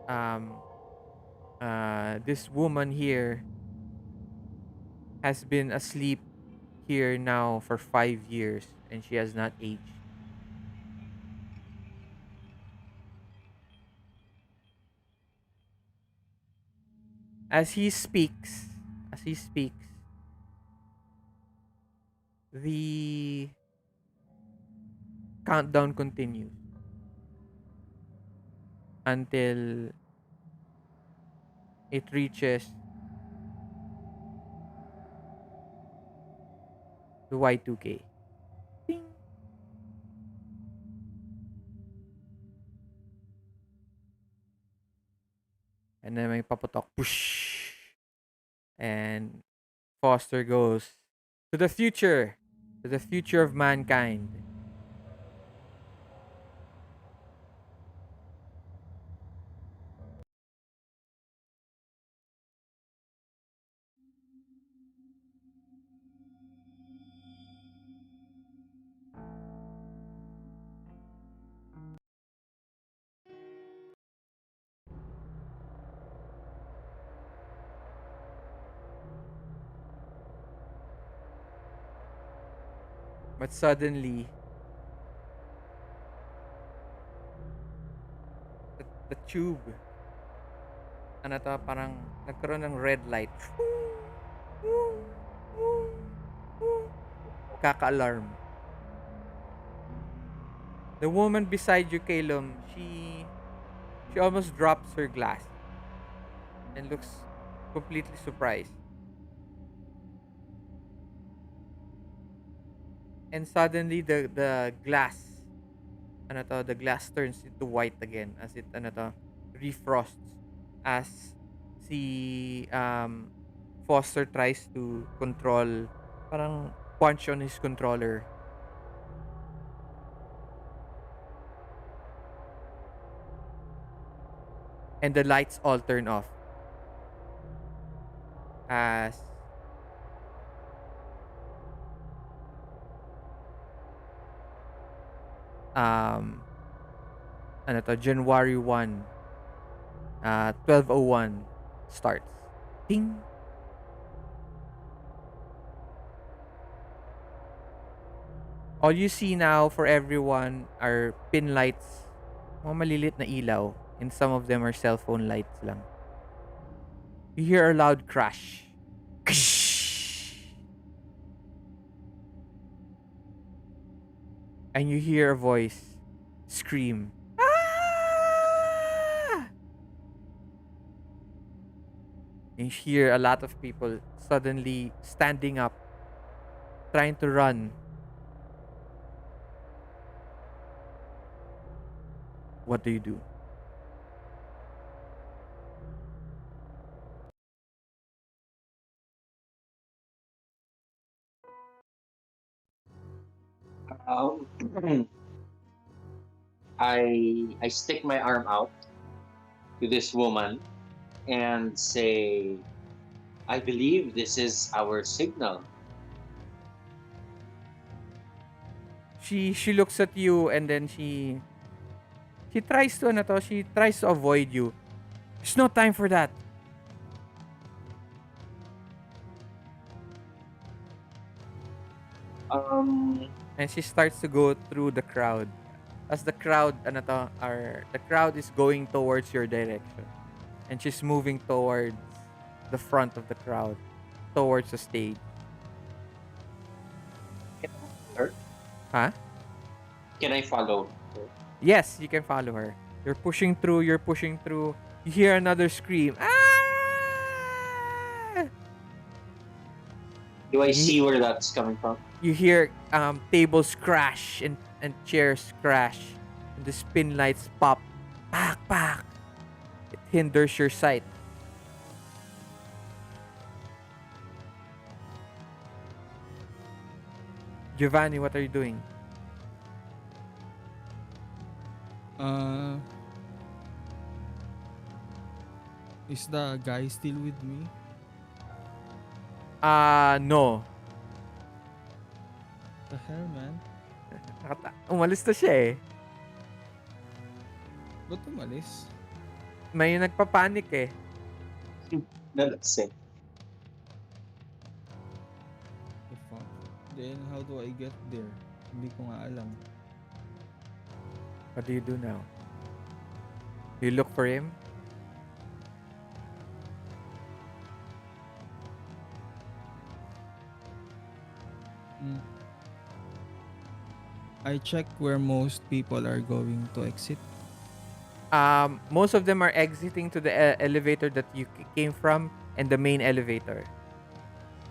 um, this woman here has been asleep here now for 5 years and she has not aged. As he speaks, as he speaks, the countdown continues until it reaches the Y2K. Ding! And then may paputok. Push! And Foster goes to the future of mankind. But suddenly, the tube, ano to, parang nagkaroon ng red light. Kaka-alarm. The woman beside you, Calum, she almost drops her glass and looks completely surprised. And suddenly the glass, ano to, the glass turns into white again as it ano to, refrosts as si Foster tries to control, parang punch on his controller. and the lights all turn off as um ano to, January 1, 12:01 starts. Ting. All you see now for everyone are pin lights, mga malilit na ilaw, and some of them are cell phone lights lang. You hear a loud crash. And you hear a voice scream. Ah! And you hear a lot of people suddenly standing up, trying to run. What do you do? Um, I stick my arm out to this woman and say, I believe this is our signal. She looks at you and then she tries to she tries to avoid you. There's no time for that. Um, And she starts to go through the crowd. As the crowd the crowd is going towards your direction. And she's moving towards the front of the crowd, towards the stage. can I follow her? Huh? Can I follow her? Yes, you can follow her. You're pushing through. You hear another scream. Ah! Do I You, see where that's coming from? you hear tables crash and chairs crash. And the spin lights pop. Pak, pak. It hinders your sight. Giovanni, what are you doing? Uh, is the guy still with me? No. The hell, man? Umalis na siya eh. Ba't umalis? May nagpapanik eh. No, that's it. The fuck? Then how do I get there? Hindi ko nga alam. What do you do now? You look for him? Mm. I check where most people are going to exit. Most of them are exiting to the elevator that you came from and the main elevator.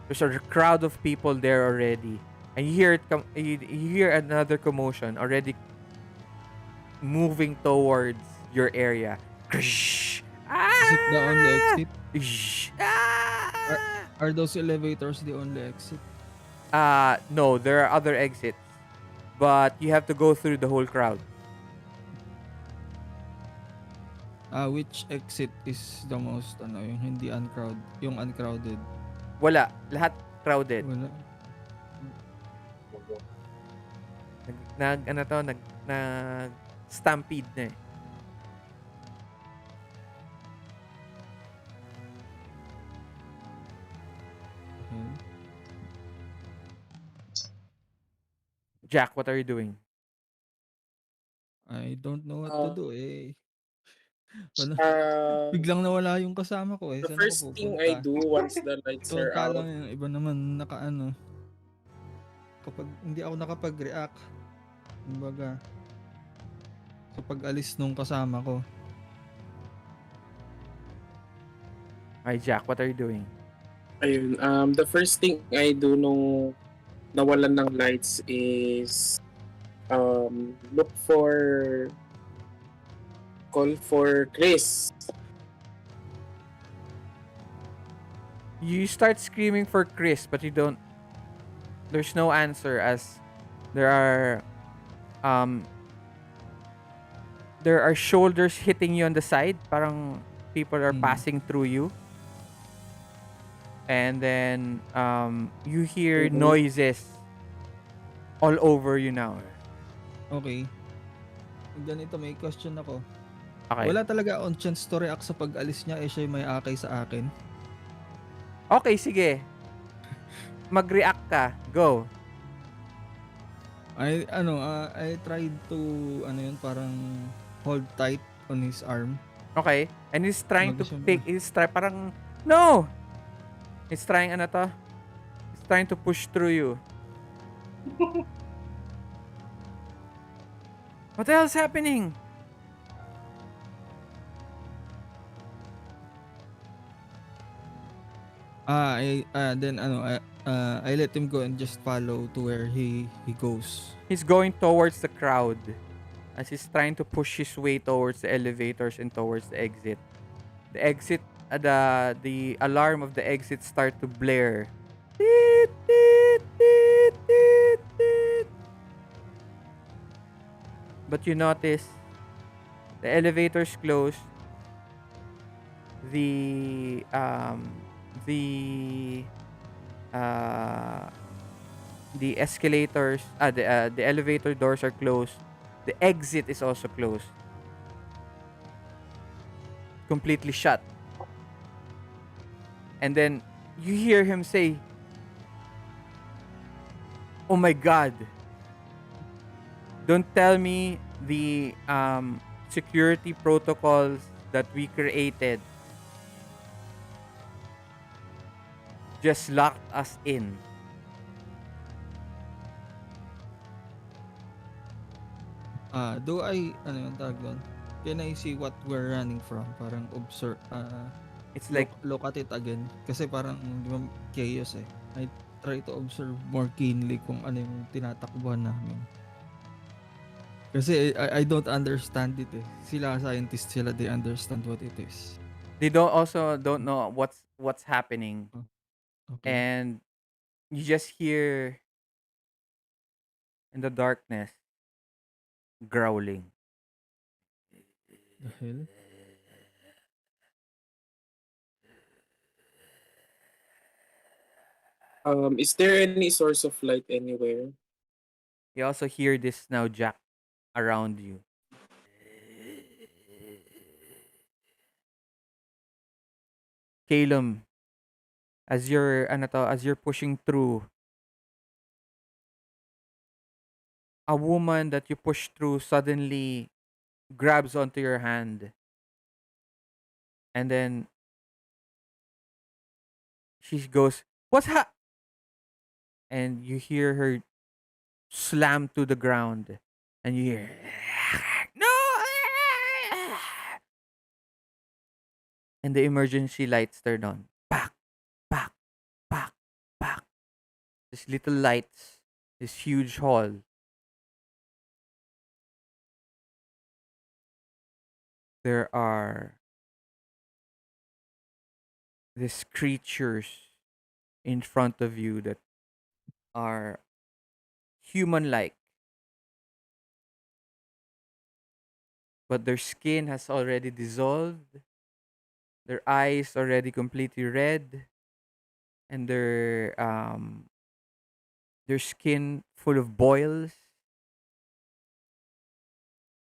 There's a crowd of people there already, and you hear you hear another commotion already moving towards your area. Is Is it the only exit? Ah! Are those elevators the only exit? No, there are other exits, but you have to go through the whole crowd. Which exit is the most yung hindi uncrowded? Wala, lahat crowded. Wala. Nag stampede na eh. Hell. Jack, what are you doing? I don't know what to Uh, do eh. Wala. uh, Biglang nawala yung kasama ko eh. the Saan first ako thing I pupunta? do once the lights are out, Samantalang yung iba naman kapag hindi ako nakapag-react, kumbaga, sa pag-alis nung kasama ko. Hi, Jack, what are you doing? ayun, the first thing I do nung nawalan ng lights is call for Chris. You start screaming for Chris, but there's no answer as there are there are shoulders hitting you on the side. Parang people are Mm. passing through you. And then you hear Mhm. noises all over you now. Okay. Ganito, may question ako. Okay. Wala talaga akong chance to react sa pag-alis niya, siya yung may akay sa akin. Okay, sige. Mag-react ka. Go. I tried to, parang hold tight on his arm. Okay. And he's trying to Siyempre, parang, no! He's trying, He's trying to push through you. What the hell's happening? I let him go and just follow to where he goes. He's going towards the crowd as he's trying to push his way towards the elevators and towards the exit. The exit, the alarm of the exit start to blare. Teet, teet, teet, teet, teet. But you notice the elevators close. The the uh the escalators, the elevator doors are closed. The exit is also closed, completely shut. And then you hear him say, "Oh my God! Don't tell me the security protocols that we created just locked us in." Do I, ano yung tawag doon? Can I see what we're running from? Parang observe, It's like, look at it again. Kasi parang, di ba, chaos eh. I try to observe more keenly kung ano yung tinatakbuhan namin. Kasi I don't understand it eh. Sila scientists, they understand what it is. they don't know what's happening, Okay. and you just hear in the darkness growling. The hell? Is there any source of light anywhere? You also hear this now, Jack, around you. Calum, as you're pushing through, a woman that you push through suddenly grabs onto your hand, and then she goes, "What's and you hear her slam to the ground, and you hear, "No!" And the emergency lights turn on. Pack, pack, pack, pack. These little lights, this huge hall. There are these creatures in front of you that are human like, but their skin has already dissolved, their eyes already completely red, and their skin full of boils,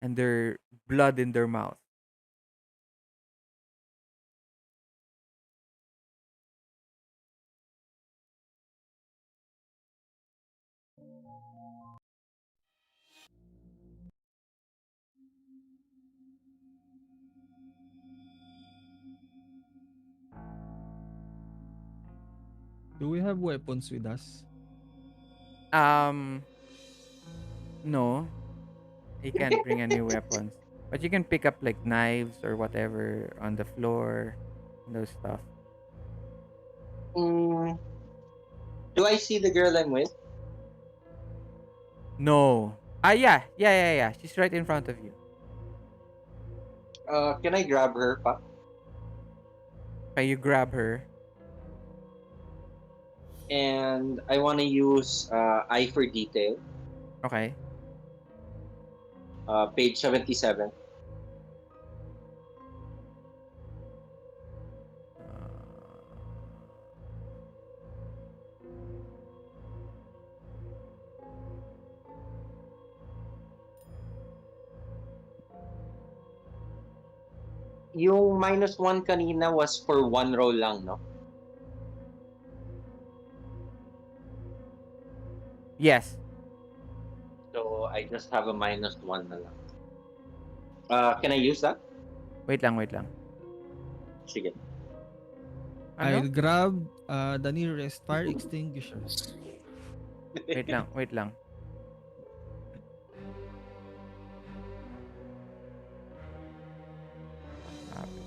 and their blood in their mouth. Do we have weapons with us? Um, no, you can't bring any weapons, but you can pick up like knives or whatever on the floor, those stuff. Mm, do I see the girl I'm with? No. Yeah. She's right in front of you. Can I grab her, pa? Okay, you grab her. And I want to use eye for detail, Okay. page 77. Yung -1 kanina was for one roll lang, no? Yes. So I just have a -1 na lang. Can I use that? Wait lang, wait lang. Sige. Ano? I'll grab the nearest fire extinguisher. Wait lang, wait lang. Sabi.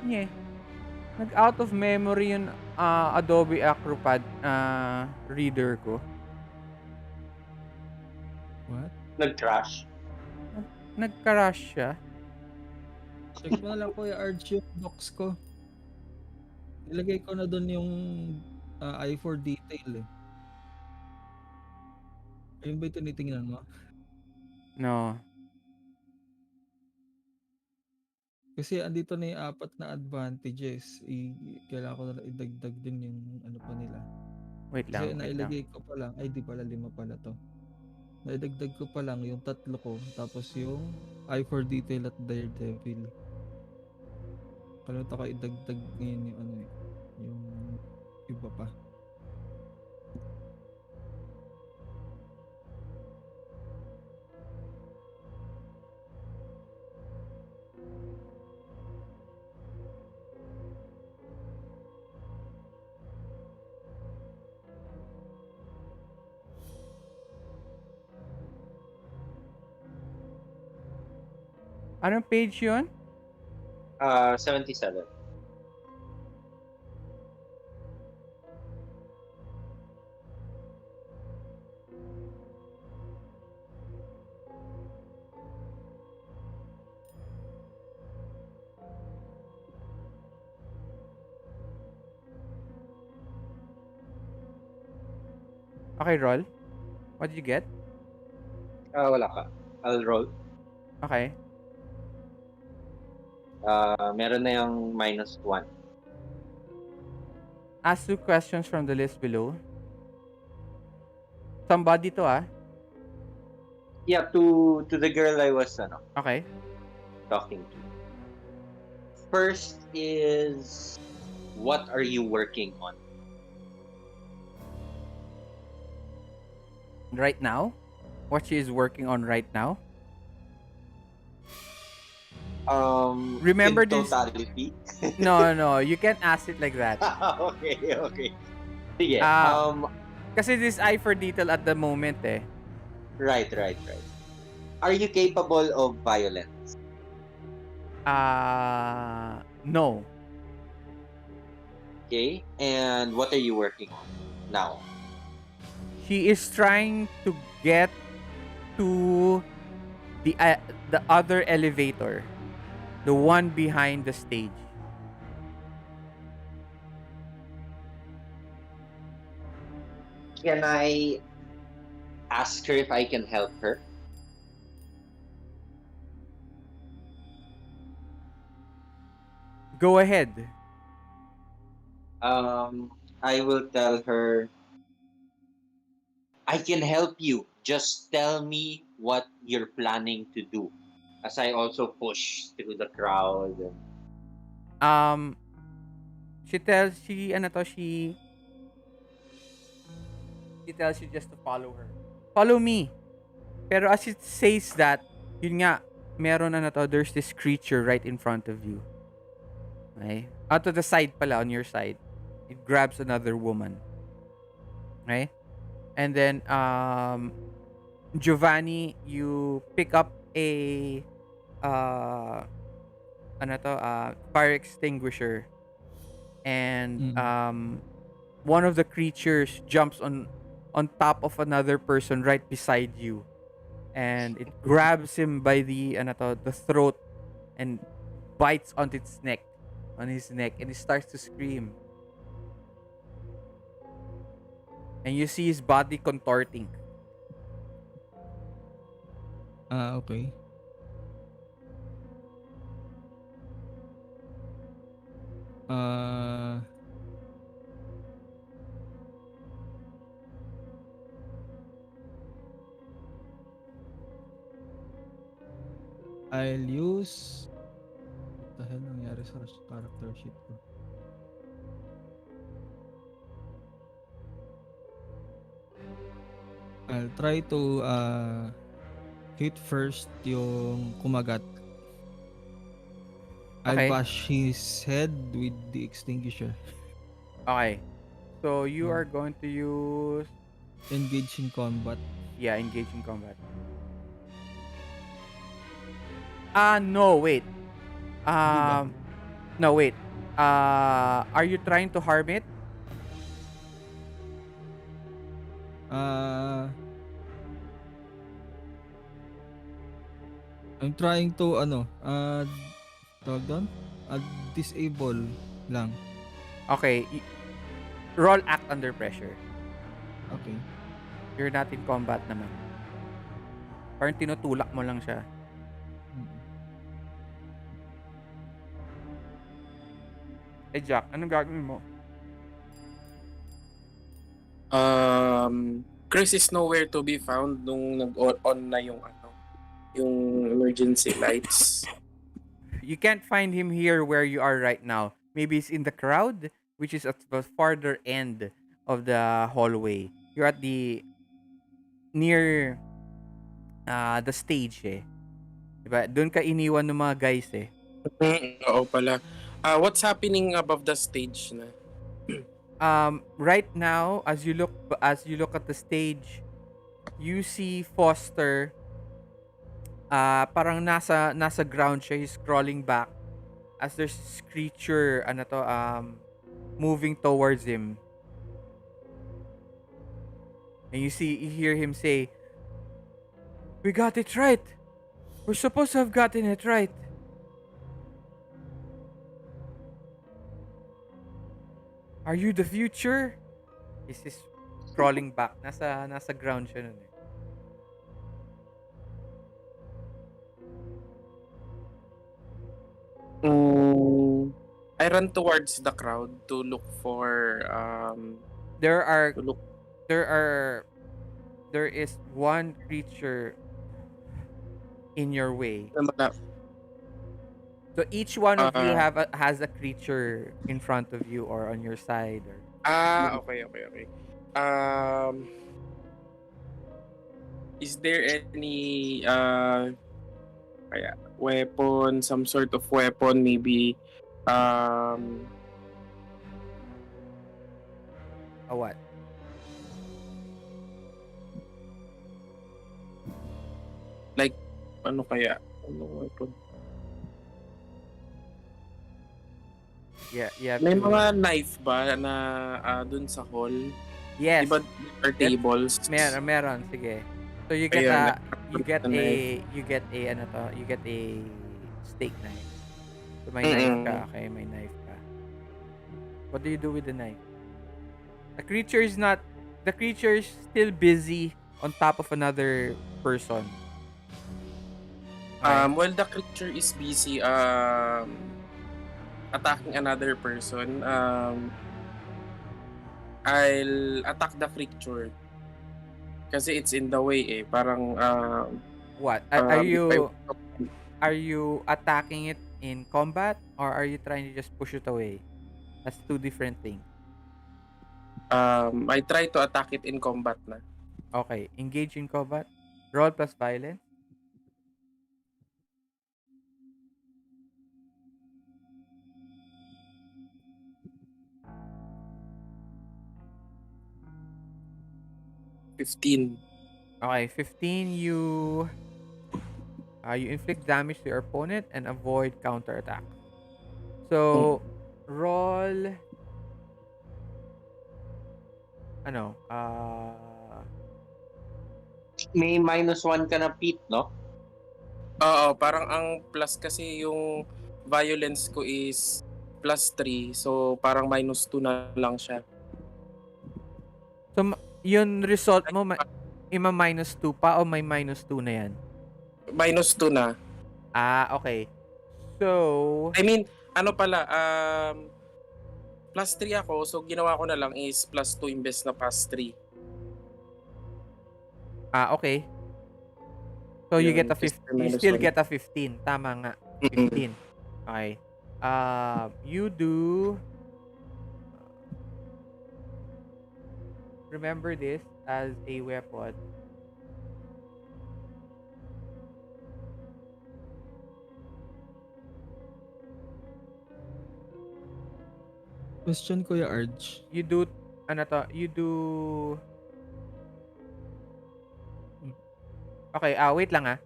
Yeah. Nag-out of memory yung Adobe Acrobat reader ko. What? Nag-crash. Nag-crash siya. Check mo na lang Kuya Arch yung docs ko. Ilagay ko na doon yung I4 detail eh. Ayun ba yung tinitingnan mo? No. Kasi andito na yung 4 na advantages. Kailangan ko na idagdag din yung ano pa nila. Wait Kasi lang, wait lang. nailagay ko pa lang, ay di pala 5 pala to. Naidagdag ko pa lang yung 3 ko, tapos yung I4 detail at Daredevil. Kalimutan ko idagdag ngayon yung ano eh, yung iba pa. Anong page yun? 77. Okay, roll. What did you get? Wala ka. I'll roll. Okay. Meron na yung -1. Ask 2 questions from the list below. Somebody to Yeah, to the girl I was Okay. talking to. First is, what are you working on? Right now? What she is working on right now? Remember In this? totality. No. You can't ask it like that. Okay. Sige. Kasi this eye for detail at the moment eh. Right. Are you capable of violence? No. Okay. And what are you working on now? She is trying to get to the other elevator. The one behind the stage. Can I ask her if I can help her? Go ahead. I will tell her, I can help you. Just tell me what you're planning to do. As I also push through the crowd. She tells she tells you just to follow her. Follow me. Pero as it says that, yun nga, meron there's this creature right in front of you. Okay? Out to the side pala, on your side. It grabs another woman. Okay? And then, Giovanni, you pick up a fire extinguisher, and one of the creatures jumps on on top of another person right beside you, and it grabs him by the the throat and bites on his neck, and he starts to scream. And you see his body contorting. Okay. Uh, I'll use what the hell nangyari sa character sheet ko? I'll try to hit first yung kumagat. I'll Okay. bash his head with the extinguisher. Okay. So you Hmm. are going to use, Engage in combat. yeah, engage in combat. No, wait. Hindi ba? Um no, wait. Are you trying to harm it? Ah, I'm trying to tawag doon? Ah, disable lang. Okay. Roll act under pressure. Okay. You're not in combat naman. Parang tinutulak mo lang siya. Mm. Eh, Jack, anong gagawin mo? Chris is nowhere to be found nung nag-on na yung emergency lights. You can't find him here where you are right now. Maybe he's in the crowd, which is at the farther end of the hallway. You're at the near the stage eh. Diba? Doon ka iniwan ng mga guys eh. Oo pala. What's happening above the stage na? Right now, as you look at the stage, you see Foster parang nasa ground siya. He's crawling back as there's this creature moving towards him. And you hear him say, "We got it right. We're supposed to have gotten it right." Are you the future? He's crawling back. Nasa ground siya nun eh. Mm, I run towards the crowd to look for There are to look there are there is one creature in your way. na So each one of you uh, has a creature in front of you or on your side or okay. Um, is there any weapon, some sort of weapon, maybe um a what? like ano kaya? Anong weapon? Yeah, you have May to. mga knife ba na dun sa hall? Di Yes, ba there are that's tables? meron sige. So Ayan, like, knife. you get a you get a steak knife. So may knife Mm-mm. ka, okay, may knife ka. What do you do with the knife? The creature is not the creature is still busy on top of another person. Okay. While the creature is busy attacking another person, I'll attack the creature kasi it's in the way eh. Parang What? if I Are you attacking it in combat or are you trying to just push it away? That's two different things. I try to attack it in combat na. Okay, engage in combat. Roll plus violence. 15. Okay, 15 you inflict damage to your opponent and avoid counterattack. So roll ano? May -1 ka na, Pete, no? Oo, parang ang plus kasi yung violence ko is +3. So, parang -2 na lang siya. So, yun result Ay, mo, ima-2 pa o may -2 na yan? -2 na. Ah, okay. So, I mean, ano pala, +3 ako. So, ginawa ko na lang is +2 imbes na +3. okay. So, you get Yun, a kasi you minus still 1. get a 15. Tama nga. Mm-mm. 15. Okay. You do, remember this as a weapon. Question, Kuya Arj. You do, ano to, you do, okay, wait lang ah.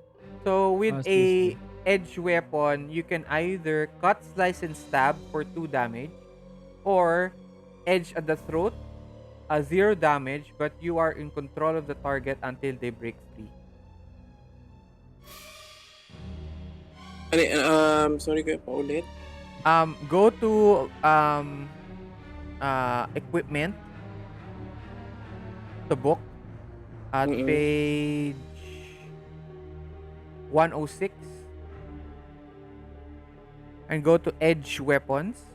So, with Sige, a sige. edge weapon, you can either cut, slice, and stab for 2 damage, or edge at the throat, 0 damage, but you are in control of the target until they break free. Ano, sorry ko, paulit. Go to equipment, the book, at Mm-mm. page 106, and go to edge weapons.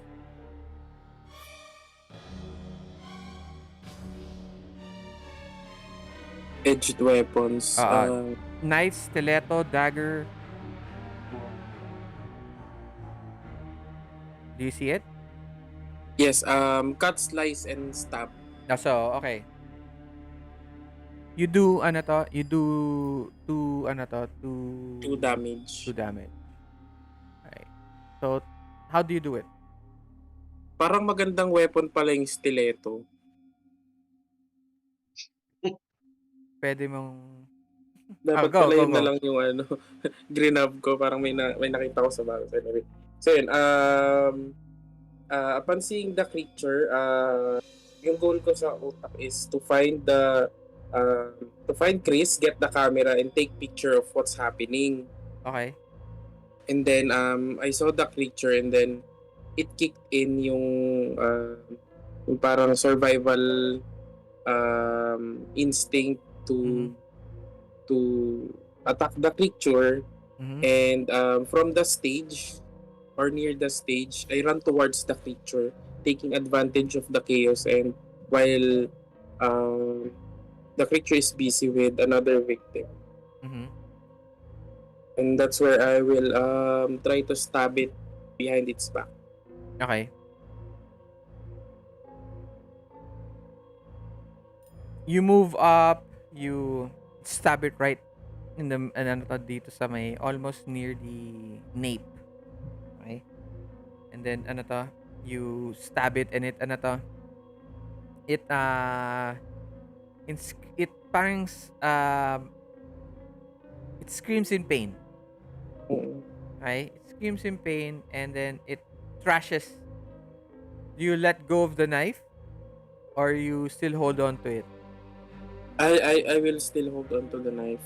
Edged weapons. Uh, Knife, stiletto, dagger. Do you see it? Yes, cut, slice, and stab. So, okay. You do, ano to? You do, ano to? 2 2 damage. damage. Okay. So, how do you do it? Parang magandang weapon pala yung stiletto. Pwede mong, Dapat go, pala go, yun na go. lang yung ano, grinab ko. Parang may nakita ko sa bago. Anyway. So yun, upon seeing the creature, yung goal ko sa utak is uh, to find Chris, get the camera, and take picture of what's happening. Okay. And then, I saw the creature and then it kicked in yung parang survival instinct Mm-hmm. to attack the creature. Mm-hmm. And from the stage or near the stage, I run towards the creature, taking advantage of the chaos, and while um, the creature is busy with another victim. Mm-hmm. And that's where I will try to stab it behind its back. Okay. You move up, you stab it right in the, ano to, dito sa may, almost near the nape. Okay? And then, ano to, you stab it and it, ano to, it, it parang, it screams in pain. Mm. Okay? It screams in pain and then it thrashes. Do you let go of the knife or you still hold on to it? I will still hold on to the knife.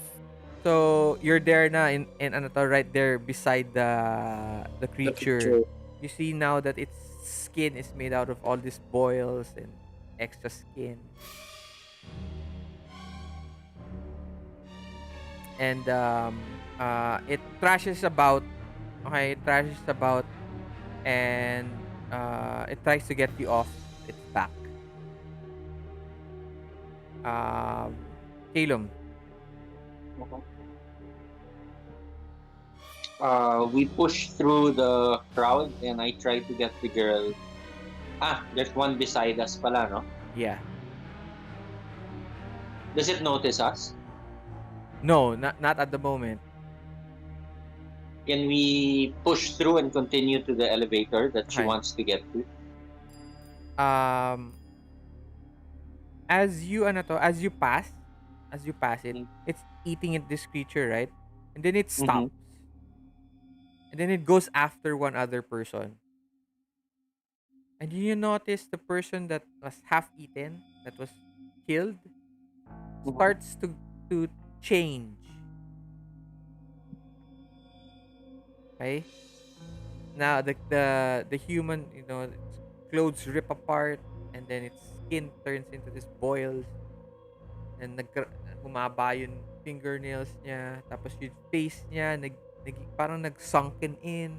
So you're there na in ano to, right there beside the The creature. creature. You see now that its skin is made out of all these boils and extra skin. And it thrashes about. Okay, it thrashes about and it tries to get you off its back. Um, Calum. We push through the crowd and I try to get the girl. There's one beside us pala, no? Yeah. Does it notice us? No, not at the moment. Can we push through and continue to the elevator that she Okay. wants to get to? Um, as you ano to, as you pass it, it's eating at this creature, right? And then it Mm-hmm. stops. And then it goes after one other person. And you notice the person that was half eaten, that was killed, Mm-hmm. starts to change. Okay? Now the human, its clothes rip apart, and then its skin turns into this boils, and humaba yung fingernails niya, tapos yung face niya parang nag-sunken in.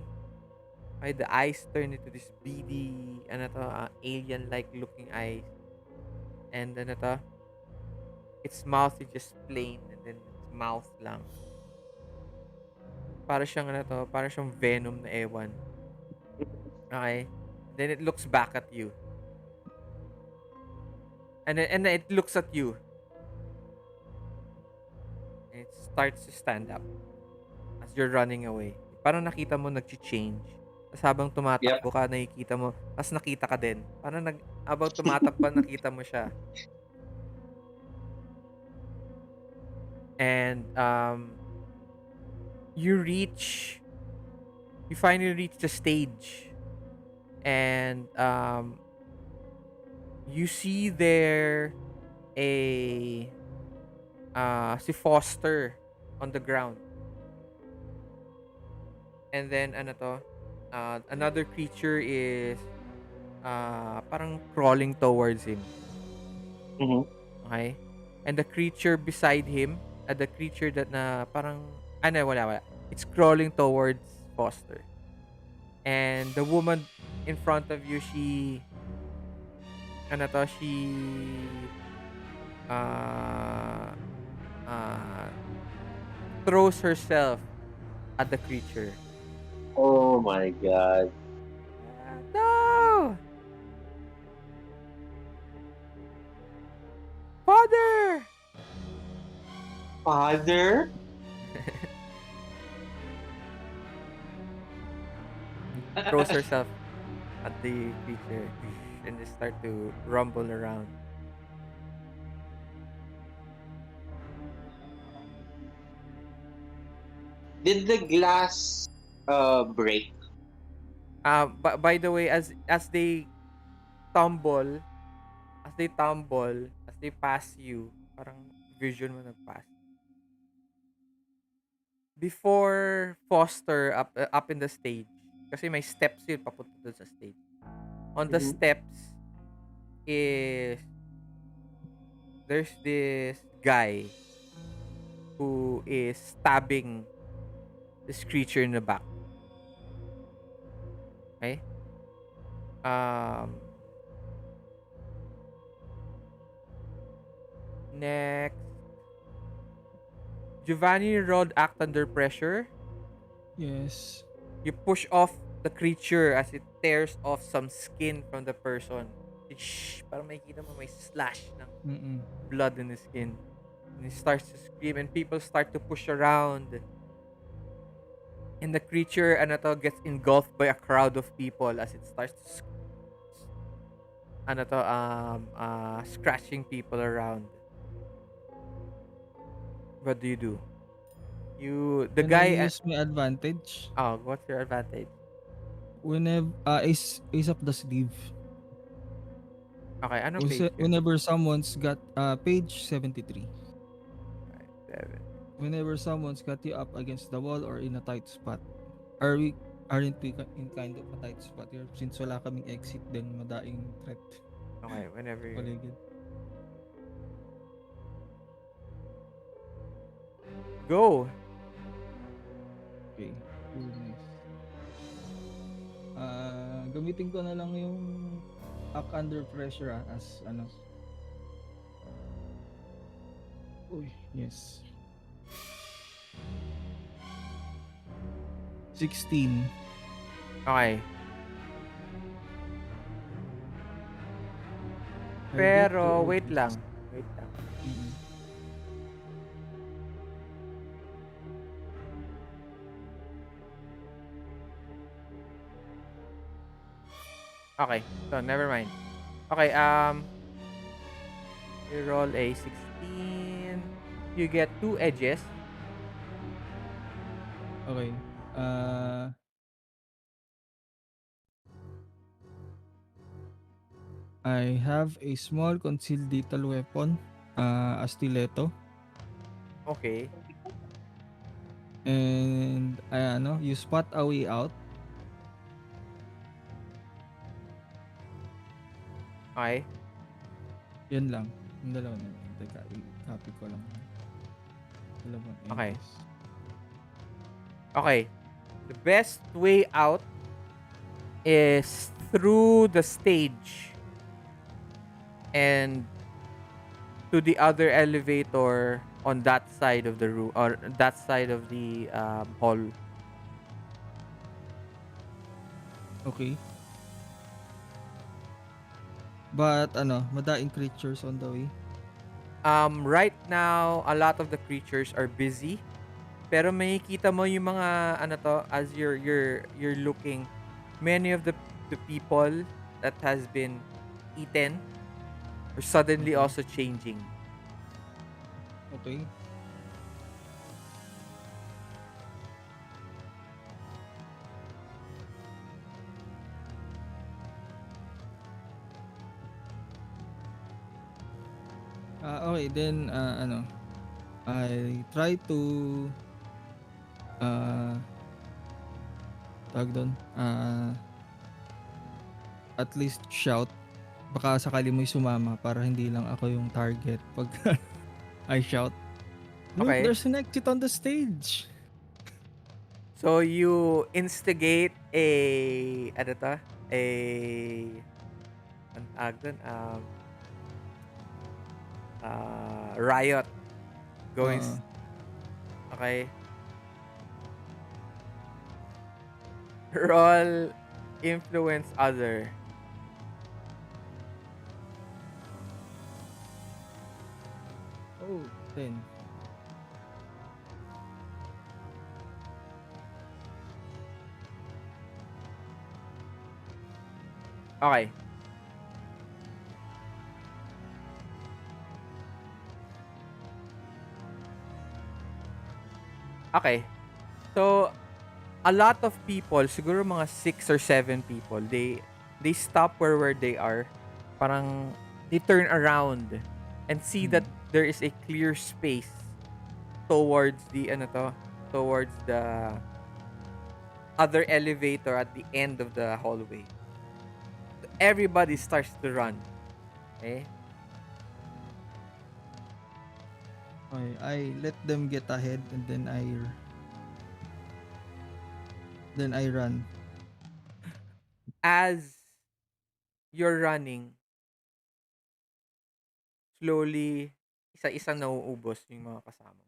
Okay, the eyes turn into this beady, alien-like looking eyes. And then its mouth is just plain, and then its mouth lang. Para siyang venom na ewan. Okay? Then it looks back at you. And then it looks at you. And it starts to stand up as you're running away. Parang nakita mo nag-change. Tapos habang Yep. tumatakbo ka, nakikita mo, tapos nakita ka din. Habang tumatakbo, nakita mo siya. And you finally reach the stage. And you see there a si Foster on the ground. And then another creature is parang crawling towards him. Mm-hmm. Okay? And the creature beside him, the creature that na parang no, wala. It's crawling towards Foster. And the woman in front of you, she uh uh throws herself at the creature. Oh my god. No! Father! Father? Throws herself at the creature and they start to rumble around. Did the glass break? By the way, as they tumble, as they pass you, parang vision mo nagpass. Before Foster up in the stage, kasi may steps yun papunta dun sa stage. On the Mm-hmm. steps is there's this guy who is stabbing this creature in the back. Okay? Um Next, Giovanni rolled act under pressure. Yes. You push off the creature as it tears off some skin from the person. Parang makikita mo may slash ng Mm. blood in the skin. And he starts to scream and people start to push around. And the creature gets engulfed by a crowd of people as it starts to scratching people around. What do you do? The Can I guy use my advantage? oh, what's your advantage? Whenever ace up the sleeve. Okay, ano page yun? Whenever someone's got page 73. 7. Whenever someone's got you up against the wall or in a tight spot. Aren't we in kind of a tight spot here? Since wala kaming exit, then madaing threat. Okay, whenever you... Paligid. Go! Okay. Coolness. Gamitin ko na lang yung act under pressure as ano. Uy, yes. 16. Okay. I get Pero, to wait resist. lang. Wait lang. Mm. Okay, so never mind. Okay, you roll a 16. You get 2 edges. Okay. I have a small concealed lethal weapon, a stiletto. Okay. And ano, you spot a way out. Okay. Yun lang. Yung dalawa na yun. Teka, i-copy ko lang. Dalawang Okay. entries. Okay. The best way out is through the stage and to the other elevator on that side of the room or that side of the hall. Okay. But ano, madaing creatures on the way. Right now, a lot of the creatures are busy. Pero makikita mo yung mga ano to as you're looking, many of the people that has been eaten are suddenly Okay. also changing. Okay. Okay, then ano, I try to uh tawag doon, at least shout. Baka sakali mo'y sumama para hindi lang ako yung target pag I shout. Look, Okay? there's an exit on the stage. So you instigate a ano to? A ang tawag dun, riot going Oo. okay. Roll influence other. Oh, 10. Okay. Okay. So a lot of people, siguro mga 6 or 7 people, they stop where they are. Parang they turn around and see that there is a clear space towards the ano to, towards the other elevator at the end of the hallway. Everybody starts to run. Okay? Okay, I let them get ahead and then I run. As you're running, slowly, isa-isang nauubos yung mga kasama mo.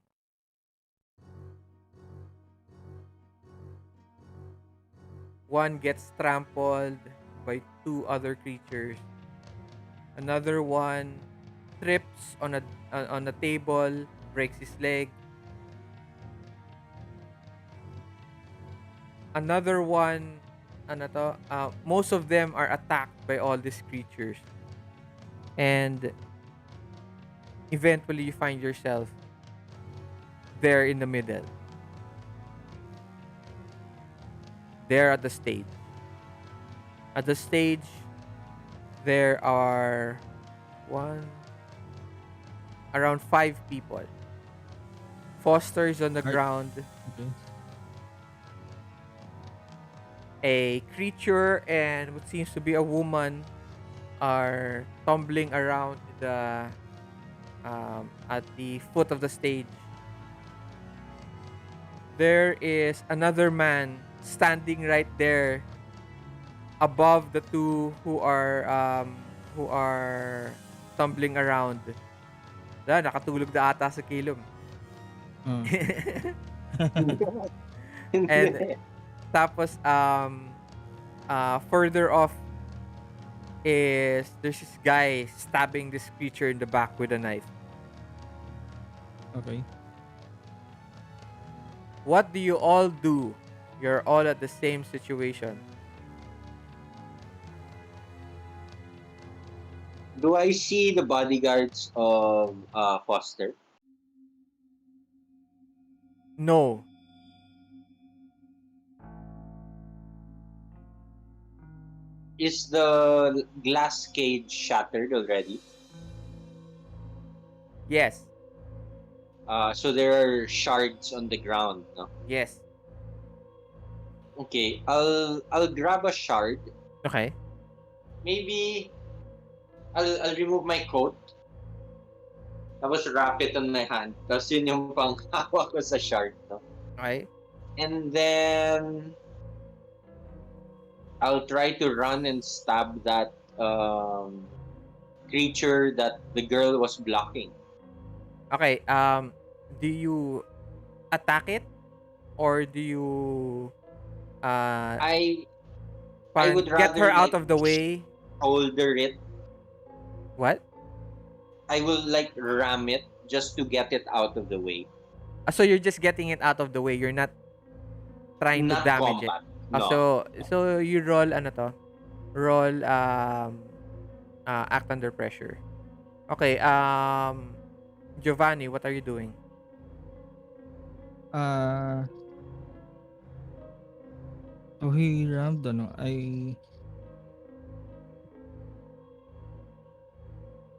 One gets trampled by 2 other creatures. Another one trips on a table, breaks his leg. Another one, ano to, most of them are attacked by all these creatures. And eventually you find yourself there in the middle. There at the stage. At the stage, there are around 5 people. Foster is on the Right. ground. Okay. A creature and what seems to be a woman are tumbling around at the foot of the stage. There is another man standing right there above the 2 who are tumbling around. Nakatulog na ata sa kilom. Uh, And tapos further off is there's this guy stabbing this creature in the back with a knife. okay. What do you all do? You're all at the same situation. Do I see the bodyguards of Foster? No. Is the glass cage shattered already? Yes. So there are shards on the ground, no? Yes. Okay, I'll grab a shard. Okay. Maybe I'll remove my coat. Tapos wrap it on my hand. Tapos yun yung pang hawak ko sa shard, no? Okay. And then I'll try to run and stab that creature that the girl was blocking. Okay. Do you attack it or do you uh I I parang would get her rather out like of the way? shoulder it. What? I will like ram it just to get it out of the way. So you're just getting it out of the way. You're not trying to Not damage it. combat. No. So you roll ano to? Roll act under pressure. Okay. Giovanni, what are you doing? Ah, so he rammed ano,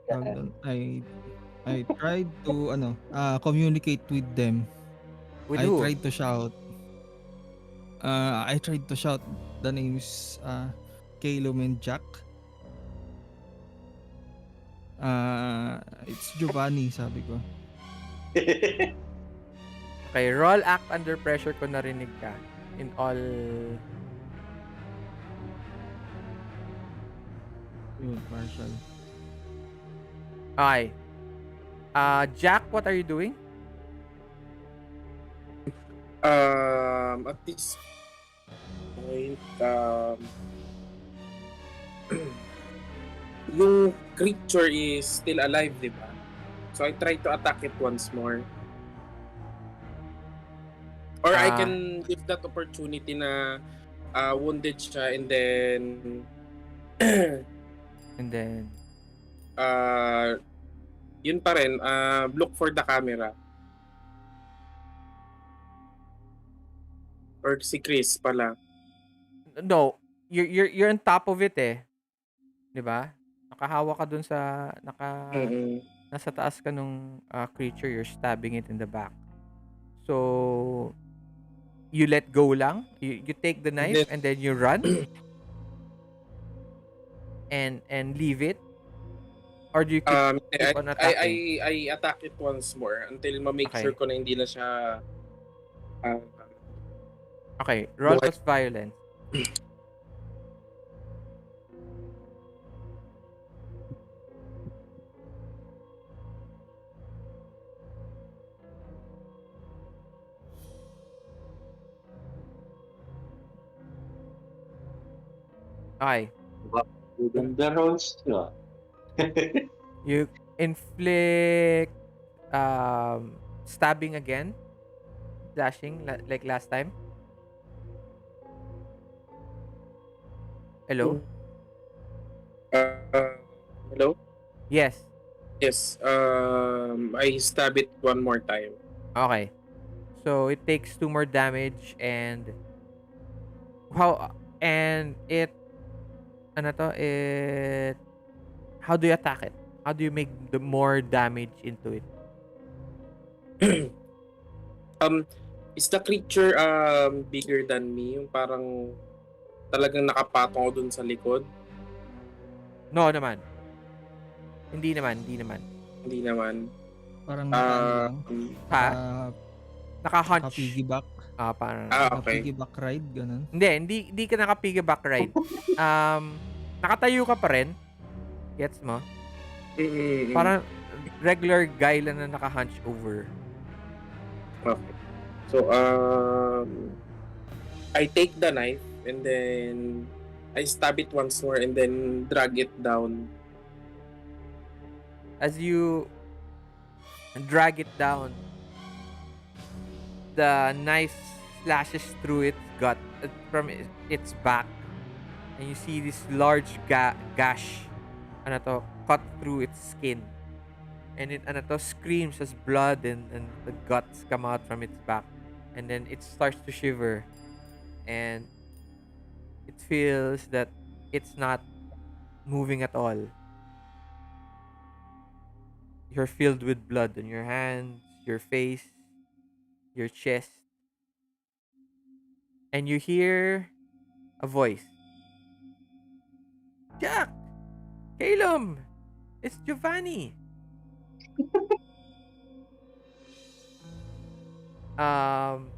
tawag dun, I tried to ano, communicate with them. With I who? tried to shout. I tried to shout the names Calum and Jack. It's Giovanni, sabi ko. Okay, roll act under pressure kung narinig ka. In all... Yun, partial. Okay. Jack, what are you doing? At this point, yung creature is still alive, di ba? So I try to attack it once more. Or I Ah. can use that opportunity na wounded siya and then And then... yun pa rin, look for the camera. Or si Chris pala. No, you're on top of it eh. 'Di ba? Nakahawa ka dun sa Mm-mm. nasa taas ka nung creature, you're stabbing it in the back. So you let go lang? You take the And knife then, and then you run and leave it? Or do you keep on attacking? I attack it once more until ma-make Okay. sure ko na hindi na siya uh, Okay, roll buhay. plus violence. Okay. Ganda rolls no? You inflict stabbing again, slashing like last time. Hello? Hello? Yes. Yes. I stab it one more time. Okay. So it takes 2 more damage and it ano to it how do you attack it? How do you make the more damage into it? Is the creature bigger than me? Yung parang talagang nakapatong ako dun sa likod? No naman. Hindi naman. Hindi naman. Parang nakaano lang. Ha? Naka-hunch. Naka-piggyback. Parang Okay. Naka-piggyback ride, ganun. hindi ka naka-piggyback ride. Nakatayo ka pa rin. Gets mo? Mm-mm. Parang regular guy lang na naka-hunch over. Okay. So, I take the knife and then I stab it once more and then drag it down. As you drag it down, the knife slashes through its gut from its back, and you see this large gash ano to, cut through its skin, and it ano to, screams as blood and the guts come out from its back, and then it starts to shiver, and it feels that it's not moving at all. You're filled with blood on your hands, your face, your chest, and you hear a voice. Jack! Calum! It's Giovanni! Um,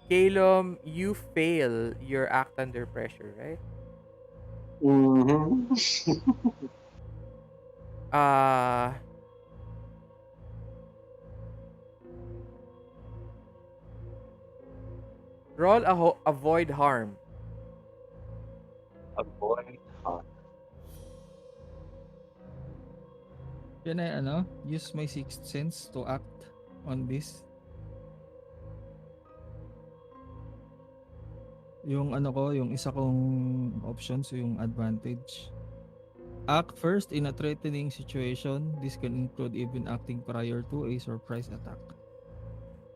Calum, you fail your act under pressure, right? Mm-hmm. Uh, roll avoid harm. Avoid harm. Can I use my sixth sense to act on this? Yung yung isa kong options, yung advantage. Act first in a threatening situation. This can include even acting prior to a surprise attack.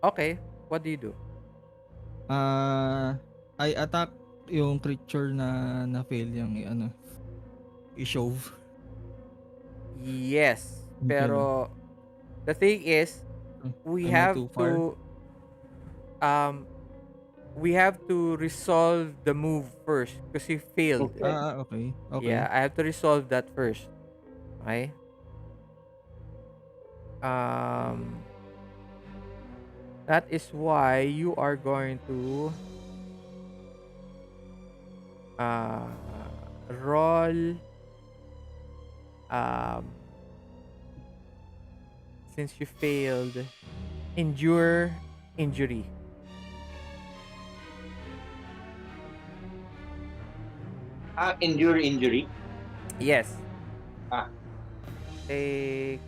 Okay, what do you do? I attack yung creature na na-fail yung i-shove. Yes, Yun. pero the thing is, we Am I have too far? to um we have to resolve the move first because he failed. Okay. Okay. Okay. Yeah, I have to resolve that first. Okay? Um that is why you are going to uh roll um since you failed endure injury. Endure injury. Yes. Ah, Take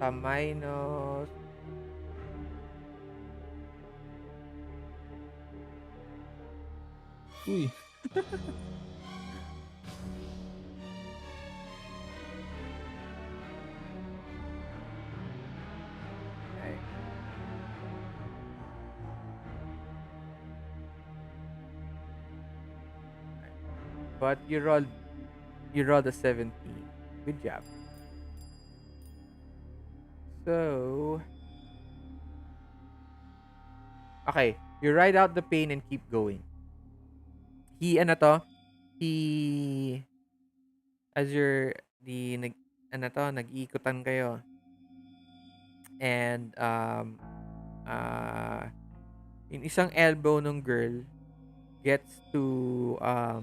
a minus. Uy. Okay. But you rolled a 17. Good job. So okay, you ride out the pain and keep going. He ano to? He as you're the nag ano to, nag-iikutan kayo and uh yung isang elbow ng girl gets to uh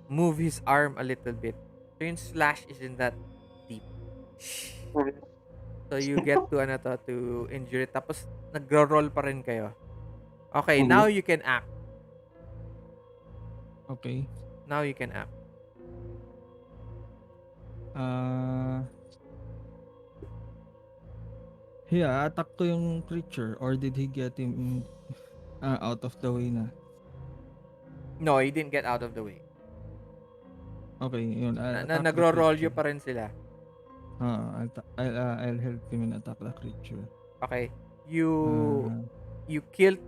move his arm a little bit. So yung slash isn't that deep. So you get to ano to injure it. Tapos nagro-roll pa rin kayo. Okay, now mhm. you can act. Okay. Now you can act. Ah, yeah, attack ko yung creature or did he get him out of the way na? No, you didn't get out of the way. Okay, yun. I'll attack the Nagro-roll you creature. pa rin sila. I'll help him and attack the creature. Okay. You Uh,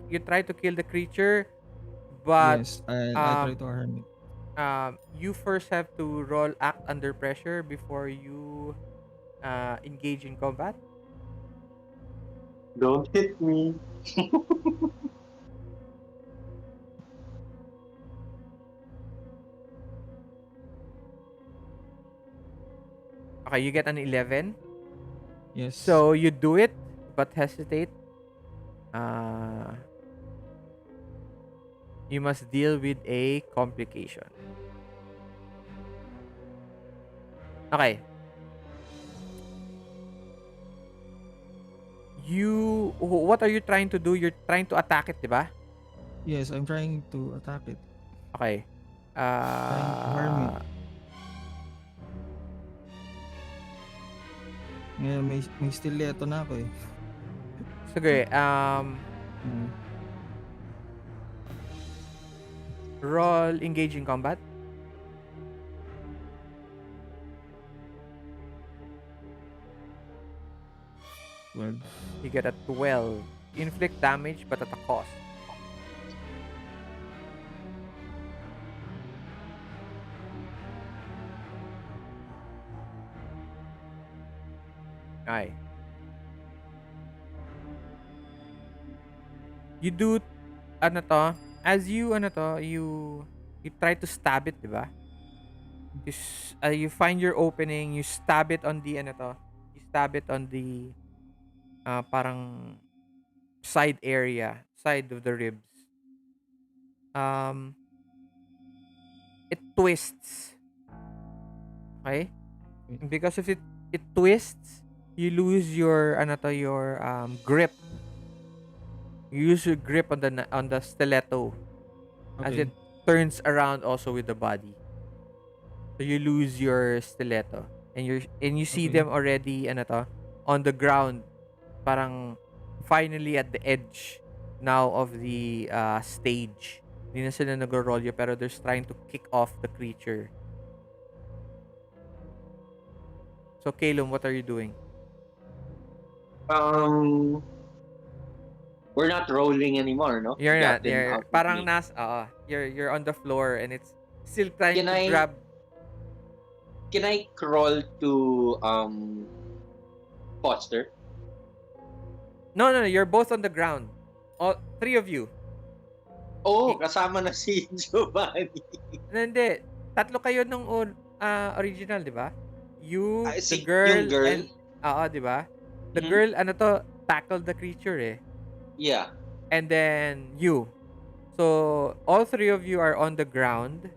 you try to kill the creature, but yes, I'll try um to harm it. you first have to roll act under pressure before you engage in combat. Don't hit me. Okay, you get an 11. Yes. So you do it but hesitate. Uh you must deal with a complication. Okay. What are you trying to do? You're trying to attack it, 'di ba? Yes, I'm trying to attack it. Okay. Trying to harm it. Uh Ngayon may stiletto na ako eh. sige, Mm, roll engage in combat. 12. You get a 12. Inflict damage but at a cost. Ay. You do, ano to, as you, ano to, you try to stab it, di ba? You find your opening, you stab it on the, ano to, you stab it on the, parang side area, side of the ribs. Um, it twists. Okay? And because of it twists, you lose your, ano to, your grip. You use your grip on on the stiletto as it Okay. turns around also with the body. So you lose your stiletto and you see Okay. them already, ano to, on the ground, parang finally at the edge now of the stage. Hindi na sila nag-roll pero they're trying to kick off the creature. So Calum, what are you doing? Um, we're not rolling anymore, no? You're You got not. them You're out with parang me. you're on the floor and it's still trying Can to I grab. can I crawl to Foster? No, no, no, you're both on the ground. All three of you. Oh, Y- kasama na si Giovanni. Hindi. Tatlo kayo nung original, di ba? You, the Yung girl, girl. and di ba? The Mhm. girl, ano to, tackled the creature eh. Yeah. And then you. So, all three of you are on the ground.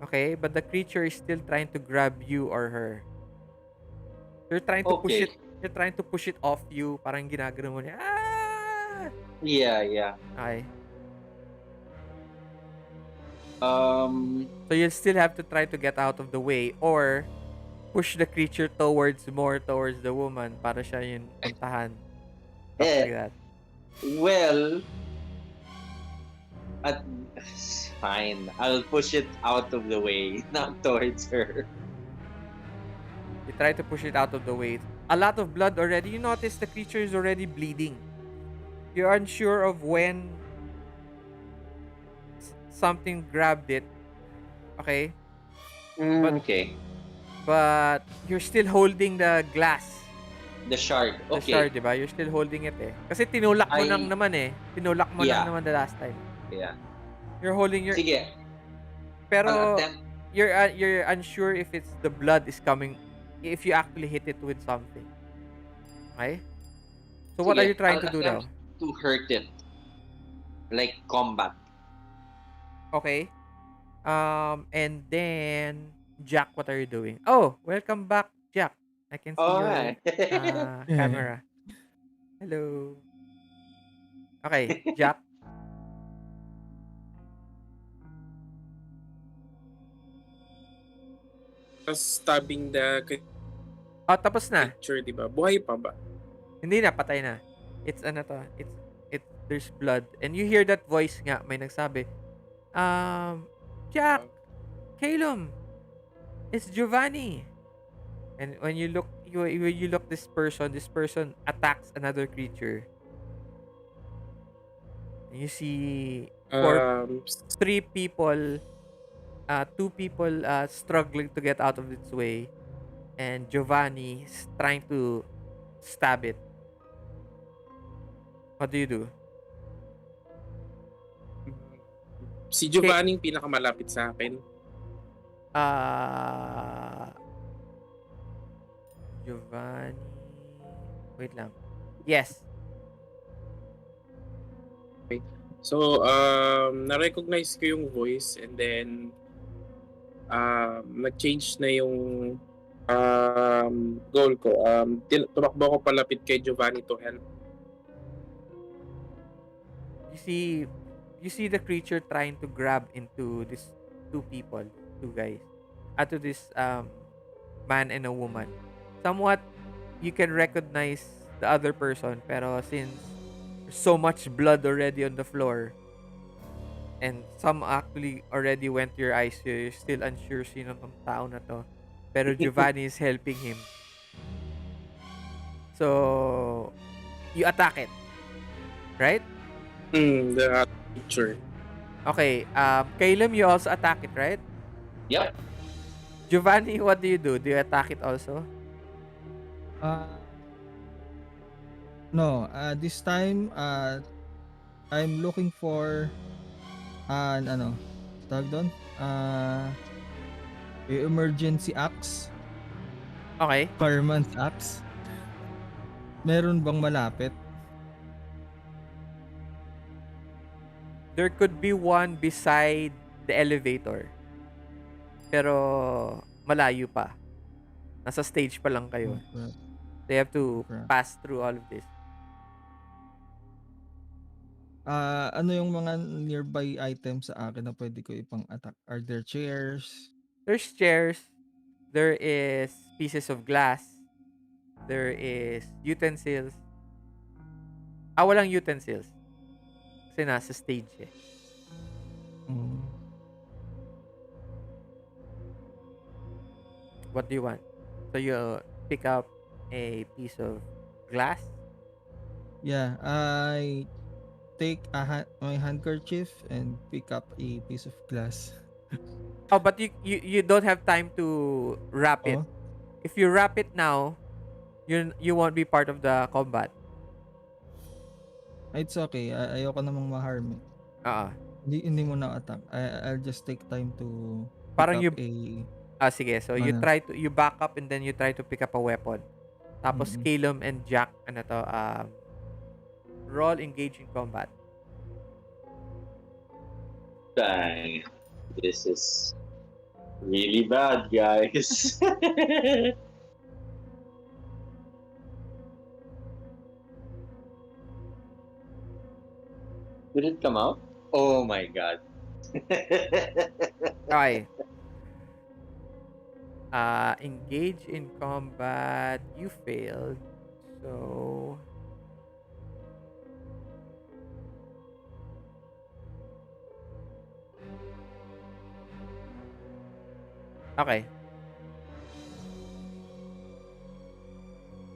Okay? But the creature is still trying to grab you or her. You're trying to push it. Okay. You're trying to push it off you. Parang ginagano mo niya. Ah! Yeah, yeah. Okay. Um, So you'll still have to try to get out of the way or push the creature more towards the woman para siya yung puntahan. Stuff like eh, that. well, at fine. I'll push it out of the way, not towards her. You try to push it out of the way. A lot of blood already. You notice the creature is already bleeding. You're unsure of when something grabbed it. Okay? But Okay. you're still holding the glass. The shard. The shard, Okay. di ba? You're still holding it eh. Kasi tinulak mo lang I naman eh. Tinulak mo lang yeah, naman the last time. yeah. You're holding your... Sige, I'll Pero attempt. you're unsure if it's the blood is coming, if you actually hit it with something. Okay? So what are you Sige, trying I'll to do attempt now? to hurt it. Like combat. Okay? And then Jack, what are you doing? Oh, welcome back, Jack. I can see your Alright. camera. Hello. Okay, Jack. Tapos stabbing the Oh, tapos na. creature, di ba? Buhay pa ba? Hindi na, patay na. It's ano to, there's blood. And you hear that voice nga, may nagsabi, Jack, Calum, it's Giovanni. And when you look, when you look this person attacks another creature. And you see Um, three people, two people struggling to get out of its way. And Giovanni is trying to stab it. What do you do? si Giovanni yung pinakamalapit sa akin. Giovanni. Wait lang. Yes. So, na-recognize ko yung voice and then nag-change na yung goal ko. Tumakbo ako palapit kay Giovanni to help. You see the creature trying to grab into these two people, two guys. To this man and a woman. Somewhat you can recognize the other person pero since there's so much blood already on the floor and some actually already went to your eyes, you're still unsure sino tong tao na to. Pero Giovanni is helping him. So you attack it. Right? The creature. Okay, Caleb, you also attack it, right? Yep. Giovanni, what do you do? Do you attack it also? Ah, No, this time, I'm looking for an ano, tawag dun? Emergency axe, Okay. fireman's axe. Meron bang malapit? There could be one beside the elevator. Pero malayo pa. Nasa stage pa lang kayo. Oh crap, They have oh to crap. pass through all of this. Ano yung mga nearby items sa akin na pwede ko ipang-attack? Are there chairs? There's chairs. There is pieces of glass. There is utensils. Walang utensils. Kasi nasa stage eh. Hmm, What do you want? So you pick up a piece of glass. yeah, I take my handkerchief and pick up a piece of glass. Oh, but you don't have time to wrap it. Oh, If you wrap it now, you won't be part of the combat. it's okay. Ayoko namang ma-harm, eh. Ah, Hindi mo na attack. I'll just take time to pick parang up you a sige. So ano, you back up and then you try to pick up a weapon. Tapos mm. Calum and Jack ano to roll engage in combat. Dang. This is really bad, guys. Did it come out? Oh my god. Okay. Engage in combat. You failed. So okay.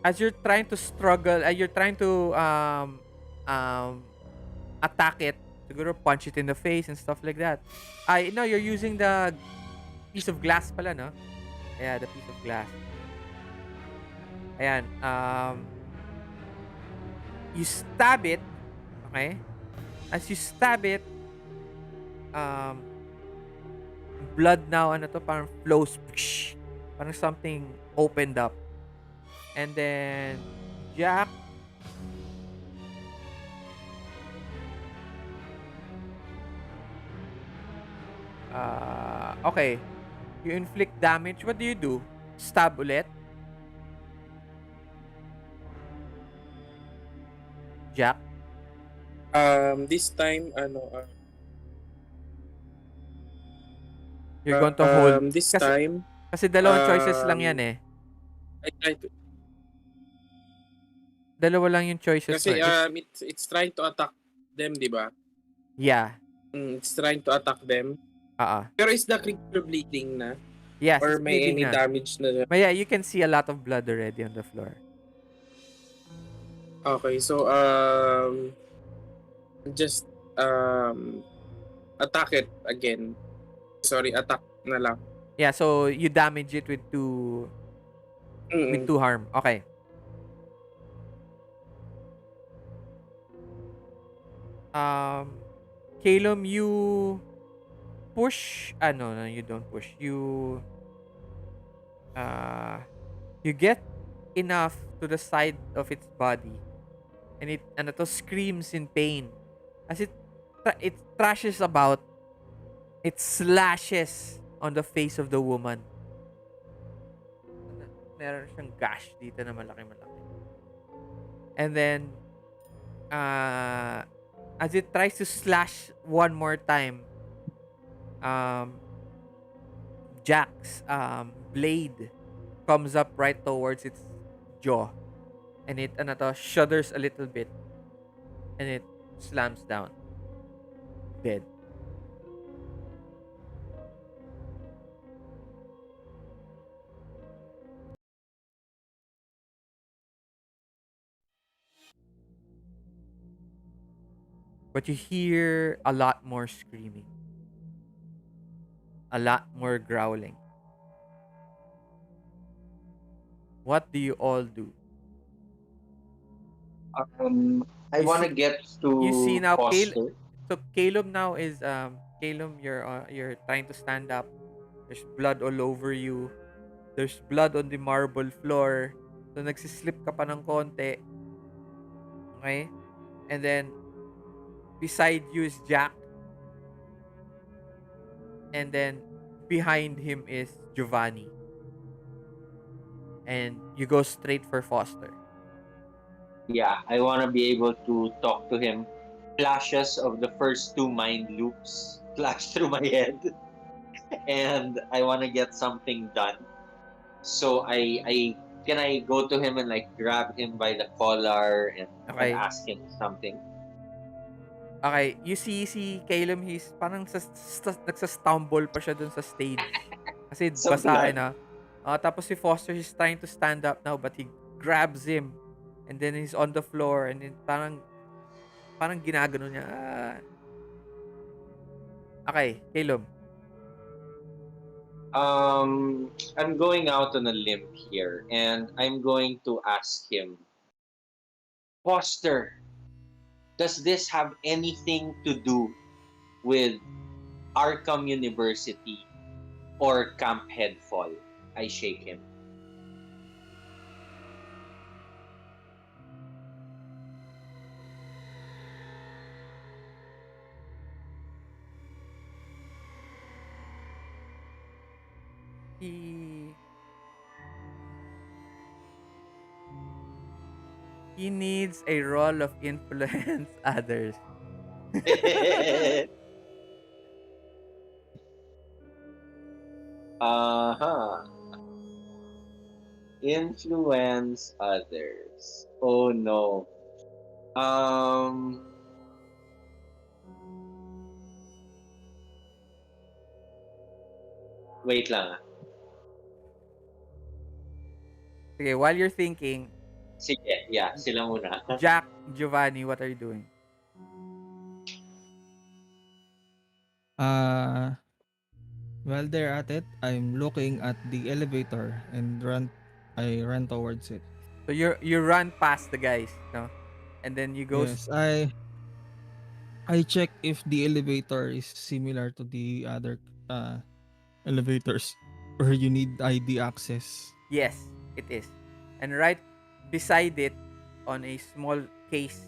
As you're trying to struggle, you're trying to um attack it, siguro punch it in the face and stuff like that. I no, you're using the piece of glass pala, no? Yeah, the piece of glass. Ayan, you stab it, okay? As you stab it, um, blood now, ano to, parang flows, parang something opened up. And then, Jack, okay, you inflict damage. What do you do? Stab ulit? Jack? This time, You're going to hold. this Kasi, time, kasi dalawang choices lang yan um, eh. I try to, Dalawa lang yung choices mo kasi eh. it's trying to attack them, di ba? Yeah. It's trying to attack them. Ah. Pero is the creature bleeding na? Yes, Or it's may bleeding any na. damage na? But yeah, you can see a lot of blood already on the floor. Okay, so, just, attack it again. Sorry, attack na lang. Yeah, so you damage it with Mm-mm. two harm. Okay. Calum, you push. No, you don't push. You get enough to the side of its body, and it screams in pain as it thrashes about. It slashes on the face of the woman. Meron siyang gash dito na malaki-malaki. And then, as it tries to slash one more time, Jack's blade comes up right towards its jaw. And it shudders a little bit. And it slams down. Dead. But you hear a lot more screaming. A lot more growling. What do you all do? I You want to see, get you see to now, Foster. So Caleb now is Caleb, you're trying to stand up. There's blood all over you. There's blood on the marble floor. So nagsislip ka pa ng konti. Okay? And then beside you is Jack, and then behind him is Giovanni. And you go straight for Foster. Yeah, I want to be able to talk to him. Flashes of the first two mind loops flash through my head, and I want to get something done. So I go to him and like grab him by the collar and Okay? ask him something. Okay, you see si Caleb, he's parang nagsastumble pa siya dun sa stage. Kasi Sa basa blood. na. Tapos si Foster, he's trying to stand up now, but he grabs him. And then he's on the floor, and then parang ginagano niya. Okay, Caleb. I'm going out on a limb here, and I'm going to ask him, Foster, does this have anything to do with Arkham University or Camp Headfall? I shake him. He he needs a role of influence others. Uh-huh. Influence others. Oh no. Um Wait lang ah. Okay, while you're thinking, Sige, yeah, sila muna. Jack, Giovanni, what are you doing? Uh, while they're at it, I'm looking at the elevator and I run towards it. So you run past the guys, no? And then you go Yes, I check if the elevator is similar to the other elevators or you need ID access. yes, it is. And right beside it on a small case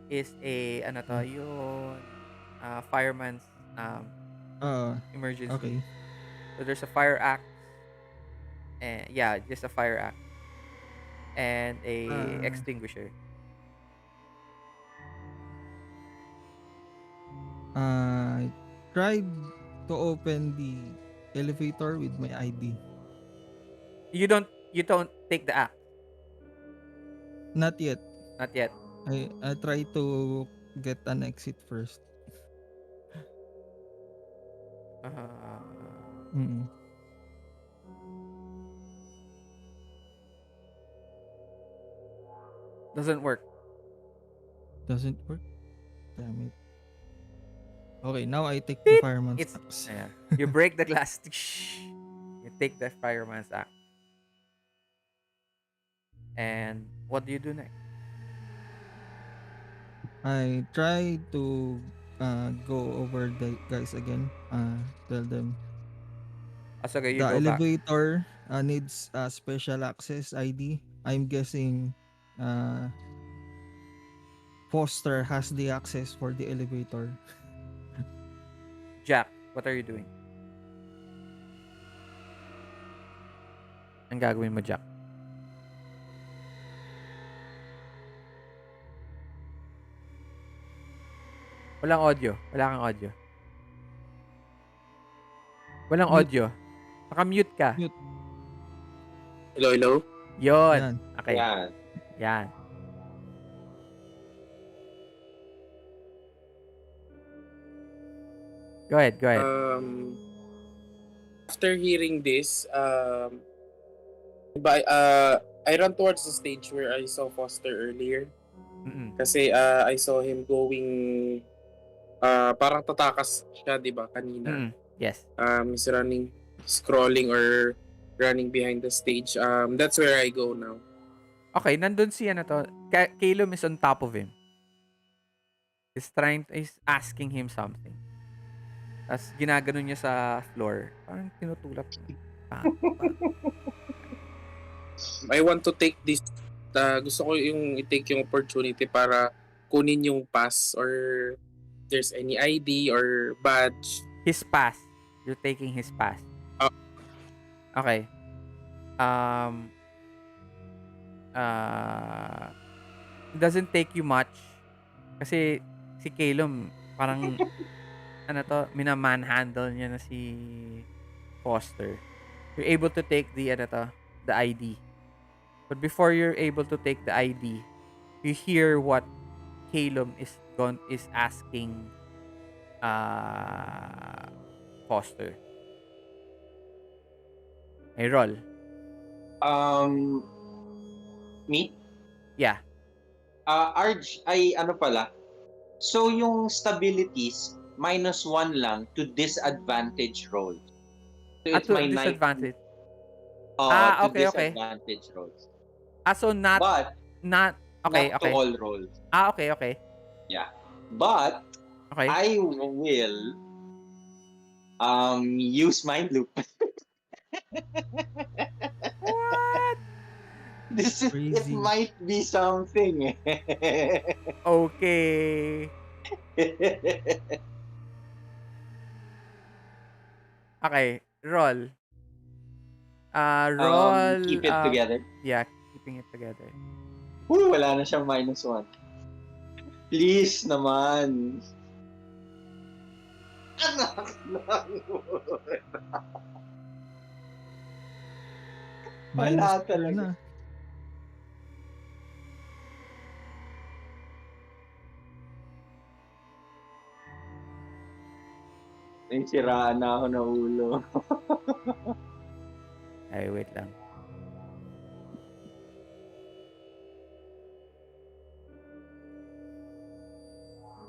is a ano to, Mm. yun, fireman's Uh, emergency. okay. So there's a fire axe, and yeah, just a fire axe and a Uh, extinguisher. I tried to open the elevator with my ID. You don't take the axe, Not yet. not yet. I try to get an exit first. Uh, Mm. doesn't work. Doesn't work. Damn it. Okay, now I take the Beep. fireman's It's axe. yeah. You break the glass. You take the fireman's axe. And what do you do next? I try to go over the guys again. Tell them Okay, you the go back. elevator needs a special access ID. I'm guessing uh, Foster has the access for the elevator. Jack, what are you doing? Ang gagawin mo, Jack? Walang audio. Wala kang audio. Walang Mute, audio. Naka-mute ka. mute. Hello, hello? Yon. Yan. Okay. Yan. Yan. Go ahead, go ahead. After hearing this, I ran towards the stage where I saw Foster earlier. Mm-mm. Kasi I saw him going, parang tatakas siya, di ba, kanina. Mm-mm. Yes. He's scrolling or running behind the stage. That's where I go now. Okay, nandun si ano 'to, Caleb is on top of him. Is asking him something. Ta's ginaganon niya sa floor. Parang tinutulak niya. Pang, pang. I want to take this, gusto ko yung i-take yung opportunity para kunin yung pass or there's any ID or badge. His pass. You're taking his pass. Ah, Okay. Um, uh, it doesn't take you much kasi si Caleb parang ano 'to, mina-manhandle niya na si Foster. You're able to take the ano 'to, the ID. But before you're able to take the ID, you hear what Caleb is asking uh Foster. Hey, roll. Um, me? Yeah. Arj, ay ano pala. So yung stabilities, -1 lang to disadvantage rolls. So At it's to my 19, disadvantage. Ah, to okay, okay. disadvantage rolls. Ah, so But not okay, not to okay. all rolls. Ah, okay, okay. Yeah. But Okay. I will use mind loop. What? It Crazy. might be something. Okay. Okay, roll. Roll, Keep it together. yeah, keeping it together. Wala na siyang -1. Please naman. Anak ng Minus Wala 2 talaga. na. May siraan na ako ng ulo. Ay, wait lang.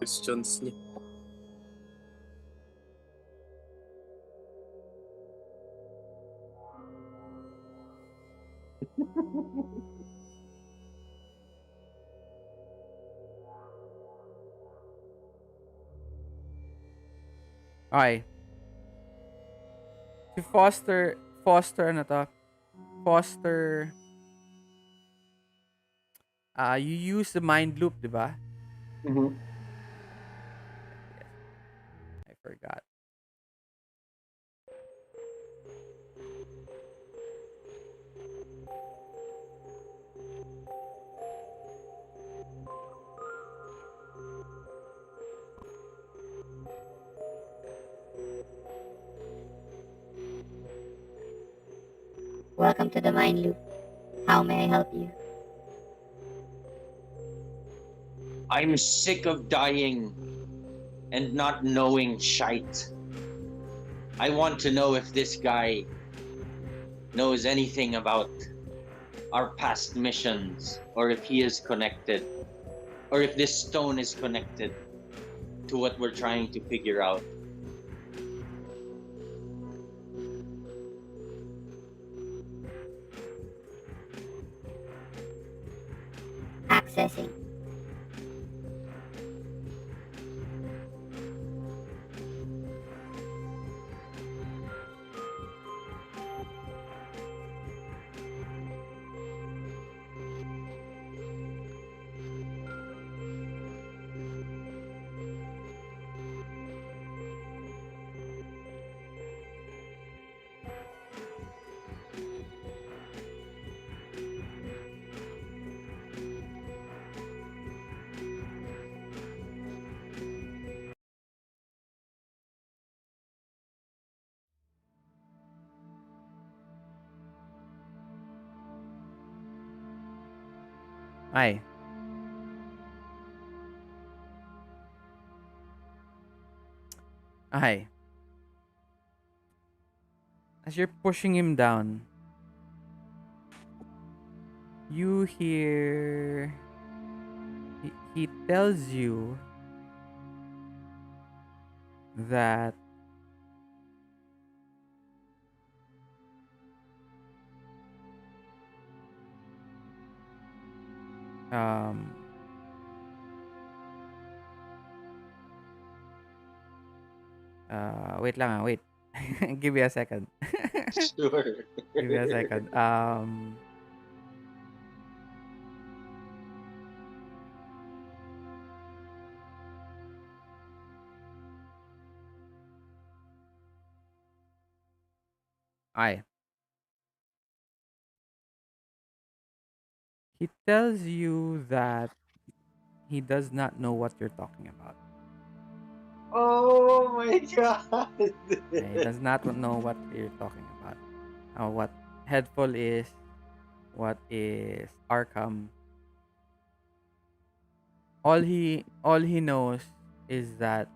questions niya. Okay. Si Foster ano 'to? Foster, you use the mind loop, 'di ba? Mhm. Yes, I forgot. Welcome to the mind loop. How may I help you? I'm sick of dying and not knowing shite. I want to know if this guy knows anything about our past missions, or if he is connected, or if this stone is connected to what we're trying to figure out. Accessing. Ay. Okay. As you're pushing him down, you hear he tells you that Um, wait lang wait. Give me a second. Sure. Give me a second. I. He tells you that he does not know what you're talking about. Oh my god. He does not know what you're talking about. What headful is, what is Arkham. All he knows is that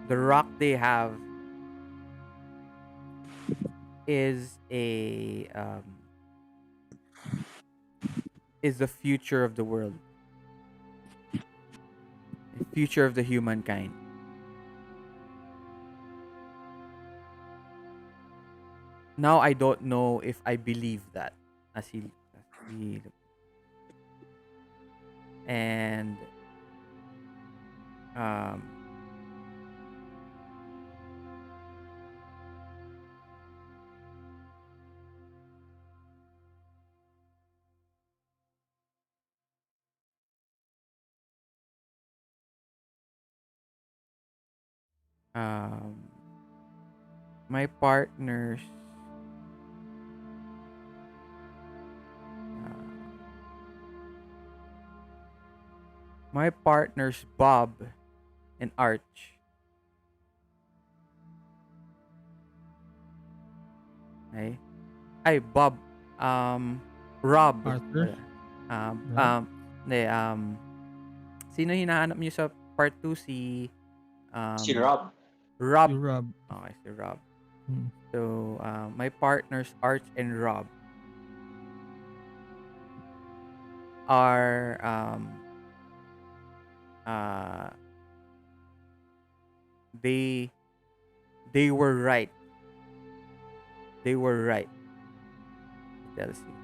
the rock they have is a is the future of the world, the future of the humankind. Now I don't know if I believe that as he and um um my partners uh, my partners Bob and Arch, okay? Ay Bob, Rob Arthur, pala. Rob, Hindi, sino hinahanap niyo sa part 2 si Si um Rob. si Rob. Rob. Okay, si Rob. Hmm. So, my partners Arch and Rob are uh they they were right. They were right. He tells you.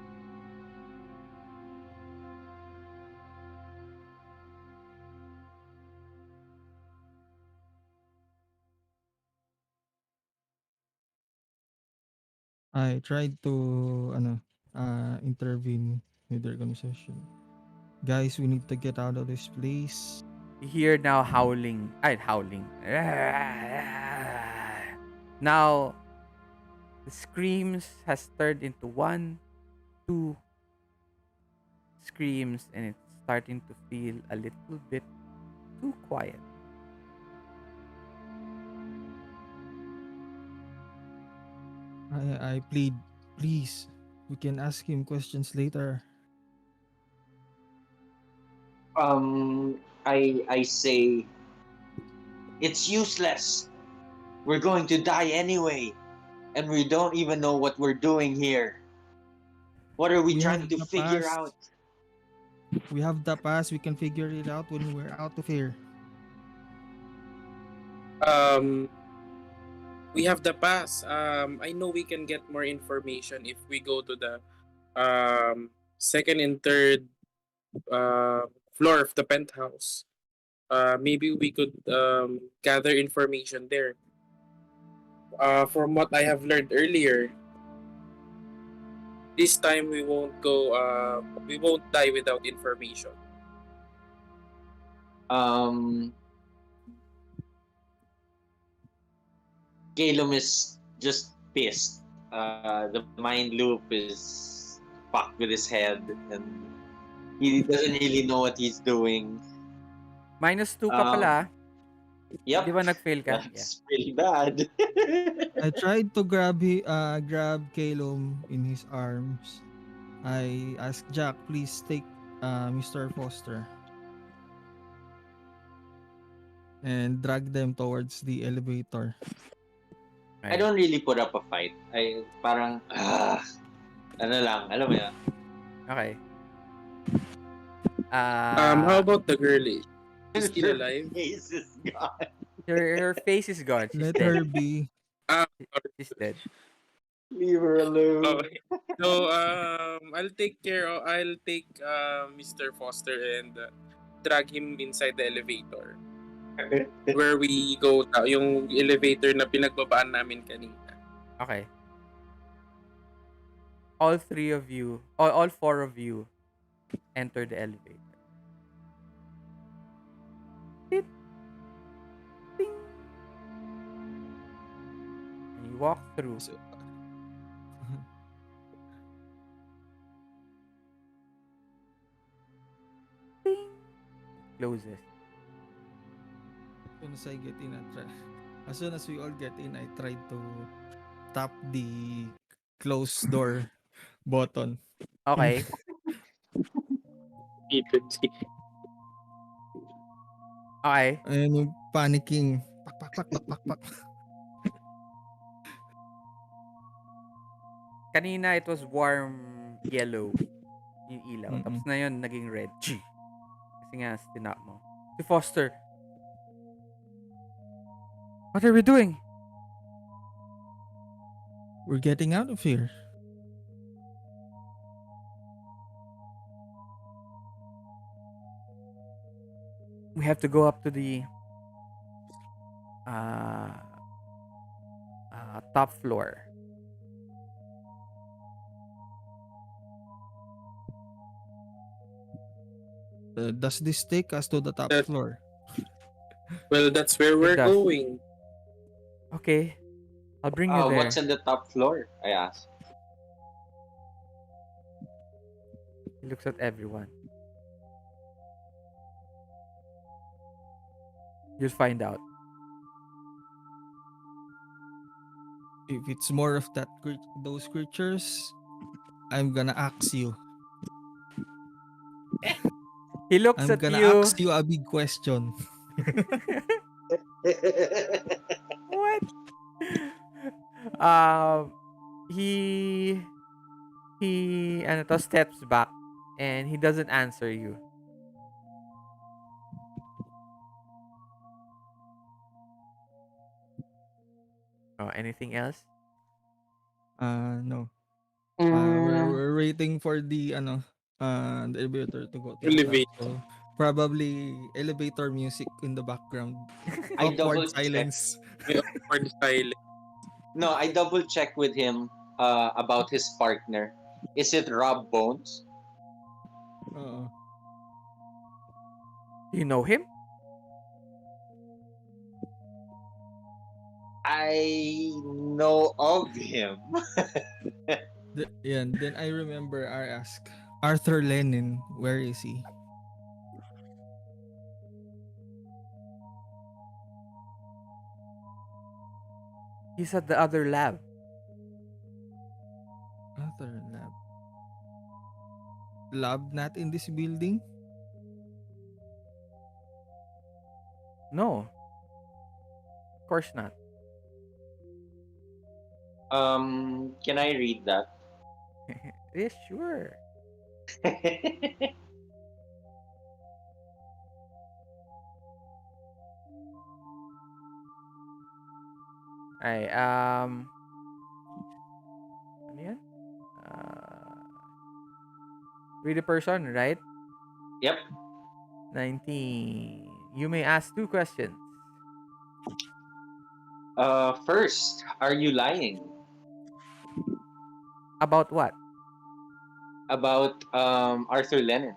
I tried to ano, intervene with their conversation. Guys, we need to get out of this place. You hear now howling. Ay, howling. Now the screams has turned into one, two screams, and it's starting to feel a little bit too quiet. I plead, please. We can ask him questions later. I say it's useless. We're going to die anyway, and we don't even know what we're doing here. What are we We have trying to the figure out? past. We have the past. We can figure it out when we're out of here. Um, we have the pass. I know we can get more information if we go to the second and third floor of the penthouse. Maybe we could gather information there. From what I have learned earlier, this time we won't go. We won't die without information. Um, Calum is just pissed. The mind loop is fucked with his head, and he doesn't really know what he's doing. -2 ka pala. Um, Di yep, ba nag-fail ka? Yeah. that's pretty bad. I tried to grab Calum in his arms. I asked Jack, please take Mr. Foster and drag them towards the elevator. I Okay. don't really put up a fight. I parang, ano lang, alam mo yan. Okay. How Uh, about the girl? Is she still Her alive? face is gone. her face is gone. She's Let dead. her be. Ah, She's dead. Leave her Oh, alone. so I'll take Mr. Foster and drag him inside the elevator where we go yung elevator na pinagbabaan namin kanina. Okay. All three of you, all four of you, enter the elevator. Beep, ding. And you walk through. So, Ding. Closes. as soon as I get in, as soon as we all get in, I tried to tap the close door button. Okay. Okay. And yung panicking. Pak, pak, pak, pak, pak, pak. Kanina it was warm yellow yung ilaw. Mm-mm. Tapos na yun naging red. Gee. Kasi nga tinap mo. Si Foster. What are we doing? We're getting out of here. We have to go up to the uh, top floor. Does this take us to the top That- floor? Well, that's where we're does. going. Okay. I'll bring you there. What's on the top floor? I asked. He looks at everyone. You'll find out. If it's more of that those creatures, I'm gonna ask you. He looks I'm at gonna you. ask you a big question. What? He ano to, steps back and he doesn't answer you. Oh, anything else? No. Mm, We're waiting for the the elevator to go to the top. Elevator. So probably elevator music in the background. I Awkward double check. silence. May awkward silence. No, I double check with him about his partner. Is it Rob Bones? Oo. You know him? I know of him. Then I remember I asked Arthur Lenin, where is he? He's at the other lab. Other lab. Lab not in this building? No. Of course not. Can I read that? Yeah, sure. Ay, ano yan? Read the person, right? Yep. 19. You may ask 2 questions. First, are you lying About what? about Arthur Lennon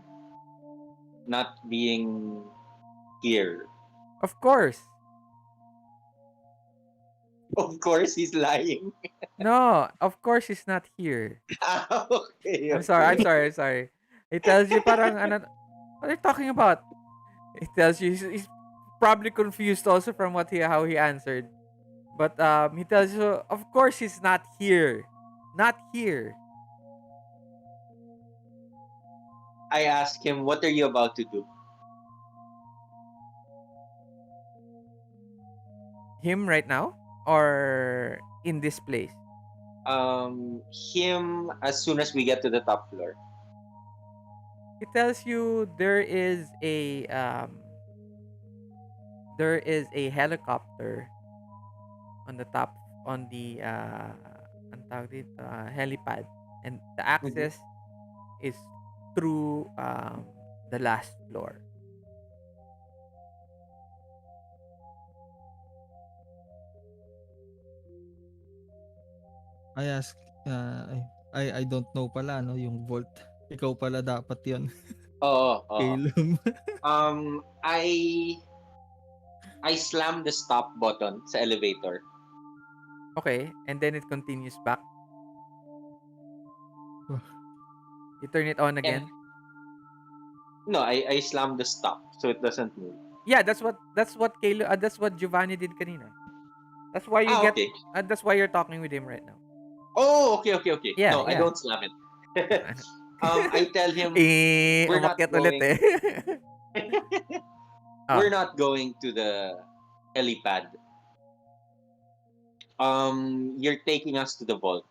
not being here? Of course. Of course, he's lying. No, of course he's not here. Okay. I'm sorry. It tells you parang ano, what are you talking about? It tells you he's probably confused also from how he answered. But he tells you, of course he's not here. Not here. I asked him, "What are you about to do?" Him right now? Or in this place? Him as soon as we get to the top floor. It tells you there is a helicopter on the top, on the ang tawag dito, helipad. And the Mhm. access is through the last floor. I ask, I don't know pala, no, yung vault. Ikaw pala dapat yun. Oo, oo. Calum. Um, I I slammed the stop button sa elevator. Okay, and then it continues back. You turn it on And again. no, I slammed the stop so it doesn't move. Yeah, that's what Giovanni did kanina. That's why you Ah, get okay. that's why you're talking with him right now. Oh, okay, okay, okay. Yeah, No, I yeah. don't slam it. I tell him we're not Umakyat ulit going. eh. We're Ah, not going to the helipad. You're taking us to the vault.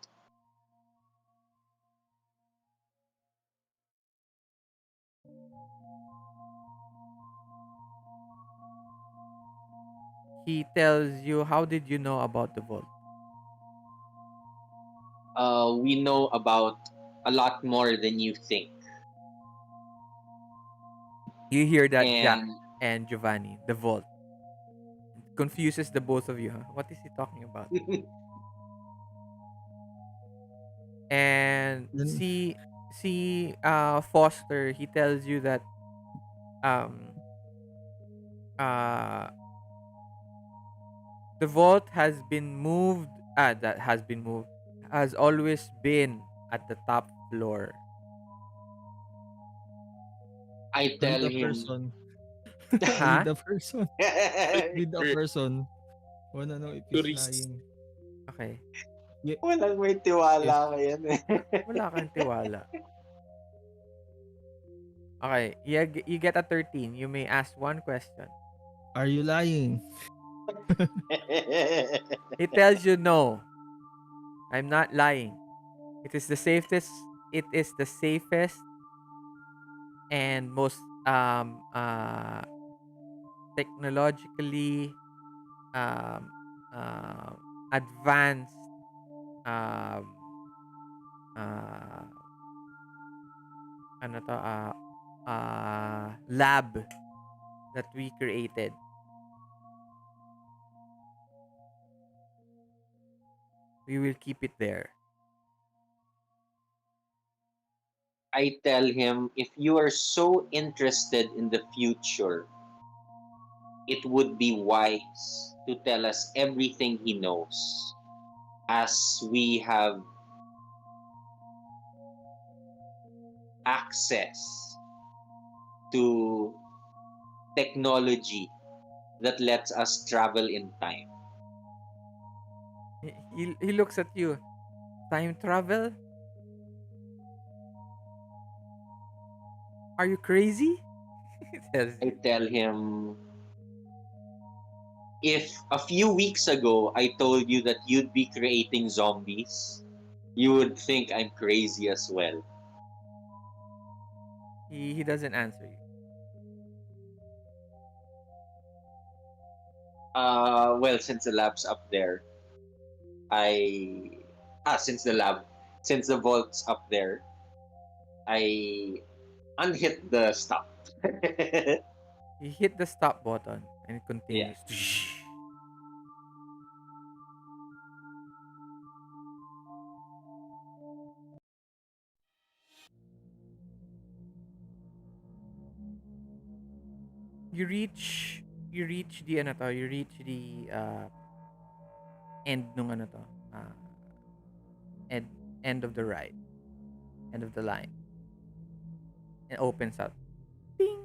he tells you, how did you know about the vault? We know about a lot more than you think. You hear that, Jack And and Giovanni, the vault. Confuses the both of you, huh? What is he talking about? And Then, see Foster, he tells you that um uh the vault has been moved, that has been moved, has always been at the top floor. I read tell the him, person. Read Huh? the person. Read the person. Wanna know if he's Tourists. lying. Okay. Y- walang may If tiwala kayan eh. Wala kang tiwala. Okay, you get a 13. You may ask one question. are you lying? He tells you no. I'm not lying. It is the safest and most technologically um advanced um uh ano to lab that we created. We will keep it there. I tell him, if you are so interested in the future, it would be wise to tell us everything he knows, as we have access to technology that lets us travel in time. He looks at you. Time travel? Are you crazy? He tells I you. tell him, if a few weeks ago I told you that you'd be creating zombies, you would think I'm crazy as well. He doesn't answer you. Well, since the lab's up there, I since the lab, since the vault's up there, I unhit the stop. He hit the stop button and it Yeah. continues. You reach you reach the end nung ano to. End end of the ride, end of the line. It opens up. Ding.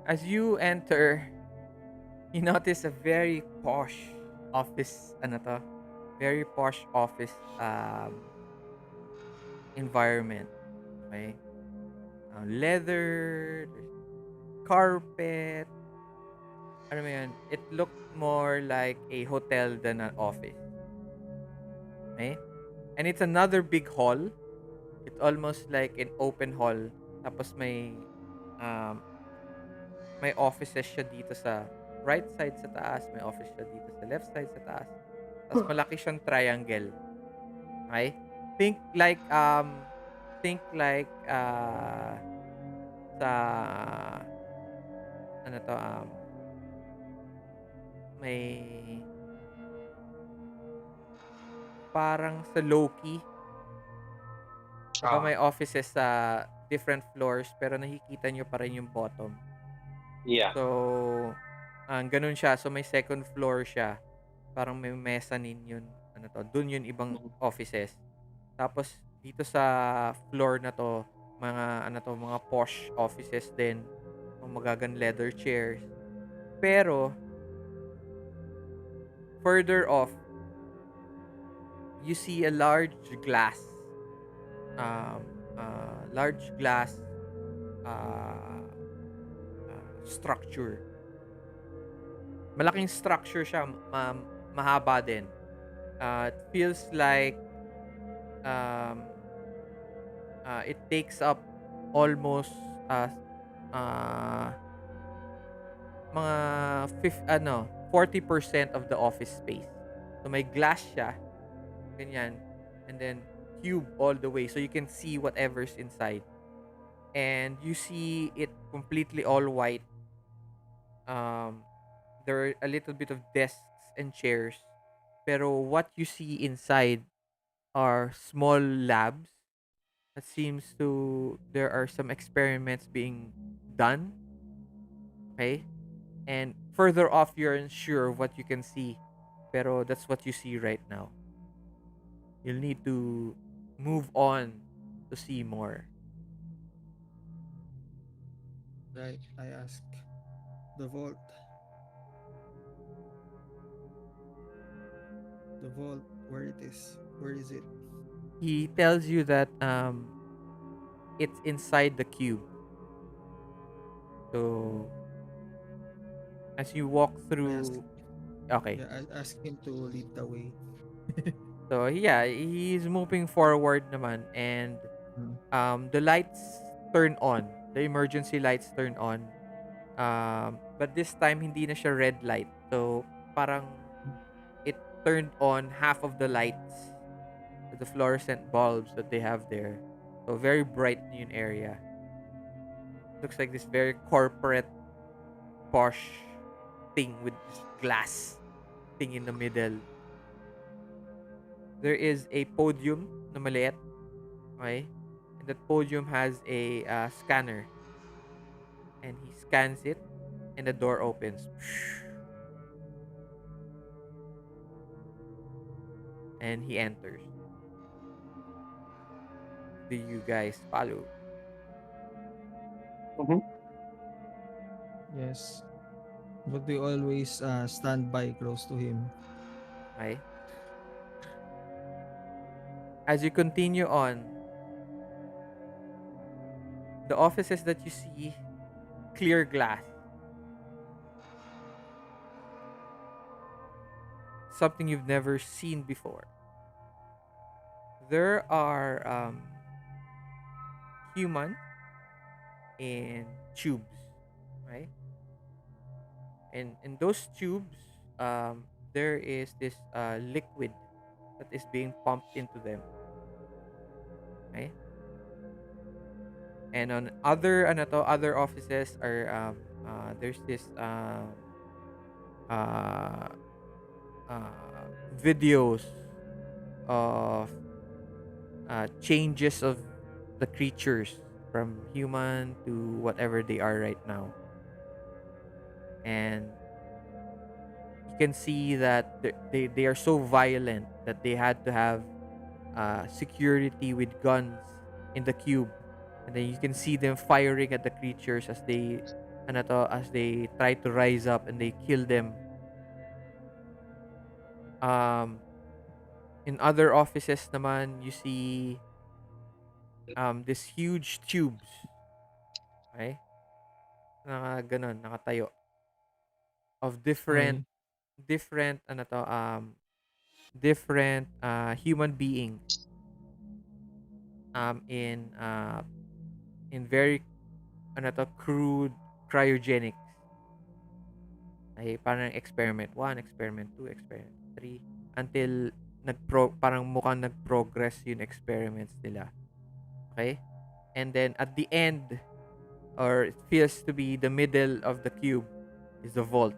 As you enter, you notice a very posh office, ano to? Very posh office environment. Okay? Leather, there's carpet. Ano mo yun? It looked more like a hotel than an office. Okay? And it's another big hall. It's almost like an open hall. Tapos um, may offices siya dito sa right side sa taas. May office siya dito sa left side sa taas. Tapos malaki siyang triangle. Okay? Think like, sa, ano to, may, parang sa Loki. Diba Ah, may offices sa different floors pero nakikita nyo pa rin yung bottom. yeah. So, ganun siya. So, may second floor siya. Parang may mezzanine yun. Ano to, dun yun ibang Mhm. offices. Tapos, dito sa floor na to, mga posh offices din. Mga magagan leather chairs. Pero, further off, you see a large glass uh, structure. Malaking structure siya, mahaba din. It feels like um, it takes up almost uh, mga 40% of the office space. So may glass siya, ganyan, and then cube all the way so you can see whatever's inside. And you see it completely all white. Um, there are a little bit of desks and chairs. Pero what you see inside are small labs that seems to there are some experiments being done. Okay? And further off you're unsure of what you can see. Pero that's what you see right now. You'll need to move on to see more. Right. I ask the vault. The vault. Where it is? Where is it? He tells you that it's inside the cube. So as you walk I ask. through, okay. Yeah, I ask him to lead the way. So yeah, he's moving forward naman, and Mm. the lights turn on. The emergency lights turn on. But this time hindi na siya red light. So parang it turned on half of the lights, the fluorescent bulbs that they have there. So very bright na yung area. Looks like this very corporate posh thing with this glass thing in the middle. There is a podium na maliit. Okay? And that podium has a scanner. And he scans it and the door opens. And he enters. Do you guys follow? Mhm. Yes. But we always stand by close to him. Okay? As you continue on, the offices that you see, clear glass. Something you've never seen before. There are humans in tubes, right? And in those tubes, there is this liquid that is being pumped into them, right? And on other offices are there's this uh, videos of changes of the creatures from human to whatever they are right now. And you can see that they are so violent that they had to have security with guns in the cube. And then you can see them firing at the creatures as they ano to, as they try to rise up and they kill them. Um, in other offices naman, you see this huge tubes, okay? Ganon, nakatayo of different Okay. different ano to different human beings in very ano to crude cryogenics. Ay parang experiment 1, experiment 2, experiment 3 until parang mukhang nag-progress yung experiments nila. Okay? And then at the end, or it feels to be the middle of the cube, is the vault.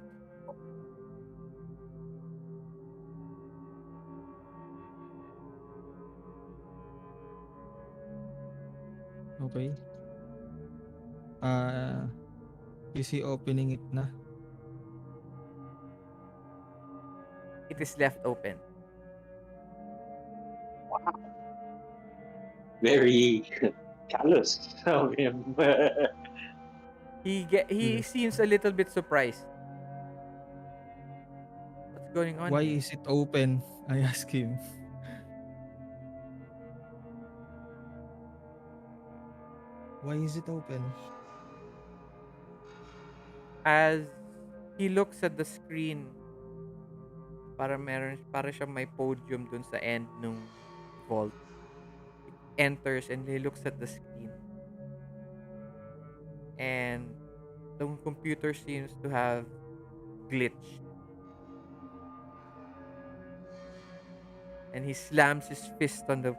Okay. Ah, is he opening it na? It is left open. Very callous of him. He Yes. seems a little bit surprised. What's going on Why here? is it open? I ask him. Why is it open? As he looks at the screen, para siyang may podium dun sa end nung vault. He enters and he looks at the screen. And the computer seems to have glitched. And he slams his fist on the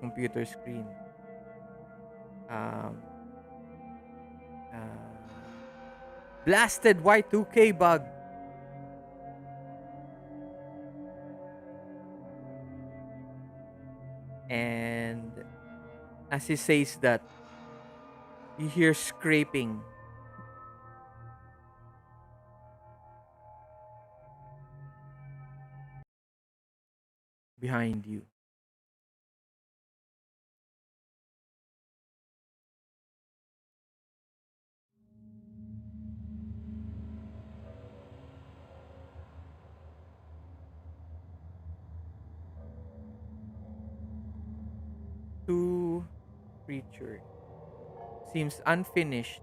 computer screen. Um, uh, Blasted Y2K bug. And as he says that, you hear scraping behind you. Two creatures. Seems unfinished.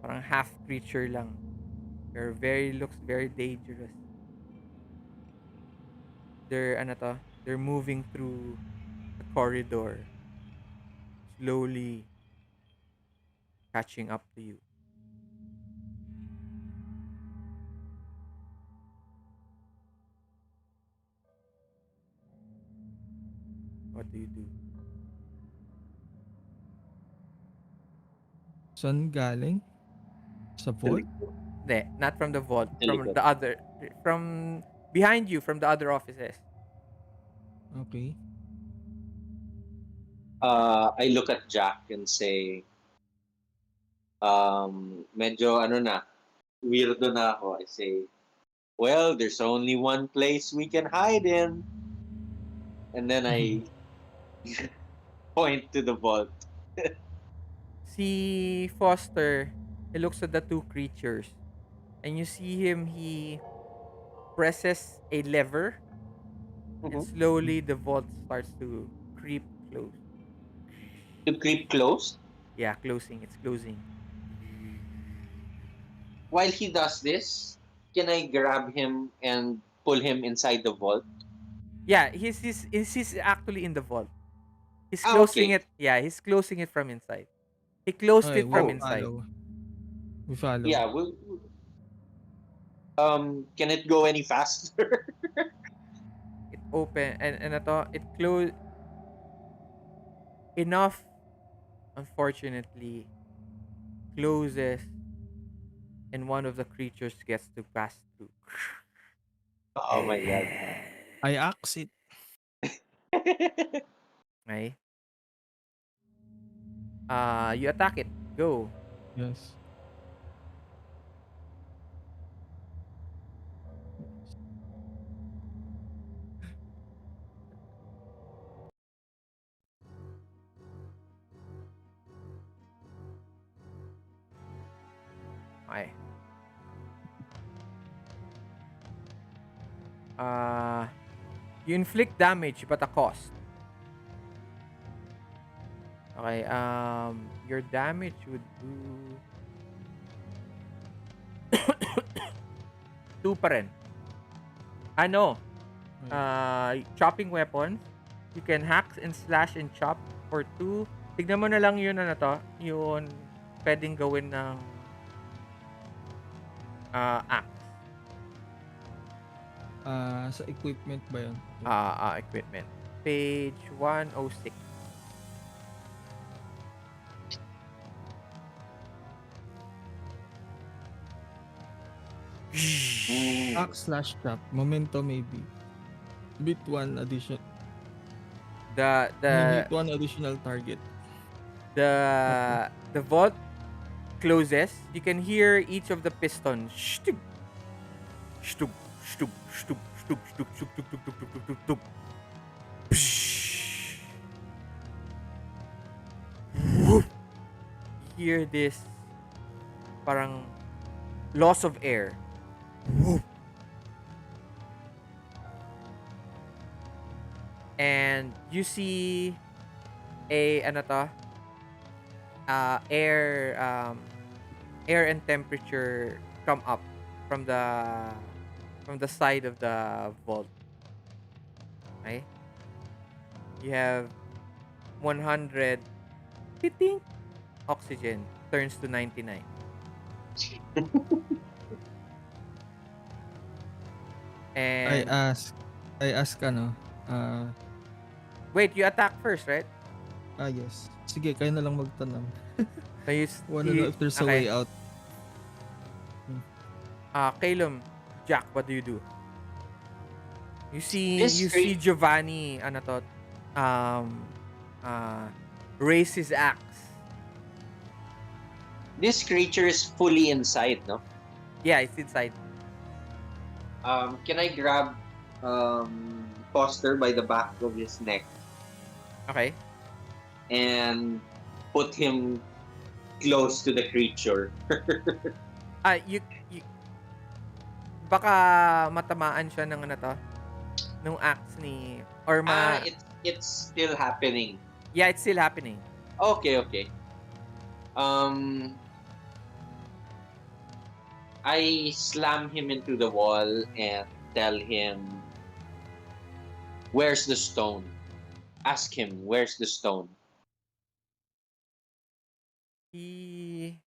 Parang half creature lang. Looks very dangerous. They're moving through the corridor, slowly catching up to you. What do you do? Saan galing? Sa Sa vault? likod. Not from the vault, Sa from likod. the other, from behind you, from the other offices. Okay. I look at Jack and say, medyo ano na, weirdo na ako. I say, well, there's only one place we can hide in. And then I point to the vault. See Foster, he looks at the two creatures, and you see him. He presses a lever, and Mhm. slowly the vault starts to creep close. To creep close. Yeah, closing. It's closing. While he does this, can I grab him and pull him inside the vault? Yeah, he's actually in the vault. He's Ah, closing okay. it. Yeah, he's closing it from inside. He closed Okay, it from we Oh, inside. follow. We follow. yeah. Can it go any faster? It open and it closed enough. Unfortunately, closes and one of the creatures gets to pass through. Oh my god. I ask it. Okay? You attack it. Go. Yes. Okay. Uh, you inflict damage but a cost. Okay, your damage would do 2 pa rin. Ano? Okay. Chopping weapons. You can hack and slash and chop for 2. Tignan mo na lang yun ano to. Yun pwedeng gawin ng axe. Sa equipment ba yun? Equipment. Page 106. Axe slash chop. Memento maybe. Beat one addition. The Hit one additional target. Okay. the vault closes. You can hear each of the pistons. Shtug, shtug, shtug, shtug, shtug, shtug, shtug, shtug, shtug, shtug, shtug, shtug, shtug. Psh. Woof. Hear this parang loss of air. Woof. And you see a ano to? Air and temperature come up from the side of the vault. Okay? You have 100 titing oxygen turns to 99. I And ask ano. wait, you attack first, right? Yes. Sige, kayo na lang magtanong. So Wanna know if there's a way out. Calum, Jack, what do you do? You see Giovanni ano to raise his axe. This creature is fully inside, no? Yeah, it's inside. Can I grab Foster by the back of his neck Okay. and put him close to the creature? You baka matamaan siya ng ano to nung axe ni or It's still happening. Yeah, it's still happening. Okay. I slam him into the wall and tell him, "Where's the stone?" Ask him, "Where's the stone?" He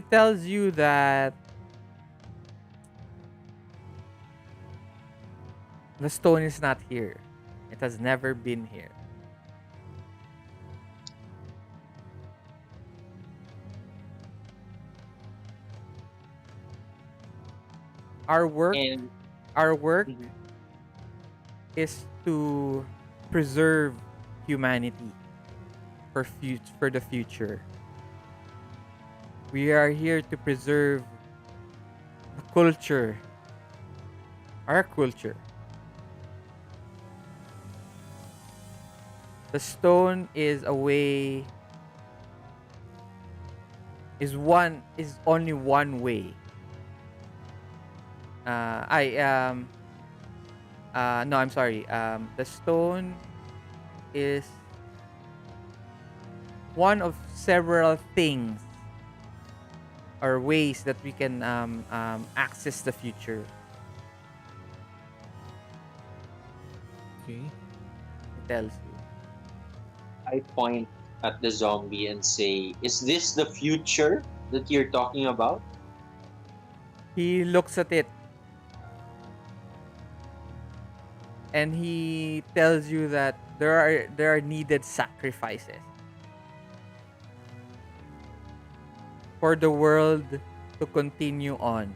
tells you that the stone is not here. It has never been here. Our work And Mhm. is to preserve humanity for the future. We are here to preserve the culture, our culture. The stone is a way is only one way. I No, I'm sorry. The stone is one of several things or ways that we can access the future. Okay. It tells you. I point at the zombie and say, "Is this the future that you're talking about?" He looks at it and he tells you that there are needed sacrifices for the world to continue on.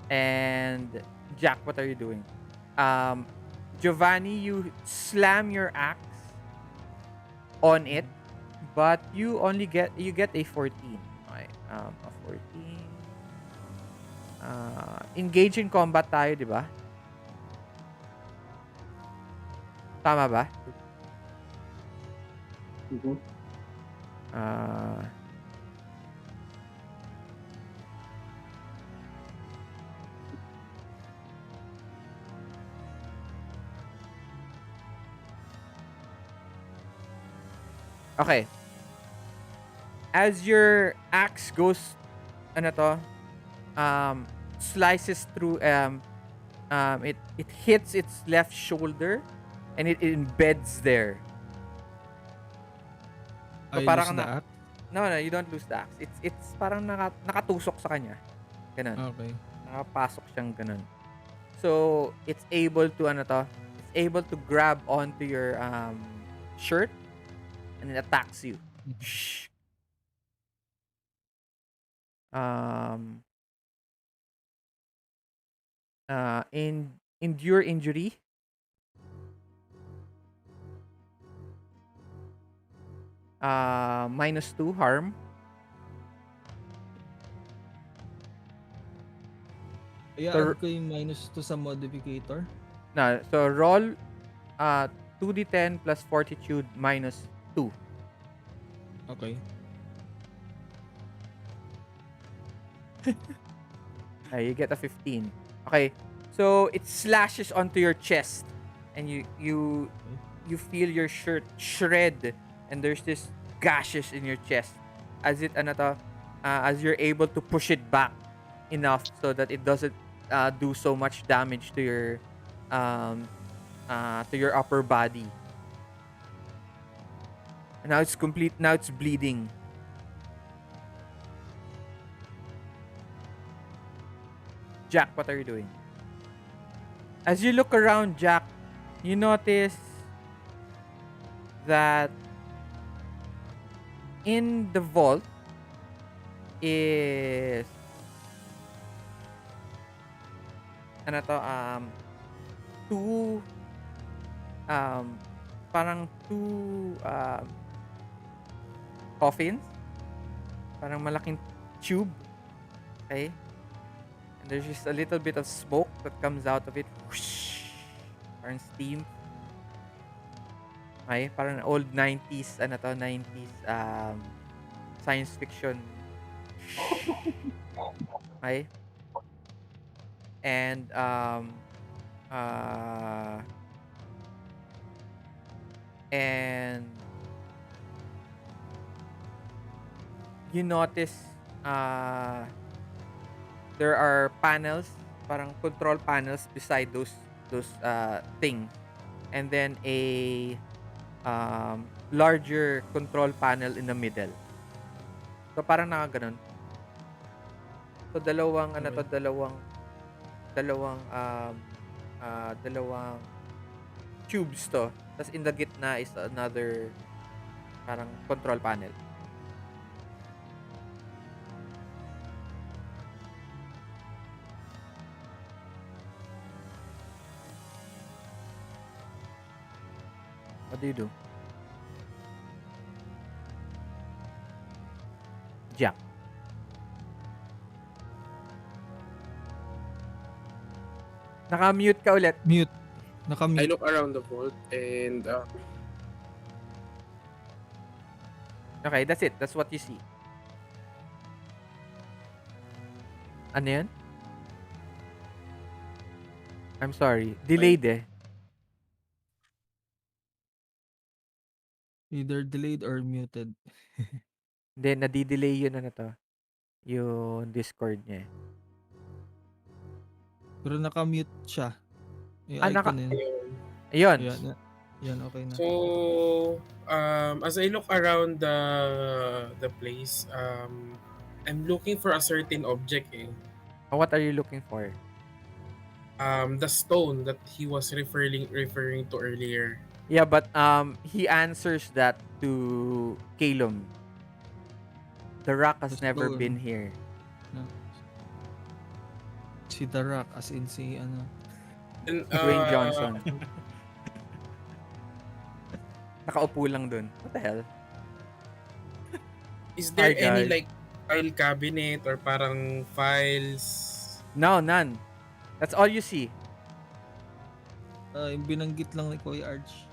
And Jack, what are you doing? Giovanni, you slam your axe on it, but you get a 14. Okay. A 14. Engage in combat tayo, di ba? Tama ba? Mhm. Ah, okay. As your axe goes, ano to, slices through, it hits its left shoulder, and it embeds there. So I lose parang the na, act. no, you don't lose the axe. It's parang nakatusok sa kanya. Ganun. Okay. Nakapasok siyang ganun. So it's able to, ano to, it's able to grab onto your shirt, and it attacks you. Mhm. Shh. Um endure injury. -2 harm. So I-a-add ko yung -2 sa modificator. so roll 2d10 plus fortitude -2. Okay. You get a 15. Okay. So it slashes onto your chest, and you feel your shirt shred, and there's this gashes in your chest as it, ano to, as you're able to push it back enough so that it doesn't do so much damage um to your upper body. And now it's complete. Now it's bleeding. Jack, what are you doing? As you look around, Jack, you notice that in the vault is, ano to, two, um parang two coffins, parang malaking tube. Okay. And there's just a little bit of smoke that comes out of it. Whoosh, parang steam. Okay, parang old 90s, ano to, 90s science fiction. Okay. And uh and you notice uh there are panels, parang control panels beside those things, and then a larger control panel in the middle. So parang nakaganon. So dalawang, ano to, Okay. dalawang tubes to. Tapos in the gitna is another parang control panel. What do you do? Jack. Naka-mute ka ulit. Mute. I Naka-mute. look around the vault and Okay, that's it. That's what you see. Ano yan? I'm sorry. Delayed eh. Either delayed or muted. Hindi, nadi-delay yun, ano to, yung Discord niya eh. Pero naka-mute siya. Yung Naka, icon na yun. ayun. Yan. Yan, okay na. so as I look around the place, I'm looking for a certain object. What are you looking for? The stone that he was referring to earlier. Yeah, but he answers that to Calum. The rock has The never stone. been here. No. Si The Rock, as in si ano. And Dwayne Johnson. Nakaupo lang dun. What the hell? Is Hi, there any guys. like file cabinet or parang files? No, none. That's all you see. Yung binanggit lang ni Kuya Arch.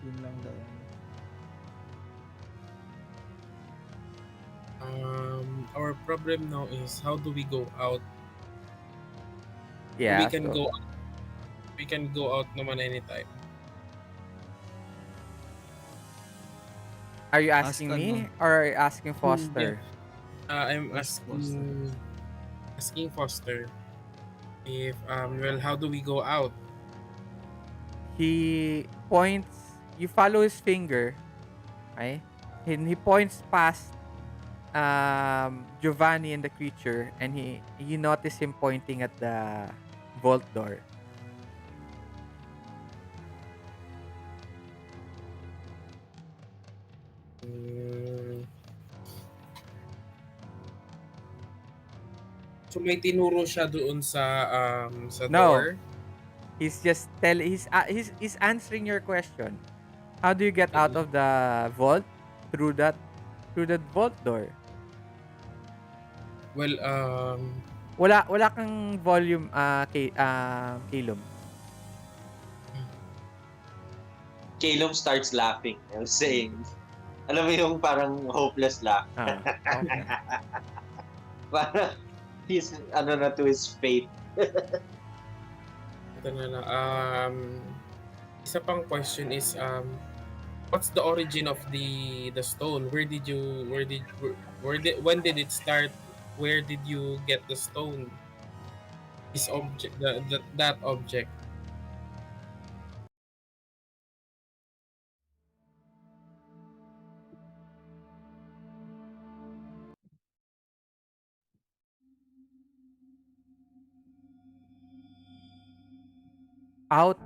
Yun lang daw. Our problem now is how do we go out? Yeah, We can so... go we can go out naman anytime. Are you Ask asking ano, me or are you asking Yeah. Foster? I'm ask Foster. asking Foster if well, how do we go out? He points, you follow his finger, okay? And he points past Giovanni and the creature, and you notice him pointing at the vault door. Mm, so may tinuro siya doon sa No, door. he's answering your question. How do you get out Okay. of the vault? Through that vault door. Well, Wala kang volume Calum. Caleb starts laughing and saying, alam mo yung parang hopeless laugh. Okay. Parang he's, ano na to his fate. ito na lang. Isa pang question is what's the origin of the stone? When did it start? Where did you get the stone? This object, that object. Out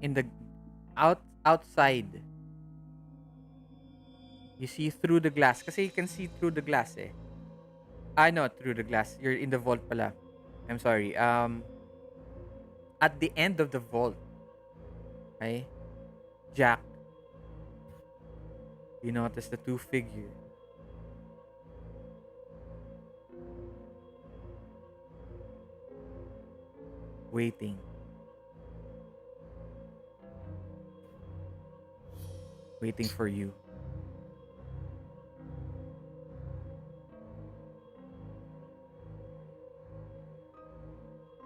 in the outside. You see through the glass. Kasi you can see through the glass eh. Not through the glass. You're in the vault pala. I'm sorry. At the end of the vault, okay? Jack, you notice the two figures waiting. Waiting for you.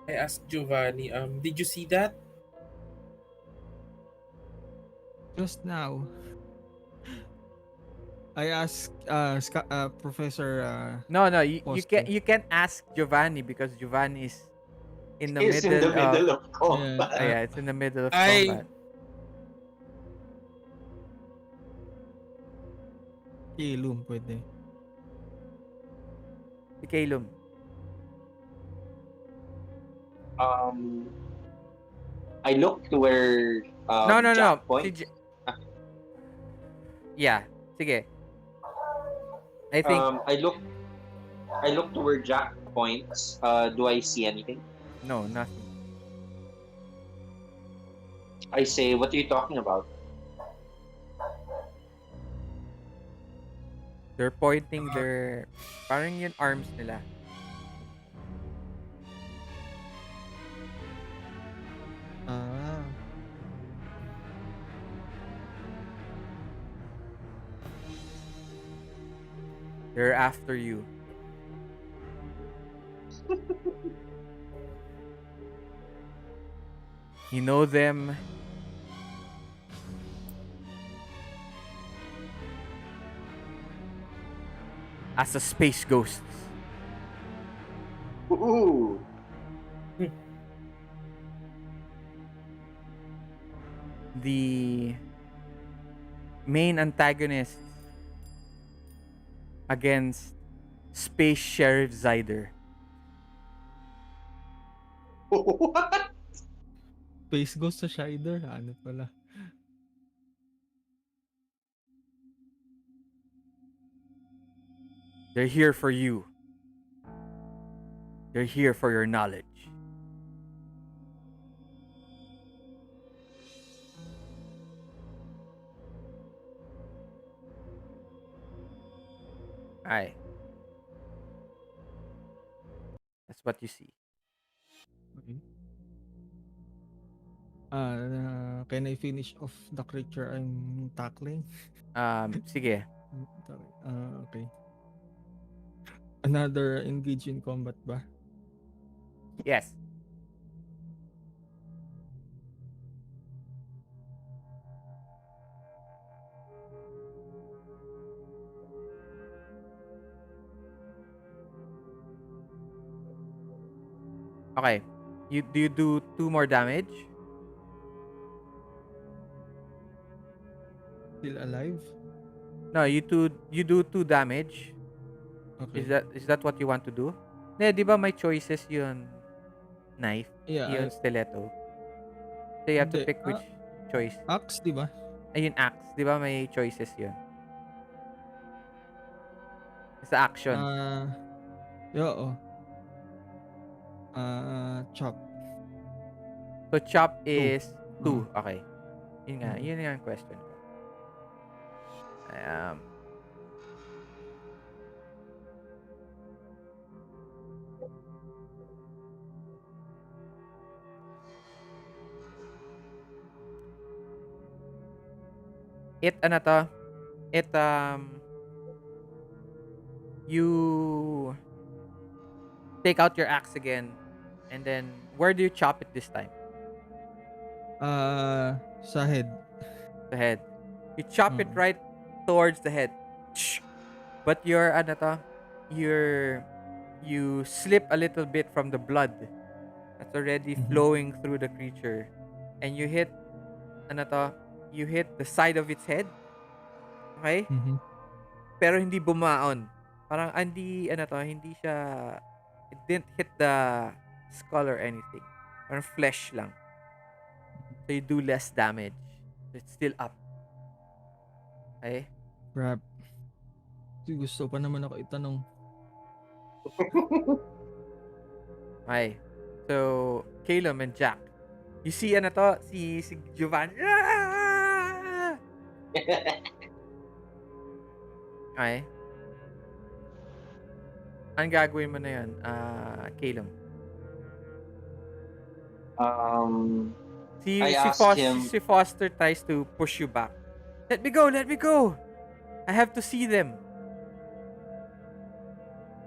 I asked Giovanni, did you see that? Just now, I asked Professor No, Foster. you can't ask Giovanni because Giovanni is in the He's in the middle of middle of Yeah, combat. yeah, it's in the middle of I combat. Ilum pwede. Si Calum. Um, I look to where No. Jack points. Yeah. Sige. I think I look to where Jack points. Do I see anything? no, nothing. I say, what are you talking about? They're pointing their parang yung arms nila. Ah, They're after you. You know them as a space ghosts. Ooh. The main antagonists against Space Sheriff Zyder. What? Space Ghost sa Shider. Ano pala? They're here for you. They're here for your knowledge. Alright, that's what you see. Okay. Can I finish off the creature I'm tackling? Sige. Okay. Another engage in combat ba? Yes. Okay. You do 2 more damage? Still alive? No, you do 2 damage. Is Okay. that what you want to do? Hindi, 'di ba may choices 'yun, knife, Yeah, 'yun stiletto. So you have to hindi. pick which choice. Axe, 'di ba? Ayun, axe, 'di ba may choices 'yun? Sa actions. Ah, oo. Chop, So chop 2. is Oo. 2. Okay. Mm. Yun nga ang question ko. Um, it ano 'to, it you take out your axe again, and then where do you chop it this time? Sa head. The head. You chop it Oo. right towards the head. But your ano 'to, your you slip a little bit from the blood that's already Mhm. flowing through the creature, and you hit ano 'to, you hit the side of its head, okay? Mhm. Pero hindi bumaon. Parang hindi ano 'to, hindi siya, it didn't hit the skull or anything. Parang flesh lang. So you do less damage. So it's still up. Okay? Crap. Gusto pa naman ako itanong. Okay. So, Caleb and Jack. You see ano to? Si Giovanni. Ah! Okay. Anong gagawin mo na yun, Caleb? Um, I Si asked him. Foster tries to push you back. Let me go, let me go. I have to see them.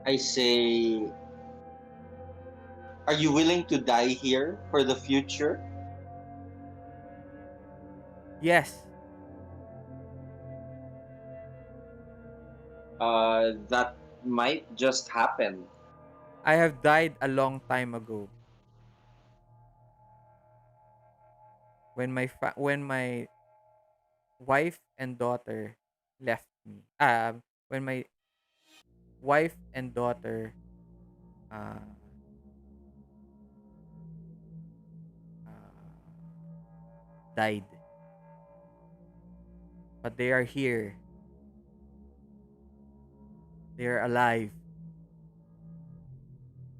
I say, "Are you willing to die here for the future?" Yes. That might just happen. I have died a long time ago. When my wife and daughter left me. When my wife and daughter uh, uh, died, but they are here. They are alive,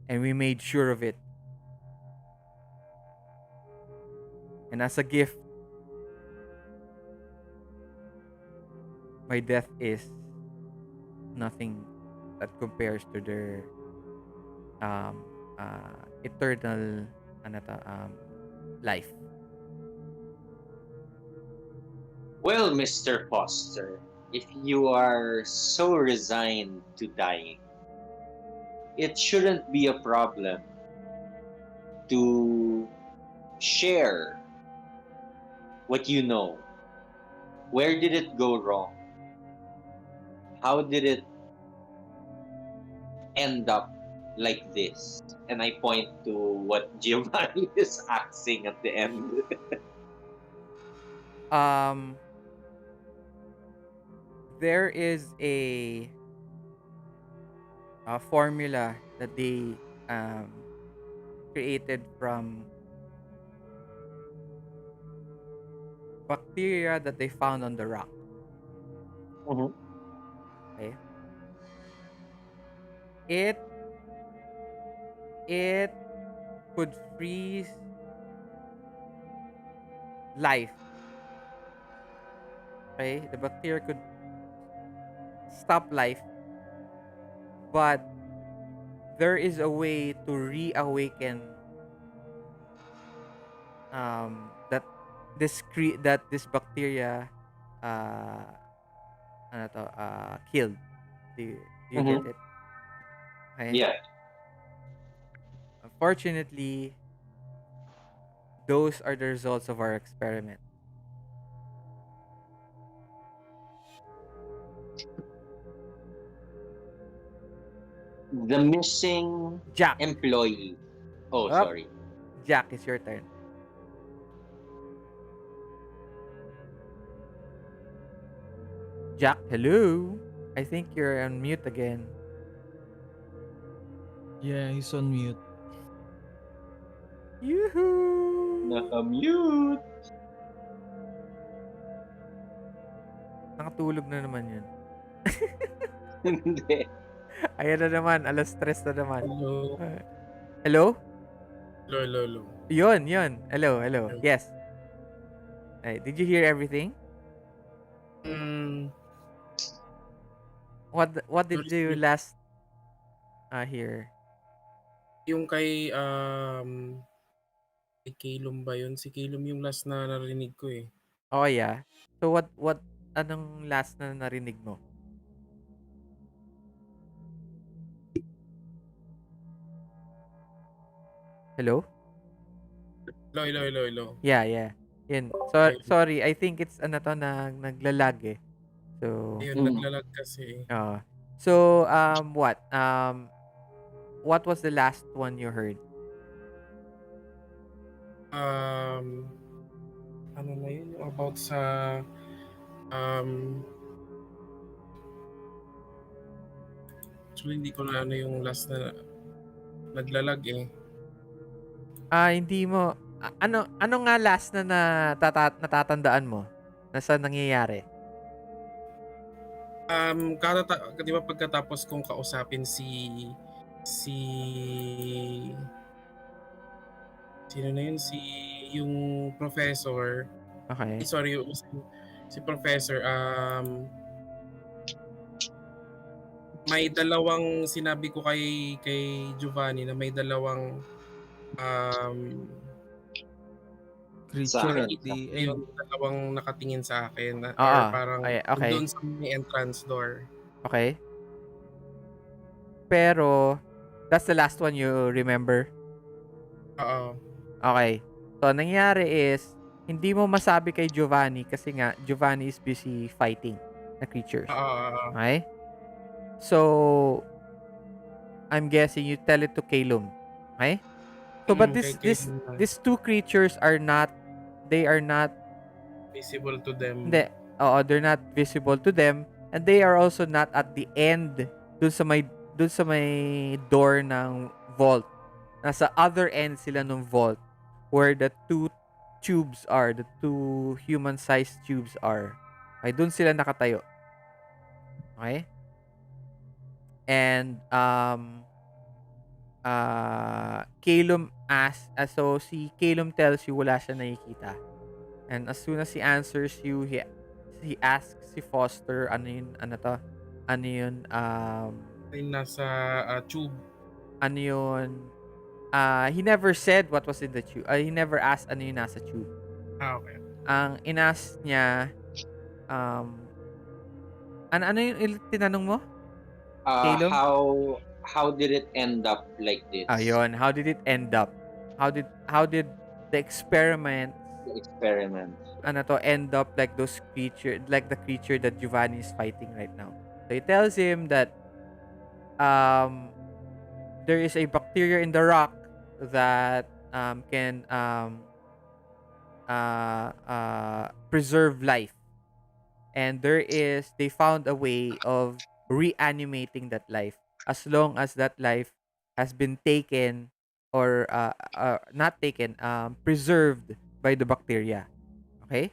and we made sure of it. And as a gift, my death is nothing that compares to their eternal ano to, life. Well, Mr. Foster, if you are so resigned to dying, it shouldn't be a problem to share what you know. Where did it go wrong? How did it end up like this? And I point to what Giovanni is asking at the end. Um, there is a formula that they created from bacteria that they found on the rock. Mhm. Okay, it it could freeze life. Okay, the bacteria could stop life but there is a way to reawaken that this bacteria uh killed. Do you get Mm-hmm. it? Okay. Yeah. Unfortunately, those are the results of our experiment. The missing Jack. employee. Oh, Up. sorry. Jack, it's your turn. Jack, hello. I think you're on mute again. Yeah, he's on mute. Yoo-hoo! Nakamute. Nakatulog na naman yun. Hindi. Ayan na naman, alas stress na naman. Hello. Hello? Hello, hello, hello. Yun. Hello, hello. Hello. Yes. Did you hear everything? Mm, What did you sorry. last hear? Yung kay Calum ba yun? Si Calum yung last na narinig ko eh. Oh, yeah. So what anong last na narinig mo? Hello? Hello, hello, hello, hello. Yeah. Yun. So Ayun, sorry, I think it's ano to na naglalag eh. So ayun Mm. naglalag kasi. uh so what was the last one you heard? Um, ano na yun? Yung about sa um, actually hindi ko na ano yung last na naglalag eh. Hindi mo ano nga last na natatandaan mo? Na sa nangyayari? Di ba pagkatapos kong kausapin si sino na yun? Yung professor. Okay. Sorry, si professor, may dalawang sinabi ko kay Giovanni na may dalawang um, Creature Sa at akin. nakikita the ko end. yung dalawang nakatingin sa akin Oo. or parang Ay, okay. doon sa may entrance door. Okay. Pero that's the last one you remember? Oo. Okay. So nangyari is hindi mo masabi kay Giovanni kasi nga Giovanni is busy fighting the creatures. Oo. Okay? So I'm guessing you tell it to Calum. Okay? So but Kay these two creatures are not they are not visible to them. hindi they're not visible to them and they are also not at the end dun sa may door ng vault. Nasa other end sila ng vault where the two tubes are, the two human-sized tubes are. Okay, dun sila nakatayo. Okay? And Calum so si Calum tells you wala siya nakikita. And as soon as he answers you, he asks si Foster ano yun Ay nasa tube. ano yun he never said what was in the tube. He never asked ano yung nasa tube. Okay. Ang inas niya um ano yung tinanong mo? Calum? How did it end up like this? Ayun, how did it end up? How did the experiment The experiment. end up like like the creature that Giovanni is fighting right now? So he tells him that um there is a bacteria in the rock that can preserve life, and they found a way of reanimating that life as long as that life has been taken or not taken preserved by the bacteria. Okay.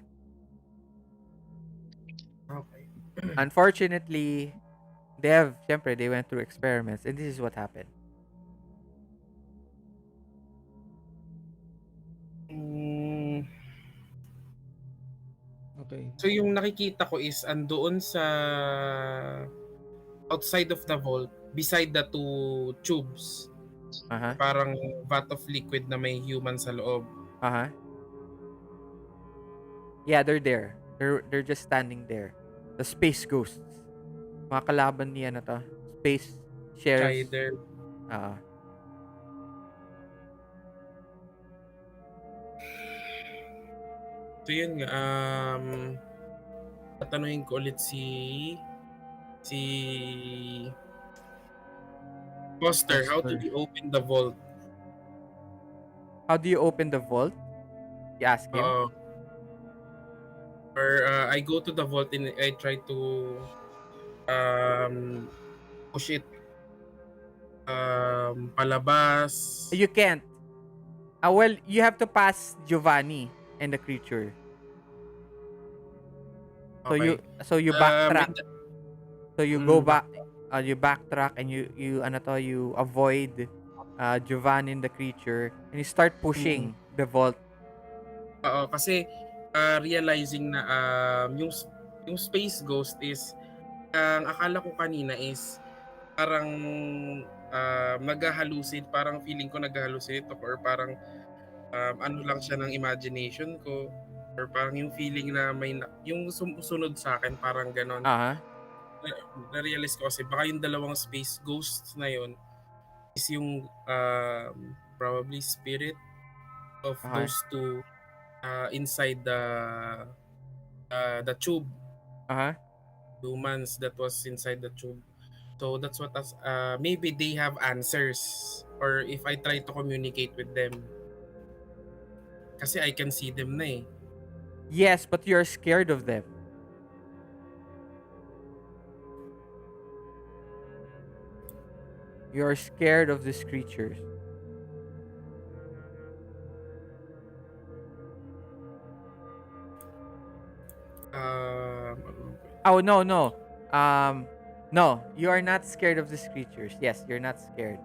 Okay. Unfortunately, they went through experiments and this is what happened. Mm, Okay. so yung nakikita ko is andoon sa outside of the vault, beside the two tubes, Uh-huh. parang vat of liquid na may human sa loob. Uh-huh. Yeah, they're there. They're just standing there. The space ghosts. Mga kalaban ni ano to? Space sheriffs. Strider. Ah. So yun nga, tatanungin ko ulit si Foster, how do Foster. we open the vault? How do you open the vault? You ask him. Oo. Or I go to the vault and I try to um, push it palabas. You can't. Well, you have to pass Giovanni and the creature. Okay. So you May, backtrack. So you go back. back. You backtrack and you ano to, you avoid Giovanni and the creature and you start Mm. pushing the vault. Oo, kasi realizing na yung space ghost is ang akala ko kanina is parang naghahalusin, parang feeling ko naghahalusinate ako or parang ano lang siya ng imagination ko or parang yung feeling na yung sumusunod sa akin parang ganon. Uh-huh. Na-realize ko kasi baka yung dalawang space ghosts na yun is yung probably spirit of Uh-huh. those two inside the tube, Uh-huh. humans that was inside the tube. So that's what maybe they have answers or if I try to communicate with them kasi I can see them na eh. Yes, but you're scared of them. You're scared of these creatures. Ano Oh no, no. No, you are not scared of these creatures. Yes, you're not scared.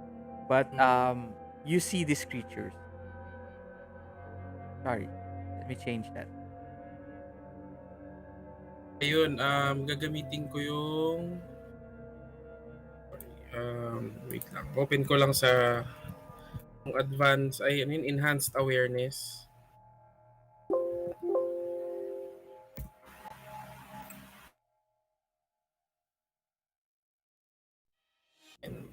But you see these creatures. Sorry. Let me change that. Ayun, gagamitin ko yung wait lang. Open ko lang sa yung advanced, I mean enhanced awareness. And,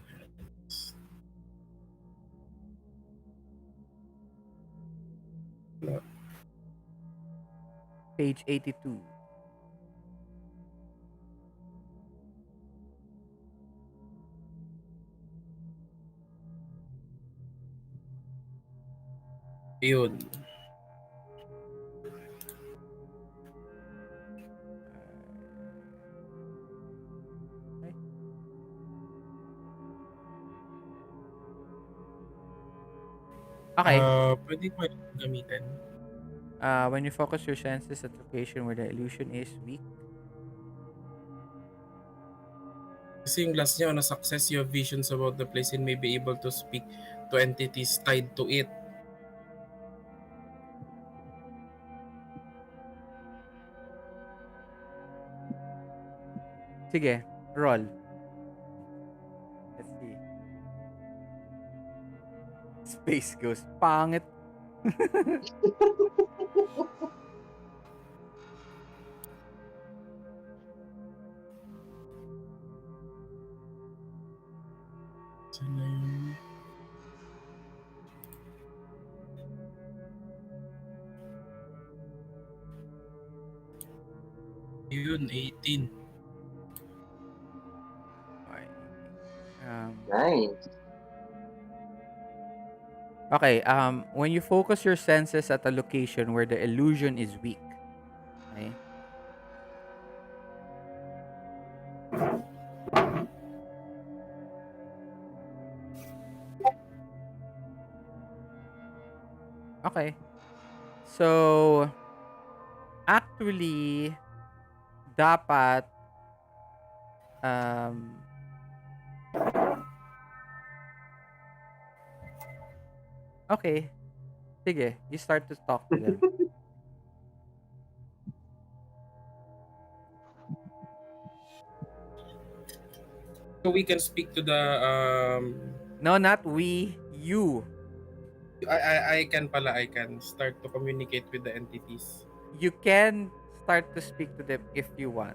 Page 82. ayun. Okay. Pwede ko gamitin. When you focus your senses at location where the illusion is weak. Kasi yung last niya, na success, you have visions about the place and may be able to speak to entities tied to it. Sige, roll. Let's see. Space Ghost. Pangit. Sana yun. Yun, 18. Okay. Nice. Okay, when you focus your senses at a location where the illusion is weak. Okay? Okay. So, actually, dapat, um, okay. Sige, you start to talk to them. So we can speak to the No, not we, you. I can start to communicate with the entities. You can start to speak to them if you want.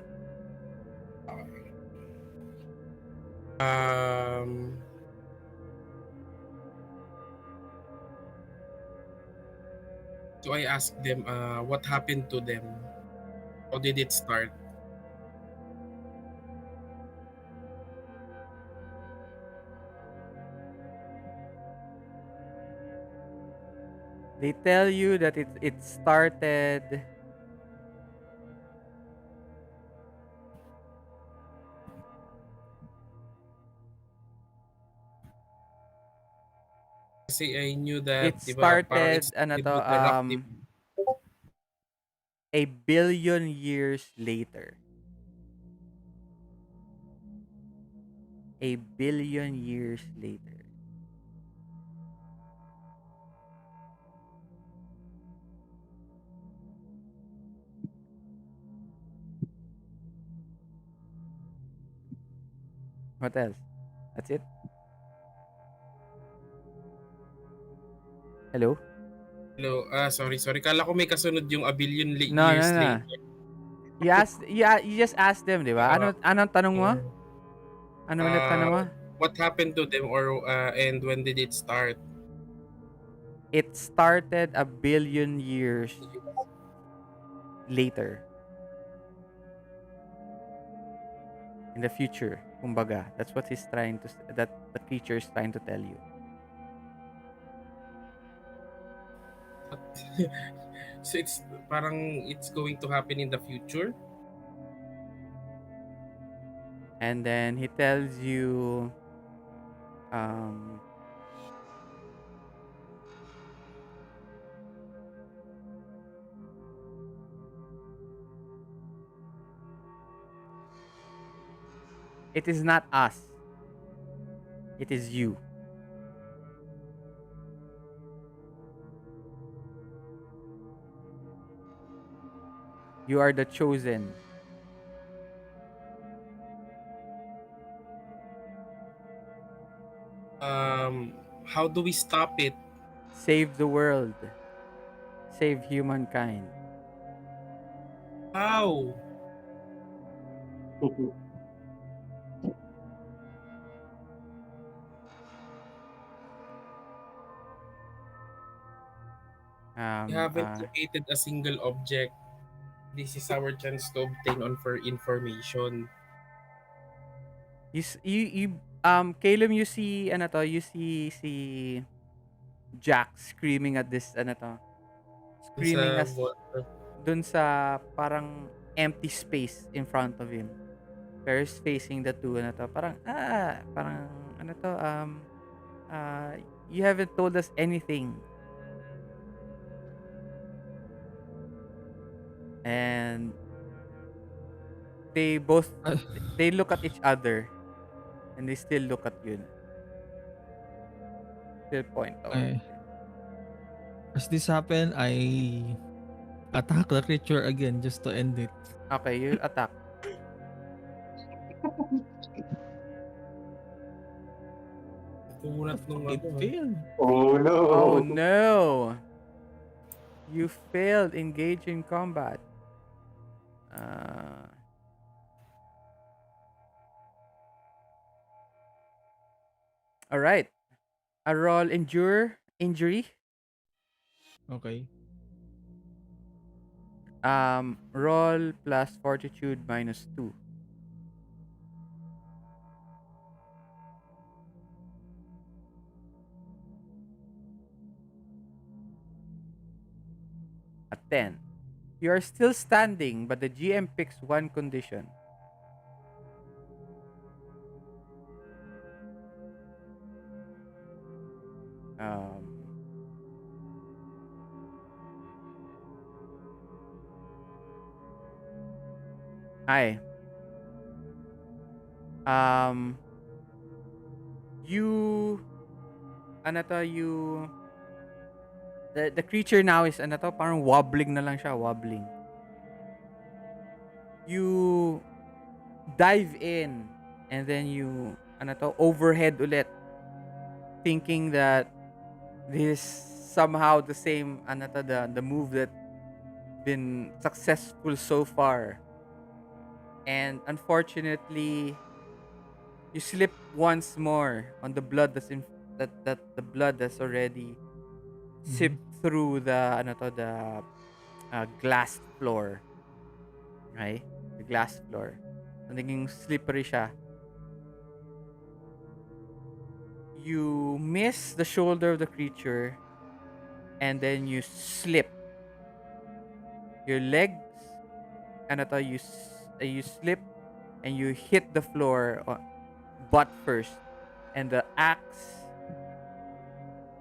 Okay. Um, so I asked them, what happened to them? How did it start? They tell you that it started Kasi I knew that, it di ba, parang started it's ano to eruptive. a billion years later. A billion years later. What else? That's it? Hello? Hello, sorry. Kala ko may kasunod yung a billion No, no, years no. later. You just asked them, di ba? Uh, Anong tanong mo? or, Ano ulit tanong uh, mo? what happened to them or and when did it start? It started a billion years later. In the future. Kumbaga, that's what he's trying to that the creature is trying to tell you. So it's parang it's going to happen in the future. And then he tells you um it is not us. It is you. You are the chosen. How do we stop it? Save the world. Save humankind. How? We Um haven't uh located a single object. This is our chance to obtain on for information. you Caleb, you see ano to, you see Jack screaming at this ano to, screaming Sa as dun sa parang empty space in front of him. Pero he's facing the two ano to, parang ano to, uh, you haven't told us anything. And they both they look at each other and they still look at you. Still point towards I, you. as this happened, I attack the creature again just to end it. Okay, you attack. kunat nung It ano. failed. Oh Oh no. no! You failed engage in combat. Uh, all right. A roll endure injury. Okay. Roll plus fortitude minus 2. A 10. You are still standing, but the GM picks one condition. Um, Hi. Um, you, ano to, the creature now is, ano to, parang wobbling na lang siya, wobbling. You dive in and then you ano to, overhead ulit, thinking that this somehow the same ano to, the move that been successful so far. And unfortunately, you slip once more on the blood that's in that the blood that's already Mhm. seeped through the ano to, the glass floor, right? The glass floor. So, naging slippery siya. You miss the shoulder of the creature, and then you slip. Your legs, ano to, you slip and you hit the floor butt first. And the axe,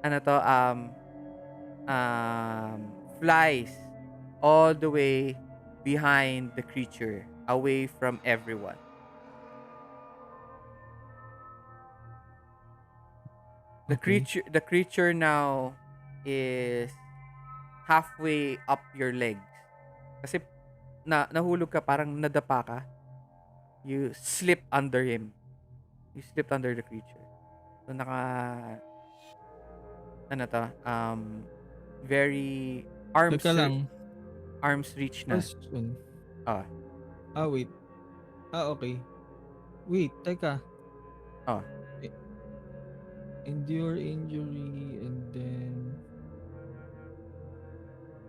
ano to, flies all the way behind the creature, away from everyone. Okay. The creature now is halfway up your legs. Kasi nahulog ka, parang nadapa ka. You slip under him. You slipped under the creature. So ano to, very Teka lang, arms reach na. question. Ah, Wait. Okay. Wait, teka. ah. E endure injury and then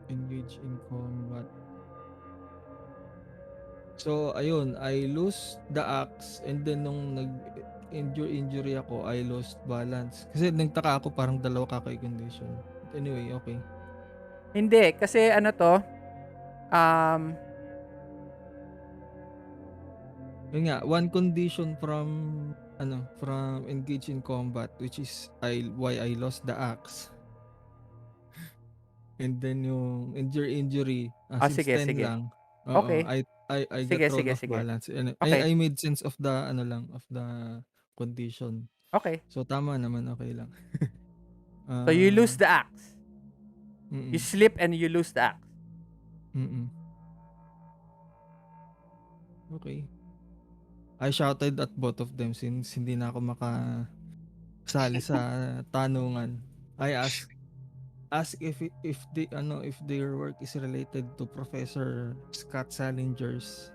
engage in combat. So ayun, I lose the axe and then nung injury ako, I lost balance. Kasi nagtaka ako parang dalawa kaka-condition. But anyway, okay. Hindi, kasi ano to, um, Yun nga, one condition from from engage in combat, which is why I lost the axe. And then yung injury, since sige, 10 sige. lang, oo, Okay. I got Sige, thrown sige, off sige. balance and Okay. I made sense of the of the condition. Okay. So tama naman, okay lang. So you lose Ah, the axe. You mm, slip and you lose the axe. mm. Okay. I shouted at both of them since hindi na ako makasali sa tanungan. I ask if the if their work is related to Professor Scott Salinger's.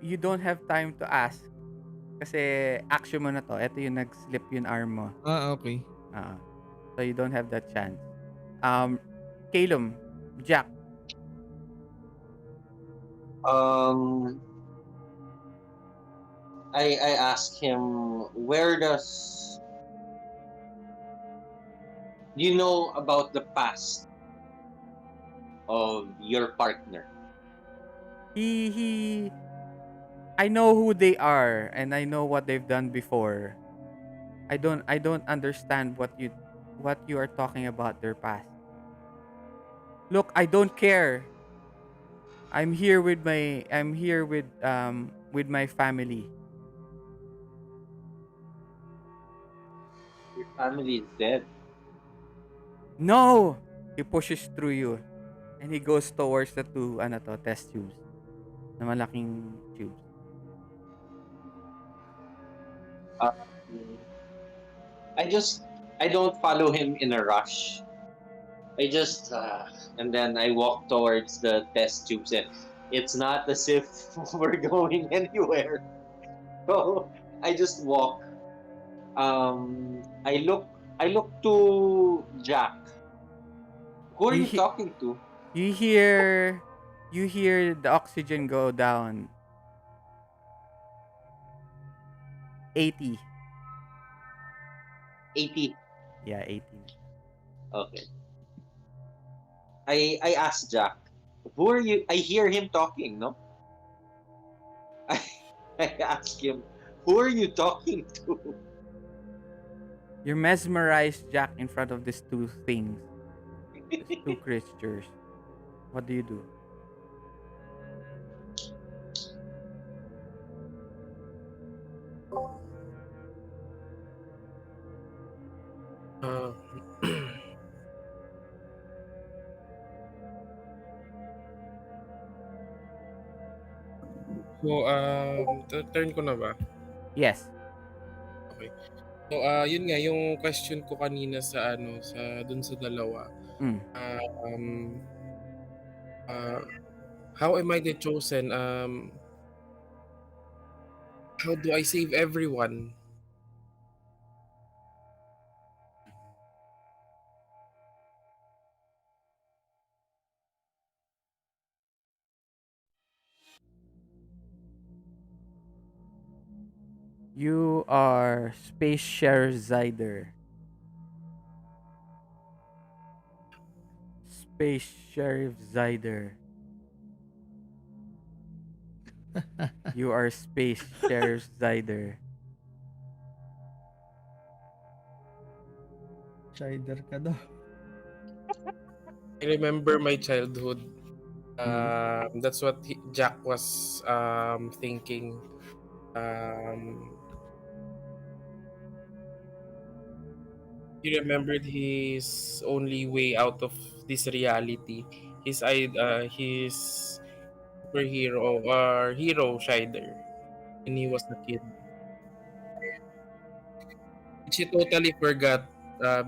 You don't have time to ask kasi action mo na to. Ito yung nag-slip yung arm mo. Okay. Ah. So you don't have that chance. Um, Calum, Jack, Um, I asked him, where does you know about the past of your partner? he I know who they are and I know what they've done before. I don't understand what you are talking about their past. Look, I don't care. I'm here with my family. Your family is dead. No! He pushes through you and he goes towards the two ano to, test tubes. Na malaking tubes. Um, I just I don't follow him in a rush. I just and then I walk towards the test tubes, and it's not as if we're going anywhere. So I just walk. I look to Jack. Who are You you he- talking to? you hear you hear the oxygen go down 80. 80. Yeah, 80. Okay. I asked Jack. Who are you? I hear him talking. No. I I ask him. Who are you talking to? You're mesmerized, Jack, in front of these two things, these two creatures. What do you do? Uh, So, turn ko na ba? Yes. Okay. So, yun nga yung question ko kanina sa sa dun sa dalawa. Mm. Um, uh, how am I the chosen? How do I save everyone? You are Space Sheriff Zyder. Space Sheriff Zyder. You are Space Sheriff Zyder. Shider ka daw. I remember my childhood. Mhm. That's what Jack was thinking. Um, he remembered his only way out of this reality. His superhero or hero Shider when he was a kid, which he totally forgot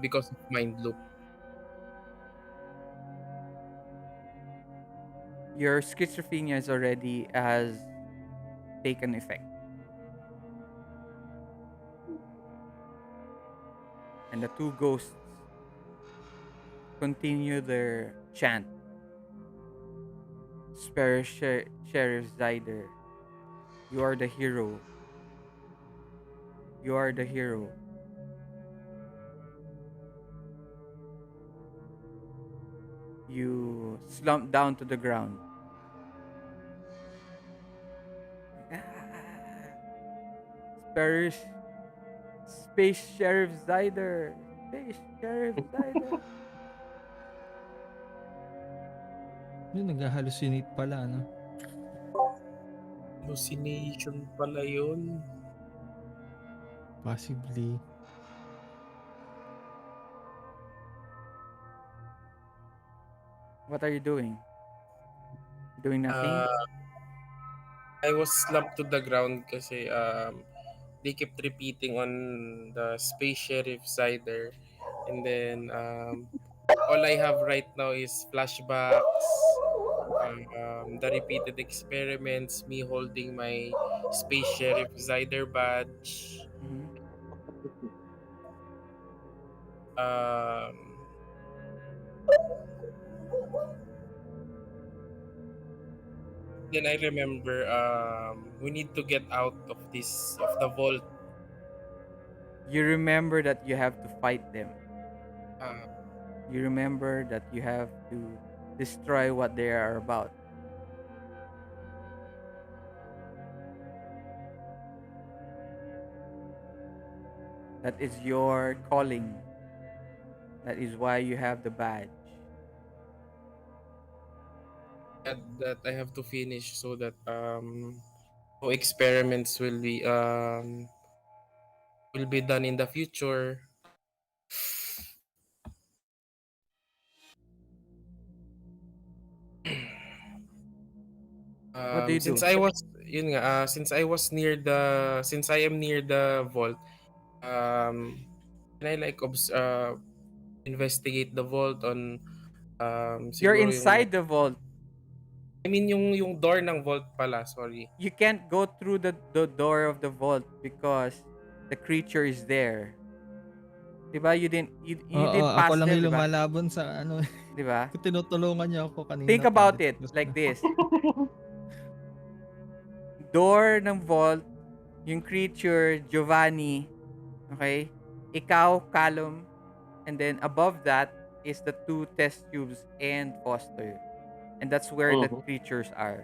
because of mind loop. Your schizophrenia is already has taken effect. And the two ghosts continue their chant. Sheriff Zyder. You are the hero. You are the hero. You slump down to the ground. Ah, Sparish, Space Sheriff Zyder. Space Sheriff Zyder. Yun, nag-hallucinate pala, no? Hallucination pala yun. Possibly. What are you doing? Doing nothing? Uh, I was slumped to the ground kasi they kept repeating on the Space Sheriff Zyder. And then all I have right now is flashbacks, the repeated experiments, me holding my Space Sheriff Zyder badge. Mhm. Um, then I remember we need to get out of the vault. You remember that you have to fight them. Uh, You remember that you have to destroy what they are about. That is your calling. That is why you have the badge. that I have to finish so that no experiments will be done in the future. What do you Since do? I was yun nga, since I am near the vault, um can I like investigate the vault on You're siguro yung inside the vault. I mean yung door ng vault pala, sorry. You can't go through the door of the vault because the creature is there. Diba? You Oo, didn't ako pass lang there, yung diba? lumalabon sa ano. Diba? Tinutulungan niya ako Think kanina about pagdating it ko like sa... this. Door ng vault, yung creature, Giovanni, okay? Ikaw, Callum, and then above that is the two test tubes and Foster. And that's where the Mhm. creatures are.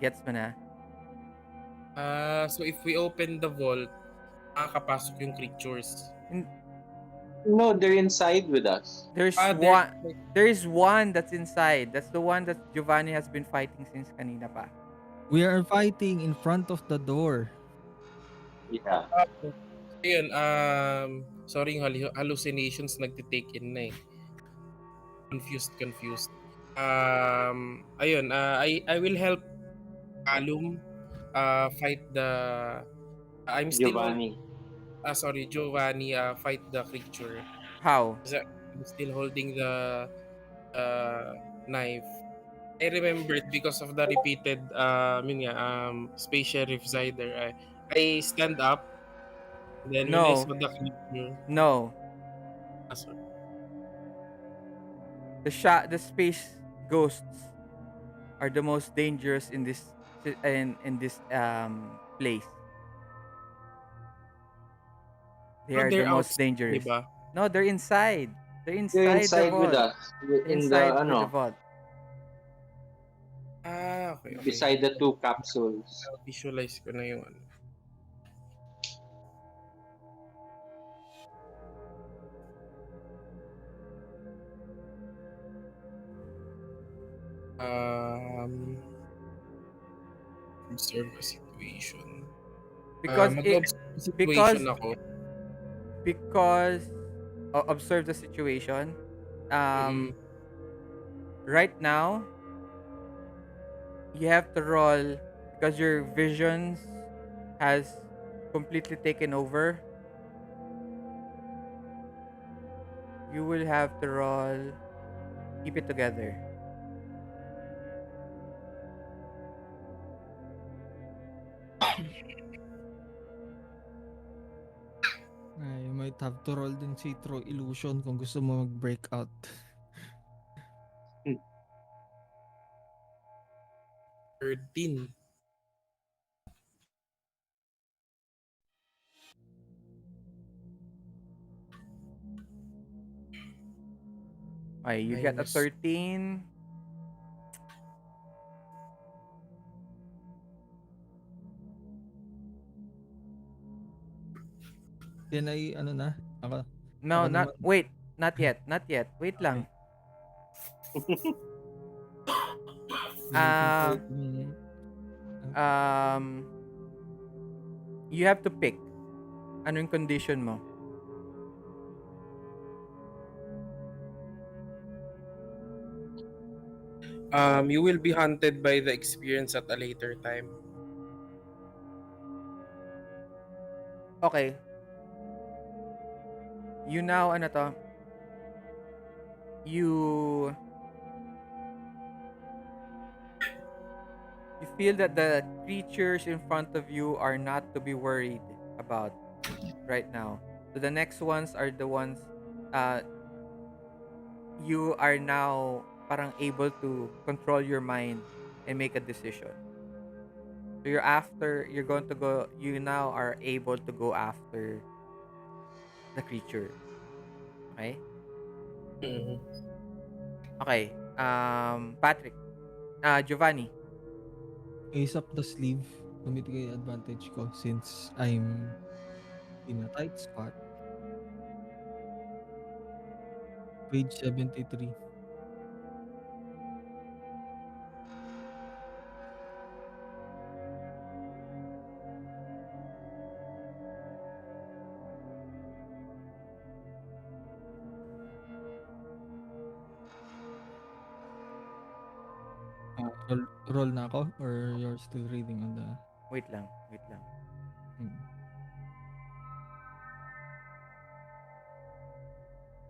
Gets mo na? So if we open the vault, makakapasok yung creatures. And No, they're inside with us. there's There one there is one that's inside. That's the one that Giovanni has been fighting since kanina pa. We are fighting in front of the door. Yeah. ayun, sorry yung hallucinations nagtitake in na eh. Confused. Ayun, I will help Alum, fight the I'm still hold Giovanni. sorry, Giovanni, fight the creature. How? 'Cause I'm still holding the knife. I remembered because of the repeated yun nga, Space Sheriff Zyder. I stand up, then when I No, saw the creature, no. sorry. The space ghosts are the most dangerous in this place. They Pero are the they're most outside, di dangerous. ba? No, they're inside. They're You're inside the inside with vault. us. They're In the, inside with the ano, vault. Okay, okay. beside the two capsules. Visualize ko na yung ano. Um, observe a situation. Because it Mag-observe a situation because ako. because observe the situation. Mm. Um right now you have to roll because your visions has completely taken over. You will have to roll. Keep it together. You might have to roll din si True Illusion kung gusto mo mag-breakout. 13. Okay, you get a Minus. 13. Yan ay ano na, ako, ako No, not naman. wait. Not yet. Not yet. Wait Okay. lang. Hindi natin Ah, pwedeng um you have to pick. Ano yung condition mo? You will be hunted by the experience at a later time. Okay. You now ano to? You you feel that the creatures in front of you are not to be worried about right now. So the next ones are the ones uh you are now parang able to control your mind and make a decision. So you're going to go you now are able to go after the creature. Okay? Mm. Okay. Patrick. Giovanni. ace up the sleeve. Gamitin ko yung advantage ko since I'm in a tight spot. Page 73. Roll na ako or you're still reading on the Wait lang, wait lang. mm.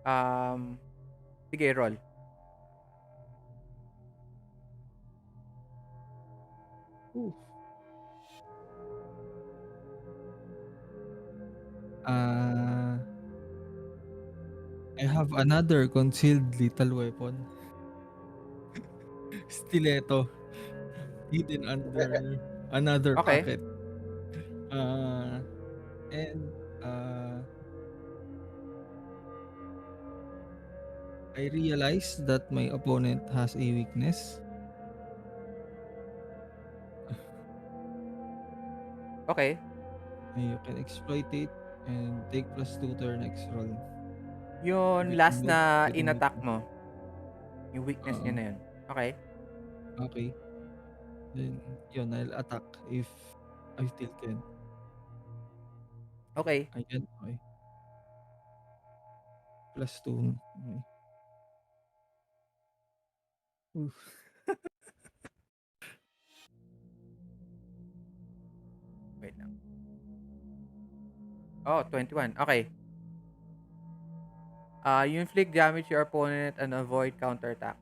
Um Sige, roll. Ooh. Ah, I have another concealed lethal weapon. Stiletto hidden under another Okay. pocket. Uh, and I realized that my opponent has a weakness. Okay. You can exploit it and take +2 to your next roll. Yung Everything last with na within the in-attack mo, yung weakness niya Oo, na yun. Okay. okay. Then yun, I'll attack if I still can. Okay. I can? Okay. +2. Okay. Oof. Wait lang. Oh, 21. Okay. You inflict damage to your opponent and avoid counterattack.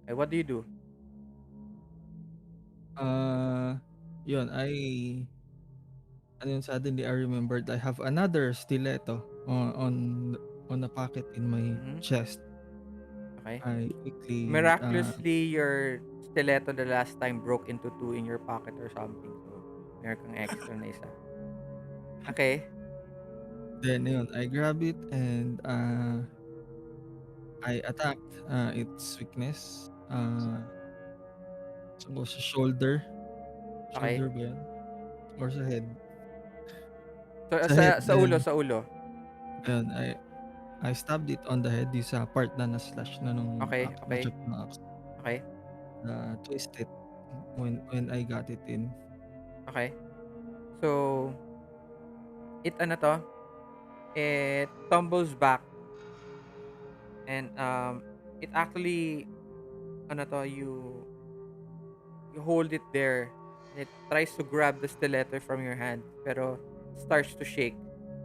Okay, what do you do? Ah, yun ano yun, suddenly I remembered I have another stiletto on a pocket in my Mm-hmm. chest. Okay. I quickly, Miraculously, your stiletto the last time broke into two in your pocket or something. So, meron kang extra na isa. Okay. then yun, I grab it and, I attacked, its weakness, suppose sa shoulder. Okay. Shoulder ba yun? Or sa head? So, Sa head sa ulo, then sa ulo. ayun, I stabbed it on the head, yung sa part na na-slash na nung Okay, axe, okay, na-chop ng axe, okay, twist it when I got it in. okay. So, ano to? It tumbles back and it actually ano to, you hold it there and it tries to grab the stiletto from your hand pero starts to shake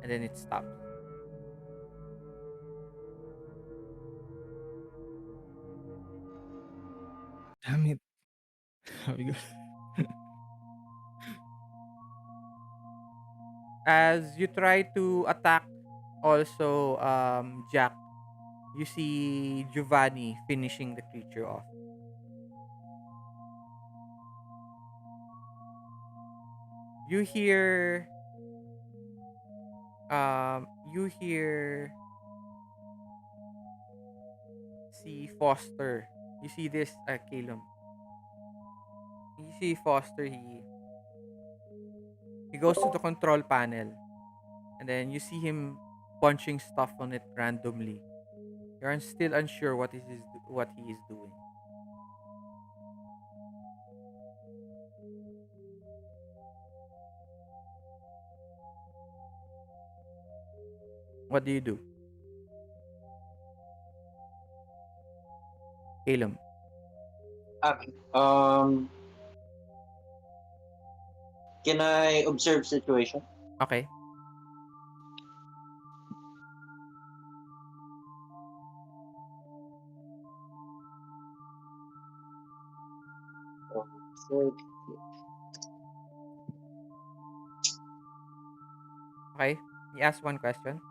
and then it stops. Damn it, sabi ko. As you try to attack also Jack, you see Giovanni finishing the creature off. You hear you hear see Foster. You see this Calum. You see Foster, he goes to the control panel and then you see him punching stuff on it randomly. You're still unsure what he is doing. What do you do? Calum. Okay. Can I observe situation? Okay. So, Okay. He asked one question.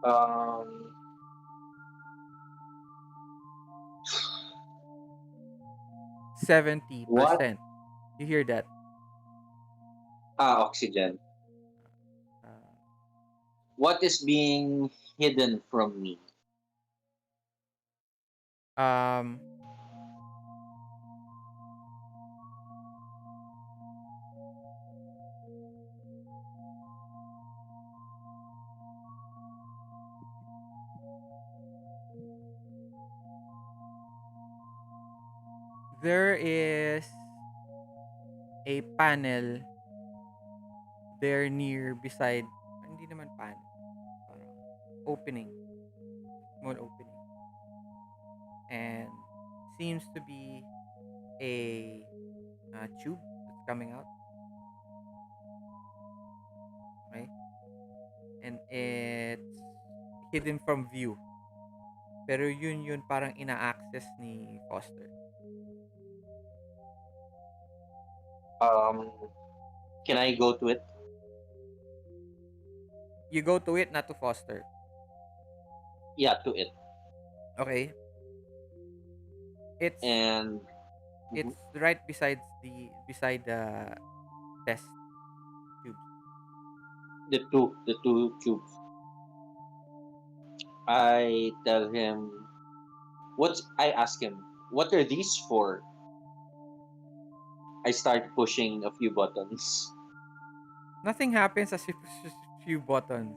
um, what? 70%. You hear that? Oxygen. Uh, What is being hidden from me? um, there is a panel there near beside, hindi naman panel, parang opening, small opening. And seems to be a tube that's coming out. Okay. And it's hidden from view. Pero yun parang ina-access ni Foster. Um, can I go to it? You go to it, not to Foster. Yeah, to it. Okay. It's And it's mhm, right beside the test tubes. the two tubes. I tell him I ask him, what are these for? I start pushing a few buttons. Nothing happens as you push a few buttons.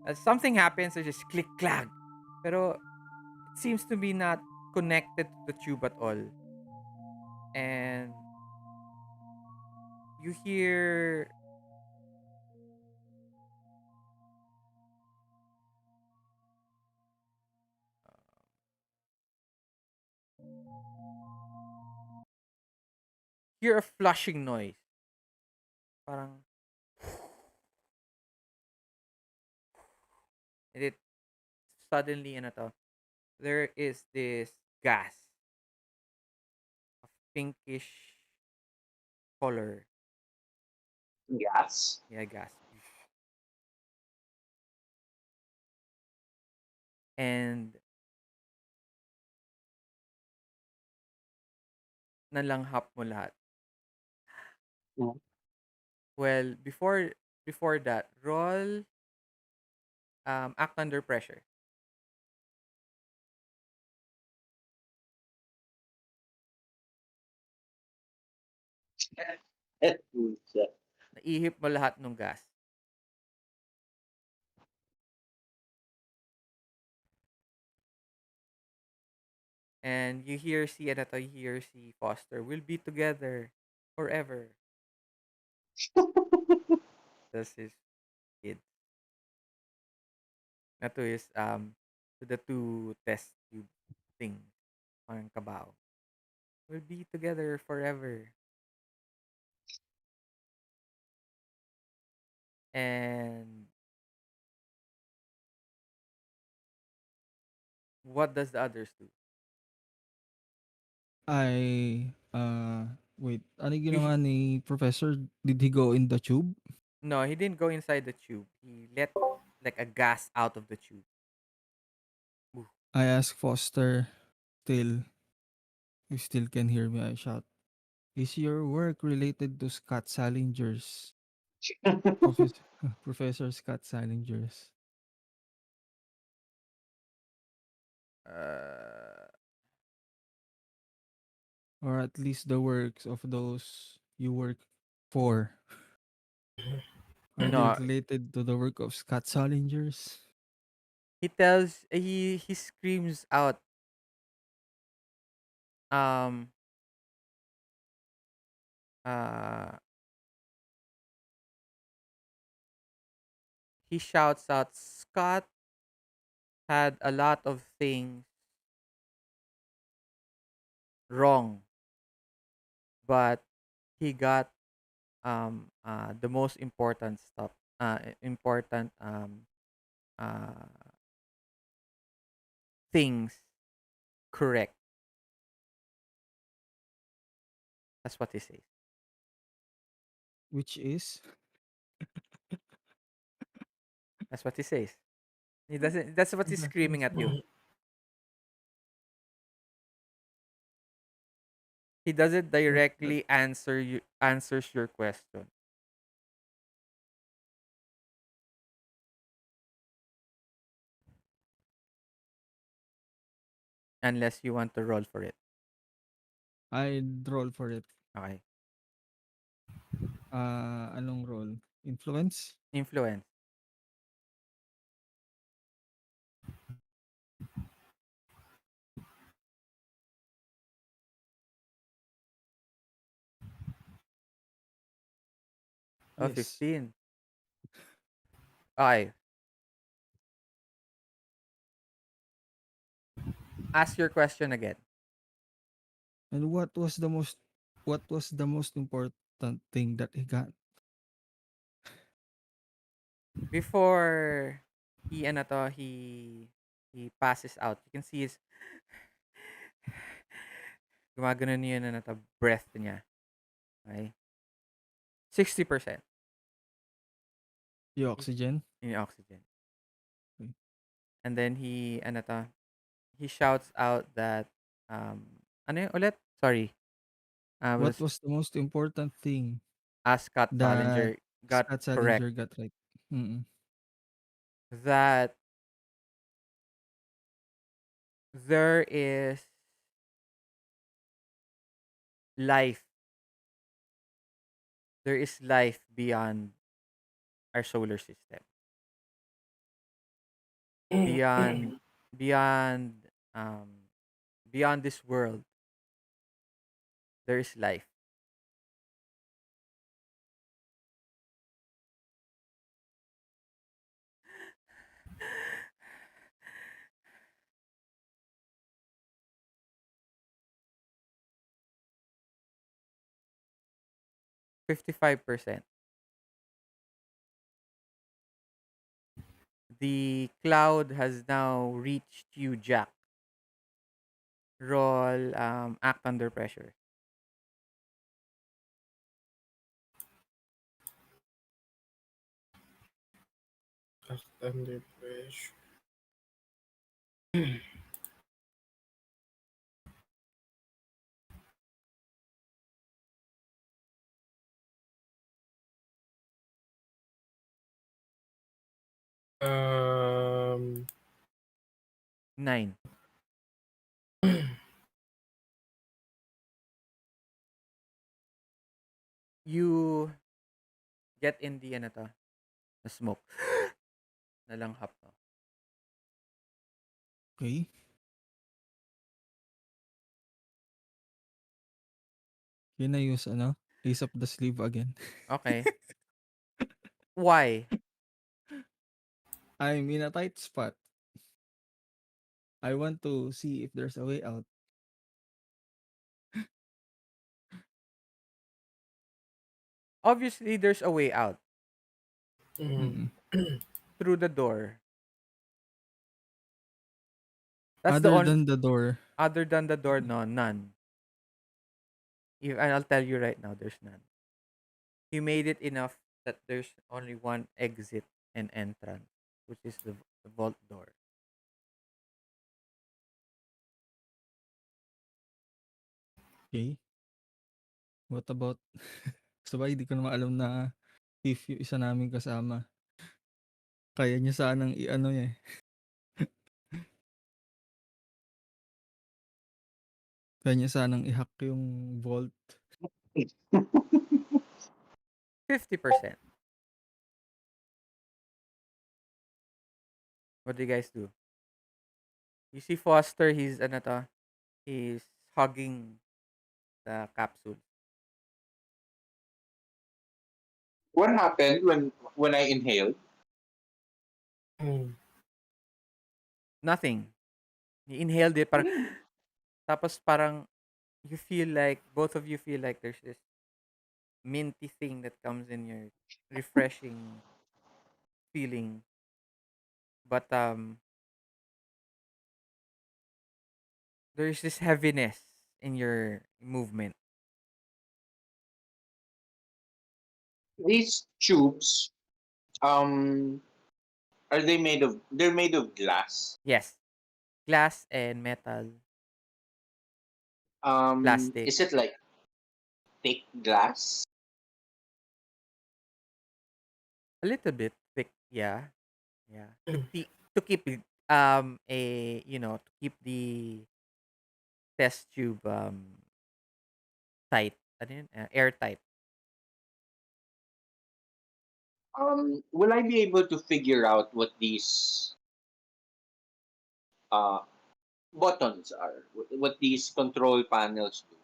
As something happens, it's just click clack. Pero it seems to be not connected to the tube at all. And you hear hear a flushing noise. Parang, and it suddenly, ano to, there is this gas of pinkish color. Gas. Yeah, gas. And nalanghap mo lahat. Mm. Well, before that, roll act under pressure. Naihip mo lahat ng gas. And you hear si ano to, you hear si Foster, we'll be together forever. That's his kid. Na to is to the two test tube thing on kabao. We'll be together forever. And what does the others do? Wait, ano yung You, ginawa ni Professor? Did he go in the tube? no, he didn't go inside the tube. He let like a gas out of the tube. Ooh. I asked Foster, still, you still can hear me, I shout. Is your work related to Scott Salinger's? Professor, Professor Scott Salinger's. Uh, Or at least the works of those you work for. Are they no, related to the work of Scott Salinger's? he screams out um uh he shouts out, Scott had a lot of things wrong, but he got the most important stuff, important uh things correct. That's what he says. Which is? That's what he says. He doesn't. That's what he's screaming at you. He doesn't That directly answers your question unless you want to roll for it. I'd roll for it. Okay. Anong role? Influence? Influence of Yes. 15. Okay. Ask your question again. And what was the most important thing that he got? Before he passes out. You can see his gumagano niya na to breath niya. Okay? 60% The oxygen? in oxygen. Okay. And then he shouts out that ano yung ulit? Sorry. I What was was the most important thing asked Scott that Salinger got Scott correct Salinger got right? Mm. that there is life. There is life beyond our solar system. Beyond beyond um beyond this world, there is life. 55%. The cloud has now reached you, Jack. Roll act under pressure. Act under pressure. Um, 9. You get in the ano to, the smoke. Nalanghap to. Okay. Can I use ano? Ace up the sleeve again. Okay. Why? I'm in a tight spot. I want to see if there's a way out. Obviously, there's a way out mm, Mm. through the door. That's the Other only. than the door. Other than the door, no, none. And I'll tell you right now, there's none. You made it enough that there's only one exit and entrance, which is the vault door. Okay. What about sabay di ko naman alam na if yung isa naming kasama, kaya niya sanang i-ano niya eh, kaya niya sanang i-hack yung vault. 50%. What do you guys do? You see Foster, ano to, he's hugging the capsule. What happened when I inhaled? mm, Nothing. He inhaled it, parang, tapos parang, you feel like, both of you feel like there's this minty thing that comes in your refreshing feeling. But there's this heaviness in your movement. These tubes, um, are they made of? They're made of glass. Yes. Glass and metal, plastic. Is it like thick glass? A little bit thick, yeah. Yeah. To keep it a to keep the test tube tight. Ano yun? Airtight. Will I be able to figure out what these uh buttons are? What these control panels do?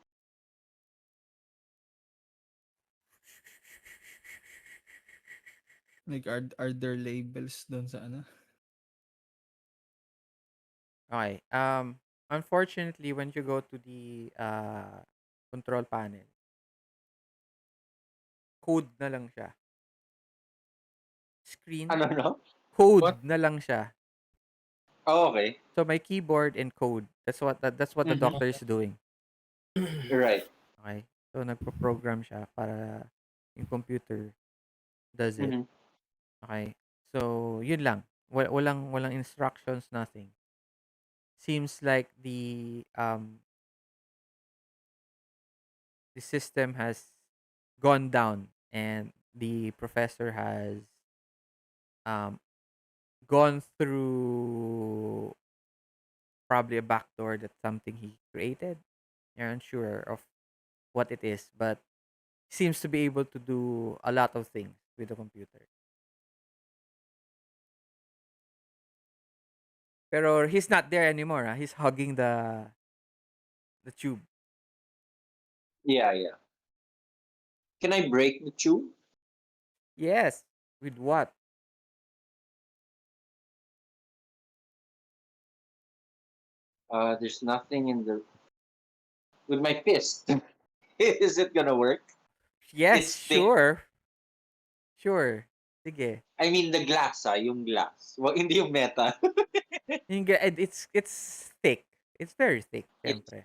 Like are there labels dun sa ano? Okay. Unfortunately, when you go to the control panel, code na lang siya. Screen, Ano no? code what? na lang siya. Oh, okay. So my keyboard and code. That's what the Mm-hmm. doctor is doing. Right. Okay? So nagpo-program siya para yung computer does it. Mm-hmm. Okay? So yun lang. Walang instructions, nothing. Seems like the system has gone down and the professor has um gone through probably a backdoor that's something he created. You're unsure of what it is, but seems to be able to do a lot of things with the computer. Pero he's not there anymore. He's hugging the tube. Yeah, yeah. Can I break the tube? Yes. With what? There's nothing in the with my fist. Is it gonna work? Yes, It's thick. sure. Sure. Sige. I mean, the glass, yung glass. Well, hindi yung meta. It's thick. It's very thick, It's, syempre.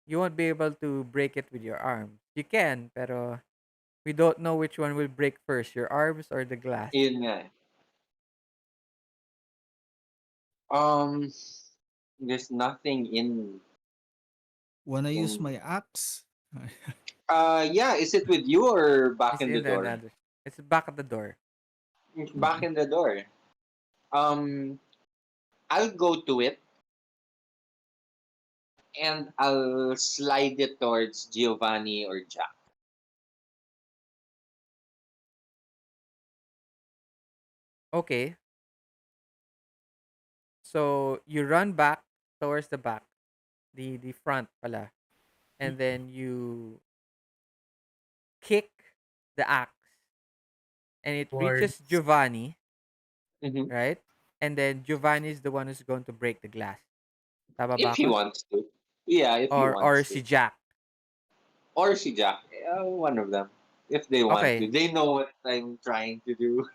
You won't be able to break it with your arms. You can, pero we don't know which one will break first, your arms or the glass. yun nga. Um, there's nothing Wanna use in. my axe? Yeah. Is it with you or back It's in the in the door? another. It's back at the door. Back in the door. Um, I'll go to it and I'll slide it towards Giovanni or Jack. Okay. So you run back towards the back, the front pala, and then you kick the axe, and it Towards reaches Giovanni, Mm-hmm. right? And then Giovanni is the one who's going to break the glass. Tama ba If he ako? wants to. Yeah, if he Or wants to. si Jack. Or si Jack. One of them. If they want to. Okay. They know what I'm trying to do.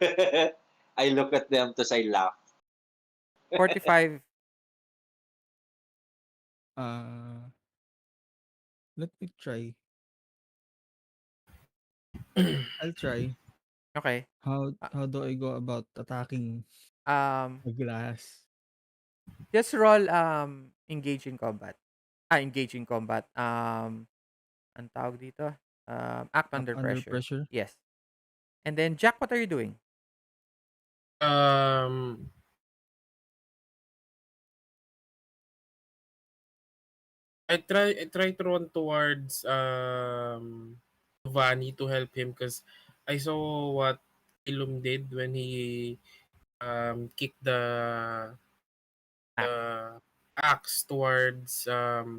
I look at them to I laugh. 45. Uh, Let me try. I'll try. Okay. Uh, How do I go about attacking Um, a glass? just roll engage in combat. Engage in combat. Ang tawag dito? Act Up under under pressure. pressure? Yes. And then Jack, what are you doing? um I try to run towards Giovanni to help him because I saw what Ilum did when he kicked Axe. the axe towards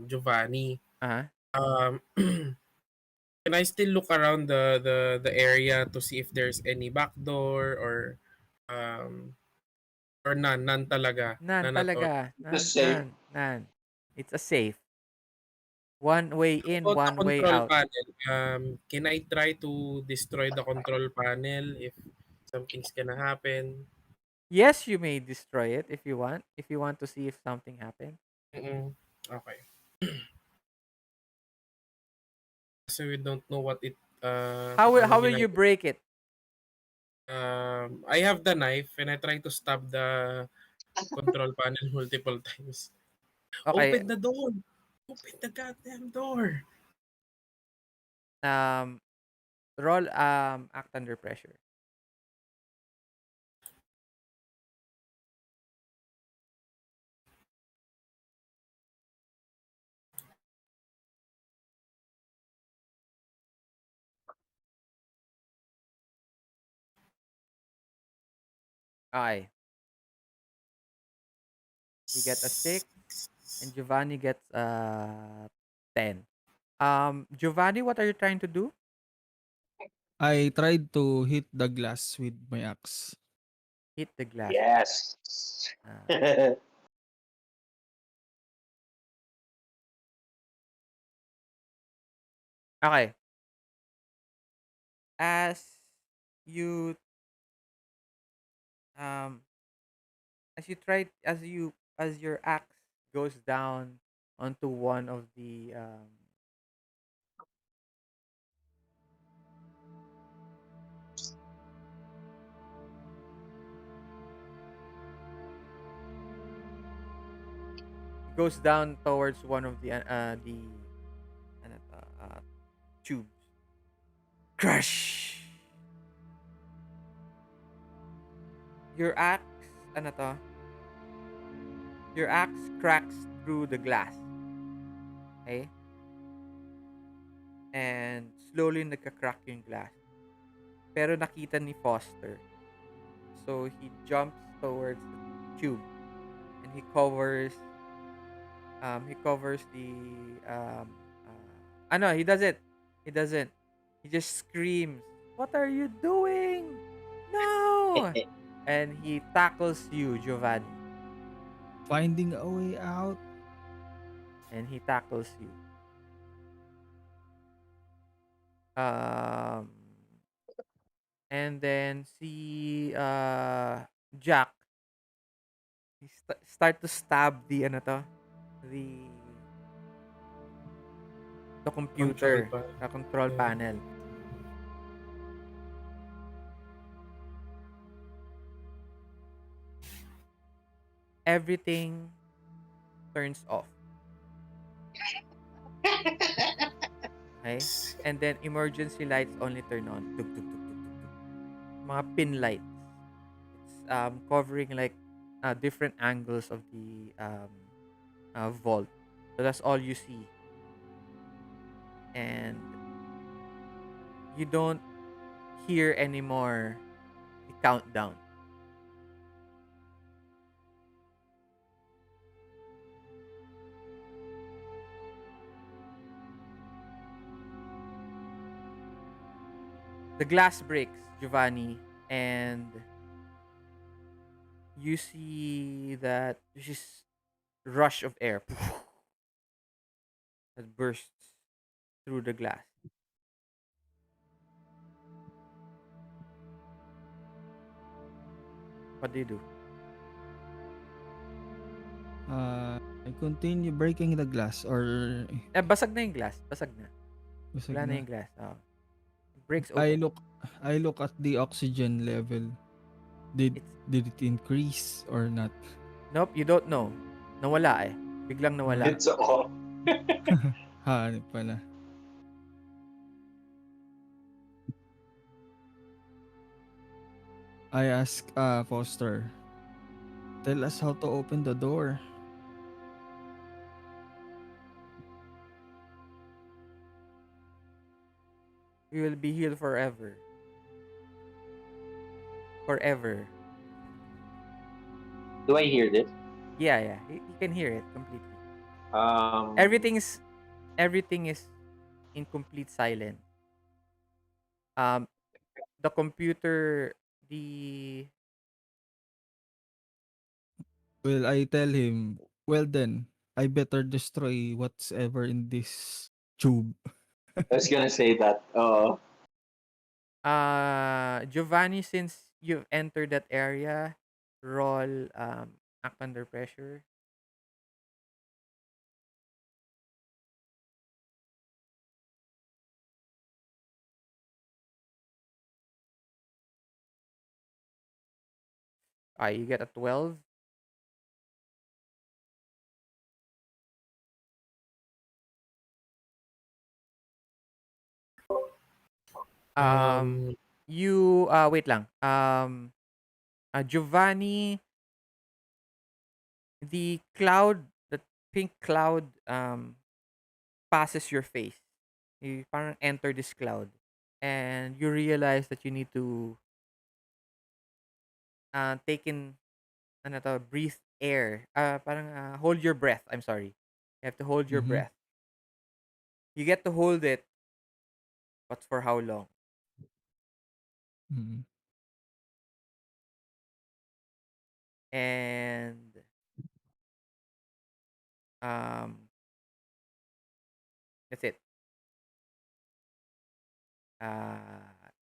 Giovanni. Uh-huh. Um can I still look around the area to see if there's any back door um or none talaga, None none at all. talaga. Just None, say, none, none. It's a safe. One way in, About the one way control out. panel, can I try to destroy the control panel if something's gonna happen? Yes, you may destroy it if you want. If you want to see if something happened. Mm-mm. Okay. So we don't know what it How paano will you ginagawa. break it? I have the knife and I try to stab the control panel multiple times. Okay. Open the door. Open the goddamn door. Um roll act under pressure. Okay. You get a 6 and Giovanni gets 10. Giovanni, what are you trying to do? I tried to hit the glass with my axe. Hit the glass. yes. Uh, okay. As you um as you try as your axe goes down onto one of the goes down towards one of the ano to, tubes. Crush. Your axe ano to? Your axe cracks through the glass. Okay? And slowly nagka-crack yung glass. Pero nakita ni Foster. So he jumps towards the tube and he covers the no, he doesn't. He doesn't. He just screams, "What are you doing? No!" And he tackles you, Giovanni. Finding a way out. And he tackles you. Um, and then si Jack, he start to stab the ano to, the Control computer, pa. the control Yeah. panel. Everything turns off. Okay? And then emergency lights only turn on. Tug, tug, tug, tug, tug, tug. Mga pin lights. It's covering like different angles of the vault. So that's all you see. And you don't hear anymore the countdown. The glass breaks, Giovanni, and you see that there's this rush of air that bursts through the glass. What do you do? I continue breaking the glass or Basag na yung glass. Basag na. basag Wala na na. yung glass. Oh. It breaks I open. look I look at the oxygen level. Did It's did it increase or not? nope, you don't know. Nawala eh. Biglang nawala. It's off. Hanip pala. I ask Foster, tell us how to open the door. We will be healed forever. Forever. Do I hear this? Yeah, yeah. You can hear it completely. Um, Everything's everything is in complete silence. Um the computer, the Well, I tell him, well then, I better destroy what's ever in this tube. I was gonna say that. Giovanni, since you've entered that area, roll act under pressure. You get a 12. Um Um, you wait lang. Giovanni, the cloud, the pink cloud passes your face. You parang enter this cloud and you realize that you need to take in ano to, breathe air. Parang hold your breath. I'm sorry. You have to hold your Mm-hmm. breath. You get to hold it, but for how long? Mm-hmm. And um that's it.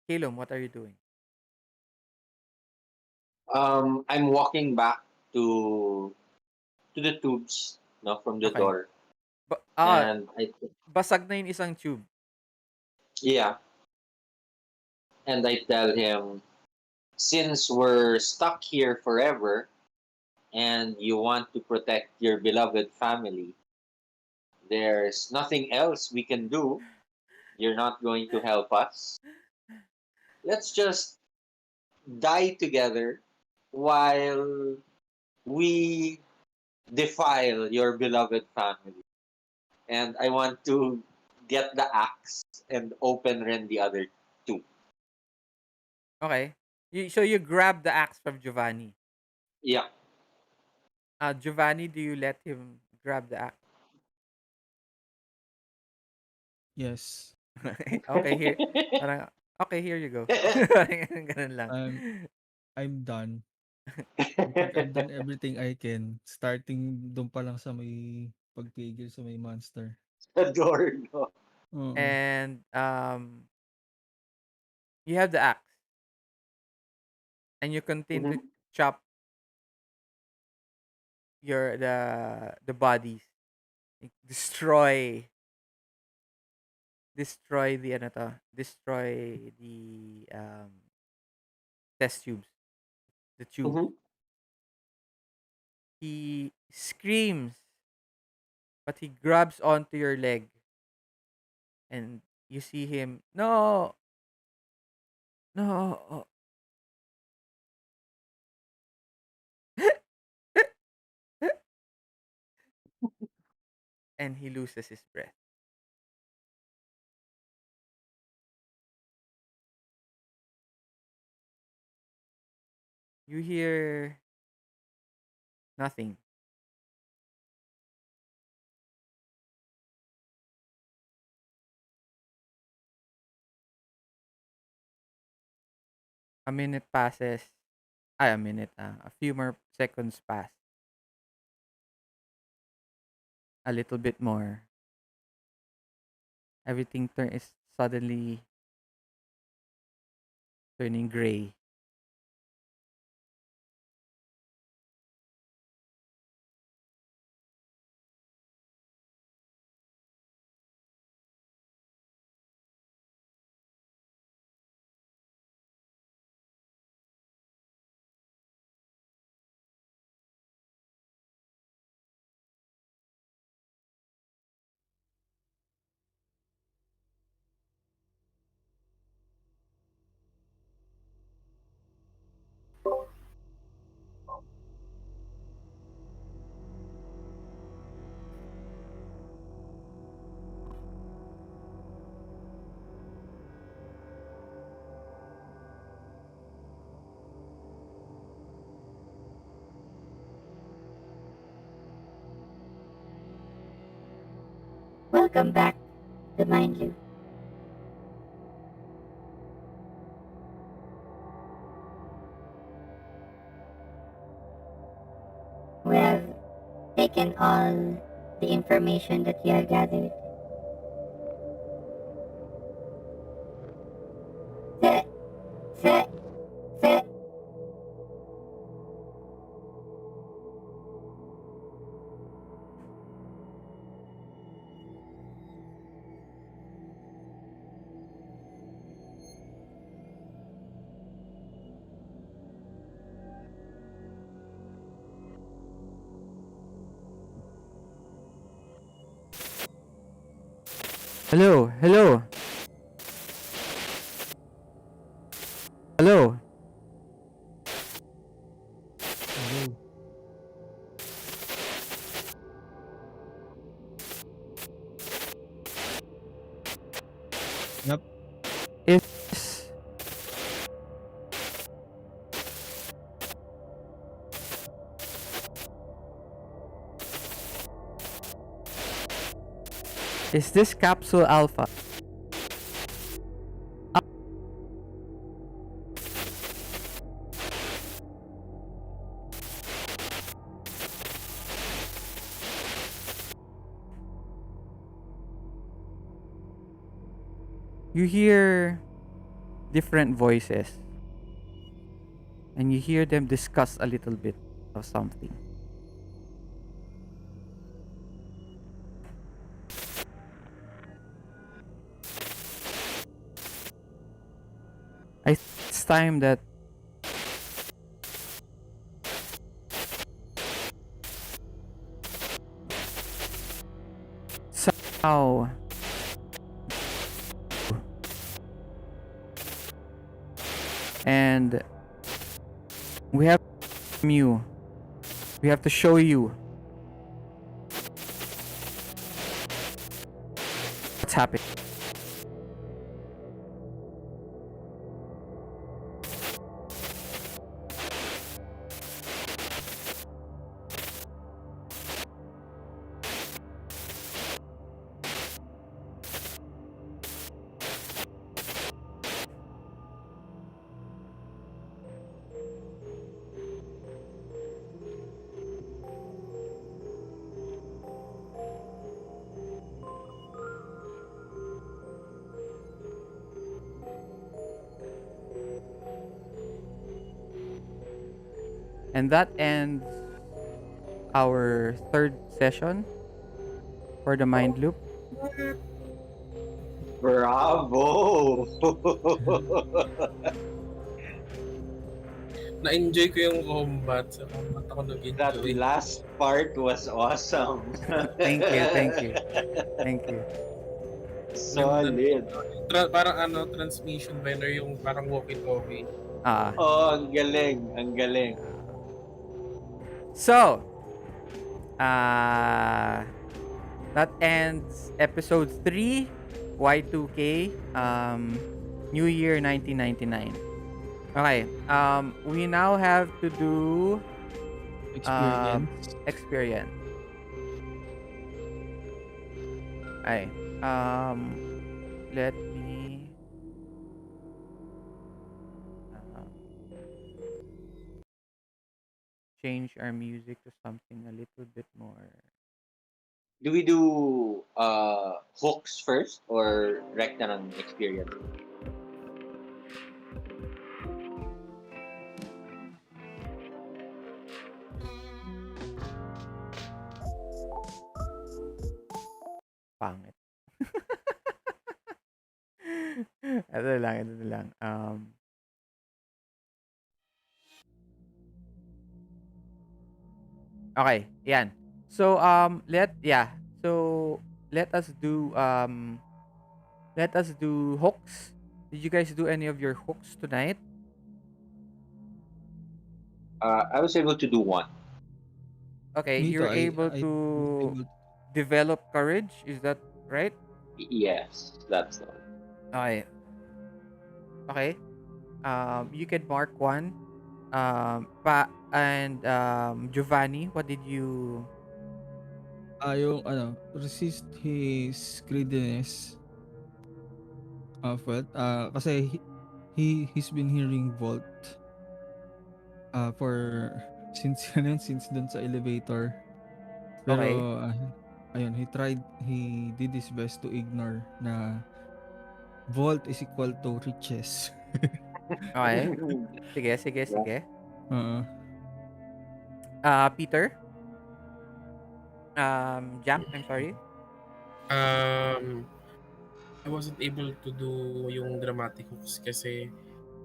Calum, what are you doing? I'm walking back to to the tubes, no, from the Okay. door, But and basag na yung isang tube. yeah, and I tell him, since we're stuck here forever, and you want to protect your beloved family, there's nothing else we can do. You're not going to help us. Let's just die together while we defile your beloved family. And I want to get the axe and open rend the other two. Okay. So you grab the axe from Giovanni. Yeah. Giovanni, do you let him grab the axe? Yes. Okay, here. Parang, okay, here you go. Ganun lang. I'm I'm done. I think I've done everything I can. Starting dun pa lang sa may pagpigil sa may monster. The door, no? Oo. and you have the axe, and you continue to Mhm. chop the bodies. Like, destroy the ano to, destroy the test tubes, the tube. Mhm. He screams, but he grabs onto your leg, and you see him, no, no, and he loses his breath. You hear nothing. A minute passes. A minute. A few more seconds pass. A little bit more. Everything is suddenly turning gray. Welcome back to Mind You. We have taken all the information that you have gathered. Sit, sit, sit. Hello, hello, hello. Hello. Yep. Is is this capsule alpha? You hear different voices, and you hear them discuss a little bit of something. I think it's time that somehow, and we have you. We have to show you what's happening. And that ends our third session for the mind loop. Bravo! Na-enjoy ko yung combat. Sa combat ako That nag-enjoy. last part was awesome. Thank you, thank you, thank you. Ganda no. Solid. Parang ano, transmission ba yun? Or yung parang walkie-talkie. Ah, Oh, ang galing. Ang galing. so that ends episode 3, Y2K, New Year 1999. Okay, we now have to do Experience. experience. Okay, let me um, change our music to something a little bit more. Do we do hooks first or recta ng experience? Pangit. Ito lang, ito lang. Okay, yan. So let us do hooks. Did you guys do any of your hooks tonight? I was able to do one. Okay, Me too. you're able I was to able develop courage, is that right? Yes, that's the one. Okay. Okay. You can mark one. Giovanni, what did you? yung ano, resist his greediness of wealth. Kasi he's been hearing Vault for since ano yun, since dun sa elevator. Okay. Pero ayun, he did his best to ignore na Vault is equal to riches. Okay. Sige, sige, Yeah. sige. Oo. Peter. Jack, I'm sorry. I wasn't able to do yung dramatic hooks kasi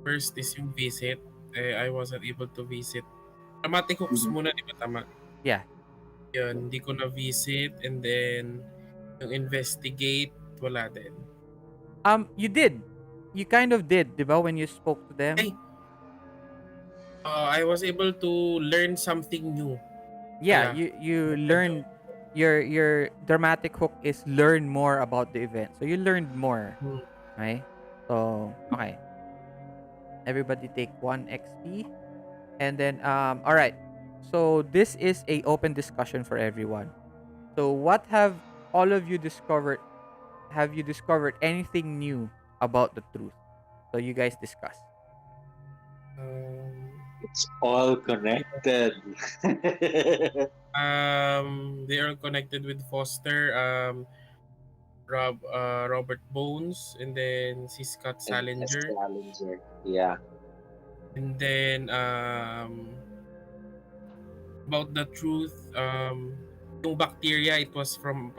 first is yung visit. I wasn't able to visit. Dramatic hooks Mhm. muna, di ba tama? Yeah. Yun, hindi ko na-visit. And then, yung investigate, wala din. You did. You kind of did, 'di ba, when you spoke to them? Ay! I was able to learn something new. Yeah, Pala. you learned your dramatic hook is learn more about the event. So you learned more, Hmm. right? So, okay. Everybody take 1 XP and then all right. So this is a open discussion for everyone. So what have all of you discovered? Have you discovered anything new about the truth? So you guys discuss. Um, It's all connected. they are connected with Foster, Robert Bones, and then si Scott And as Salinger. challenger. Yeah. And then, about the truth, yung bacteria, it was from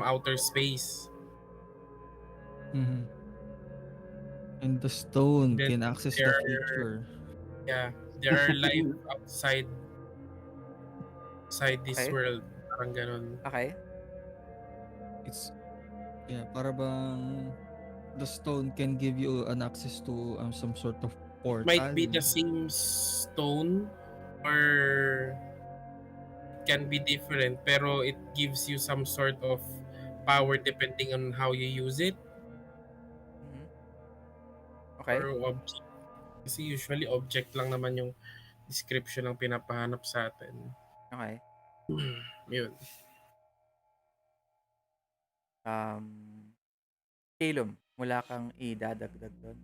outer space. Mhm. And the And stone then can access there the are, future. yeah, there are life outside this Okay. world. Parang ganun. Okay. It's para bang the stone can give you an access to some sort of Might portal. be the same stone or can be different, pero it gives you some sort of power depending on how you use it Mhm. or Okay. object. Kasi usually object lang naman yung description ng pinapahanap sa atin. Okay. Yun. Calum, wala kang idadagdag doon?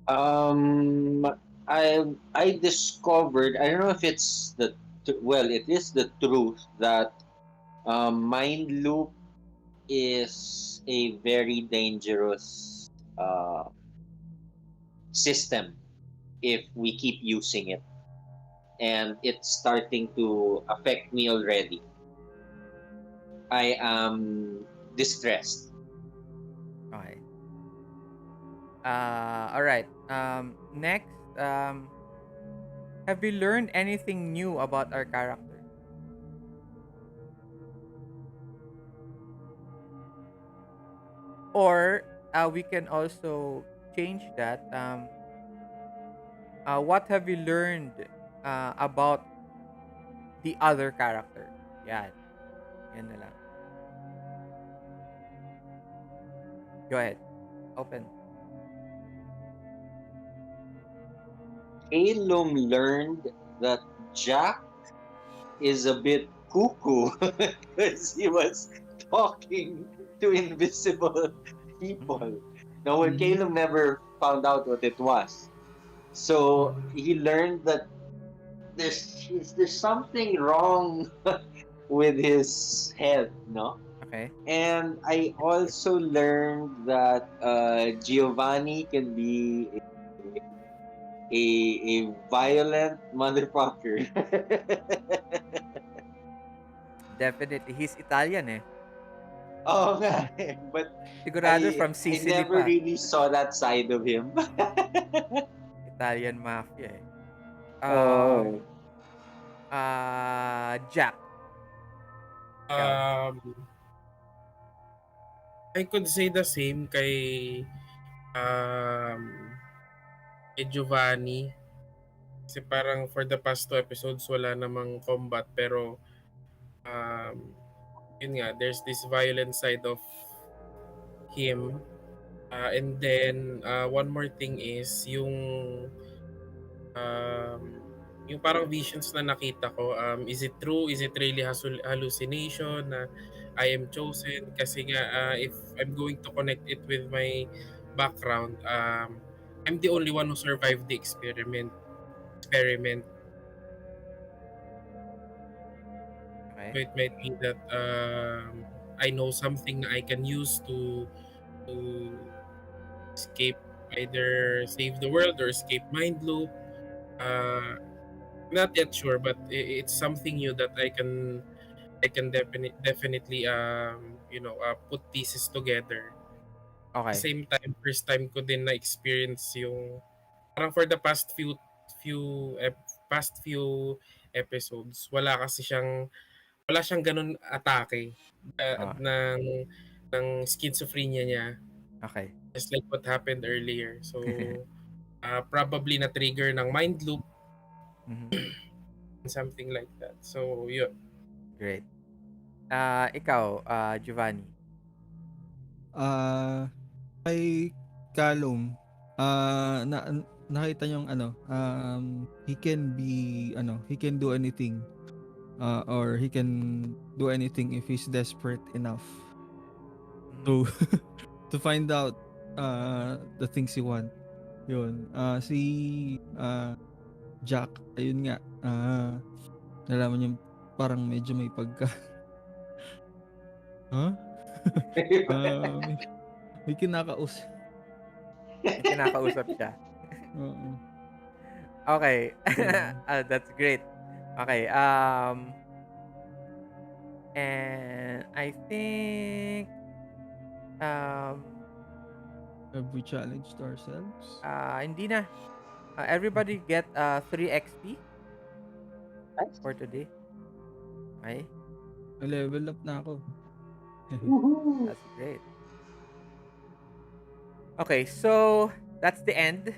Um, I discovered. I don't know if it's well, it is the truth that mind loop is a very dangerous system if we keep using it. and it's starting to affect me already. I am distressed. Okay. All right. Next, have you learned anything new about our character? Or we can also change that. What have you learned about the other character? Yan. Yan na lang. Go ahead. Open. Calum learned that Jack is a bit cuckoo because he was talking to invisible Mhm. people. Now, well, Mm. Caleb never found out what it was. So he learned that there's something wrong with his head, no? Okay. And I also learned that Giovanni can be a violent motherfucker. Definitely. He's Italian eh. Oh, nga but Sigurado I from I Sicily never pa. really saw that side of him. Italian mafia eh. Oh. Jack. Ikaw. Um, I could say the same um, kay Giovanni. Kasi parang for the past two episodes, wala namang combat. Pero, um, yun nga, there's this violent side of him. And then, one more thing is um, yung parang visions na nakita ko, is it true? Is it really hallucination na I am chosen? Kasi nga, if I'm going to connect it with my background, I'm the only one who survived the experiment. Okay. So it might be that I know something na I can use to escape, either save the world or escape mind loop. Uh, not yet sure, but it's something new that I can definitely put pieces together. At the Okay. same time, first time ko din na experience yung parang for the past few episodes, wala siyang ganun atake Ah, ng schizophrenia niya, okay. just like what happened earlier. So, probably na trigger ng mind loop, Mhm. something like that. So, yun. Great. Ikaw, Giovanni. Ah, kay Callum, nakita niyong ano, he can be ano, he can do anything, or he can do anything if he's desperate enough Mhm. to to find out the things he want. Yun. Si Jack, ayun nga, nalaman yung parang medyo may pagka huh? May, may kinakausap. May kinakausap siya. Oo. Okay. Yun. That's great. Okay. And I think um Have we challenged ourselves? hindi na. Everybody get 3 XP Nice. for today. Okay. Level up na ako. Woohoo! That's great. Okay, so that's the end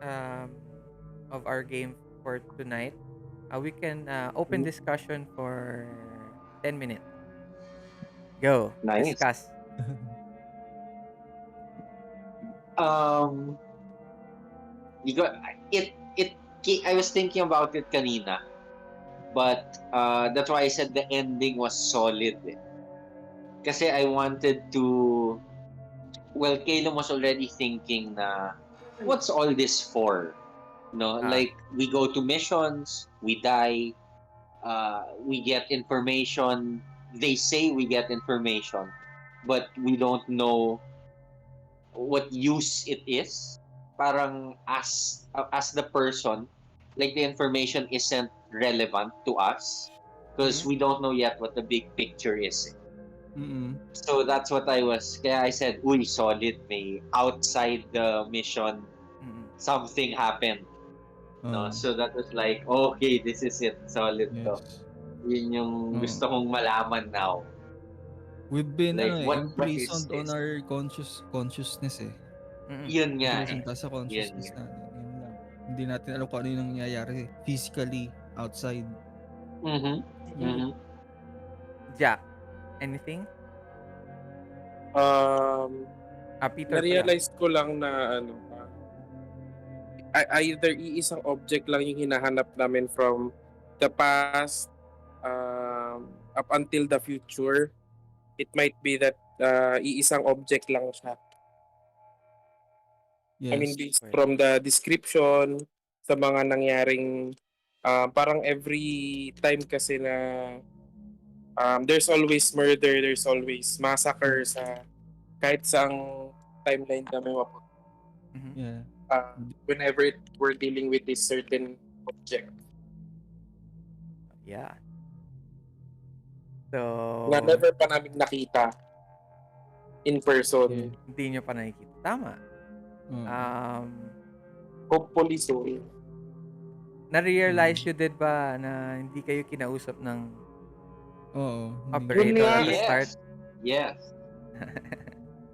um, of our game for tonight. We can open discussion for 10 minutes. Go. Nice. Discuss. Um, you got it. I was thinking about it kanina, but that's why I said the ending was solid. Eh. Kasi I wanted to. Well, Caleb was already thinking na, what's all this for? No, Ah, like we go to missions, we die, we get information. They say we get information, but we don't know what use it is. Parang as the person, like the information isn't relevant to us because Mhm. we don't know yet what the big picture is. Mm. So that's what I was. Kaya I said, "Uy, solid. May outside the mission Mm. something happened." No, Oo. so that was like, okay, this is it. Solid to. Yes. Yun yung Oo. gusto kong malaman now. We've been Like, what is imprisoned on this? our consciousness, eh. Mm. Yun nga Imprisoned eh. tayo sa Yun consciousness nga. natin, yun lang. Hindi natin alam kung ano yung nangyayari physically outside. Mhm. Mm. Mhm. Jack, anything? Um, Peter pala. na-realize ko lang na either iisang object lang yung hinahanap namin from the past up until the future. It might be that iisang object lang siya. I mean, Yes. based Pwede. from the description, sa mga nangyaring parang every time kasi na there's always murder, there's always massacre sa kahit saang timeline kami Mhm. Yeah. whenever we're dealing with this certain object Yeah. na So, never pa namin nakita in Yeah. person. hindi nyo pa nakikita. Tama. Oo. Um, Hopefully soon. na-realize nyo din ba na hindi kayo kinausap ng Oo. Yun operator nga. at the start? Yes. Yes.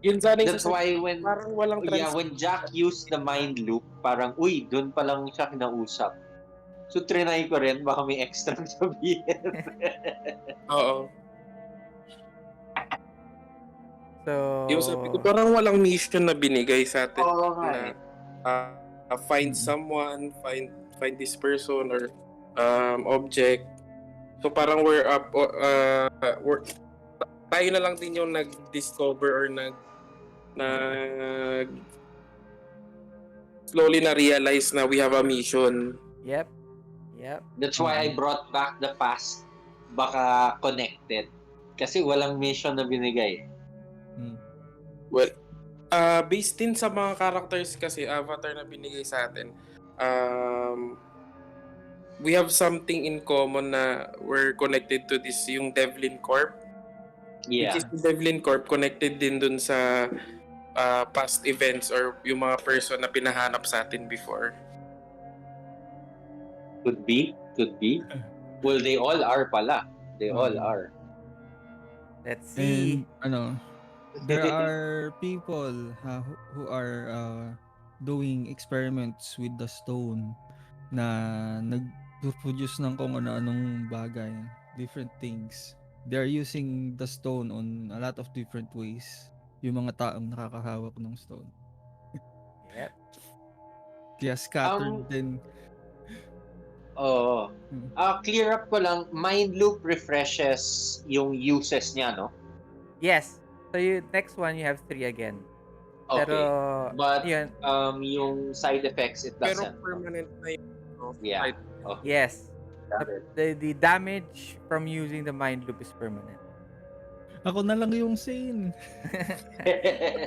Yun sana yung That's why parang walang when Jack used the mind loop, parang, uy, doon pa lang siya kinausap. So, trinay ko rin, baka may extra sabihin. Oo. Yung sabi ko, So, parang walang mission na binigay sa atin Oo nga na eh. find Mm. someone, find this person or object. So parang tayo na lang din yung nag-discover or nag slowly na realize na we have a mission. yep. Yep. That's why I brought back the past. Baka connected. Kasi walang mission na binigay. Mm. Well, based din sa mga characters kasi avatar na binigay sa atin, we have something in common na we're connected to this, yung Devlin Corp. Which is Yeah. yung Devlin Corp connected din dun sa past events or yung mga person na pinahanap sa atin before. Could be. Could be. Well, they all are pala. They all Oo. are. Let's see. And there are people who are doing experiments with the stone na nag-produce ng kung ano-anong bagay, different things. They're using the stone on a lot of different ways. Yung mga taong nakakahawak ng stone. Yep. Kaya scattered Um, din. Oo. Hmm. Clear up ko lang, mind loop refreshes yung uses niya, no? Yes. So, next one, you have 3 again. Okay. Pero, But, yun. yung side effects, it Pero doesn't. permanent na yun. Yeah. Right. Okay. Yes. Got it. The damage from using the mind loop is permanent. Ako na lang yung sane.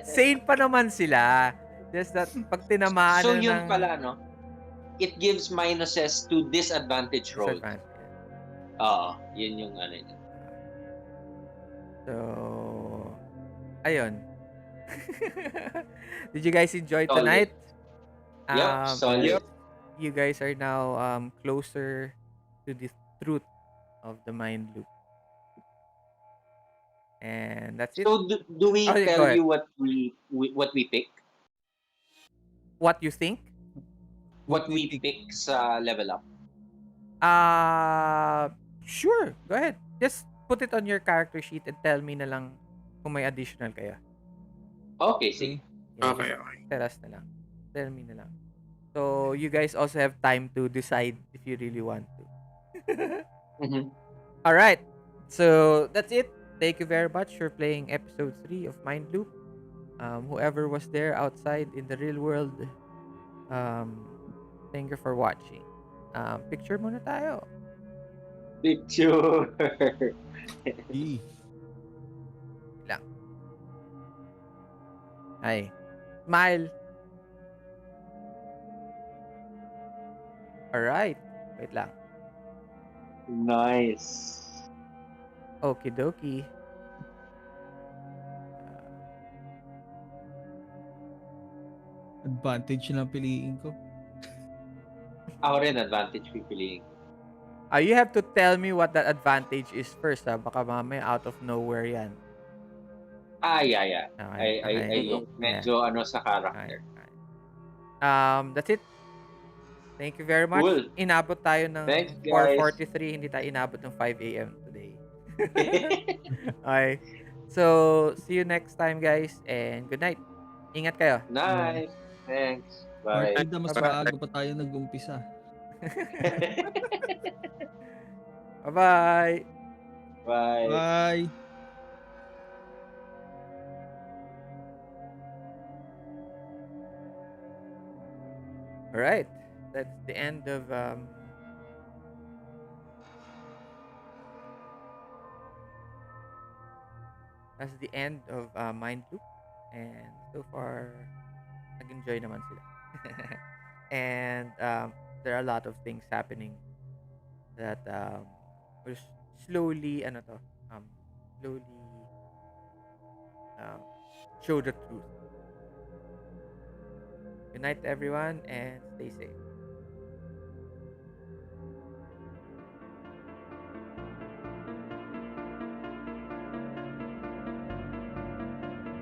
Sane pa naman sila. Just that, pag tinamaan So, na yun ng pala, no? It gives minuses to disadvantage rolls. disadvantage. Yun yung ano yun. So, ayun. Did you guys enjoy Solid. tonight? Yep, solid. You guys are now closer to the truth of the mind loop. And that's it. So, do we Okay, go tell ahead. you what we pick? What you think? What we pick sa level up? Sure. Go ahead. Just put it on your character sheet and tell me na lang kung may additional kayo. Okay, sige. Yeah, Okay, just okay. tell us na lang. Tell me na lang. So, you guys also have time to decide if you really want to. Mhm. All right. So, that's it. Thank you very much for playing episode 3 of Mind Loop. Whoever was there outside in the real world, thank you for watching. Picture muna tayo. Picture. Lang. Ay. Smile. Alright. Wait lang. Nice. Okie dokie. Advantage na piliin ko. Ako rin, advantage pipiliin ko. You have to tell me what that advantage is first, ha? Baka mamaya out of nowhere yan. Yeah, yeah. Okay, okay. I look Yeah. medyo ano sa Okay, character. okay. That's it. Thank you very much. Cool. Inabot tayo Thanks, ng guys. 4:43, hindi tayo inabot ng 5 a.m. today. Okay. So, see you next time, guys, and good night. Ingat kayo. Yeah. Nice. Thanks. Bye. Partida, mas Bye-bye. maaga pa tayo nag-umpisa. Bye-bye. Bye. Bye! All right. That's the end of Mind Loop, and so far nag-enjoy naman sila. And there are a lot of things happening that will slowly slowly um, show the truth. Good night everyone, and stay safe.